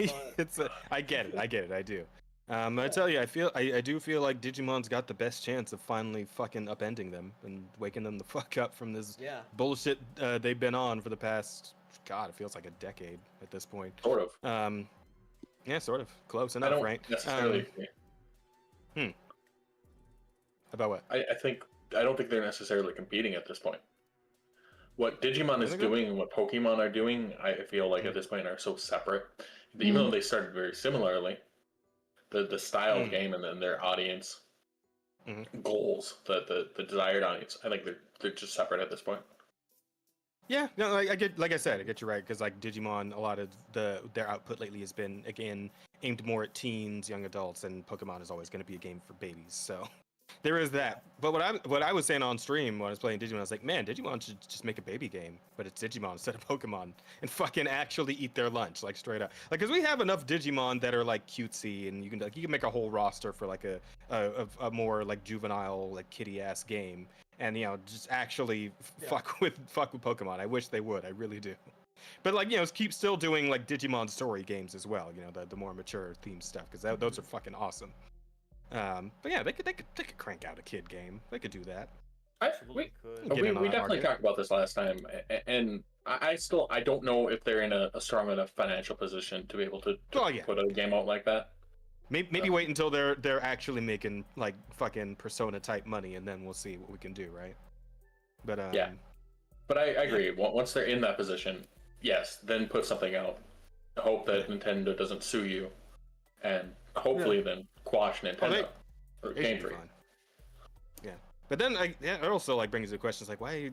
I get it. I do. I tell you, I do feel like Digimon's got the best chance of finally fucking upending them and waking them the fuck up from this bullshit they've been on for the past, God, it feels like a decade at this point. Sort of. Yeah, sort of. Close enough, I don't right? necessarily. About what? I don't think they're necessarily competing at this point. What Digimon is doing and what Pokemon are doing, I feel like at this point are so separate. Even though they started very similarly, the style of game and then their audience goals, the desired audience, I think they're just separate at this point. Yeah, no, I get, like I said, I get you right, because like Digimon, a lot of their output lately has been again aimed more at teens, young adults, and Pokemon is always going to be a game for babies. So there is that. But what I was saying on stream when I was playing Digimon, I was like, man, Digimon should just make a baby game, but it's Digimon instead of Pokemon, and fucking actually eat their lunch, like straight up. Like, because we have enough Digimon that are like cutesy, and you can make a whole roster for like a more like juvenile, like kiddie ass game. and just actually fuck with Pokemon. I wish they would. I really do. But like keep still doing like Digimon story games as well. The more mature theme stuff because those are fucking awesome. But yeah, they could crank out a kid game. They could do that. We definitely talked about this last time, and I don't know if they're in a strong enough financial position to be able to put a game out like that. Maybe wait until they're actually making like fucking Persona type money, and then we'll see what we can do, right? But but I agree. Once they're in that position, yes, then put something out. Hope that Nintendo doesn't sue you, and hopefully then quash Nintendo or Game Freak. Yeah. But then it also like brings the questions like why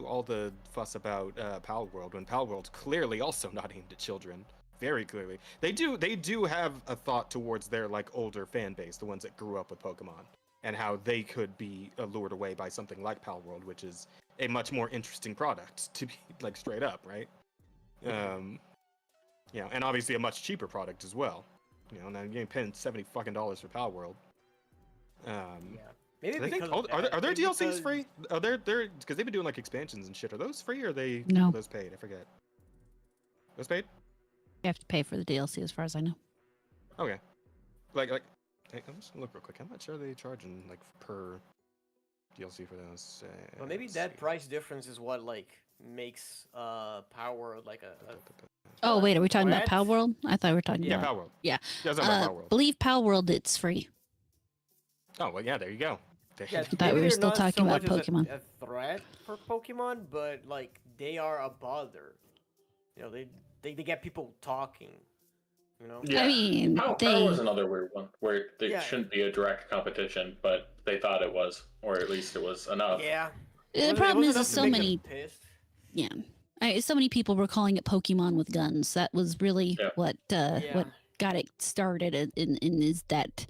all the fuss about Pal World when Pal World's clearly also not aimed at children, very clearly. They do have a thought towards their like older fan base, the ones that grew up with Pokemon, and how they could be lured away by something like Pal World, which is a much more interesting product to be like straight up, right? And obviously a much cheaper product as well. Now you're paying $70 fucking for Pal World. Maybe because are their DLCs free? Are they're because they've been doing like expansions and shit. Are those free or are they No. Are those paid? I forget. Those paid? You have to pay for the DLC, as far as I know. Okay. Like I'm just gonna look real quick. How much are they charging like per DLC for those? Well, maybe that price difference is what like makes Power like a Oh wait, are we talking about Pal World? I thought we were talking Yeah, about Pal World. Yeah. Yeah, I was talking about Pal World. Believe Pal World, it's free. Oh well, yeah. There you go. Yeah, I thought we were still talking about Pokemon. A threat for Pokemon, but like they are a bother. They get people talking. Yeah. I mean, Power was another weird one where they shouldn't be a direct competition, but they thought it was, or at least it was enough. Yeah. The problem is so many. Yeah. So many people were calling it Pokemon with guns. That was really what got it started. In is that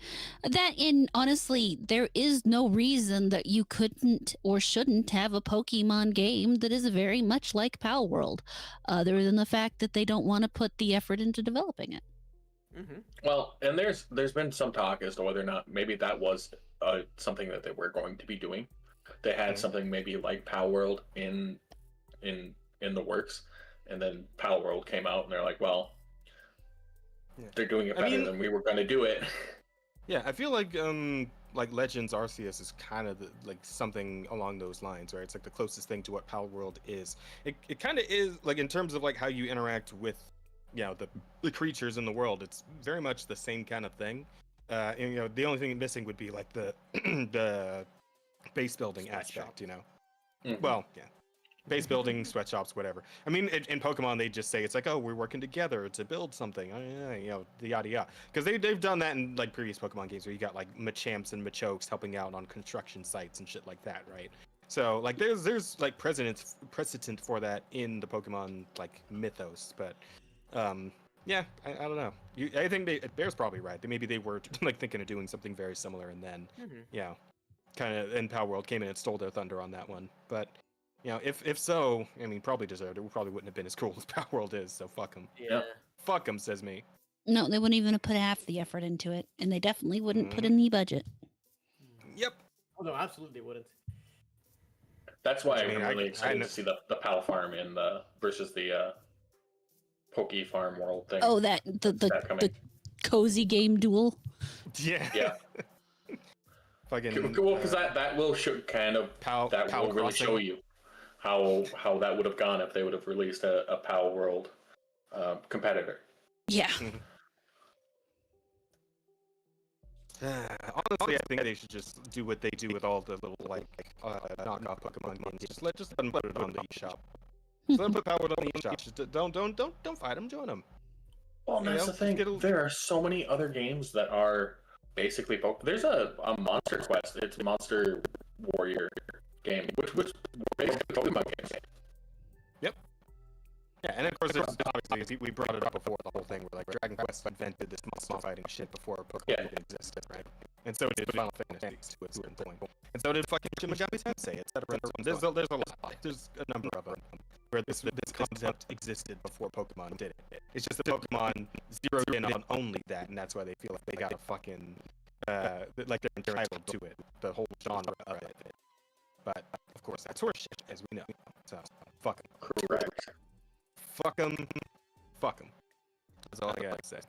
and honestly, there is no reason that you couldn't or shouldn't have a Pokemon game that is very much like Pal World, other than the fact that they don't want to put the effort into developing it. Mm-hmm. Well, and there's been some talk as to whether or not maybe that was something that they were going to be doing. They had something maybe like Pal World in the works, and then Pal World came out, and they're like, well, they're doing it better than we were going to do it. Yeah, I feel like Legends Arceus is kind of like something along those lines, right? It's like the closest thing to what Pal World is. It kind of is like in terms of like how you interact with the creatures in the world. It's very much the same kind of thing. And, the only thing missing would be like the the base building aspect. Mm-hmm. Well, yeah. Base building, sweatshops, whatever. I mean, in Pokemon, they just say it's like, oh, we're working together to build something. The yada yada. Because they've done that in like previous Pokemon games where you got like Machamps and Machokes helping out on construction sites and shit like that, right? So like there's like precedent for that in the Pokemon like mythos, but yeah, I don't know. I think Bear's probably right. Maybe they were like thinking of doing something very similar, and then kind of in Power World came in and stole their thunder on that one, but. If so, I mean, probably deserved it. We probably wouldn't have been as cool as Power World is, so fuck them. Yeah. Fuck them, says me. No, they wouldn't even have put half the effort into it, and they definitely wouldn't put in the budget. Yep. Oh, no, absolutely wouldn't. That's why I'm really excited to see the Pal Farm in versus the Poke Farm World thing. Oh, the cozy game duel. Yeah. Yeah. Fucking. Well, because that will show will really show you how that would have gone if they would have released a Pal World competitor. Yeah. Honestly, I think they should just do what they do with all the little like knockoff Pokemon games. Just let them put it on the eShop. Just let them put Power World on the eShop. Just don't fight them. Join them. Well, that's the thing. There are so many other games that are basically There's a Monster Quest. It's a Monster Warrior game, which basically Pokemon games. Yep. Yeah, and of course, obviously, we brought it up before, the whole thing where like Dragon Quest invented this monster fighting shit before Pokemon existed, right? And so did Final Fantasy to a certain point. And so did fucking Shin Megami Tensei, etc. There's a lot. There's a number of them where this concept existed before Pokemon did it. It's just that Pokemon zeroed in on only that, and that's why they feel like they got a fucking like they're entitled to it, the whole genre of it. But of course, that's horseshit, as we know. So fuck them. Correct. Fuck them. Fuck them. That's all I gotta say.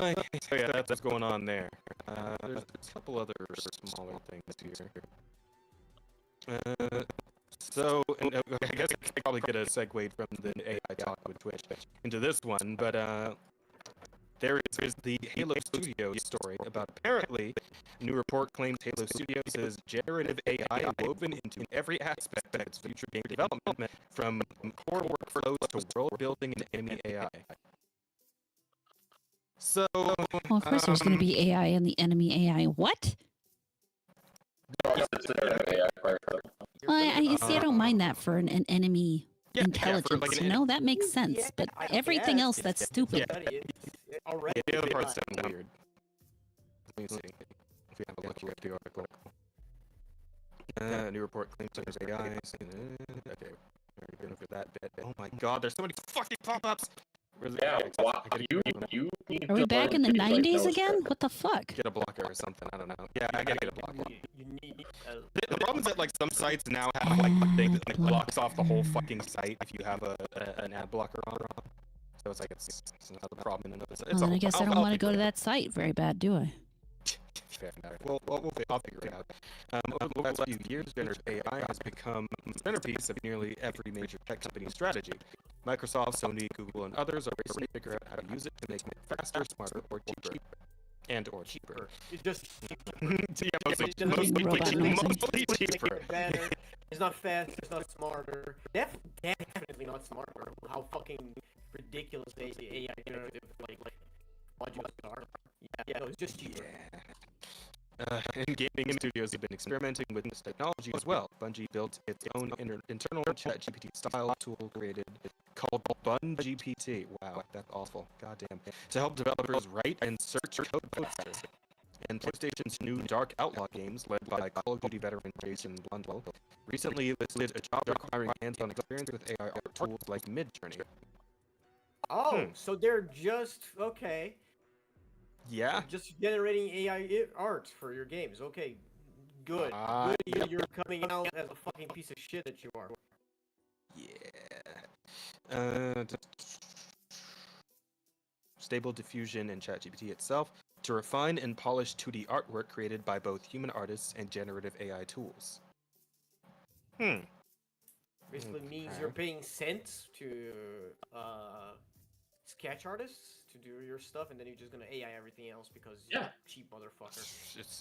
Okay, so yeah, that's what's going on there. There's a couple other smaller things here. I guess I could probably get a segue from the AI talk with Twitch into this one, but there is the Halo Studios story about apparently a new report claims Halo Studios has generative AI woven into every aspect of its future game development, from core workflows to world building and enemy AI. So, well, of course, there's going to be AI in the enemy AI. What? Well, you see, I don't mind that for an enemy intelligence. like that makes sense. But everything else, that's stupid. Already. The other part's sound weird. Let me see if we have a look here at the article. New report claims there's AI. Okay, we're good for that bit. Oh my god, there's so many fucking pop-ups! Yeah, you Are we back in the 90s again? What the fuck? Get a blocker or something, I don't know. Yeah, I gotta get a blocker. The problem is that like some sites now have like a thing that like blocks off the whole fucking site if you have an ad blocker on. So it's like it's not a problem. It's Well, then I guess I don't want to go to that site very bad, do I? I'll figure it out. Over the last few years, generative AI has become the centerpiece of nearly every major tech company's strategy. Microsoft, Sony, Google, and others are racing to figure out how to use it to make it faster, smarter, or cheaper. It's just mostly cheaper. Better. It's not fast. It's not smarter. Definitely not smarter. How fucking ridiculous the AI generative like modules are. Yeah, no, it's just cheaper. And gaming studios have been experimenting with this technology as well. Bungie built its own internal ChatGPT style tool called BunGPT. Wow, that's awful. Goddamn. To help developers write and search code better. And PlayStation's new Dark Outlaw games, led by Call of Duty veteran Jason Blundell, recently listed a job requiring hands-on experience with AI art tools like Midjourney. Oh, so they're just okay. Yeah. Just generating AI art for your games. Okay, good. Good. You're coming out as a fucking piece of shit that you are. Yeah. Stable Diffusion and ChatGPT itself to refine and polish 2D artwork created by both human artists and generative AI tools. Basically means you're paying cents to sketch artists to do your stuff, and then you're just gonna AI everything else because you're a cheap motherfucker.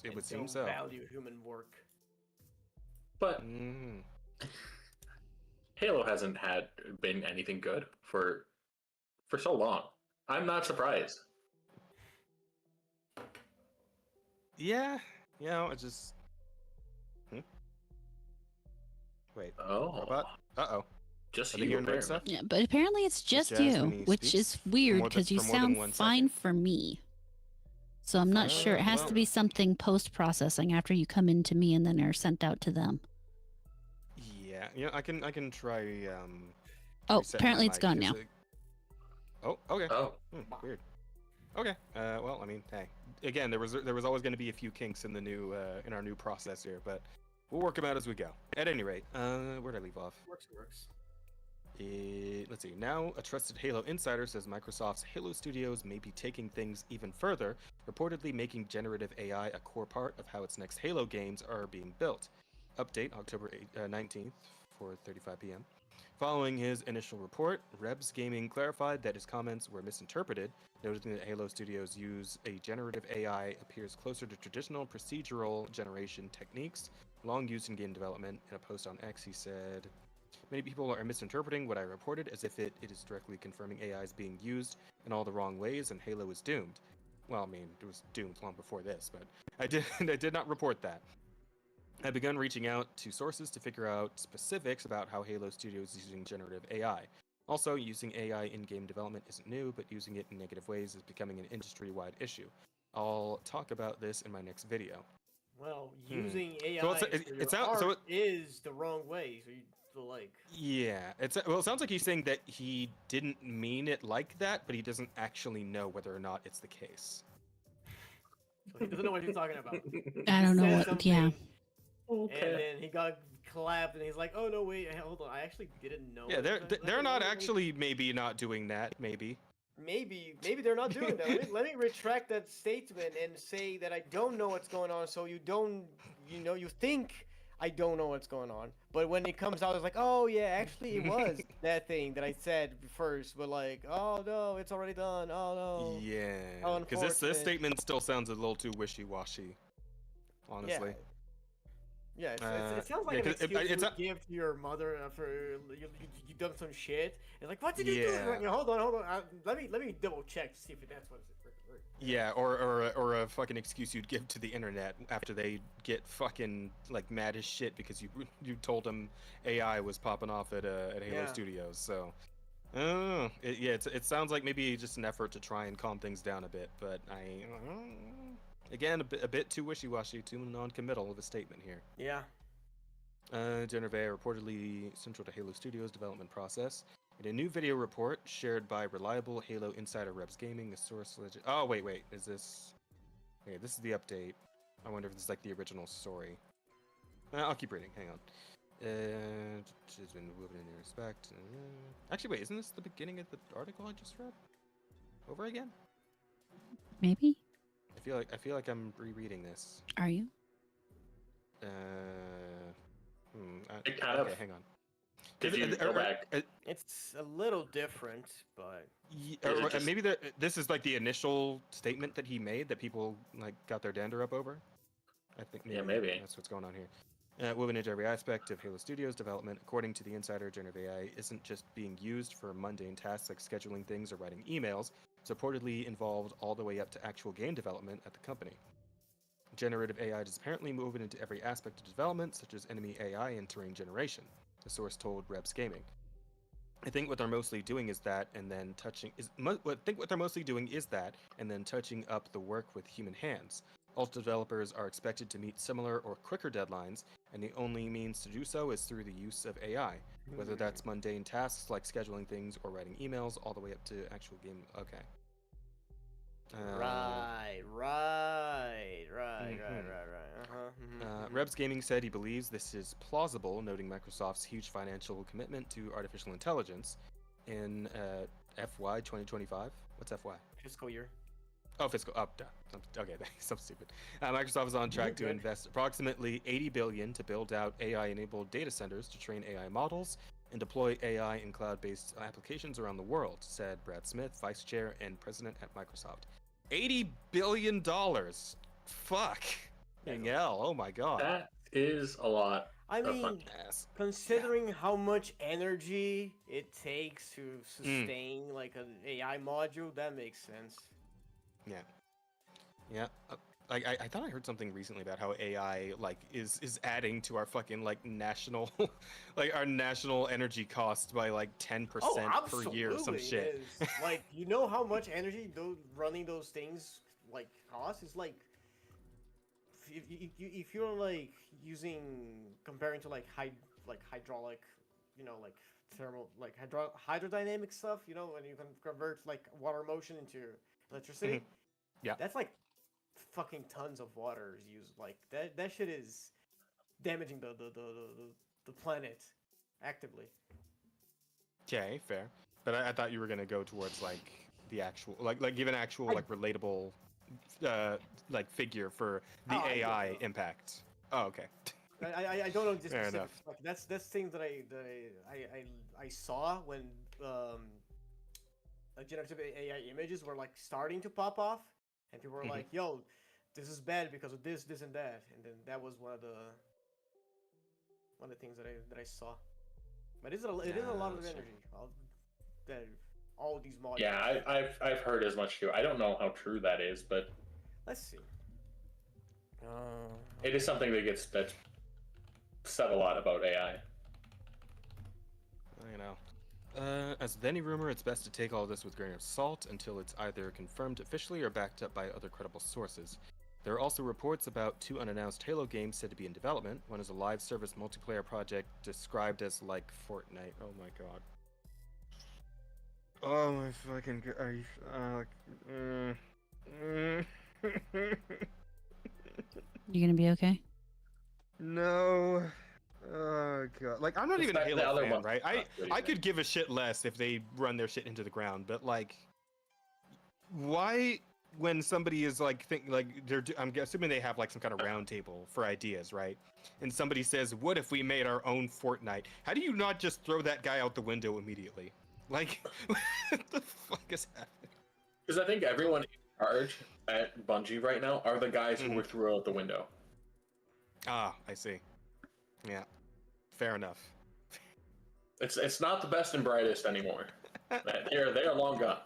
It would seem don't so. Value human work. But Halo hasn't been anything good for so long. I'm not surprised. Yeah, it's just. Wait. Oh. Robot? Uh-oh. Just you hearing weird stuff? Yeah, but apparently it's just you, which is weird because you sound fine for me. So I'm not sure. It has to be something post-processing after you come into me and then are sent out to them. Yeah, I can try. Oh, apparently it's gone now. Oh, okay. Oh, weird. Okay. Well, I mean, hey. Again, there was always going to be a few kinks in the new in our new process here, but we'll work them out as we go. At any rate, where did I leave off? Works. Let's see. Now, a trusted Halo insider says Microsoft's Halo Studios may be taking things even further, reportedly making generative AI a core part of how its next Halo games are being built. Update October 19th, 4:35 p.m. Following his initial report, Rebs Gaming clarified that his comments were misinterpreted, noting that Halo Studios' use a generative AI appears closer to traditional procedural generation techniques long used in game development. In a post on X, he said, "Many people are misinterpreting what I reported as if it is directly confirming AI is being used in all the wrong ways and Halo is doomed." Well, I mean, it was doomed long before this, but I did not report that. I've begun reaching out to sources to figure out specifics about how Halo Studios is using generative AI. Also, using AI in game development isn't new, but using it in negative ways is becoming an industry-wide issue. I'll talk about this in my next video. Well, using AI is the wrong way, so you feel like... Yeah, it sounds like he's saying that he didn't mean it like that, but he doesn't actually know whether or not it's the case. So he doesn't know what he's talking about. I don't know what, yeah. And then he got clapped, and he's like, "Oh no, wait, hold on, I actually didn't know." Yeah, they're not actually maybe not doing that. Maybe. Maybe they're not doing that. Let me retract that statement and say that I don't know what's going on. So you don't, you think I don't know what's going on, but when it comes out, it's like, oh yeah, actually it was that thing that I said first. But like, oh no, it's already done. Oh no. Yeah. Because this statement still sounds a little too wishy-washy. Honestly. Yeah, it sounds like yeah, an excuse it's you would give to your mother after you done some shit. It's like, what did you do? Like, hold on. Let me double check to see if that's what it's. Yeah, or a fucking excuse you'd give to the internet after they get fucking like mad as shit because you told them AI was popping off at Halo Studios. So I don't know. It sounds like maybe just an effort to try and calm things down a bit, but again, a bit too wishy-washy, too non-committal of a statement here. Yeah. Generative AI reportedly central to Halo Studios' development process. In a new video report shared by reliable Halo insider Rebs Gaming, a source legend. Oh wait, is this? Okay, this is the update. I wonder if this is like the original story. I'll keep reading. Hang on. She's been moving in your respect. Actually, wait, isn't this the beginning of the article I just read? Over again? Maybe. I feel like I'm rereading this. Are you? Okay, hang on. Did you go back? It's a little different, but maybe this is like the initial statement that he made that people like got their dander up over. I think maybe that's what's going on here. Woven into every aspect of Halo Studios development, according to the insider, generative AI isn't just being used for mundane tasks like scheduling things or writing emails. It's reportedly involved all the way up to actual game development at the company. Generative AI is apparently woven into every aspect of development, such as enemy AI and terrain generation, the source told Rebs Gaming. I think what they're mostly doing is that, and then touching up the work with human hands. All developers are expected to meet similar or quicker deadlines, and the only means to do so is through the use of AI, whether that's mundane tasks like scheduling things or writing emails, all the way up to actual game. Okay. Right. Rebs Gaming said he believes this is plausible, noting Microsoft's huge financial commitment to artificial intelligence in FY 2025. What's FY? Fiscal year. Oh, fiscal. Oh, duh. Okay, thanks. I'm stupid. Microsoft is on track to invest approximately $80 billion to build out AI-enabled data centers to train AI models and deploy AI in cloud-based applications around the world, said Brad Smith, vice chair and president at Microsoft. $80 billion. Fuck. Hell. Oh my god. That is a lot. I mean, considering how much energy it takes to sustain like an AI module, that makes sense. Yeah. I thought I heard something recently about how AI like is adding to our fucking like national like our national energy cost by like 10% per year or some shit. Like, you know how much energy running those things like cost? It's like if you're like comparing to like hydraulic, like thermal, like hydrodynamic stuff, when you can convert like water motion into electricity. Yeah. That's like fucking tons of water is used. Like that shit is damaging the planet actively. Okay, fair. But I thought you were gonna go towards like the actual like give an actual like relatable like figure for the AI impact. Oh, okay. I don't know this Fair specific. enough. Like, that's things that I saw when generative AI images were like starting to pop off, and people were like, "Yo, this is bad because of this, and that," and then that was one of the things that I saw. But it is a lot of energy. All these modules. Yeah, I've heard as much too. I don't know how true that is, but let's see. It is something that's said a lot about AI. As with any rumor, it's best to take all this with a grain of salt until it's either confirmed officially or backed up by other credible sources. There are also reports about 2 unannounced Halo games said to be in development. One is a live service multiplayer project described as like Fortnite. Oh my god. Oh my fucking god. You gonna be okay? No. Oh god. Like I'm not even a The Halo other fan, one. right? That's pretty I good. could give a shit less if they run their shit into the ground, but like, why when somebody is like I'm assuming they have like some kind of round table for ideas, right? And somebody says, "What if we made our own Fortnite?" How do you not just throw that guy out the window immediately? Like, what the fuck is happening? Because I think everyone in charge at Bungie right now are the guys who Mhm. were thrown out the window. Ah, I see. Yeah, fair enough. It's not the best and brightest anymore. They are long gone.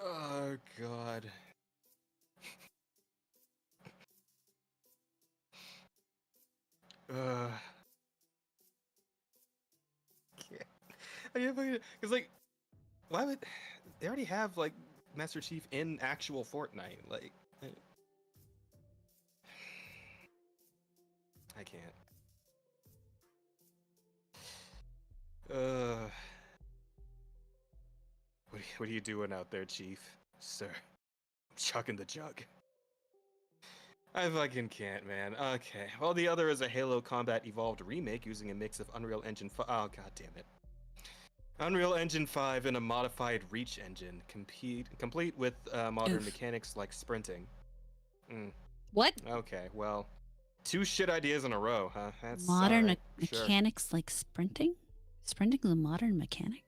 Oh god. Uh. Can't. Because like, why would they already have like Master Chief in actual Fortnite? Like, I can't. What are you doing out there, Chief? Sir, I'm chucking the jug. I fucking can't, man. Okay. Well, the other is a Halo Combat Evolved remake using a mix of Unreal Engine 5. Oh, god damn it. Unreal Engine 5 and a modified Reach engine, complete with modern mechanics like sprinting. What? Okay, well, 2 shit ideas in a row, huh? That's Modern alright, sure. mechanics like sprinting? Sprinting is a modern mechanic?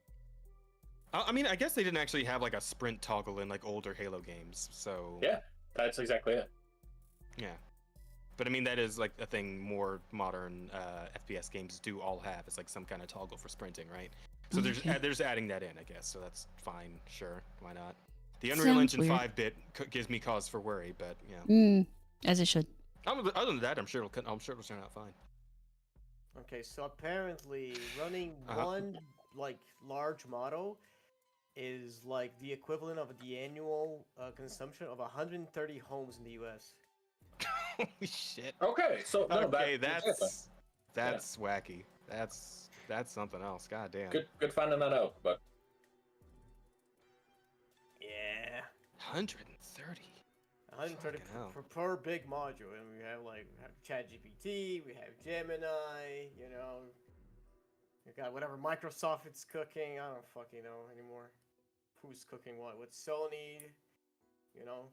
I mean, I guess they didn't actually have like a sprint toggle in like older Halo games, so... Yeah, that's exactly it. Yeah. But I mean, that is like a thing more modern FPS games do all have. It's like some kind of toggle for sprinting, right? So there's adding that in, I guess. So that's fine, sure, why not? The Unreal Engine 5-bit gives me cause for worry, but yeah. As it should. Other than that, I'm sure it'll turn out fine. Okay, so apparently running one like large model is like the equivalent of the annual consumption of 130 homes in the U.S. Holy shit. Okay, so no, okay, that's wacky. That's something else. God damn. Good finding that out, but yeah, 130. 130 per big module, and we have ChatGPT, we have Gemini, you know, we got whatever Microsoft is cooking. I don't fucking know anymore. Who's cooking what? With Sony, you know.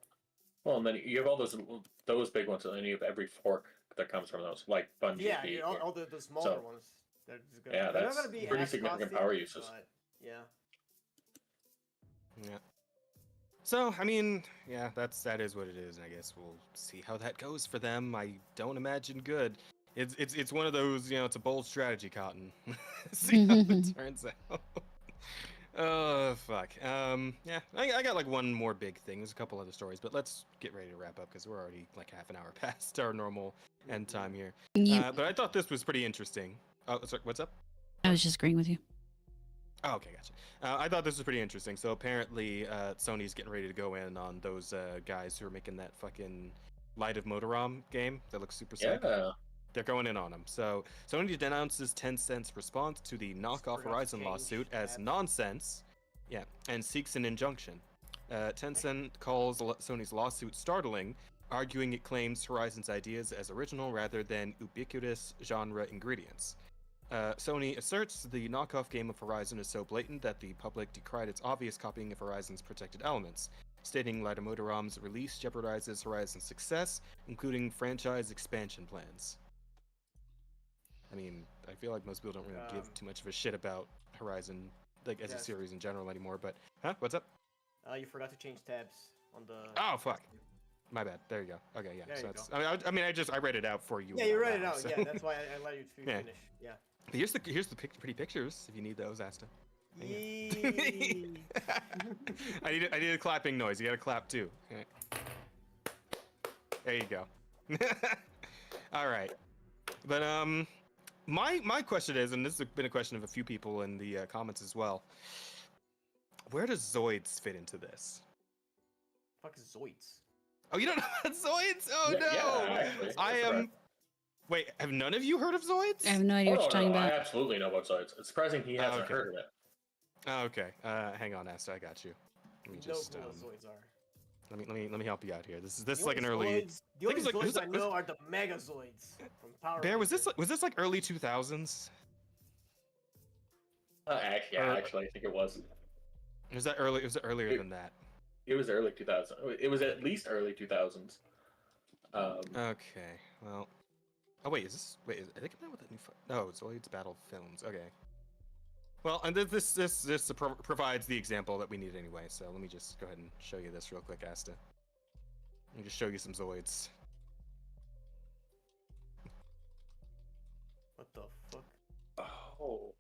Well, and then you have all those big ones, and then you have every fork that comes from those, like Bungie. Yeah, all the smaller ones. Yeah, that's not gonna be pretty significant costly, power uses. but, yeah. Yeah. So, I mean, yeah, that is what it is, and I guess we'll see how that goes for them. I don't imagine good. It's one of those, you know, it's a bold strategy, Cotton. See how it turns out. Oh, fuck. Yeah, I got like one more big thing. There's a couple other stories, but let's get ready to wrap up because we're already like half an hour past our normal end time here. But I thought this was pretty interesting. Oh, sorry, what's up? I was just agreeing with you. Oh, okay, gotcha. I thought this was pretty interesting. So apparently, Sony's getting ready to go in on those guys who are making that fucking Light of Motorom game that looks super sick. Yeah. They're going in on them. So Sony denounces Tencent's response to the knockoff Horizon lawsuit as nonsense, and seeks an injunction. Tencent calls Sony's lawsuit startling, arguing it claims Horizon's ideas as original rather than ubiquitous genre ingredients. Sony asserts the knockoff game of Horizon is so blatant that the public decried its obvious copying of Horizon's protected elements, stating Light of Motorom's release jeopardizes Horizon's success, including franchise expansion plans. I mean, I feel like most people don't really give too much of a shit about Horizon, like as a series in general anymore. But what's up? You forgot to change tabs on the. Oh fuck, my bad. There you go. Okay, yeah. So that's. I mean, I read it out for you. Yeah, you read it out. So. Yeah, that's why I let you finish. Yeah. But here's the pretty pictures if you need those, Asta. I need a clapping noise. You gotta clap too. Okay. There you go. All right. But my question is, and this has been a question of a few people in the comments as well. Where does Zoids fit into this? Fuck is Zoids? Oh, you don't know about Zoids? Oh no! Yeah, I am. Wait, have none of you heard of Zoids? I have no idea what you're talking about. I absolutely know about Zoids. It's surprising he hasn't heard of it. Oh, okay. Hang on, Asta. I got you. Let me just. Zoids are. Let me help you out here. This is like an early. The only like- Zoids I know are the Megazoids from Power Bear, was Rangers. this like early 2000s? Actually, I think it was. Was that early? Was it earlier than that? It was early 2000. It was at least early 2000s. Okay, well. Oh wait, are they coming out with a new? No, Zoids Battle Films. Okay. Well, and this provides the example that we need anyway. So let me just go ahead and show you this real quick, Asta. Let me just show you some Zoids. What the fuck? Oh.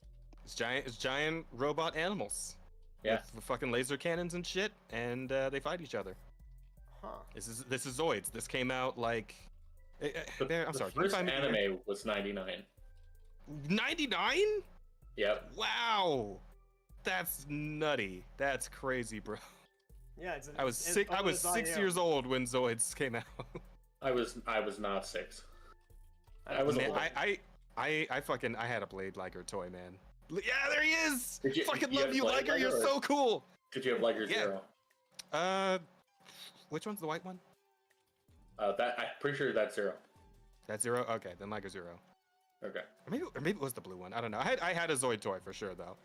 It's giant robot animals. Yeah. With fucking laser cannons and shit, and they fight each other. Huh. This is Zoids. This came out like. Bear, I'm sorry. The first anime was 99. 99? Yep. Wow. That's nutty. That's crazy, bro. Yeah, I was 6 years old when Zoids came out. I was not 6. I was man, old. I had a Blade Liger toy, man. Yeah, there he is. Did you Fucking have love you, Blade Liger. You're Liger, so cool. Did you have Liger Zero? Which one's the white one? That I'm pretty sure that's Zero. That's Zero. Okay, then Liger Zero. Okay. Or maybe it was the blue one. I don't know. I had a Zoid toy for sure though.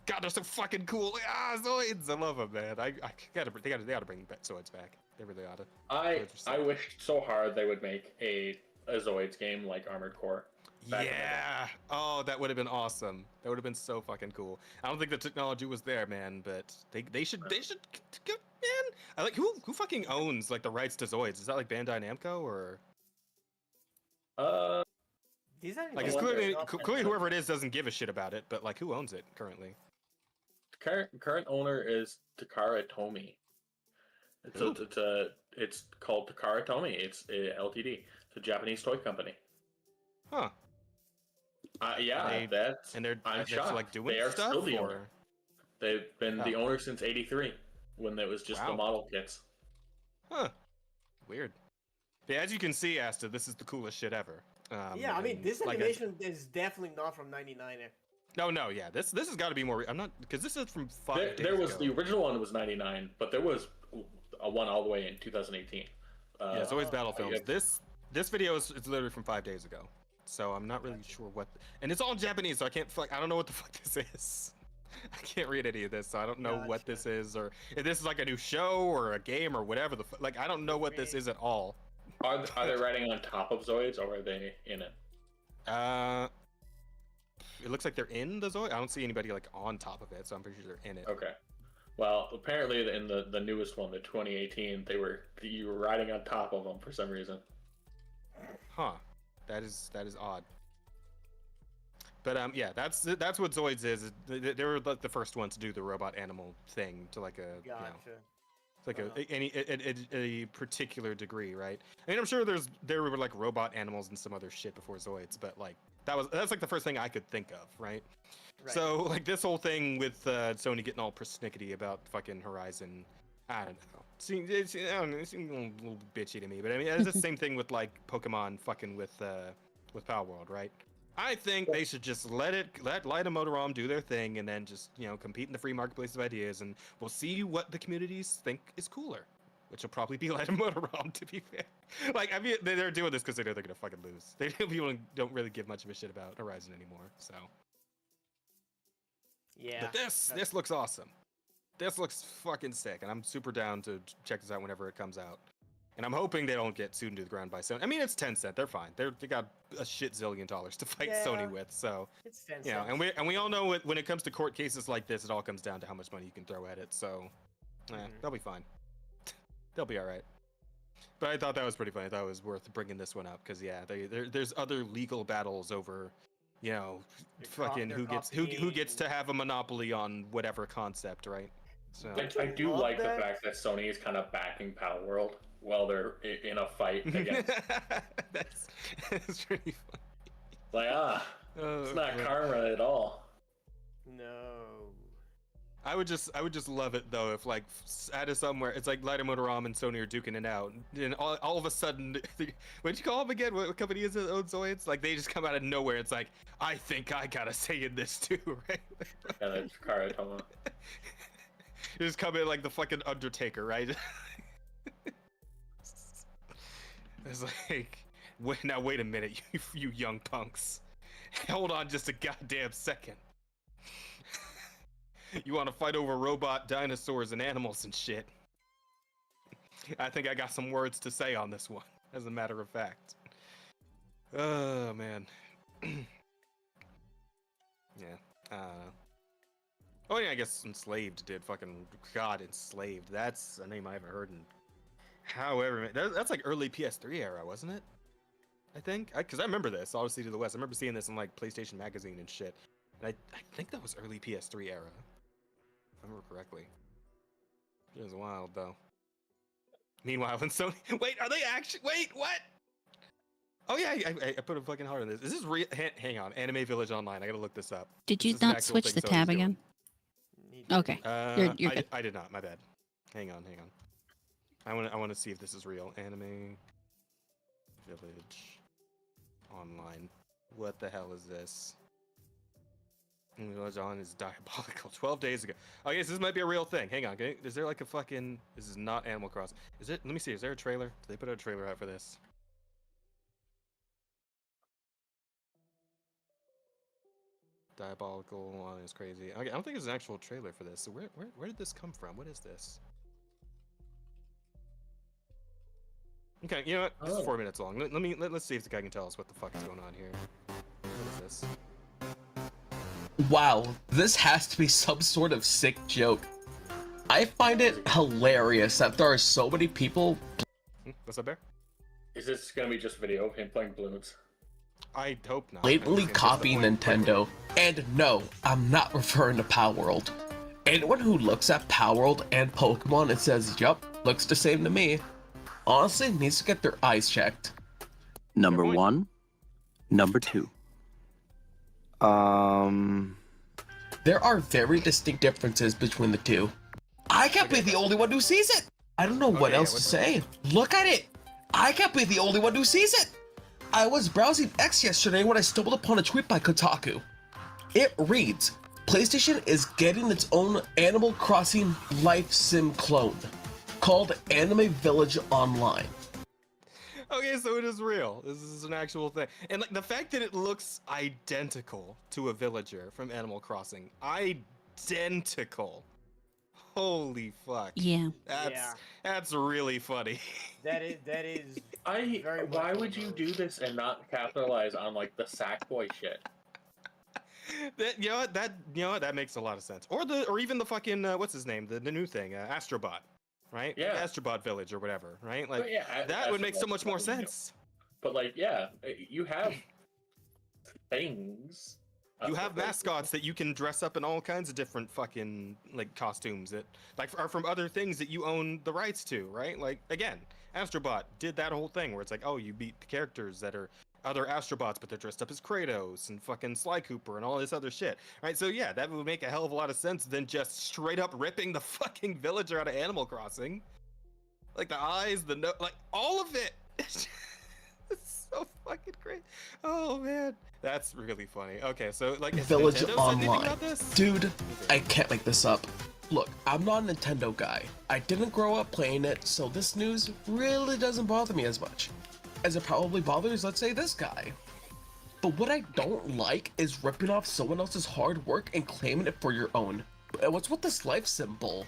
God, they're so fucking cool. Zoids. I love them, man. They gotta bring Zoids back. They really oughta. I wished so hard they would make a Zoids game like Armored Core. Yeah. Oh, that would have been awesome. That would have been so fucking cool. I don't think the technology was there, man, but they should man. I like who fucking owns like the rights to Zoids? Is that like Bandai Namco or These are like it's clearly whoever it is doesn't give a shit about it, but like who owns it currently? Current owner is Takara Tomy. It's called Takara Tomy. It's a Ltd. It's a Japanese toy company. Huh. Yeah, I'm shocked. Like doing they are stuff, still the or? owner. They've been the owner since '83, when it was just the model kits. Huh. Weird. Yeah, as you can see, Asta, this is the coolest shit ever. Yeah, I mean, this animation is definitely not from '99. No, yeah, this has got to be more. I'm not because this is from 5 days There was ago. the original one was '99, but there was a one all the way in 2018. Yeah, it's always Battle Films. This video is literally from 5 days ago, so I'm not really sure what. And it's all in Japanese, so I can't. I don't know what the fuck this is. I can't read any of this, so I don't know what this is, or if this is like a new show or a game or whatever. Like I don't know what this is at all. Are they writing on top of Zoids or are they in it? It looks like they're in the Zoid. I don't see anybody like on top of it, so I'm pretty sure they're in it. Okay. Well, apparently in the newest one, the 2018, you were riding on top of them for some reason. Huh. That is odd. But yeah, that's what Zoids is. They were like the first one to do the robot animal thing to like a like a particular degree, right? I mean, I'm sure there were like robot animals and some other shit before Zoids, but like that's like the first thing I could think of, right? So like this whole thing with Sony getting all persnickety about fucking Horizon, I don't know. It seems a little bitchy to me, but I mean it's the same thing with like Pokemon fucking with Power World, right? I think they should just let Light and Motorom do their thing and then just, compete in the free marketplace of ideas, and we'll see what the communities think is cooler, which will probably be Light and Motorom, to be fair. Like, I mean, they're doing this because they know they're going to fucking lose. People don't really give much of a shit about Horizon anymore, so. Yeah. But this looks awesome. This looks fucking sick, and I'm super down to check this out whenever it comes out. And I'm hoping they don't get sued into the ground by Sony. I mean, it's Tencent. They're fine. They got a shit zillion dollars to fight Sony with. So, it's Tencent. and we all know when it comes to court cases like this, it all comes down to how much money you can throw at it. So, they'll be fine. They'll be all right. But I thought that was pretty funny. I thought it was worth bringing this one up because there's other legal battles over, fucking who gets to have a monopoly on whatever concept, right? So I do like the fact that Sony is kind of backing Power World while they're in a fight against. That's pretty funny. Like it's not karma at all. No. I would just love it though if like out of somewhere it's like Light and Motorom and Sony are duking it out, and all of a sudden, what'd you call them again? What company is it? Zoids? Like they just come out of nowhere. It's like I think I got a say in this too, right? Yeah, that's Karatoma. Just come in like the fucking Undertaker, right? It's like, now wait a minute, you young punks. Hold on just a goddamn second. You want to fight over robot dinosaurs and animals and shit? I think I got some words to say on this one, as a matter of fact. Oh, man. Yeah. Oh, yeah, I guess Enslaved did fucking... God, Enslaved. That's a name I haven't heard in... However, that's like early PS3 era, wasn't it? I think? Because I remember this, Odyssey to the West. I remember seeing this in, like, PlayStation Magazine and shit. And I think that was early PS3 era. If I remember correctly. It was wild, though. Meanwhile, when Sony... Wait, are they actually... Wait, what? Oh, yeah, I put a fucking heart on this. Is this real? Hang on. Anime Village Online. I gotta look this up. Did This you is an not actual switch thing the Sony's tab doing. again? Okay. You're good. I did not. My bad. Hang on. I want to see if this is real. Anime Village Online. What the hell is this? Anime Village Online is diabolical. 12 days ago. Oh, yes, this might be a real thing. Hang on. Is there like a fucking... This is not Animal Crossing. Is it? Let me see. Is there a trailer? Did they put a trailer out for this? Diabolical Online is crazy. Okay, I don't think there's an actual trailer for this. So where did this come from? What is this? Okay, you know what? This is 4 minutes long. Let's see if the guy can tell us what the fuck is going on here. What is this? Wow, this has to be some sort of sick joke. I find it hilarious that there are so many people. What's up, Bear? Is this gonna be just video of him playing balloons? I hope not. Blatantly copying Nintendo. And no, I'm not referring to Power World. Anyone who looks at Power World and Pokemon and says, yup, looks the same to me, honestly needs to get their eyes checked. Number one. Number two. There are very distinct differences between the two. I can't be the only one who sees it. I don't know what else to say. Look at it. I can't be the only one who sees it. I was browsing X yesterday when I stumbled upon a tweet by Kotaku. It reads, PlayStation is getting its own Animal Crossing life sim clone called Anime Village Online. Okay, so it is real. This is an actual thing. And like the fact that it looks identical to a villager from Animal Crossing. Identical. Holy fuck. Yeah. That's really funny. That is. Why would you do this and not capitalize on like the Sackboy shit? You know what? That makes a lot of sense. Or even the fucking what's his name? The new thing, Astrobot, right? Yeah. Astrobot Village or whatever, right? Like yeah, that would make so much more sense. But like, yeah, you have things. You have mascots that you can dress up in all kinds of different fucking like costumes that like are from other things that you own the rights to, right? Like again, Astrobot did that whole thing where it's like, oh, you beat the characters that are other Astrobots, but they're dressed up as Kratos and fucking Sly Cooper and all this other shit, right? So yeah, that would make a hell of a lot of sense than just straight up ripping the fucking villager out of Animal Crossing, like the eyes, the nose, like all of it. It's so fucking great. Oh man, that's really funny. Okay, so like Village Nintendo said anything Online. about this? Dude, I can't make this up. Look, I'm not a Nintendo guy. I didn't grow up playing it, so this news really doesn't bother me as much as it probably bothers, let's say, this guy. But what I don't like is ripping off someone else's hard work and claiming it for your own. And what's with this life symbol?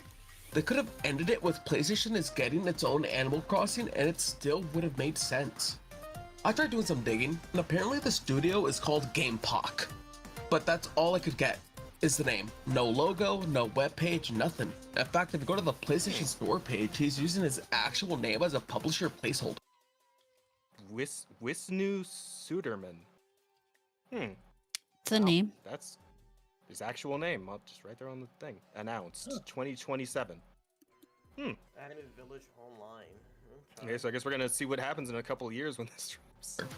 They could have ended it with PlayStation is getting its own Animal Crossing and it still would have made sense. I tried doing some digging, and apparently the studio is called GamePok. But that's all I could get, is the name. No logo, no webpage, nothing. In fact, if you go to the PlayStation Store page, he's using his actual name as a publisher placeholder. Wisnu Suderman. It's a name. That's his actual name. I'll just right there on the thing. Announced 2027. Anime Village Online. Okay, so I guess we're gonna see what happens in a couple of years when this drops.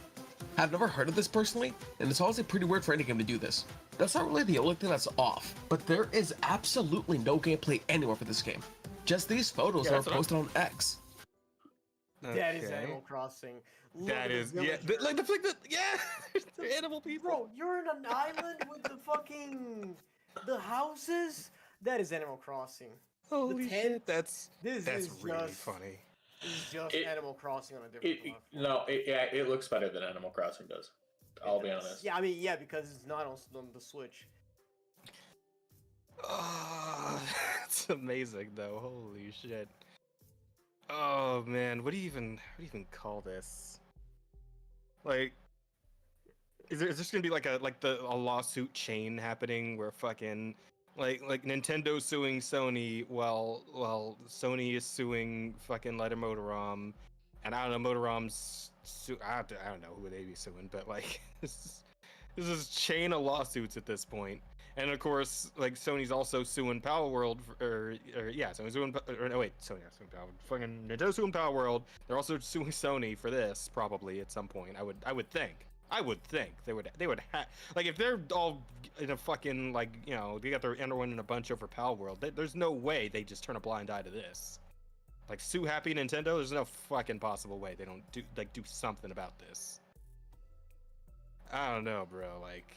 I've never heard of this personally, and it's honestly pretty weird for any game to do this. That's not really the only thing that's off, but there is absolutely no gameplay anywhere for this game. Just these photos that are posted on X. That is Animal Crossing. That is, yeah, like the fact that, yeah, they're animal people. Bro, you're in an island with the fucking, the houses? That is Animal Crossing. Holy shit, that's is really just funny. This is just Animal Crossing on a different platform. No, it looks better than Animal Crossing does. I'll be honest. Yeah, I mean, yeah, because it's not on the Switch. It's amazing though. Holy shit. Oh man, what do you even call this? Like, is there gonna be like a lawsuit chain happening where fucking like Nintendo suing Sony while Sony is suing fucking Light of Motorom, and I don't know, Motorom's I don't know who they be suing, but like this is chain of lawsuits at this point. And of course, like Sony's also suing Power World, Sony's suing, Sony not suing Power World, fucking Nintendo suing Power World. They're also suing Sony for this probably at some point. I would think they would have, like, if they're all in a fucking, like, you know, they got their underwind in a bunch over Power World. There's no way they just turn a blind eye to this. Like, sue happy Nintendo. There's no fucking possible way they don't do something about this. I don't know, bro. Like.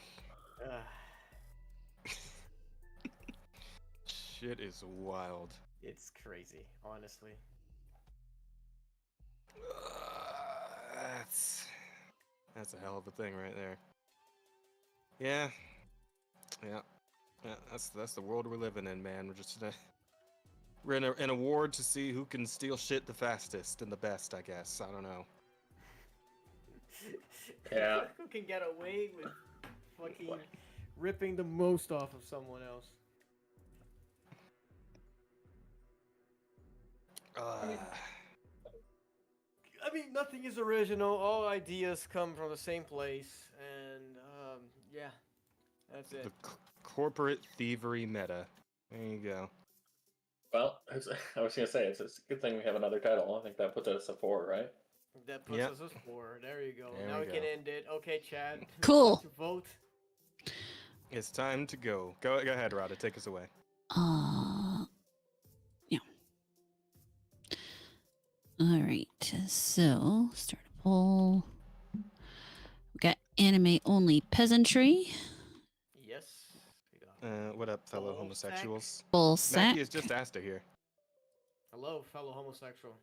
Shit is wild. It's crazy, honestly. That's a hell of a thing right there. Yeah. That's the world we're living in, man. We're just we're in an award to see who can steal shit the fastest and the best, I guess. I don't know. Yeah. Who can get away with fucking ripping the most off of someone else? I mean, nothing is original. All ideas come from the same place, and yeah, that's it. The corporate thievery meta. There you go. Well, I was gonna say it's a good thing we have another title. I think that puts us at 4, right? That puts us at 4. There you go. Now we can end it. Okay, Chad. Cool. To vote. It's time to go. Go ahead, Rada. Take us away. Yeah. All right. So start a poll. We got anime only peasantry. Yes. What up, fellow homosexuals? Bull sack. Mackie is just asked to here. Hello, fellow homosexual.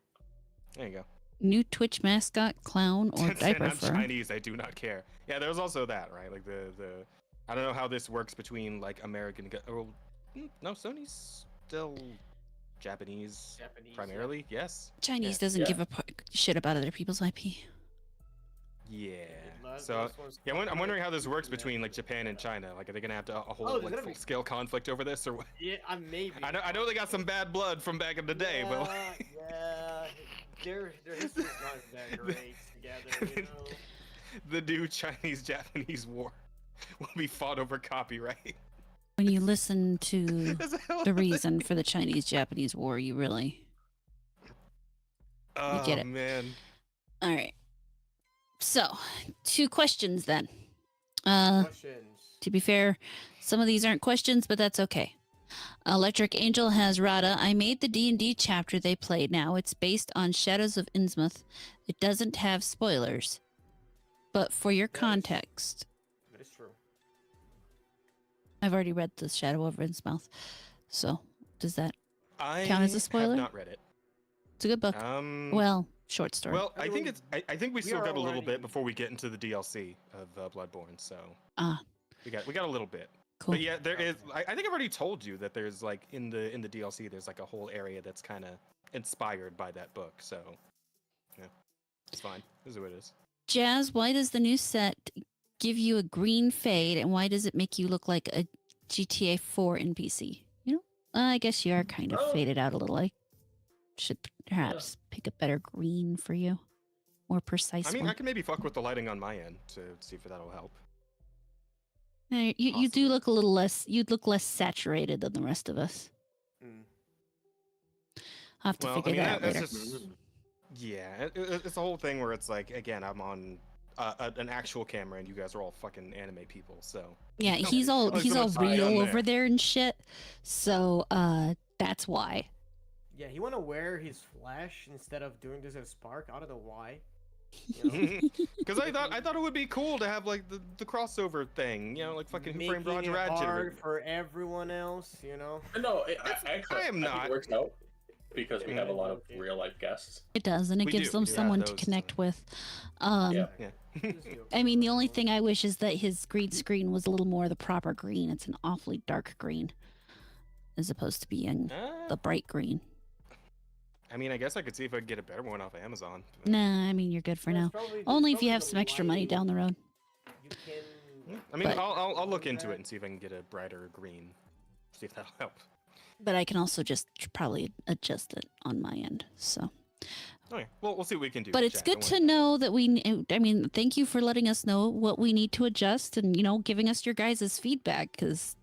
There you go. New Twitch mascot, clown, or diaper I'm fur. Chinese. I do not care. Yeah, there's also that, right? Like the I don't know how this works between like American. No, Sony's still Japanese primarily. Yeah. Yes. Chinese doesn't give a shit about other people's IP. Yeah. So yeah, I'm wondering how this works between like Japan and China. Like, are they gonna have to hold like full scale conflict over this, or what? Yeah, maybe. I know they got some bad blood from back in the day, but like... yeah, their history's not that great together, you know. The new Chinese-Japanese war will be fought over copyright. When you listen to the reason for the Chinese-Japanese war, you really you get it. Oh man. All right. So, 2 questions then. Questions. To be fair, some of these aren't questions, but that's okay. Electric Angel has Rada. I made the D&D chapter they played now. It's based on Shadows of Innsmouth. It doesn't have spoilers. But for your context... That is true. I've already read the Shadow of Innsmouth. So, does that count as a spoiler? I have not read it. It's a good book. Well, short story. Well, I think we still got a little bit before we get into the DLC of Bloodborne. So we got a little bit. Cool. But yeah, there is. I think I've already told you that there's like in the DLC there's like a whole area that's kind of inspired by that book. So yeah, it's fine. This is what it is. Jazz, why does the new set give you a green fade, and why does it make you look like a GTA 4 NPC? You know, I guess you are kind of faded out a little. I should perhaps pick a better green for you, more precise. I mean, one. I can maybe fuck with the lighting on my end to see if that'll help. You do look a little less. You'd look less saturated than the rest of us. I'll have to figure that out later. Yeah, it's the whole thing where it's like, again, I'm on an actual camera and you guys are all fucking anime people, so. Yeah, he's all real over there and shit. So that's why. Yeah, he want to wear his flash instead of doing this as Spark. I don't know why. Because I thought it would be cool to have like the crossover thing, you know, like fucking Who Framed Roger Making it Rabbit. hard for everyone else, you know. No, actually, I am not. It works out. Because we have a lot of real life guests. It does, and it We gives do. them Yeah, someone to those, connect with. Yeah. I mean, the only thing I wish is that his green screen was a little more the proper green. It's an awfully dark green, as opposed to being the bright green. I mean, I guess I could see if I could get a better one off of Amazon. Nah, I mean, you're good for now. Only if you have some extra money down the road. You can. I mean, But- I'll look into it and see if I can get a brighter green. See if that'll help. But I can also just probably adjust it on my end. So, Okay, well, we'll see what we can do. but it's chat, good don't to worry. know that we. I mean, thank you for letting us know what we need to adjust, and giving us your guys' feedback, because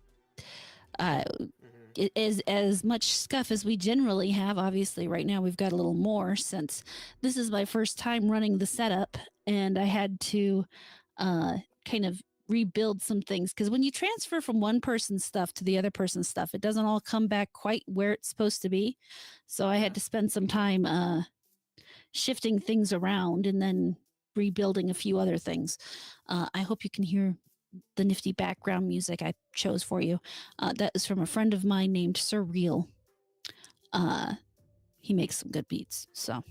it is as much scuff as we generally have. Obviously, right now we've got a little more since this is my first time running the setup, and I had to kind of rebuild some things, because when you transfer from one person's stuff to the other person's stuff, it doesn't all come back quite where it's supposed to be. So I had to spend some time shifting things around and then rebuilding a few other things. I hope you can hear the nifty background music I chose for you. That is from a friend of mine named Surreal. He makes some good beats. So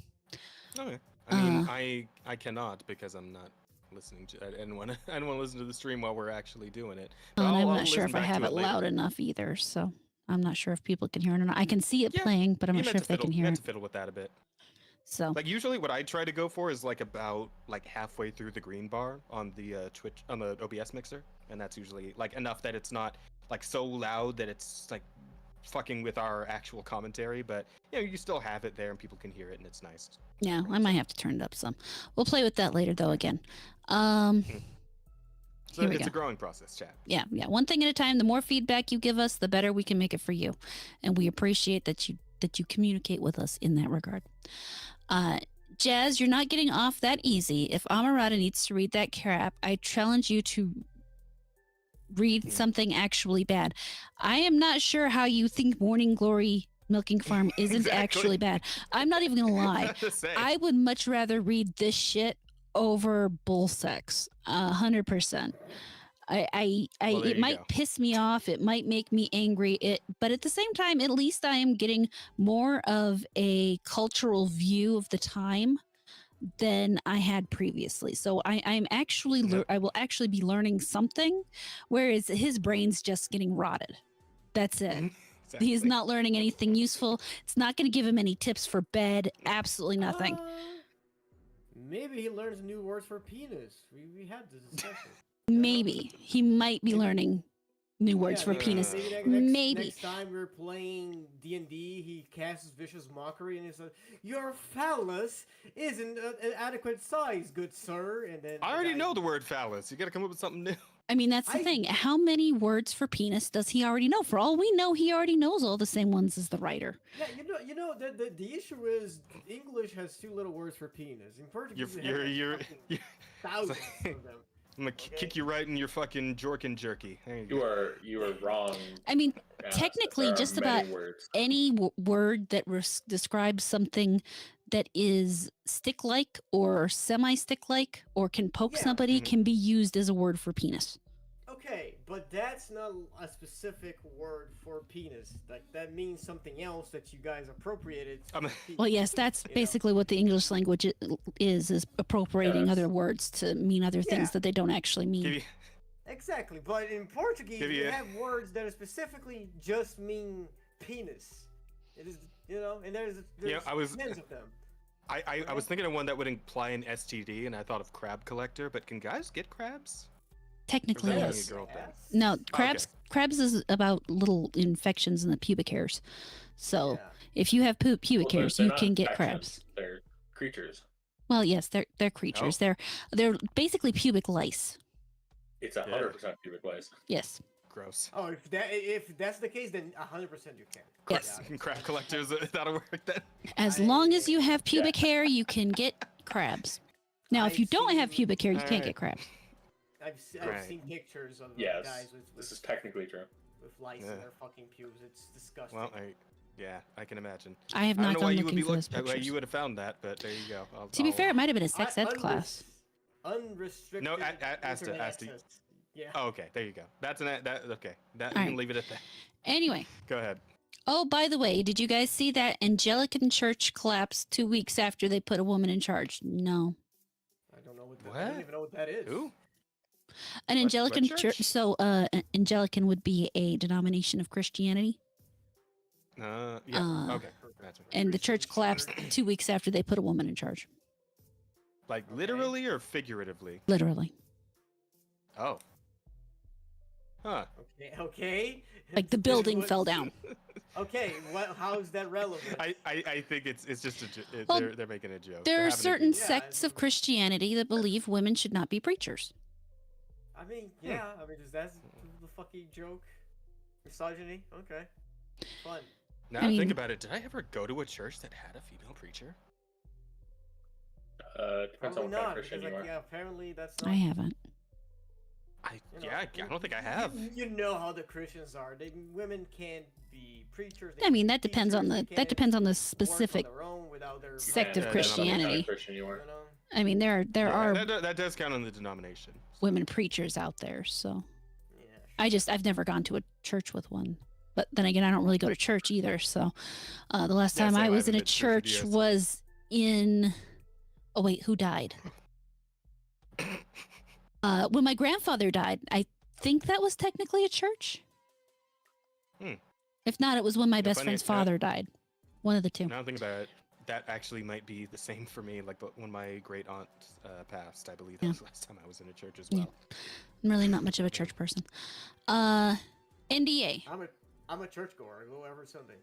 Okay. I mean, I cannot, because I'm not listening to. I didn't want to listen to the stream while we're actually doing it. But and I'm I'll not sure listen if I back to have it later. loud enough either. So I'm not sure if people can hear it or not. I can see it Yeah, playing, but I'm You not meant sure to if they fiddle- can you hear meant it. to fiddle with that a bit. So Like usually, what I try to go for is like about halfway through the green bar on the Twitch on the OBS mixer, and that's usually like enough that it's not like so loud that it's like fucking with our actual commentary, but you still have it there and people can hear it, and it's nice. yeah, I might have to turn it up some. We'll play with that later though again. So Here we it's go. a growing process, chat. Yeah, one thing at a time. The more feedback you give us, the better we can make it for you, and we appreciate that you communicate with us in that regard. Jazz, you're not getting off that easy. If Amarada needs to read that crap, I challenge you to read something actually bad. I am not sure how you think Morning Glory Milking Farm isn't Exactly. actually bad. I'm not even gonna lie. To say. I would much rather read this shit over bull sex. 100%. Well, there It you might go. piss me off. It might make me angry. But at the same time, at least I am getting more of a cultural view of the time than I had previously. So I'm actually I will actually be learning something, whereas his brain's just getting rotted. That's it. Exactly. He's not learning anything useful. It's not going to give him any tips for bed. Absolutely nothing. Maybe he learns new words for penis. We had this discussion. Maybe he might be learning new words for penis. Maybe. Next time we're playing D&D, he casts vicious mockery and he says, "Your phallus isn't an adequate size, good sir." And then I already know the word phallus. You got to come up with something new. I mean, that's the thing. How many words for penis does he already know? For all we know, he already knows all the same ones as the writer. Yeah, the issue is English has too little words for penis. In Portuguese, we have You're thousands of them. I'm gonna kick you right in your fucking jorkin jerky. There you go. You are wrong. I mean, Yeah, technically, there are just many about words. any word that describes something that is stick-like or semi-stick-like or can poke somebody can be used as a word for penis. Okay, but that's not a specific word for penis. Like that means something else that you guys appropriated. Well, yes, that's basically what the English language is appropriating other words to mean other things that they don't actually mean. Exactly, but in Portuguese, Give you you- have words that specifically just mean penis. It is, and there's I was- tens of them. I was thinking of one that would imply an STD, and I thought of crab collector. But can guys get crabs? Technically, Or is that only yes. a girl thing? No, crabs is about little infections in the pubic hairs. So if you have pubic Well, hairs, they're you not can get infections, crabs. They're creatures. Well, yes, they're creatures. Oh. They're basically pubic lice. It's 100% pubic lice. Yes. Gross. Oh, if that's the case, then 100% you can. Yes. Crab collectors. That'll work then. As long as you have pubic hair, you can get crabs. Now, if you don't have pubic hair, you can't get crabs. I've Right. seen pictures of Yes, guys this is technically true. with lice Yeah. in their fucking pubes. It's disgusting. Well, I can imagine. I have I not don't know gone why you would looking be for those why pictures. you would have found that, but there you go. To be fair, it might have been a sex ed class. Unrestricted. No, asked internet to. access. Yeah. Oh, okay. There you go. That's okay. That All you can right. leave it at that. Anyway, Go ahead. Oh, by the way, did you guys see that Anglican church collapsed 2 weeks after they put a woman in charge? No. I don't know what. I don't even know what that is. Who? An Anglican what church? So, Anglican would be a denomination of Christianity. Yeah. Okay. Gotcha. And the church collapsed 2 weeks after they put a woman in charge. Like literally or figuratively? Literally. Oh. Huh. Okay. Like the building fell down. Okay. How is that relevant? I think it's just Well, they're making a joke. There They're are having a certain joke. sects of Christianity that believe women should not be preachers. I mean, yeah. I mean, is that the fucking joke? Misogyny? Okay. Fun. Now I mean- think about it. Did I ever go to a church that had a female preacher? Depends on Probably what kind of not. Christian Because, you are. yeah, apparently that's not. I haven't. I don't think I have. You know how the Christians are. Women can't be preachers. I mean, that depends on the specific sect of Yeah, Christianity. Christian you are. I mean, there are That does count on the denomination. women preachers out there, so I've never gone to a church with one. But then again, I don't really go to church either. So the last time same. I I was in haven't a been to church for church years. was in wait, who died? When my grandfather died, I think that was technically a church. If not, it was when my best funny, friend's yeah. father died. One of the two. Now think about it. That actually might be the same for me. Like when my great aunt passed, I believe that was the last time I was in a church as well. I'm really not much of a church person. NDA. I'm a churchgoer. I go every Sunday.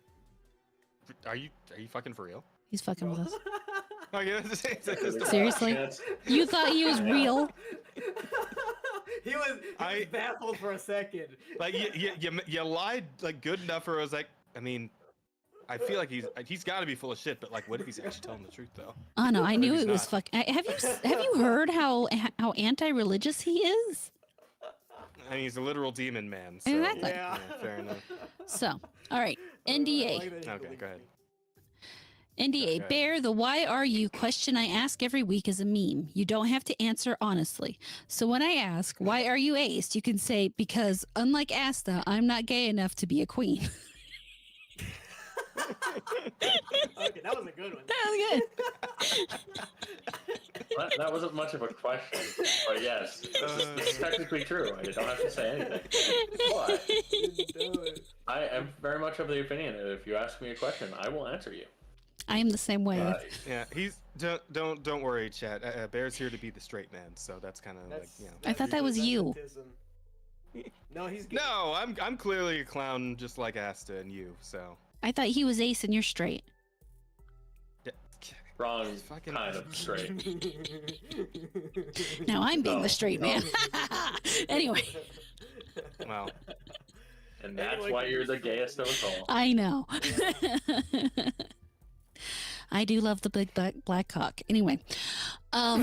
Are you fucking for real? He's fucking with us. Oh, yeah, Seriously? You thought he was real? He was baffled for a second. Like you lied like good enough where I was like, I mean, I feel like he's got to be full of shit, but like, what if he's actually telling the truth though? Oh no, I What if knew he's it was not? fuck. Have you heard how anti-religious he is? I mean, he's a literal demon man. So, Exactly. yeah, fair enough. So, all right, NDA. Okay, go ahead. NDA, Okay. Bear, the why are you question I ask every week is a meme. You don't have to answer honestly. So when I ask, why are you aced? You can say, because unlike Asta, I'm not gay enough to be a queen. Okay, that was a good one. That was good. That wasn't much of a question, but yes, it's technically true. I don't have to say anything. But I am very much of the opinion that if you ask me a question, I will answer you. I am the same way. Yeah, he's don't worry, chat. Bear's here to be the straight man, so that's kind of like I thought that was you. No, he's gay. No, I'm clearly a clown, just like Asta and you. So I thought he was ace and you're straight. Wrong kind of straight. Now I'm being the straight man. Anyway. Wow. And that's why you're the gayest of us all. I know. I do love the big black cock. Anyway, all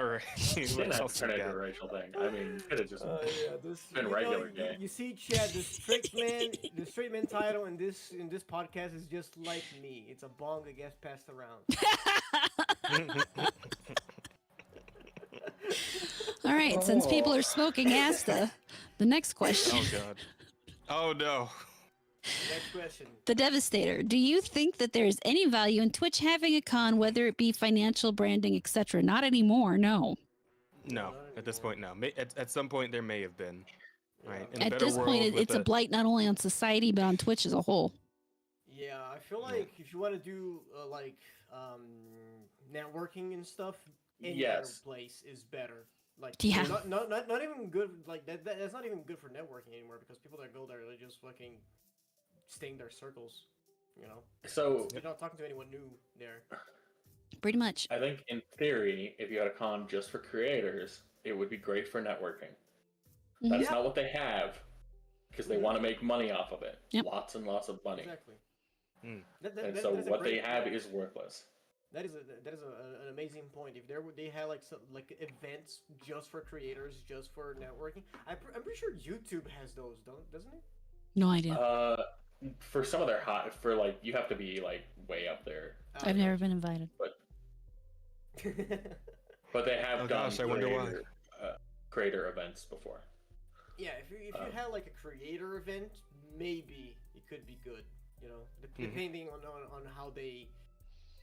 right. Didn't What have else to turn we into a got? racial thing. I mean, could have just been You regular know, gay. You see, Chad, the straight man title in this podcast is just like me. It's a bong that gets passed around. all right. Since people are smoking Asta, the next question. Oh god. Oh no. Next question. The Devastator. Do you think that there is any value in Twitch having a con, whether it be financial, branding, etc.? Not anymore. No. No, at this point, no. At some point, there may have been. Right. In a At better this world point, with it's a blight not only on society but on Twitch as a whole. Yeah, I feel like if you want to do networking and stuff, any other place is better. Like, Yeah. not even good. Like that's not even good for networking anymore because people that go there, they just fucking stay in their circles. You know. So you're not talking to anyone new there. Pretty much. I think in theory, if you had a con just for creators, it would be great for networking. That's not what they have, because they want to make money off of it. Yep. Lots and lots of money. Exactly. And so what they have is worthless. That is an amazing point. If they had like events just for creators, just for networking, I'm pretty sure YouTube has those, doesn't it? No idea. For some of their for like you have to be like way up there. I've never been invited. But they have Oh done gosh, I wonder why. creator events before. Yeah, if you had like a creator event, maybe it could be good. You know, depending on how they,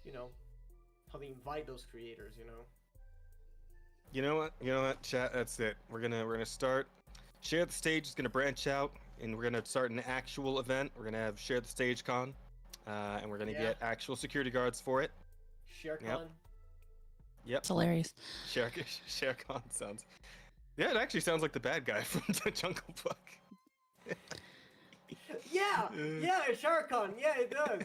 you know, how they invite those creators. You know. You know what? You know what, chat? That's it. We're gonna start. Share the Stage is gonna branch out, and we're gonna start an actual event. We're gonna have Share the Stage Con, and we're gonna get actual security guards for it. ShareCon. Yep. It's hilarious. ShareCon sounds. Yeah, it actually sounds like the bad guy from the Jungle Book. Yeah, ShareCon. Yeah, it does.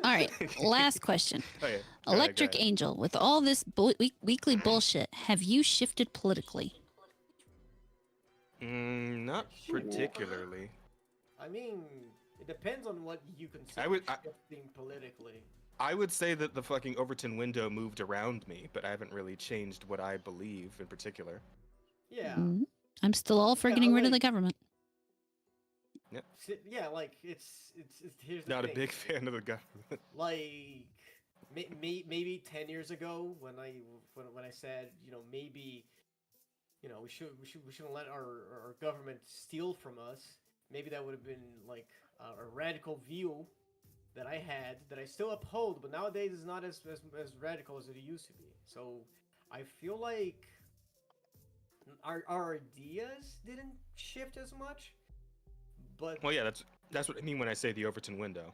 All right, last question. Okay. Electric Angel, with all this weekly bullshit, have you shifted politically? Not particularly. I mean, it depends on what you consider shifting politically. I would say that the fucking Overton window moved around me, but I haven't really changed what I believe in particular. Yeah. I'm still all for getting rid of the government. Yep. Yeah, like it's here's the Not thing. a big fan of the government. Like maybe 10 years ago when I said, you know, maybe, you know, we shouldn't let our government steal from us. Maybe that would have been like a radical view that I had, that I still uphold, but nowadays it's not as radical as it used to be. So I feel like our ideas didn't shift as much. But well, yeah, that's what I mean when I say the Overton window.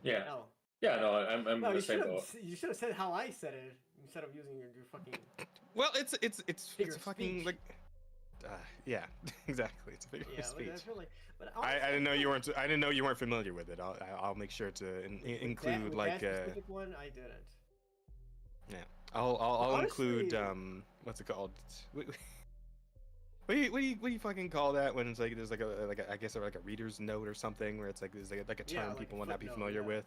Yeah. No. Yeah, no, I'm No, the same boat. you should have said how I said it instead of using your fucking. Well, it's figure a of fucking speech. like. Yeah, exactly. It's a figure of speech. But I feel like, but I didn't know you weren't. I didn't know you weren't familiar with it. I'll make sure to include with like. that specific one, I didn't. Yeah, I'll Honestly, include what's it called? What do you fucking call that when it's like there's like a I guess like a reader's note or something where it's like there's like a term like people a will not be footnote, familiar yeah. with.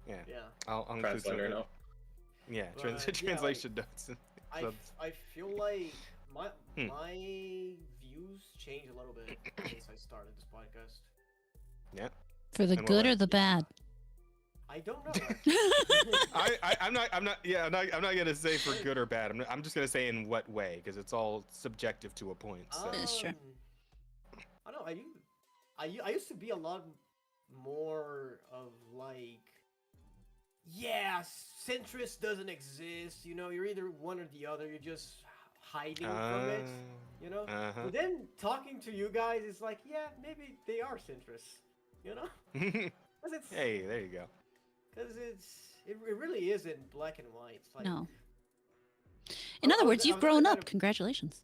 Yeah. Yeah. I'll include Translator some. note. Yeah, But, translation notes. I feel like my Hmm. my views changed a little bit since I started this podcast. Yeah. For the And good what or the bad? I don't know. I'm not gonna say for good or bad. I'm just gonna say in what way, because it's all subjective to a point. So. That's true. I don't know. I used to be a lot more of like, yeah, centrist doesn't exist. You know, you're either one or the other. You're just hiding from it. You know. But then talking to you guys, it's like, yeah, maybe they are centrists. You know. Hey, there you go. Because it really isn't black and white. It's like, No. In other words, you've grown up. Congratulations.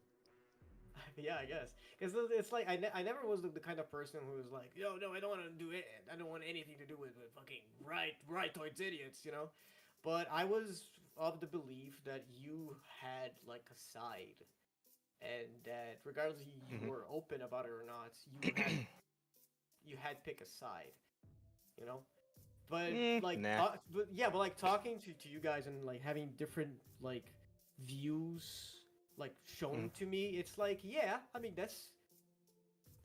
Yeah, I guess. Because it's like I never was the kind of person who was like, no, I don't want to do it. I don't want anything to do with fucking right-towards idiots, you know. But I was of the belief that you had like a side, and that regardless if you were open about it or not, you had pick a side, you know. But like, nah. but like talking to you guys and like having different like views like shown to me, it's like, yeah, I mean that's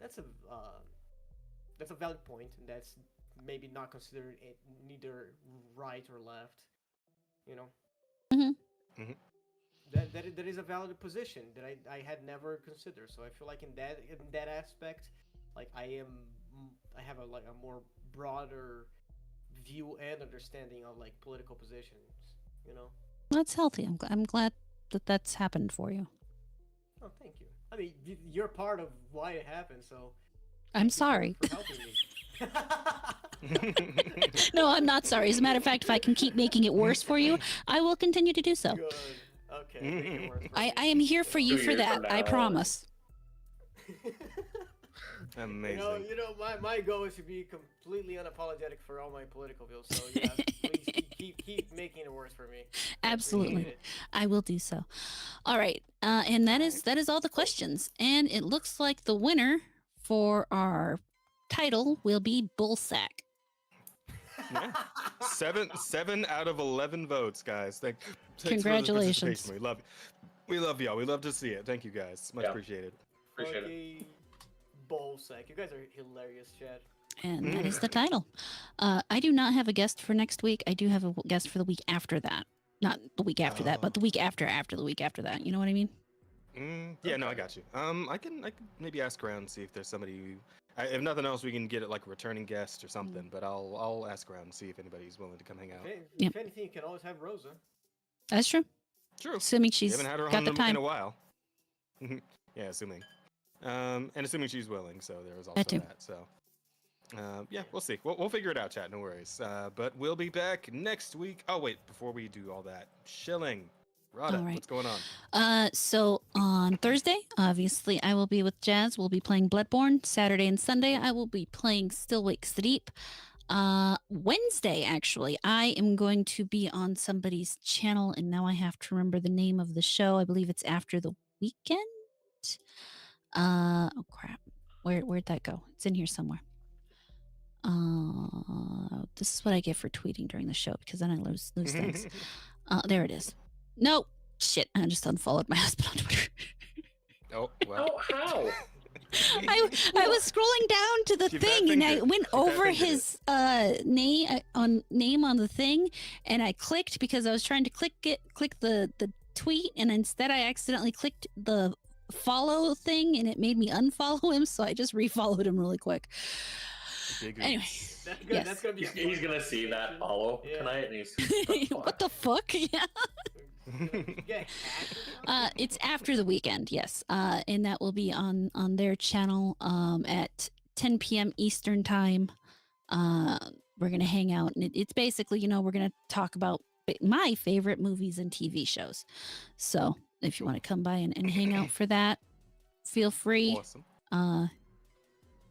a valid point, and that's maybe not considered neither right or left, you know. That is a valid position that I had never considered. So I feel like in that aspect, like I have a more broader view and understanding of like political positions, you know. That's healthy. I'm glad that that's happened for you. Oh, thank you. I mean, you're part of why it happened, so. I'm sorry. For helping me. No, I'm not sorry. As a matter of fact, if I can keep making it worse for you, I will continue to do so. Good. Okay. Make it worse for I me. am here for you 2 for years that. from I now. promise. Amazing. You know, my goal is to be completely unapologetic for all my political views. So yeah, please keep making it worse for me. Absolutely. I will do so. All right. And that is all the questions. And it looks like the winner for our title will be Bullsack. Yeah. 7 out of 11 votes, guys. Thanks Congratulations. For the participation. We love y'all. We love to see it. Thank you guys. Much appreciated. Appreciate it. Bullsack. You guys are hilarious, Chad. And that is the title. I do not have a guest for next week. I do have a guest for the week after that. Not the week after that, but the week after the week after that. You know what I mean? Yeah, no, I got you. I can maybe ask around, see if there's somebody. If nothing else, we can get it like a returning guest or something. But I'll ask around and see if anybody's willing to come hang out. If anything, you can always have Rosa. That's true. True. Assuming We she's haven't had her got on the time. in a while. Yeah, assuming. And assuming she's willing, so there was also That too. that. So, yeah, we'll see. We'll figure it out, chat. No worries. But we'll be back next week. Oh wait, before we do all that, shilling. Rada, All right. what's going on? So on Thursday, obviously, I will be with Jazz. We'll be playing Bloodborne. Saturday and Sunday, I will be playing Still Wakes the Deep. Wednesday, actually, I am going to be on somebody's channel, and now I have to remember the name of the show. I believe it's After the Weekend. Oh crap, where'd that go? It's in here somewhere. This is what I get for tweeting during the show because then I lose things. There it is. No, shit, I just unfollowed my husband on Twitter. Oh, well. How? I was scrolling down to the thing and I went over his name on the thing and I clicked because I was trying to click the tweet and instead I accidentally clicked the follow thing and it made me unfollow him, so I just refollowed him really quick. Anyway, That's good. yes. That's gonna be. He's gonna see that follow tonight, and he's what the fuck? Yeah. It's After the Weekend, yes, and that will be on their channel at 10 p.m. Eastern time. We're gonna hang out, and it's basically, we're gonna talk about my favorite movies and TV shows. So if you want to come by and hang out for that, feel free. Awesome.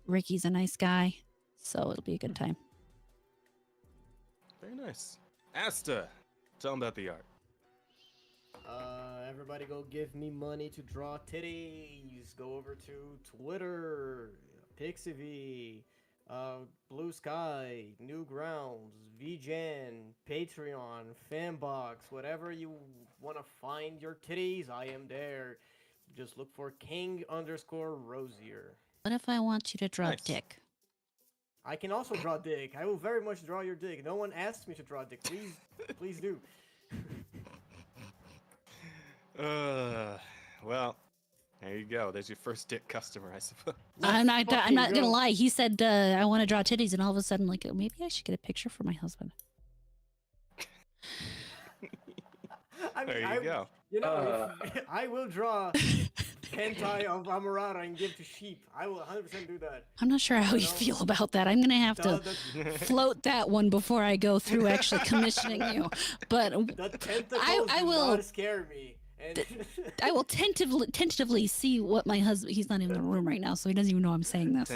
Ricky's a nice guy, so it'll be a good time. Very nice. Asta, tell him about the art. Everybody go give me money to draw titties. Go over to Twitter, Pixiv, Blue Sky, Newgrounds, VGen, Patreon, Fanbox, whatever you want to find your titties, I am there. Just look for King_Rosier. What if I want you to draw dick? I can also draw dick. I will very much draw your dick. No one asked me to draw dick. Please do. Well, there you go. There's your first dick customer, I suppose. I'm not gonna lie. He said I want to draw titties, and all of a sudden, like, maybe I should get a picture for my husband. There you go. I will draw hentai of Amurata and give to sheep. I will 100% do that. I'm not sure how you feel about that. I'm gonna have to float that one before I go through actually commissioning you. But I will. Not scare me. And I will tentatively see what my husband. He's not in the room right now, so he doesn't even know I'm saying this.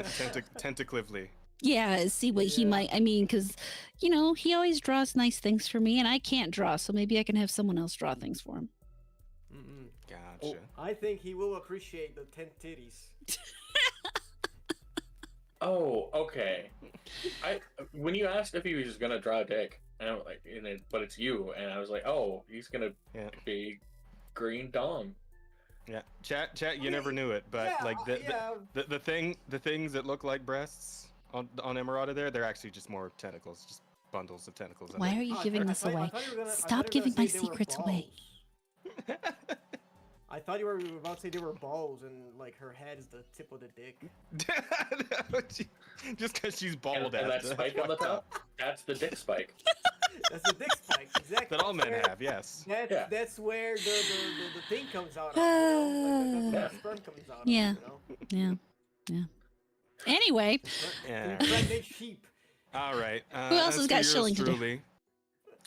Tentaclively. Yeah, see what he might. I mean, because he always draws nice things for me, and I can't draw, so maybe I can have someone else draw things for him. Gotcha. I think he will appreciate the 10 titties. Oh, okay. When you asked if he was gonna draw a dick, and I'm like, but it's you, and I was like, oh, he's gonna be green dong. Yeah, chat. You never knew it, but the things that look like breasts on Emerauda they're actually just more tentacles, just bundles of tentacles. Why are you giving this away? Stop giving my secrets away. I thought you were about to say they were balls and like her head is the tip of the dick. Just because she's bald. And that spike on the top, that's the dick spike. That's the dick spike, exactly. That all men have, yes. That's where the thing comes out of. The sperm comes out. Yeah. Yeah. Anyway. Pregnant sheep. All right. Who else has got shilling to do?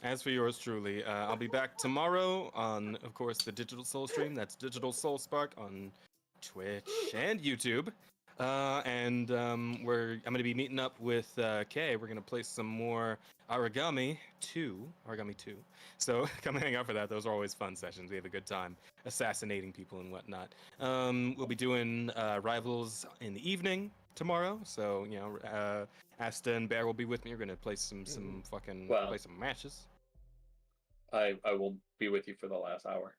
As for yours truly, I'll be back tomorrow on, of course, the Digital Soul stream. That's Digital Soul Spark on Twitch and YouTube. And I'm going to be meeting up with Kay. We're going to play some more Origami 2. So come hang out for that. Those are always fun sessions. We have a good time assassinating people and whatnot. We'll be doing Rivals in the evening tomorrow. So, Asta and Bear will be with me. We're going to play some play some matches. I will be with you for the last hour.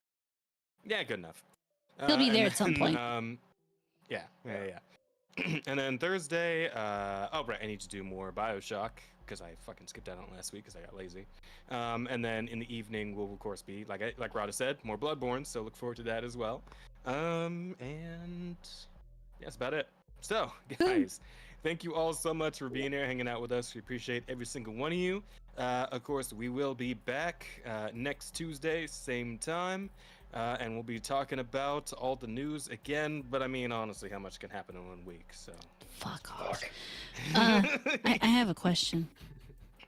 Yeah, good enough. He'll be there at some point. Yeah. And then Thursday, I need to do more BioShock. because I fucking skipped out on it last week because I got lazy. And then in the evening will of course be like Rada said, more Bloodborne, so look forward to that as well. And yeah, that's about it. So guys, thank you all so much for being here, hanging out with us. We appreciate every single one of you. Of course, we will be back next Tuesday, same time. And we'll be talking about all the news again. But I mean, honestly, how much can happen in 1 week? So Fuck off. I have a question.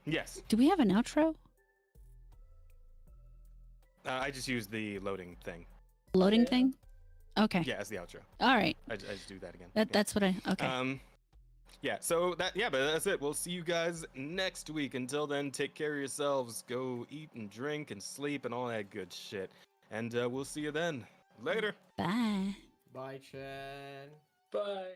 Yes. Do we have an outro? I just use the loading thing. Loading thing? Okay. Yeah, as the outro. All right. I just do that again. That's what I. Okay. Yeah. So but that's it. We'll see you guys next week. Until then, take care of yourselves. Go eat and drink and sleep and all that good shit. And we'll see you then. Later. Bye. Bye, Chen. Bye.